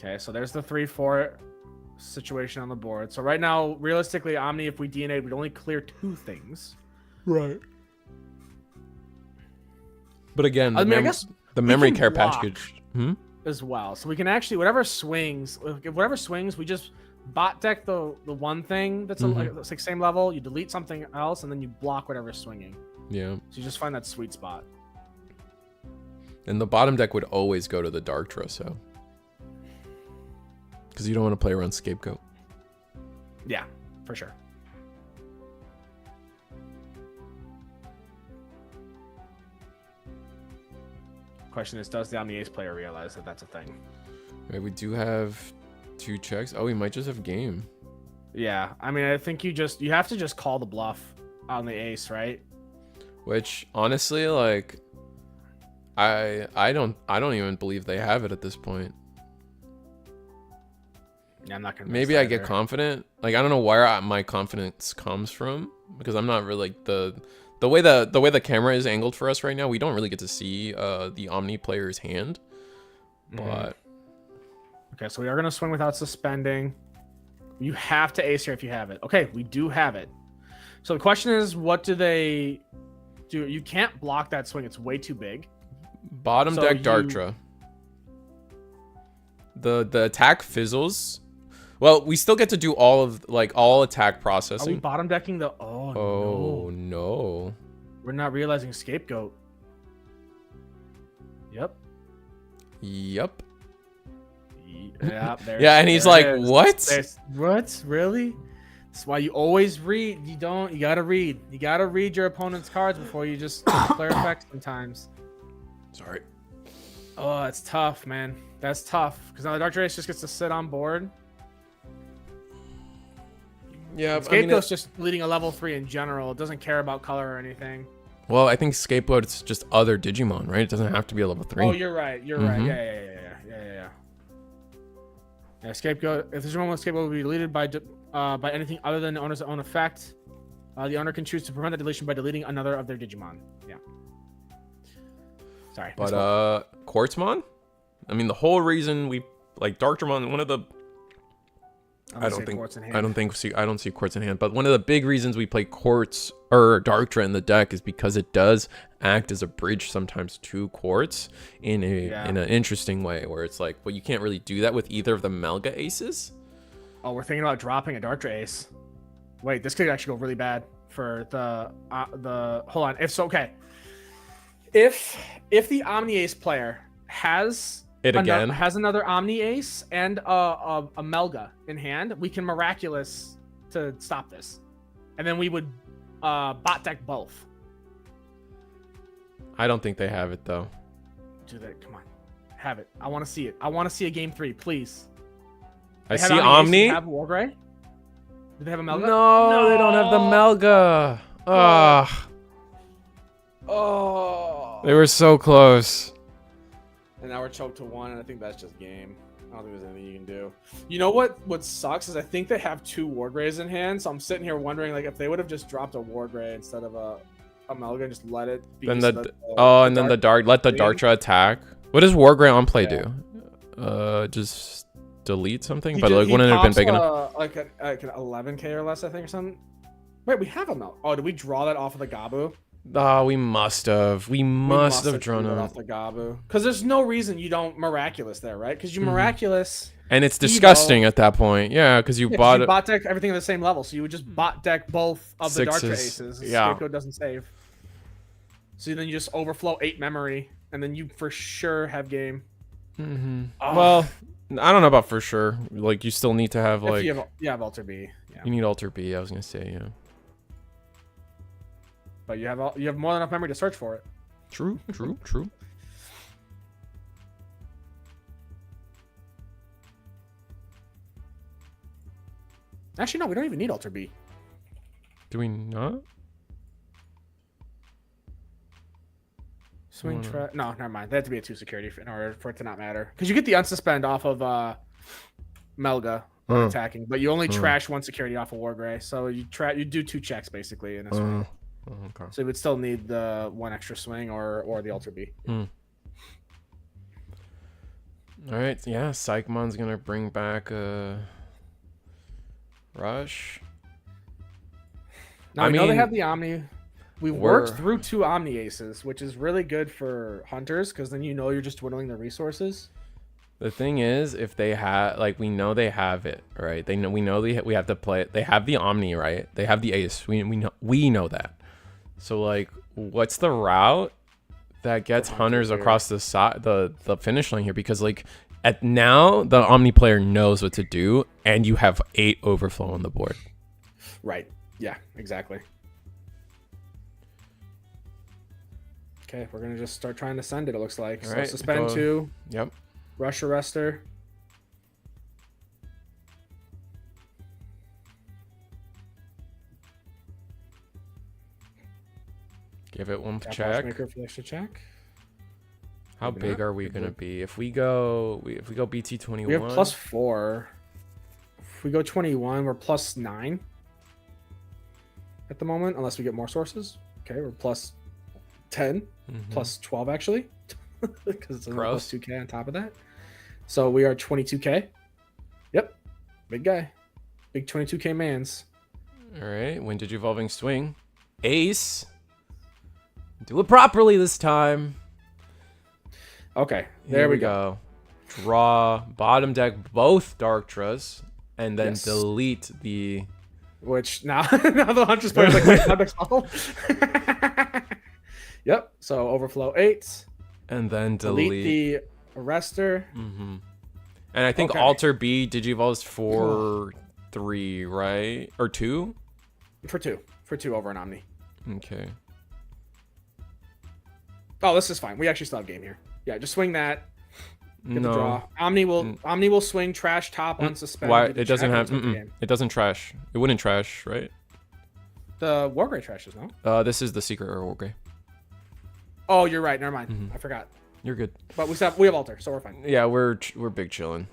Okay, so there's the 3-4 situation on the board. So right now, realistically, Omni, if we DNA, we'd only clear 2 things. Right. But again, I guess the memory care package as well. So we can actually whatever swings, we just bot deck the one thing that's like same level. You delete something else, and then you block whatever's swinging. Yeah. So you just find that sweet spot. And the bottom deck would always go to the Dark Trosso. Because you don't want to play around Scapegoat. Yeah, for sure. Question is, does the Omni Ace player realize that that's a thing? Right, we do have 2 checks. Oh, we might just have game. Yeah, I mean, I think you have to just call the bluff on the Ace, right? Which honestly, like, I don't even believe they have it at this point. Yeah, I'm not gonna. Maybe I get confident. Like, I don't know where my confidence comes from because I'm not really like the way the camera is angled for us right now. We don't really get to see the Omni player's hand. But okay, so we are gonna swing without suspending. You have to ace here if you have it. Okay, we do have it. So the question is, what do they do? You can't block that swing. It's way too big. Bottom deck Darktra. The attack fizzles. Well, we still get to do all of all attack Are we processing. bottom decking the? Oh no. no. We're not realizing scapegoat. Yep. Yep. Yeah. Yeah, and he's like, what? What? Really? That's why you always read. You gotta read. You gotta read your opponent's cards before you just declare effects sometimes. Sorry. Oh, that's tough, man. That's tough. Because now the Dark Race just gets to sit on board. Yeah, Scapegoat's just leading a level 3 in general. It doesn't care about color or anything. well, I think Scapegoat's just other Digimon, right? It doesn't have to be a level 3. Oh, you're right. You're right. Yeah. Yeah, Scapegoat. If there's one with Scapegoat, will be deleted by anything other than the owner's own effect. The owner can choose to prevent the deletion by deleting another of their Digimon. Yeah. Sorry. But Quartzmon? I mean, the whole reason we like Darkdramon, one of the I don't see Quartz in hand, but one of the big reasons we play Quartz or Darktra in the deck is because it does act as a bridge sometimes to Quartz in an interesting way, where it's like, well, you can't really do that with either of the Melga aces. Oh, we're thinking about dropping a Darktra ace. Wait, this could actually go really bad for the hold on. If the Omni Ace player has another Omni Ace and a Melga in hand, we can Miraculous to stop this, and then we would bot deck both. I don't think they have it though. Do that? Come on, have it. I want to see it. I want to see a game 3, please. I see Omni. Have Wargray? Do they have a Melga? No, they don't have the Melga. Ugh. Oh. They were so close. And now we're choked to 1, and I think that's just game. I don't think there's anything you can do. You know what sucks is I think they have 2 Wargrays in hand, so I'm sitting here wondering like if they would have just dropped a Wargray instead of a Melga and just let it be. Then let the Darktra attack. What does Wargray on play do? Just delete something? But like wouldn't it have been big enough? Like an 11k or less, I think, or something. Wait, we have a Melga. Oh, did we draw that off of the Gabu? Oh, we must have. We must have drawn it off the Gabu. Because there's no reason you don't Miraculous there, right? Because you Miraculous. And it's disgusting at that point. Yeah, because you bought it. Bot deck everything at the same level. So you would just bot deck both of the Darktra aces. Yeah. Scapegoat doesn't save. So then you just overflow 8 memory. And then you for sure have game. Oh. Well, I don't know about for sure. Like, you still need to have, like... You have Alter B. Yeah. You need Alter B, I was going to say, yeah. But you have more than enough memory to search for it. True. Actually, no, we don't even need Alter B. Do we not? Swing track. No, never mind. They have to be a 2 security in order for it to not matter. Because you get the unsuspend off of Melga attacking, but you only trash 1 security off of Wargray. So you do 2 checks basically in this way. Okay. So you would still need the 1 extra swing or the Alter B. All right, yeah, Psychmon's gonna bring back Rush. Now I know they have the Omni. We worked through 2 Omni Aces, which is really good for hunters because then you're just dwindling the resources. The thing is, if they have, like, we know they have it, right? We know we have to play it. They have the Omni, right? They have the Ace. We know that. So, like, what's the route that gets hunters across the finish line here? Because, like, now the Omni player knows what to do, and you have 8 overflow on the board. Right. Yeah. Exactly. Okay, we're gonna just start trying to send it. It looks like. So suspend 2. Yep. Rush Arrestor. Give it 1 check. Maker for the extra check. How big are we gonna be? If we go BT 21, we have +4. If we go 21, we're +9 at the moment, unless we get more sources. Okay, we're +10, +12 actually, because it's +2k on top of that. So we are 22k. Yep, big guy, big 22k mans. All right, Windage Evolving Swing, Ace. Do it properly this time. Okay, there we go. Draw, bottom deck both Darktras, And then Yes. delete the. Which now the Huntress player is like, wait, that's all. Yep. So overflow 8. And then Delete the arrestor. Mm-hmm. And I think Okay. Alter B Digivolves for 3, right? Or 2? For 2. For 2 over an Omni. Okay. Oh, this is fine. We actually still have game here. Yeah, just swing that. Get the draw. No. Omni will swing trash top unsuspend. Why? do the It doesn't check, have. and take the game. It doesn't trash. It wouldn't trash, right? The Wargrave trashes, no? This is the secret or Wargrave. Oh, you're right. Never mind. I forgot. You're good. But we have altar, so we're fine. Yeah, we're big chilling.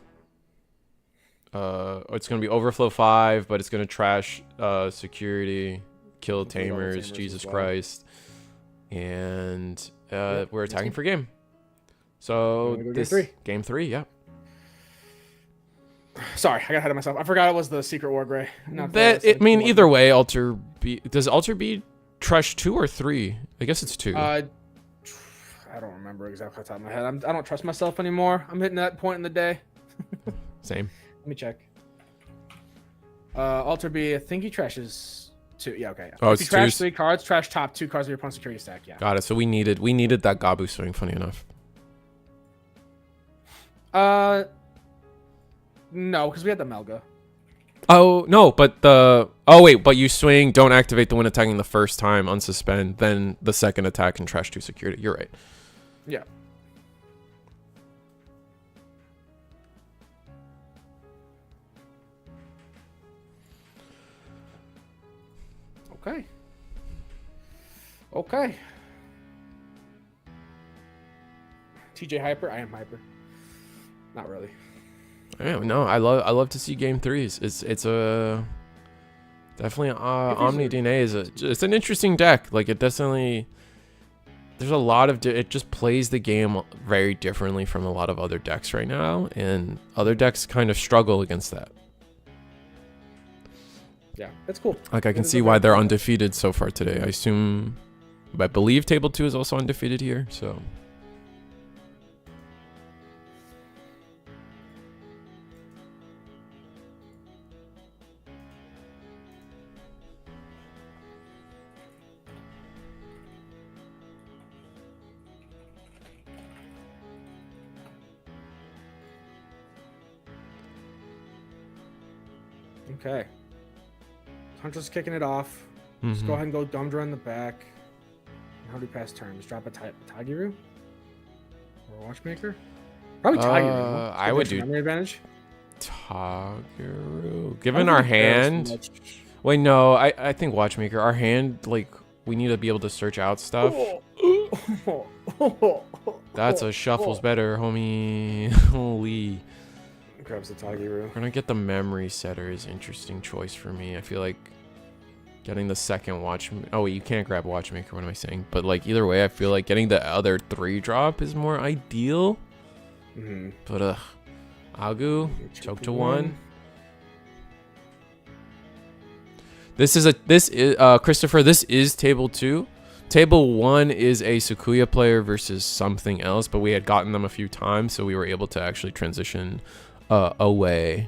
It's gonna be overflow 5, but it's gonna trash security, kill tamers, Jesus as well. Christ, and we're attacking for game. So Go this game 3. Yeah. Sorry, I got ahead of myself. I forgot it was the secret Wargrave. I mean, either way, Alter B does Alter B trash 2 or 3? I guess it's 2. I don't remember exactly off the top of my head. I don't trust myself anymore. I'm hitting that point in the day. Same. Let me check. Alter B, I think he trashes 2. Yeah, okay. Yeah. Oh, if it's he trash 2s? 3 cards, trash top 2 cards of your opponent's security stack. Yeah. Got it. So we needed that Gabu swing. Funny enough. No, because we had the Melga. Oh no, but you swing, don't activate the when attacking the first time, unsuspend, then the second attack can trash 2 security. You're right. Yeah. Okay. TJ hyper? I am hyper. Not really. Yeah, no, I love to see game 3s. It's a definitely Omni DNA it's an interesting deck. Like it definitely there's a lot of it just plays the game very differently from a lot of other decks right now, and other decks kind of struggle against that. Yeah, that's cool. Like I can see why they're undefeated so far today. I believe table 2 is also undefeated here, so. Okay. Hunter's kicking it off. Mm-hmm. Just go ahead and go Dumdra in the back. How do we pass turn? Just drop a Tagiru? Or a Watchmaker? Probably Tagiru. I would do memory advantage. Tagiru. Given our hand. Wait, no, I think Watchmaker. Our hand, like, we need to be able to search out stuff. That's a shuffle's better, homie. Holy. Grabs the Tagiru. We're gonna get the memory setter is interesting choice for me. I feel like getting the second oh wait, you can't grab Watchmaker, what am I saying? But like either way, I feel like getting the other 3 drop is more ideal. But Agu, choke to 1. This is Christopher, this is table 2. Table 1 is a Sakuya player versus something else, but we had gotten them a few times, so we were able to actually transition away.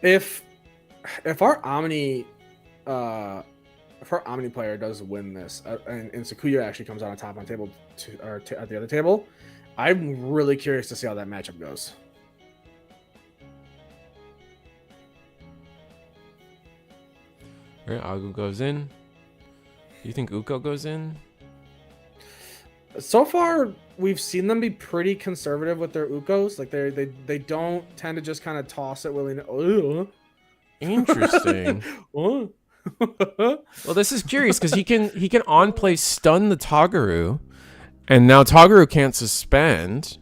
If our Omni player does win this, and Sakuya actually comes out on top on table 2 or at the other table, I'm really curious to see how that matchup goes. All right, Agu goes in. Do you think Uko goes in? So far, we've seen them be pretty conservative with their Ukos. Like they don't tend to just kind of toss it willy-nilly. Interesting. Well, this is curious because he can on play stun the Tagaru, and now Tagaru can't suspend,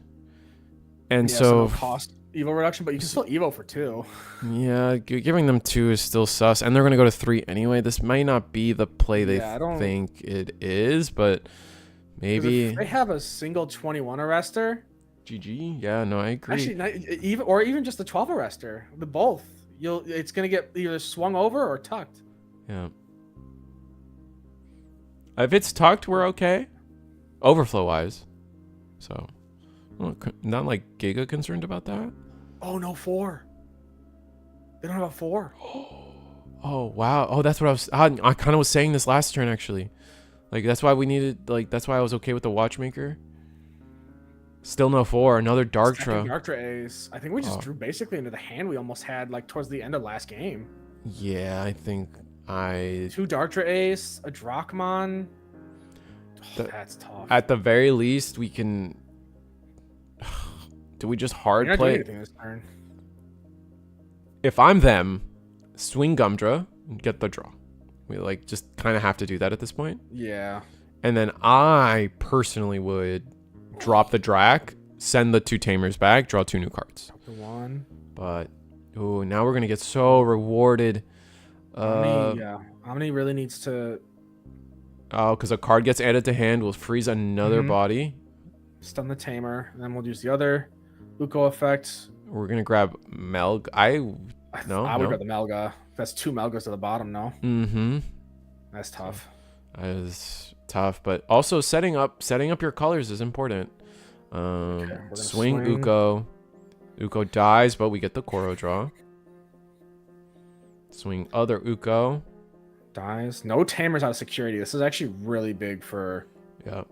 and Yeah, so no cost Evo reduction, but you can still Evo for 2. yeah, giving them 2 is still sus, and they're gonna go to 3 anyway. This might not be the play they think it is, but maybe if they have a single 21 arrestor. GG. Yeah, no, I agree. Actually, even just the 12 arrestor, the both. It's gonna get either swung over or tucked. Yeah. If it's tucked, we're okay. Overflow wise. So, well, not like Giga concerned about that. Oh no, 4. They don't have a 4. Oh wow. Oh, that's what I kind of was saying this last turn actually. Like that's why we needed. Like that's why I was okay with the watchmaker. Still no 4. Another Darktra. Darktra Ace. I think we just drew basically into the hand we almost had like towards the end of last game. Yeah, I think 2 Darktra Ace, a Drakmon. Oh, that's tough. At the very least, we can. Do we just hard You're not play? doing anything this turn. If I'm them, swing Gumdra and get the draw. We like just kind of have to do that at this point. Yeah. And then I personally would drop the Drac, send the 2 Tamers back, draw 2 new cards. The 1. But oh, now we're gonna get so rewarded. Omni really needs to. Oh, because a card gets added to hand, will freeze another body. Stun the Tamer, and then we'll use the other Uko effect. We're gonna grab Melg. I would grab the Melga. That's 2 Melgas at the bottom, no? Mm-hmm. That's tough. That is tough, but also setting up your colors is important. Swing Uko. Uko dies, but we get the Koro draw. Swing other Uko. Dies. No Tamers out of security. This is actually really big for. Yep.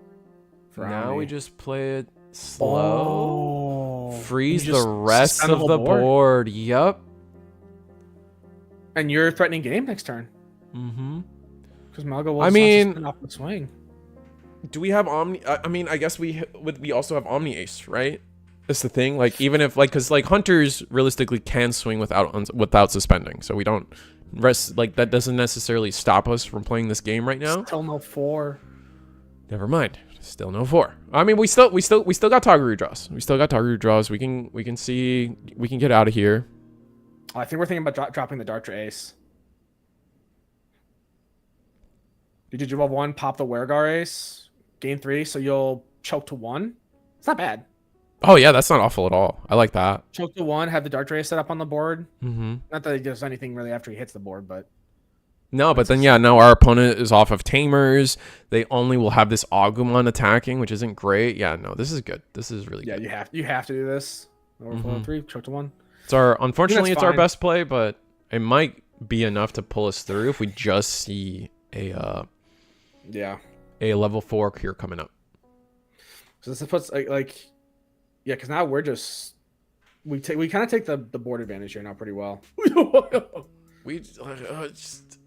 For now Omni. we just play it slow. Oh, Freeze the rest of the board. Yep. And you're threatening game next turn. Mm-hmm. Because Melga will. Off the swing. Do we have Omni? I mean, I guess we also have Omni Ace, right? That's the thing. Like even if because hunters realistically can swing without suspending, so we don't rest. Like that doesn't necessarily stop us from playing this game right now. Still no 4. Never mind. Still no 4. I mean, we still got Toggeru draws. We still got Toggeru draws. We can get out of here. I think we're thinking about dropping the Darktra Ace. Did you roll 1, pop the Wergar Ace, gain 3, so you'll choke to 1? It's not bad. Oh yeah, that's not awful at all. I like that. Choke to 1, have the Darktra Ace set up on the board. Mm-hmm. Not that he does anything really after he hits the board, but... No, but then now our opponent is off of Tamers. They only will have this Agumon attacking, which isn't great. Yeah, no, this is good. This is really good. Yeah, you have to do this. Overflow 3, choke to 1. Unfortunately, it's our best play, but it might be enough to pull us through if we just see a level 4 here coming up. So this puts because now we're just we kind of take the board advantage here now pretty well. We just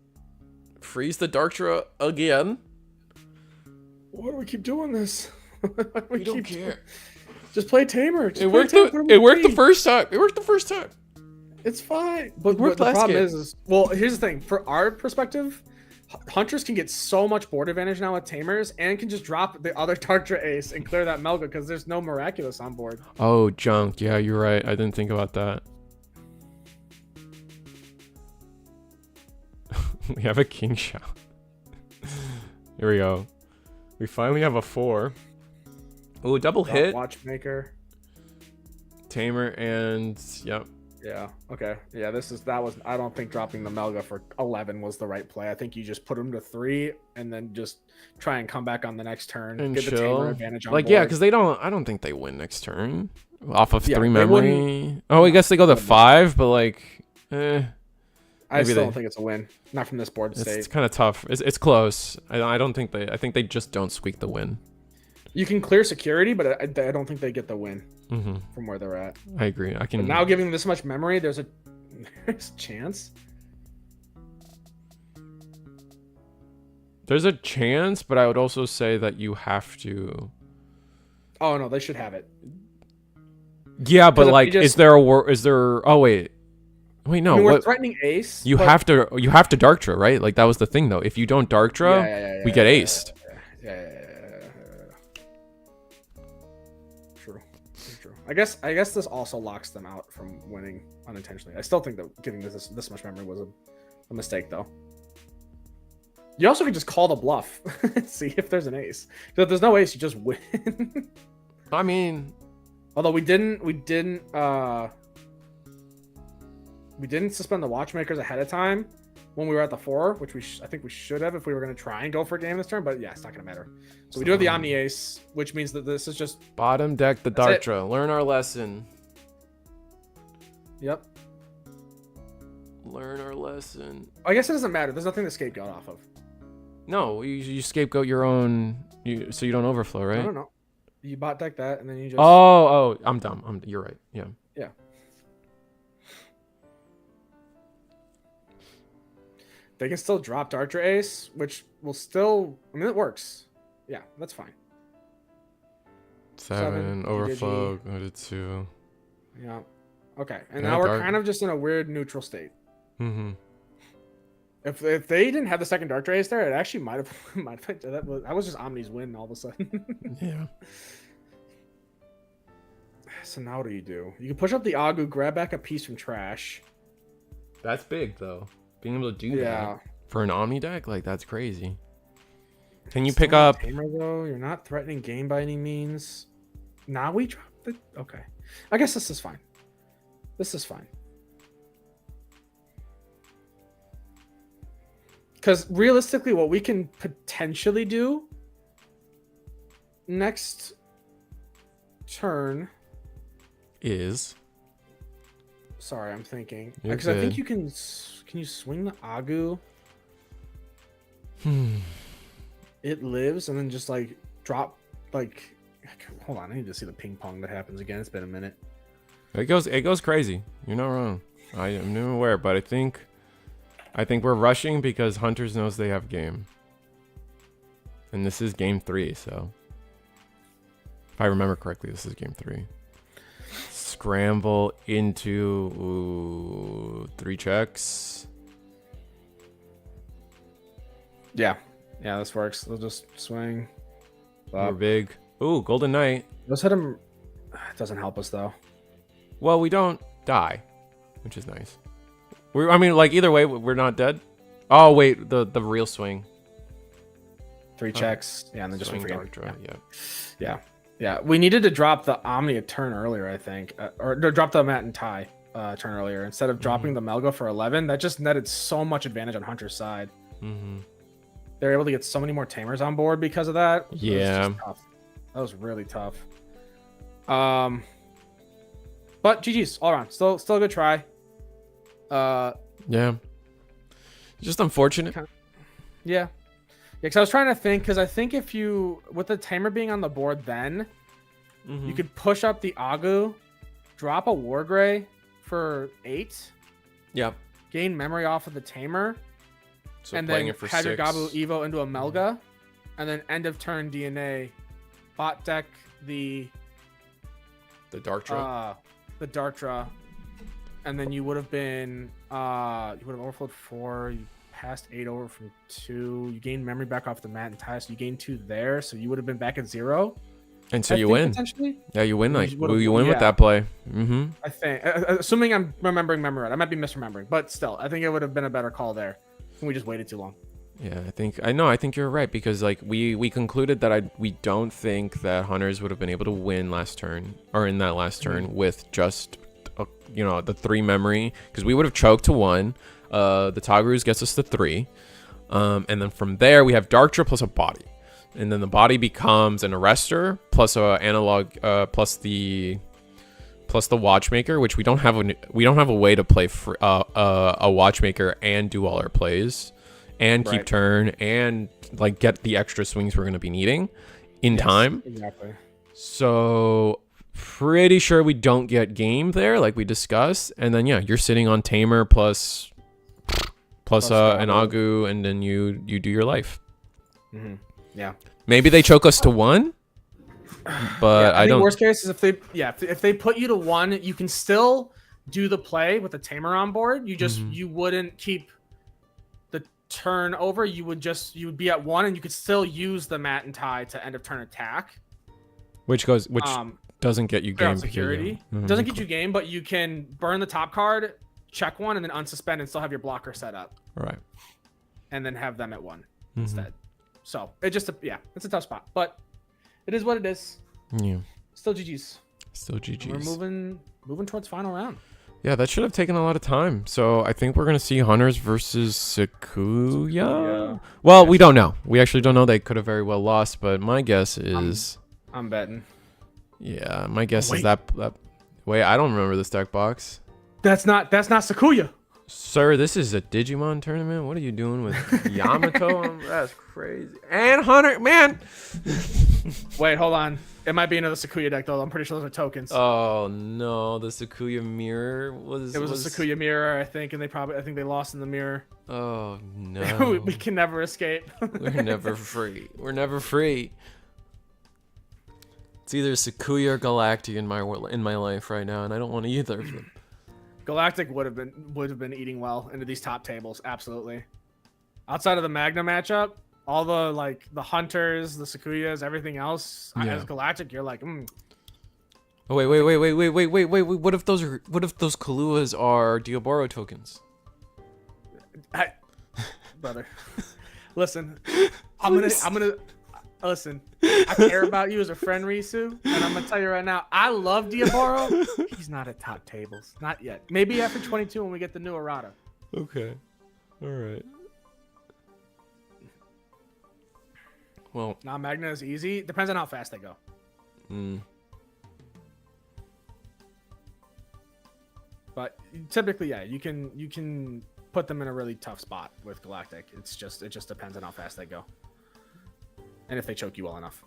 freeze the Darktra again. Why do we keep doing this? We don't care. Just play Tamer. It worked the first time. It's fine. But the problem is, well, here's the thing. For our perspective, hunters can get so much board advantage now with Tamers and can just drop the other Darktra Ace and clear that Melga because there's no Miraculous on board. Oh, junk. Yeah, you're right. I didn't think about that. We have a King Shot. Here we go. We finally have a 4. Ooh, double hit. Watchmaker. Tamer and yep. Yeah. Okay. Yeah. I don't think dropping the Melga for 11 was the right play. I think you just put him to 3 and then just try and come back on the next turn and get chill. the Tamer advantage on board. Yeah, because I don't think they win next turn off of 3 memory. Oh, I guess they go to 5, but I still don't think it's a win. Not from this board state. It's kind of tough. It's close. I think they just don't squeak the win. You can clear security, but I don't think they get the win from where they're at. I agree. But now giving them this much memory, there's a chance. There's a chance, but I would also say that you have to. Oh no, they should have it. Yeah, but is there? Oh wait, no. We're threatening ace. You have to Darktra, right? Like that was the thing, though. If you don't Darktra, we get aced. Yeah. True. I guess this also locks them out from winning unintentionally. I still think that giving this much memory was a mistake, though. You also could just call the bluff, see if there's an ace. So if there's no ace, you just win. I mean, although we didn't suspend the watchmakers ahead of time when we were at the 4, which I think we should have if we were going to try and go for a game this turn. But yeah, it's not going to matter. So we do have the Omni Ace, which means that this is just bottom deck the Darktra. Learn our lesson. Yep. Learn our lesson. I guess it doesn't matter. There's nothing to scapegoat off of. No, you scapegoat your own, so you don't overflow, right? I don't know. You bot deck that, and then you just. Oh, I'm dumb. You're right. Yeah. Yeah. They can still drop Darcher Ace, which will still. I mean, it works. Yeah, that's fine. 7 overflow. Go to 2. Yeah. Okay, and Yeah, now we're kind of just in a weird neutral state. Mm-hmm. If they didn't have the second Dark Race there, it actually might have that was just Omni's win all of a sudden. Yeah. So now what do? You can push up the Agu, grab back a piece from trash. That's big though. Being able to do that for an Omni deck, like that's crazy. Can you pick up? Tamer though, you're not threatening game by any means. Now we drop the. Okay, I guess this is fine. This is fine. Because realistically, what we can potentially do next turn is. Sorry, I'm thinking. You're Because I think good. you can. Can you swing the Agu? It lives and then just like drop like. Hold on, I need to see the ping pong that happens again. It's been a minute. It goes crazy. You're not wrong. I am new aware, but I think we're rushing because Hunters knows they have game. And this is game 3, so if I remember correctly, this is game 3. Scramble into 3 checks. Yeah, this works. They'll just swing. We're big. Ooh, Golden Knight. Let's hit him. It doesn't help us though. Well, we don't die, which is nice. I mean, like either way, we're not dead. Oh wait, the real swing. 3 checks. Yeah, and then just Swing swing dark draw. Yeah. Yeah. We needed to drop the Omni a turn earlier, I think, or drop the Matt and Ty turn earlier instead of dropping the Melga for 11. That just netted so much advantage on Hunter's side. Mm-hmm. They're able to get so many more Tamers on board because of that. Yeah. It was just tough. That was really tough. But GG's all around. Still a good try. Yeah. Just unfortunate. Yeah. Because I was trying to think, because I think if you, with the Tamer being on the board then, you could push up the Agu, drop a Wargrey for 8. Yep. Gain memory off of the Tamer. So and playing then it for have your 6. Gabu Evo into a Melga. And then end of turn DNA. Bot deck the Dark Draw. the Dark Draw. And then you would have been you would have overflowed 4. You passed 8 over from 2. You gained memory back off the mat and tie, so you gained 2 there, so you would have been back at 0. And so I you think win. Potentially. Yeah, you win. Like You would've- you win with yeah. that play. Mm-hmm. I think, assuming I'm remembering memory right, I might be misremembering, but still, I think it would have been a better call there. And we just waited too long. Yeah, I think you're right because like we concluded that we don't think that Hunters would have been able to win last turn or in that last turn with just the 3 memory because we would have choked to 1. The Toggerus gets us to 3, and then from there we have Dark Draw plus a body, and then the body becomes an arrestor plus a analog plus the watchmaker, which we don't have a way to play for a watchmaker and do all our plays and keep turn and like get the extra swings we're going to be needing in time. Exactly. So pretty sure we don't get game there like we discussed, and then you're sitting on Tamer plus an Agu, and then you do your life. Yeah. Maybe they choke us to 1, but I think don't. worst case is if they put you to 1, you can still do the play with the Tamer on board. You just you wouldn't keep the turn over. You would be at 1, and you could still use the Mat and Tie to end of turn attack. Which doesn't get you game security. Doesn't get you game, but you can burn the top card, check 1, and then unsuspend and still have your blocker set up. Right. And then have them at 1 instead. So it's a tough spot, but it is what it is. Yeah. Still GG's. Still GG's. We're moving towards final round. Yeah, that should have taken a lot of time. So I think we're gonna see Hunters versus Sakuya. Well, we don't know. We actually don't know. They could have very well lost, but my guess is I'm betting. Yeah, my guess is that. Wait, I don't remember this deck box. That's not Sakuya. Sir, this is a Digimon tournament. What are you doing with Yamato? That's crazy. And Hunter, man. Wait, hold on. It might be another Sakuya deck though. I'm pretty sure those are tokens. Oh no, the Sakuya mirror was. It was a Sakuya mirror, I think, and I think they lost in the mirror. Oh no. we can never escape. We're never free. We're never free. It's either Sakuya or Galactic in my life right now, and I don't want either of them. Galactic would have been eating well into these top tables, absolutely. Outside of the Magna matchup, all the Hunters, the Sakuyas, everything else, as Galactic, you're like, Oh wait. What if those Kaluas are Diaboro tokens? Brother, listen, I'm gonna listen. I care about you as a friend, Risu, and I'm gonna tell you right now, I love Diaboro. He's not at top tables, not yet. Maybe after 22 when we get the new errata. Okay, all right. Well, now Magna is easy. Depends on how fast they go. But typically, yeah, you can put them in a really tough spot with Galactic. It just depends on how fast they go, and if they choke you well enough.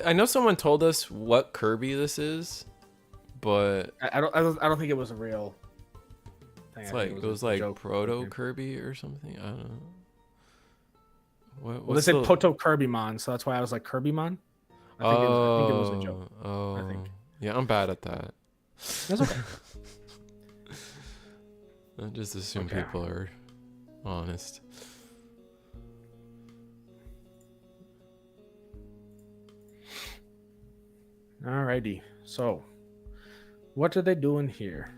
I know someone told us what Kirby this is, but I don't think it was a real thing. It goes like Proto Kirby or something. I don't know. Well, they said Proto Kirby-mon, so that's why I was like Kirby-mon. I think it was a joke. Oh, I think. Yeah, I'm bad at that. That's okay. I just assume people are honest. Alrighty, so what are they doing here?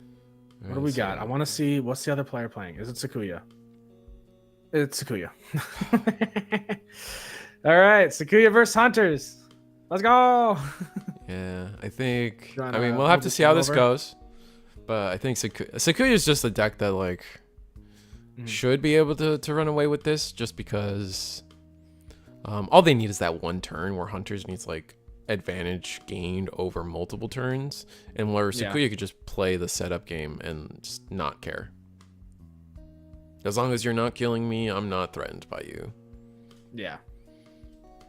What do we got? I want to see, what's the other player playing? Is it Sakuya? It's Sakuya. All right, Sakuya versus Hunters. Let's go. Yeah, I think. I mean, we'll have to see how this goes. But I think Sakuya is just a deck that should be able to run away with this, just because all they need is that one turn where Hunters needs advantage gained over multiple turns, and where Sakuya could just play the setup game and just not care. As long as you're not killing me, I'm not threatened by you. Yeah,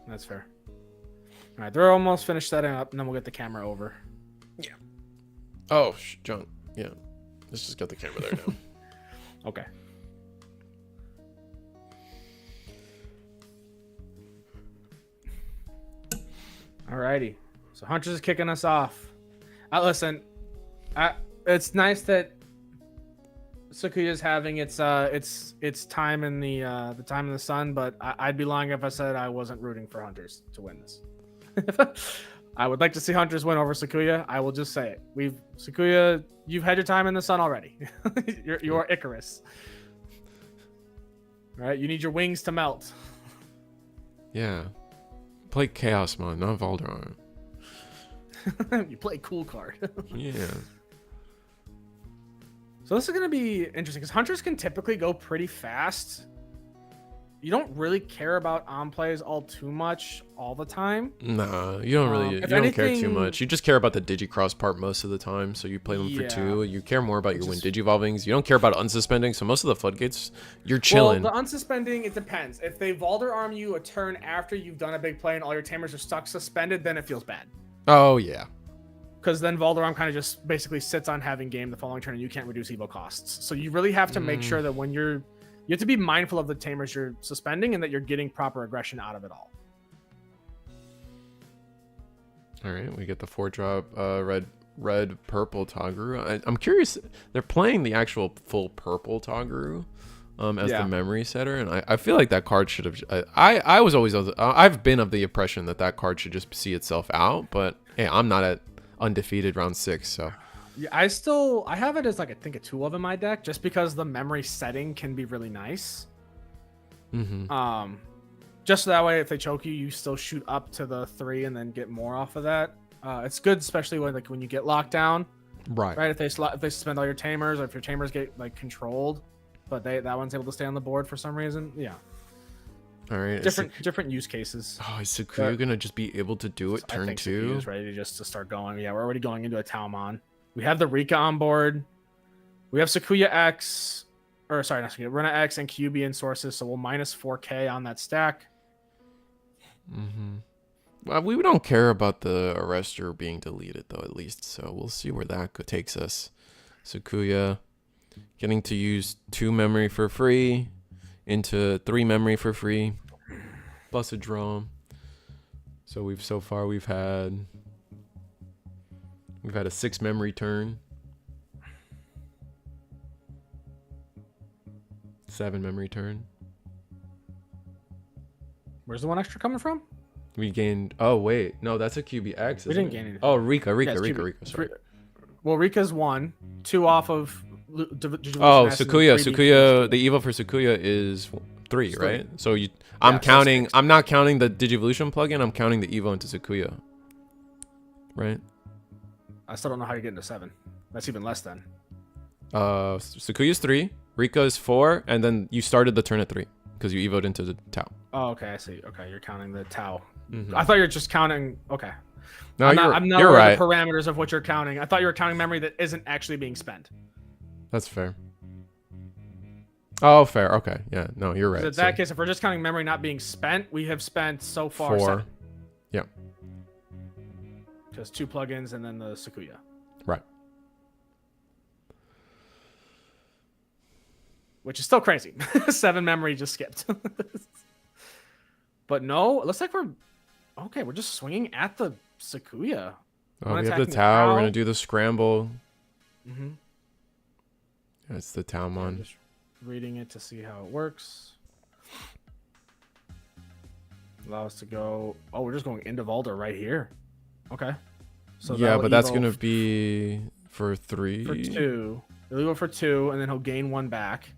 that's fair. All right, they're almost finished setting up, and then we'll get the camera over. Yeah. Oh, John. Yeah. Let's just get the camera there now. Okay. Alrighty. So Hunters is kicking us off. Listen, it's nice that Sakuya's having its time in the time in the sun, but I'd be lying if I said I wasn't rooting for Hunters to win this. I would like to see Hunters win over Sakuya. I will just say it. Sakuya, you've had your time in the sun already. you're Icarus. All right, you need your wings to melt. Yeah. Play Chaosmon, not Valderon. You play cool card. Yeah. So this is going to be interesting because Hunters can typically go pretty fast. You don't really care about on plays all too much all the time. Nah, you don't really. You don't care too much. You just care about the Digicross part most of the time. So you play them for 2. You care more about your win Digivolvings. You don't care about unsuspending. So most of the floodgates, you're chilling. Well, the unsuspending, it depends. If they Valder arm you a turn after you've done a big play and all your tamers are stuck suspended, then it feels bad. Oh yeah. Because then Valderam kind of just basically sits on having game the following turn and you can't reduce evo costs. So you really have to make sure that when you have to be mindful of the tamers you're suspending and that you're getting proper aggression out of it all. All right, we get the 4-drop red purple Toguru. I'm curious, they're playing the actual full purple Toguru as the memory setter, and I feel like that card should have. I was always I've been of the impression that card should just see itself out, but hey, I'm not at undefeated round 6, so yeah, I have it as I think a 2 of in my deck just because the memory setting can be really nice. Just so that way if they choke you, you still shoot up to the 3 and then get more off of that. It's good, especially when you get locked down, right? If they suspend all your tamers, or if your tamers get controlled, but that one's able to stay on the board for some reason. Yeah. All right. Different use cases. Oh, is Sakuya gonna just be able to do it turn 2? Sakuya's ready to start going. Yeah, we're already going into a Talmon. We have the Rika on board. We have Sakuya X, or sorry, not Sakuya, Runa X and Kyuubi sources, so we'll minus 4K on that stack. Well, we don't care about the arrestor being deleted, though, at least. So we'll see where that takes us. Sakuya getting to use 2 memory for free into 3 memory for free, plus a draw. So we've had a 6 memory turn, 7 memory turn. Where's the one extra coming from? We gained. Oh wait, no, that's a QBX. We didn't gain anything. Oh, Rika. Sorry. Well, Rika's 1, 2 off of. Oh, Sakuya. The Evo for Sakuya is 3, right? So I'm counting. I'm not counting the Digivolution plugin. I'm counting the Evo into Sakuya. Right. I still don't know how you get into 7. That's even less than. Sakuya's 3, Rika's 4, and then you started the turn at 3 because you evoed into the Tau. Oh, okay, I see. Okay, you're counting the Tau. Mm-hmm. I thought you were just counting. Okay. No, I'm not you're aware right. of the parameters of what you're counting. I thought you were counting memory that isn't actually being spent. That's fair. Oh, fair. Okay. Yeah. No, you're right. In that case, if we're just counting memory not being spent, we have spent so far 4. 7. Yeah. Just 2 plugins and then the Sakuya. Right. Which is still crazy. 7 memory just skipped. But no, it looks like we're just swinging at the Sakuya. Oh, we have the Tau. We're gonna do the scramble. Mm-hmm. Yeah, it's the Taumon. Just reading it to see how it works. Allow us to go. Oh, we're just going into Valder right here. Okay. So yeah, but that's gonna be for 3. For 2. He'll go for 2, and then he'll gain 1 back.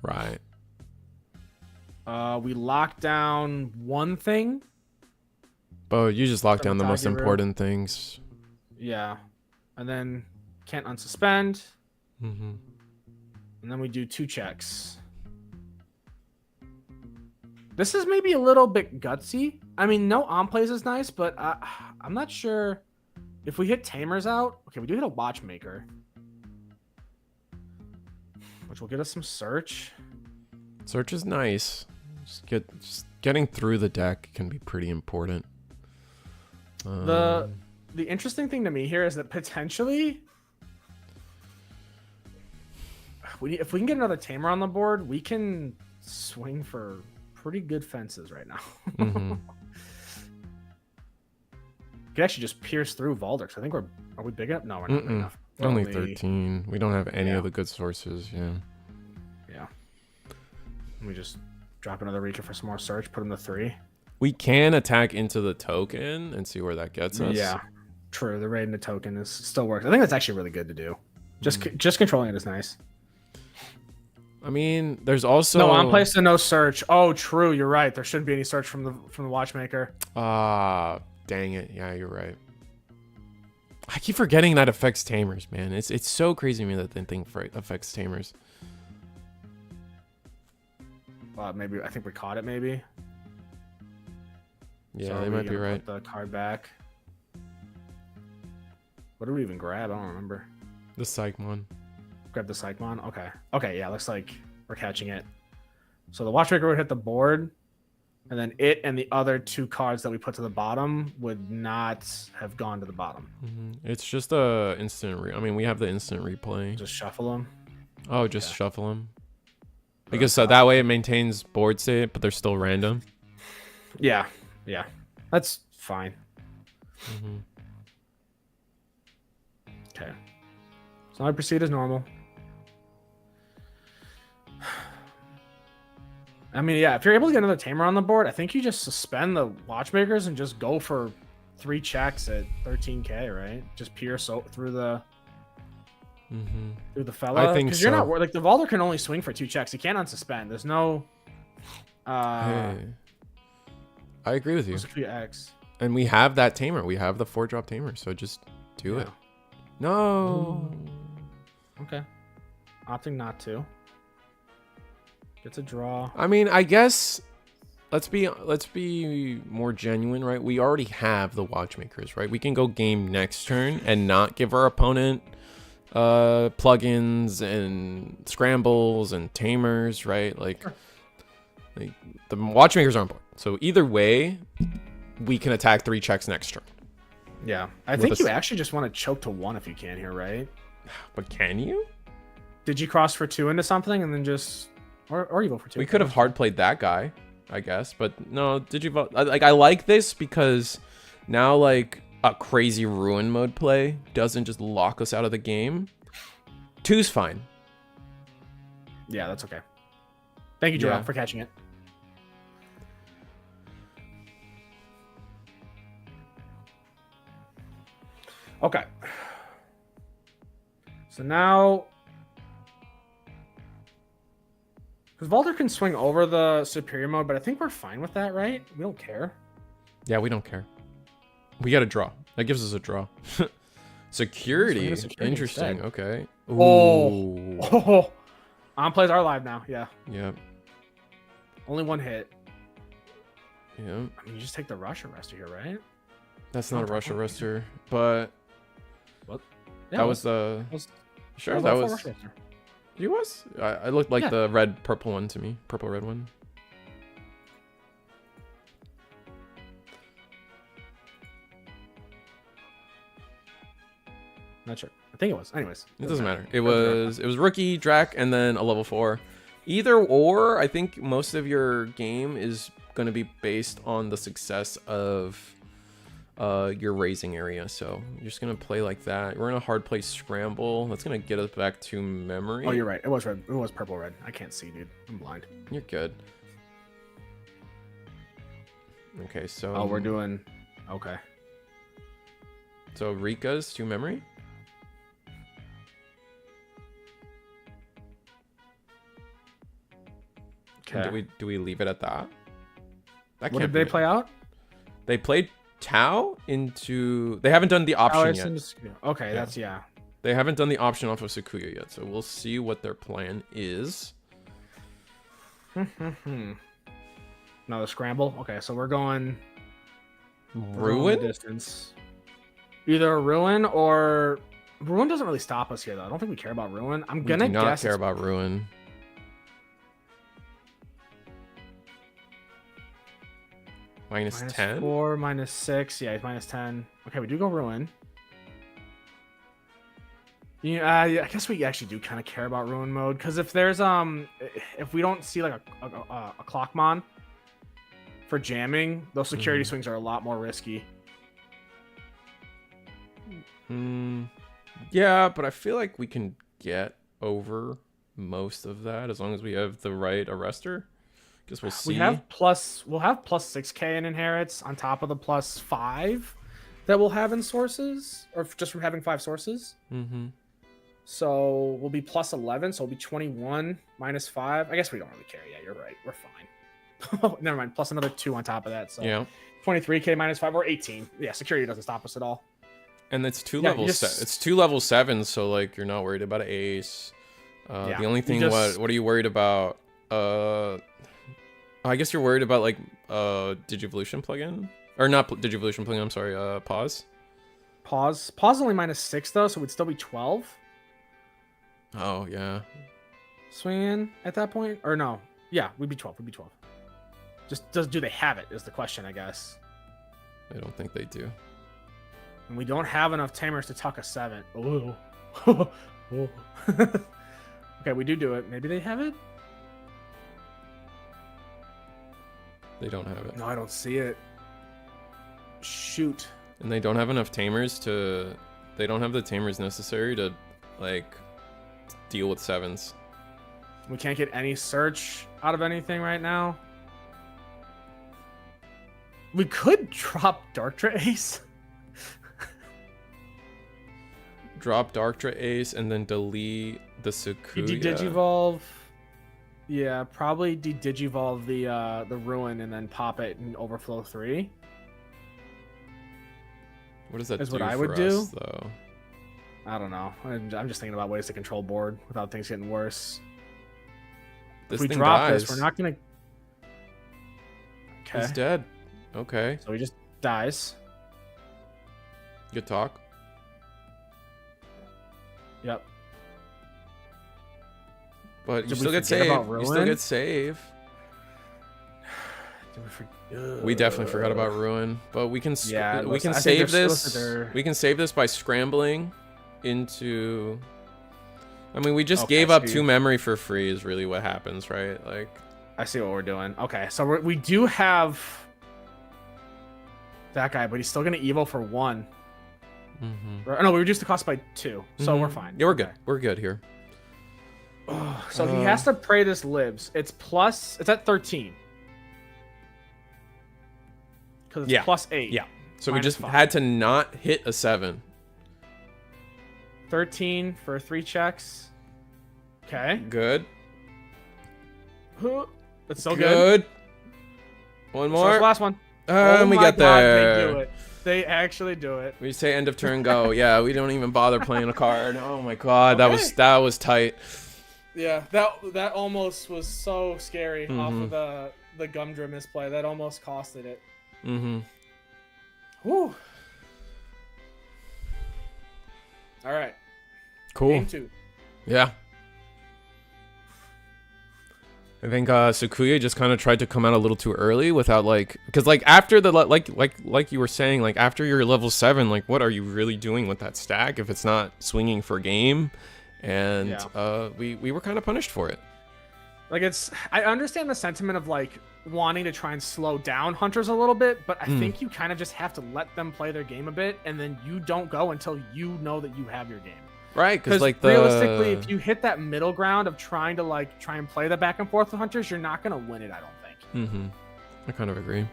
Right. We lock down 1 thing. But you just lock down the most important things. Yeah. And then can't unsuspend. Mm-hmm. And then we do 2 checks. This is maybe a little bit gutsy. I mean, no on plays is nice, but I'm not sure if we hit Tamers out. Okay, we do hit a Watchmaker, which will get us some search. Search is nice. Just getting through the deck can be pretty important. The interesting thing to me here is that potentially, if we can get another Tamer on the board, we can swing for pretty good fences right now. Mm-hmm. Could actually just pierce through Valder. I think are we big enough? No, we're not big enough. We're only 13. We don't have any of the good sources. Yeah. We just drop another Rika for some more search. Put him to 3. We can attack into the token and see where that gets us. Yeah, true. The raid in the token still works. I think that's actually really good to do. Just controlling it is nice. I mean, there's also no on place and no search. Oh, true. You're right. There shouldn't be any search from the Watchmaker. Dang it. Yeah, you're right. I keep forgetting that affects Tamers, man. It's so crazy to me that the thing affects Tamers. Maybe I think we caught it. Maybe. Yeah, so they might be right. Put the card back. What did we even grab? I don't remember. The Psychmon. Grab the Psychmon. Okay. Okay. Yeah. Looks like we're catching it. So the Watchmaker would hit the board, and then it and the other 2 cards that we put to the bottom would not have gone to the bottom. Mm-hmm. It's just a instant. I mean, we have the instant replay. Just shuffle them. Oh, just shuffle them. Because that way it maintains board state, but they're still random. Yeah, yeah, that's fine. Mm-hmm. Okay, so I proceed as normal. I mean, yeah, if you're able to get another Tamer on the board, I think you just suspend the Watchmakers and just go for 3 checks at 13K, right? Just pierce through the fella. I think because you're not like the Valder can only swing for 2 checks. He can't unsuspend. There's no. Hey. I agree with you. X. And we have that Tamer. We have the 4-drop Tamer, so just do it. No. Ooh. Okay. Opting not to. Gets a draw. I mean, I guess let's be more genuine, right? We already have the Watchmakers, right? We can go game next turn and not give our opponent plugins and scrambles and tamers, right? Like the watchmakers are on board. So either way, we can attack 3 checks next turn. Yeah, I think you actually just want to choke to 1 if you can here, right? But can you? Did you cross for 2 into something and then just, or you go for 2? We could have hard played that guy, I guess, but no. Did you vote? Like, I like this because now like a crazy ruin mode play doesn't just lock us out of the game. 2's fine. Yeah, that's okay. Thank you, Joel, for catching it. Okay. So now, because Valder can swing over the superior mode, but I think we're fine with that, right? We don't care. Yeah, we don't care. We got a draw. That gives us a draw. Security. Interesting. Instead. Okay. Ooh. Oh. On plays are live now. Yeah. Yep. Only 1 hit. Yeah. I mean, you just take the rush arrestor here, right? That's not a rush arrestor, but what? Yeah, that was the. Sure, that was. You was? I looked like the red purple one to me. Purple red one. Not sure. I think it was. Anyways, it doesn't matter. It was rookie, Drac, and then a level 4. Either or, I think most of your game is going to be based on the success of your raising area. So you're just going to play like that. We're in a hard play scramble. That's going to get us back to memory. Oh, you're right. It was red. It was purple red. I can't see, dude. I'm blind. You're good. Okay, so. Oh, we're doing. Okay. So Rika's to memory. Okay. Do we leave it at that? What did they play out? They played Tau into. They haven't done the option yet. Okay, that's They haven't done the option off of Sakuya yet, so we'll see what their plan is. No, the scramble. Okay, so we're going ruin distance. Either ruin or ruin doesn't really stop us here though. I don't think we care about ruin. I'm gonna guess. Not care about ruin. Minus 10? 4, minus 6. Yeah, it's minus 10. Okay, we do go ruin. Yeah, I guess we actually do kind of care about ruin mode because if there's if we don't see like a Clockmon for jamming, those security swings are a lot more risky. Yeah, but I feel like we can get over most of that as long as we have the right arrestor. Guess we'll see. We'll have plus 6k in inherits on top of the plus 5 that we'll have in sources, or just from having 5 sources. So we'll be plus 11, so we'll be 21 minus 5. I guess we don't really care. Yeah, you're right. We're fine. Never mind. Plus another 2 on top of that. So yeah, 23k minus 5 or 18. Yeah, security doesn't stop us at all. And it's 2 levels. It's 2 level 7, so like you're not worried about an ace. The only thing, what are you worried about? I guess you're worried about like Digivolution plugin, or not Digivolution plugin. I'm sorry. Pause. Pause only minus 6 though, so it would still be 12. Oh yeah. Swing in at that point, or no? Yeah, we'd be 12. We'd be 12. Just do they have it? Is the question, I guess. I don't think they do. And we don't have enough tamers to tuck a 7. Oh. Okay, we do it. Maybe they have it. They don't have it. No, I don't see it. Shoot. And they don't have enough tamers to. They don't have the tamers necessary to, like, deal with 7s. We can't get any search out of anything right now. We could drop Darktra Ace. Drop Darktra Ace and then delete the Sakuya. De-Digivolve. Yeah, probably de-Digivolve the Ruin and then pop it in Overflow 3. What does that do what I for would us, do though? I don't know. I'm just thinking about ways to control board without things getting worse. This if we thing drop dies. this, we're not gonna. Okay. He's dead. Okay. So he just dies. Good talk. Yep. But you Did still we get forget save. about You still Ruin? get save. We definitely forgot about Ruin, but we can Yeah, we can I think save there's- this. We can save this by scrambling into. I mean, we just Okay, gave up so 2 memory for free. Is really what happens, right? Like, I see what we're doing. Okay, so we do have that guy, but he's still gonna evo for 1. No, we reduced the cost by 2, so we're fine. Yeah, we're good. Okay. We're good here. So he has to pray this lives. It's at 13. Because it's plus 8. Yeah. So we Minus just 5. had to not hit a 7. 13 for 3 checks. Okay. Good. It's so good. One So more. it's the last one. We my get God, there. They do it. They actually do it. We say end of turn go. Yeah, we don't even bother playing a card. Oh my god, that was tight. Yeah, that almost was so scary off of the Gumdra misplay. That almost costed it. Whew. All right. Cool. Game 2. Yeah. I think Sakuya just kind of tried to come out a little too early without because after the like you were saying, like after you're level 7, like what are you really doing with that stack if it's not swinging for game? And we were kind of punished for it. Like I understand the sentiment of like wanting to try and slow down hunters a little bit, but I think you kind of just have to let them play their game a bit, and then you don't go until you know that you have your game. Right, because realistically, if you hit that middle ground of trying to try and play the back and forth with hunters, you're not gonna win it. I don't think. I kind of agree.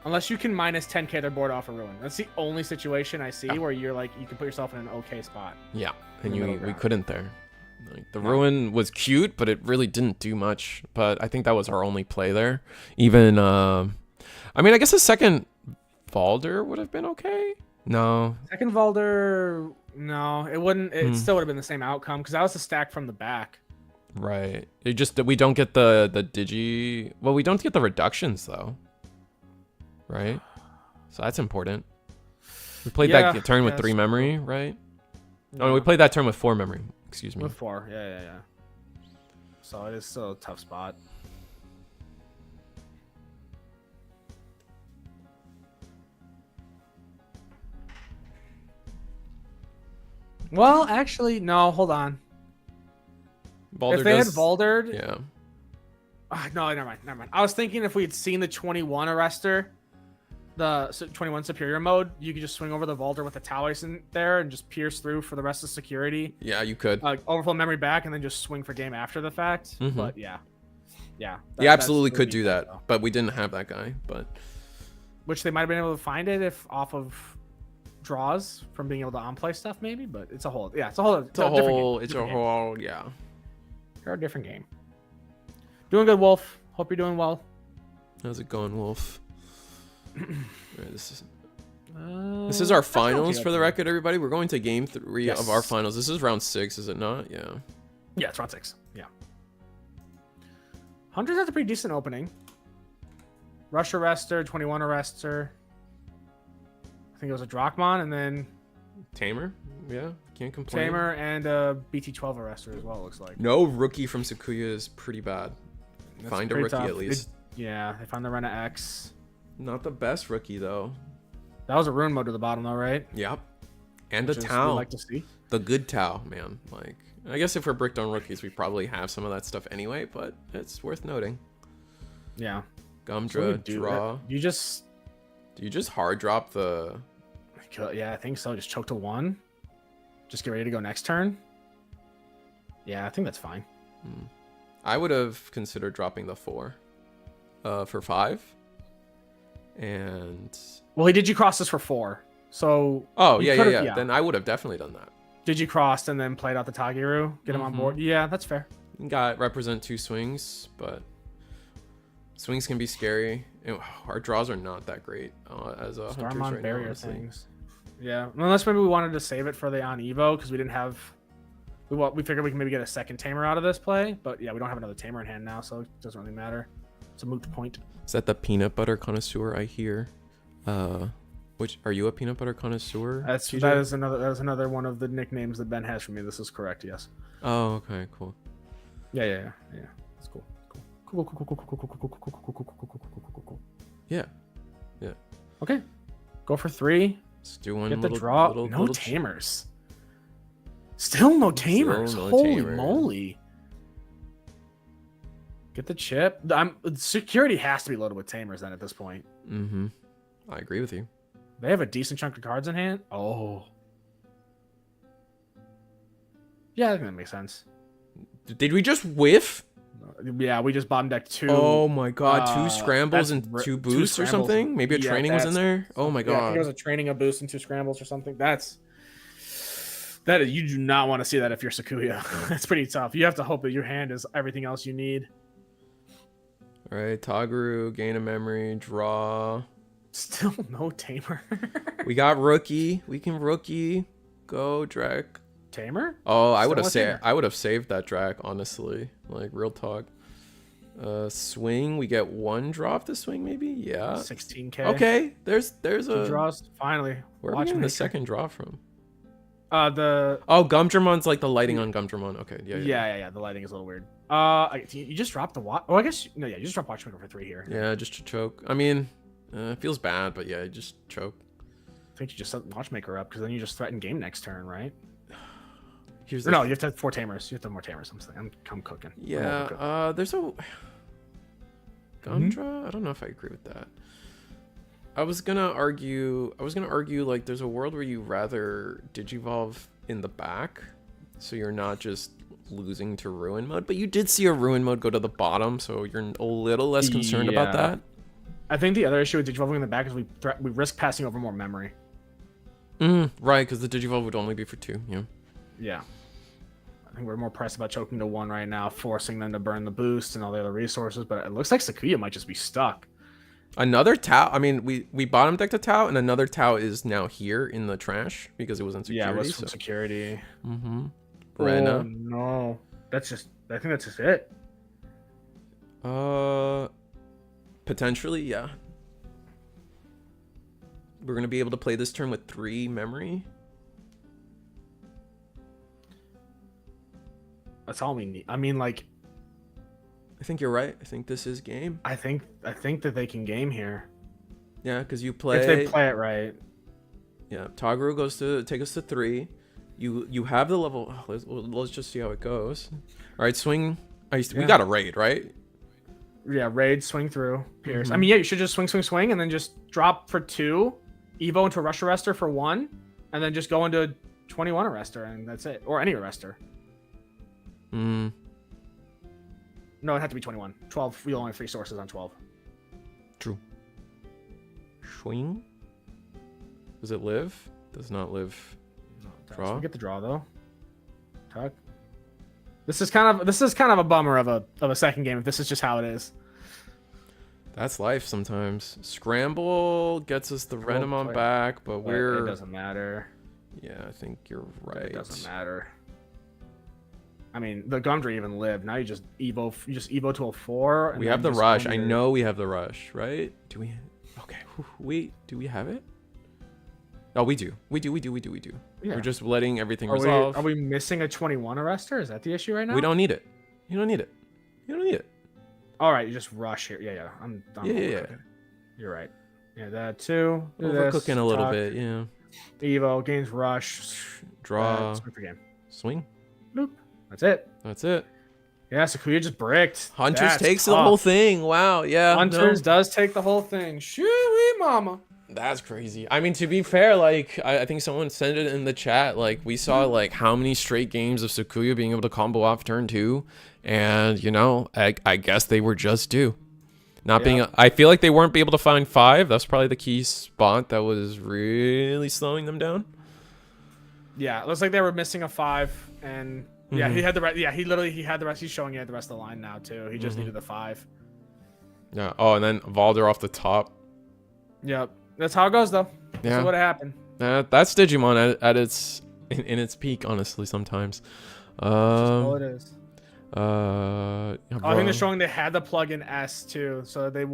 Unless you can minus 10k their board off a ruin. That's the only situation I see where you're you can put yourself in an okay spot. Yeah, and we couldn't there. Like, the ruin was cute, but it really didn't do much. But I think that was our only play there. Even I mean, I guess a second Valder would have been okay. No. Second Valder, no, it wouldn't. It still would have been the same outcome because that was the stack from the back. Right. It just we don't get the digi. Well, we don't get the reductions though. Right. So that's important. We played that turn with 3 memory, right? Yeah. Oh, no, we played that turn with 4 memory. Excuse me. With 4, yeah. So it is still a tough spot. Well, actually, no. Hold on. If they had Valdered, yeah. No, never mind. I was thinking if we had seen the 21 arrestor, the 21 superior mode, you could just swing over the Valder with the Talos in there and just pierce through for the rest of security. Yeah, you could. Overflow memory back and then just swing for game after the fact. But yeah. You absolutely could do that, but we didn't have that guy. But which they might have been able to find it if off of draws from being able to on-play stuff, maybe. But it's a whole different game. Yeah. You're a different game. Doing good, Wolf. Hope you're doing well. How's it going, Wolf? Right, this is our finals for the record, everybody. We're going to game 3 of our finals. This is round 6, is it not? Yeah. Yeah, it's round 6. Yeah. Hunters has a pretty decent opening. Rush Arrestor, 21 Arrestor. I think it was a Drachmon, and then Tamer. Yeah, can't complain. Tamer and a BT12 Arrestor as well, it looks like. No rookie from Sakuya is pretty bad. Find a rookie tough. at least. They found the Rena X. Not the best rookie though. That was a rune mode to the bottom though, right? Yep. And a Which Tau. we like to see. The good Tau, man. Like, I guess if we're bricked on rookies, we probably have some of that stuff anyway, but it's worth noting. Yeah. Gumdra, draw. Do you just hard drop the... Yeah, I think so. Just choke to 1. Just get ready to go next turn. Yeah, I think that's fine. I would have considered dropping the 4 for 5. And... Well, he did you cross this for 4. So... Oh, yeah. Then I would have definitely done that. Did you cross and then played out the Tagiru? Get him on board? Yeah, that's fair. Got represent 2 swings, but... Swings can be scary. Our draws are not that great as a hunters right barrier now, things. Yeah, unless maybe we wanted to save it for the on Evo because we didn't have. We figured we can maybe get a second Tamer out of this play, but yeah, we don't have another Tamer in hand now, so it doesn't really matter. It's a moot point. Is that the peanut butter connoisseur I hear? What Which are you a peanut butter connoisseur? TJ? That is another one of the nicknames that Ben has for me. This is correct. Yes. Oh, okay, cool. Yeah. It's cool. Cool. Yeah. Okay. Go for 3. Let's do one. Get the draw. No tamers. Still no tamers. Holy moly. Get the chip. Security has to be loaded with tamers then at this point. Mm-hmm. I agree with you. They have a decent chunk of cards in hand. Oh. Yeah, I think that makes sense. Did we just whiff? Yeah, we just bottom decked 2. Oh my god, 2 scrambles and 2 boosts or something? Maybe a training was in there? Oh my god. I think it was a training, a boost, and 2 scrambles or something. You do not want to see that if you're Sakuya. That's pretty tough. You have to hope that your hand is everything else you need. Alright, Tagaru, gain a memory, draw. Still no tamer. We got rookie. We can rookie. Go, Drek. Tamer? Oh, I would have saved that Drac, honestly. Like, real talk. Swing. We get 1 draw off the swing, maybe? Yeah. 16k. Okay. There's 2 draws. Finally. Where are we getting the second draw from? Oh, Gumdramon's like the lighting on Gumdramon. Okay. Yeah. The lighting is a little weird. You just dropped the watch. Oh, I guess no. Yeah, you just dropped Watchmaker for 3 here. Yeah, just to choke. I mean, it feels bad, but yeah, just choke. I think you just set Watchmaker up because then you just threaten game next turn, right? No, you have to have 4 tamers. You have to have more tamers. I'm cooking. Yeah. There's a Gumdra. I don't know if I agree with that. I was gonna argue like there's a world where you rather Digivolve in the back, so you're not just losing to Ruin Mode. But you did see a Ruin Mode go to the bottom, so you're a little less concerned about that. I think the other issue with Digivolving in the back is we risk passing over more memory. Right, because the Digivolve would only be for 2. Yeah. Yeah. I think we're more pressed about choking to 1 right now, forcing them to burn the boost and all the other resources. But it looks like Sakuya might just be stuck. Another Tau. I mean, we bottom decked a Tau, and another Tau is now here in the trash because it was in security. Yeah, it was from security. Rena. Oh no, I think that's just it. Potentially, yeah. We're gonna be able to play this turn with 3 memory. That's all we need. I mean, like, I think you're right. I think this is game. I think that they can game here. Yeah, because you play. If they play it right. Yeah, Tagaru goes to take us to 3. You have the level. Oh, let's just see how it goes. All right, swing. We got a raid, right? Yeah, raid, swing through, pierce. I mean, yeah, you should just swing, and then just drop for 2, Evo into Rush Arrestor for 1, and then just go into 21 Arrestor, and that's it. Or any Arrestor. No, it had to be 21. 12, we only have 3 sources on 12. True. Swing? Does it live? Does not live. No, draw? We get the draw, though. Tuck. This is kind of a bummer of a second game if this is just how it is. That's life sometimes. Scramble gets us the Renamon back, but it doesn't matter. Yeah, I think you're right. It doesn't matter. I mean, the Gumdra even lived. Now you just Evo to a 4. And we have the rush. I know we have the rush, right? Do we? Okay. Wait, do we have it? Oh, we do. We do. Yeah. We're just letting everything resolve. Are we missing a 21 Arrestor? Is that the issue right now? We don't need it. You don't need it. All right, you just rush here. Yeah. Yeah. You're right. Yeah, that too. Overcooking a little bit. Yeah. Evo gains rush. Draw. Swing for game. Swing. Bloop. That's it. Yeah, Sakuya just bricked. Hunters takes the whole thing. Wow. Yeah. Hunters does take the whole thing. Shoo-wee mama. That's crazy. I mean, to be fair, like, I think someone sent it in the chat. Like, we saw, like, how many straight games of Sakuya being able to combo off turn 2. And, you know, I guess they were just due. I feel like they weren't able to find 5. That's probably the key spot that was really slowing them down. Yeah, it looks like they were missing a 5. And, yeah, he had the rest. Yeah, he had the rest. He's showing you the rest of the line now, too. He just needed the 5. Yeah. Oh, and then Valder off the top. Yep. That's how it goes, though. Yeah. That's what happened. That's Digimon at its in its peak, honestly. Sometimes. All it is. I think they're showing they had the plug-in S too, so they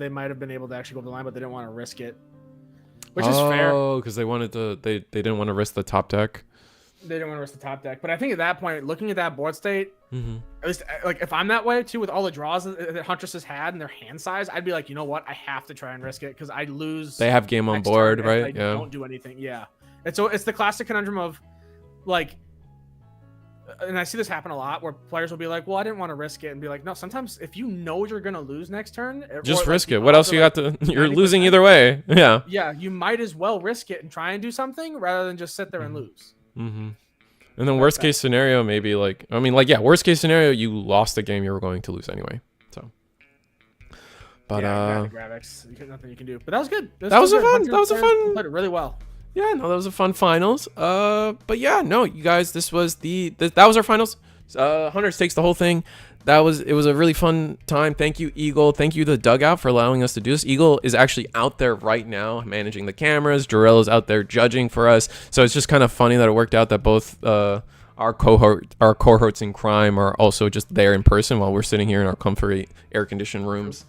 might have been able to actually go over the line, but they didn't want to risk it. which is fair. Oh, because they wanted to. They didn't want to risk the top deck. They didn't want to risk the top deck, but I think at that point, looking at that board state, Mm-hmm. at least like if I'm that way too, with all the draws that Huntress has had and their hand size, I'd be like, you know what, I have to try and risk it because I lose. They have game on next board, turn right? if I don't do anything. Yeah, it's the classic conundrum of like, and I see this happen a lot where players will be like, well, I didn't want to risk it, and be like, no, sometimes if you know you're gonna lose next turn, Just or, risk like, it. What else you got to? You're 90%, losing either way. Yeah. Yeah, you might as well risk it and try and do something rather than just sit there and lose. Mm-hmm. And then worst case scenario, maybe like, I mean, like, yeah, worst case scenario, you lost a game you were going to lose anyway. So, but yeah, graphics, nothing you can do. But that was good. That was a fun. Played it really well. Yeah, no, that was a fun finals. But yeah, no, you guys, that was our finals. Hunters takes the whole thing. It was a really fun time. Thank you, Eagle. Thank you, the Dugout, for allowing us to do this. Eagle is actually out there right now managing the cameras. Jarrell is out there judging for us. So it's just kind of funny that it worked out that both our cohorts in crime are also just there in person while we're sitting here in our comfy air-conditioned rooms.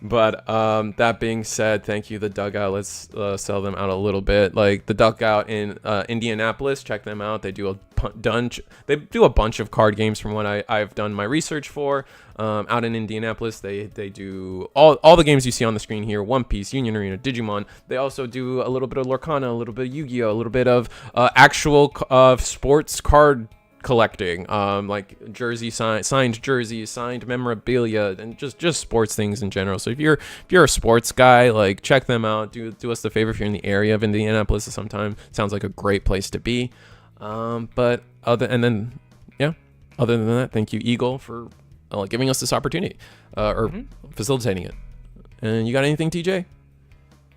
But that being said, thank you, the Dugout. Let's sell them out a little bit. Like the Dugout in Indianapolis, check them out. They do a bunch of card games from what I've done my research for. Out in Indianapolis, they do all the games you see on the screen here: One Piece, Union Arena, Digimon. They also do a little bit of Lorcana, a little bit of Yu-Gi-Oh, a little bit of actual sports card collecting, like signed jerseys, signed memorabilia, and just sports things in general. So if you're a sports guy, like, check them out. Do us the favor if you're in the area of Indianapolis sometime. Sounds like a great place to be. But other than that, thank you, Eagle, for giving us this opportunity or facilitating it. And you got anything, TJ?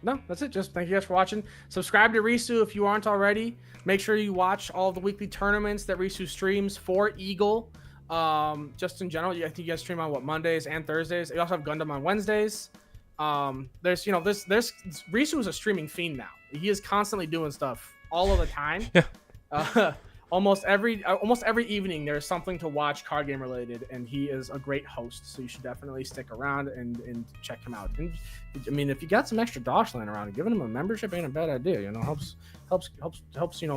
No, that's it. Just thank you guys for watching. Subscribe to Risu if you aren't already. Make sure you watch all the weekly tournaments that Risu streams for Eagle. Just in general, I think you guys stream on Mondays and Thursdays. You also have Gundam on Wednesdays. There's Risu is a streaming fiend now. He is constantly doing stuff all of the time. Yeah. Almost every evening there's something to watch card game related, and he is a great host, so you should definitely stick around and check him out. And I mean, if you got some extra dosh laying around, giving him a membership ain't a bad idea. Helps. You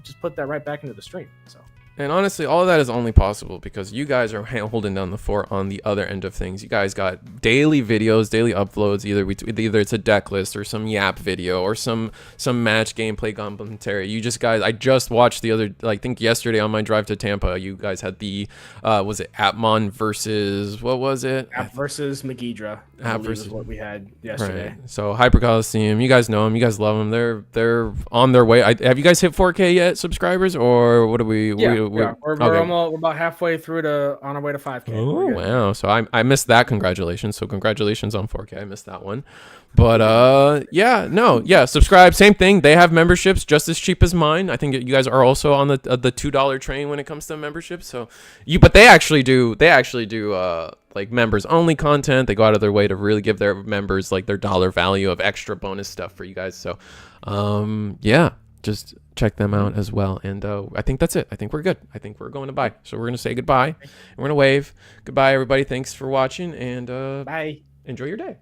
just put that right back into the stream. So. And honestly, all of that is only possible because you guys are holding down the fort on the other end of things. You guys got daily videos, daily uploads. Either it's a deck list or some Yap video or some match gameplay commentary. I just watched I think yesterday on my drive to Tampa, you guys had the was it Appmon versus what was it? App versus Megidra. App versus what we had yesterday. Right. So Hyper Coliseum, you guys know them, you guys love them. They're on their way. Have you guys hit 4K yet, subscribers, or what do we? Yeah. We're about halfway through on our way to 5K. Oh wow! So I missed that. Congratulations! So congratulations on 4K. I missed that one, but subscribe. Same thing. They have memberships just as cheap as mine. I think you guys are also on the $2 train when it comes to memberships. But they actually do like members only content. They go out of their way to really give their members like their dollar value of extra bonus stuff for you guys. So just check them out as well. And I think that's it. I think we're good. I think we're going to bye. So we're going to say goodbye. And we're going to wave. Goodbye, everybody. Thanks for watching. And bye. Enjoy your day.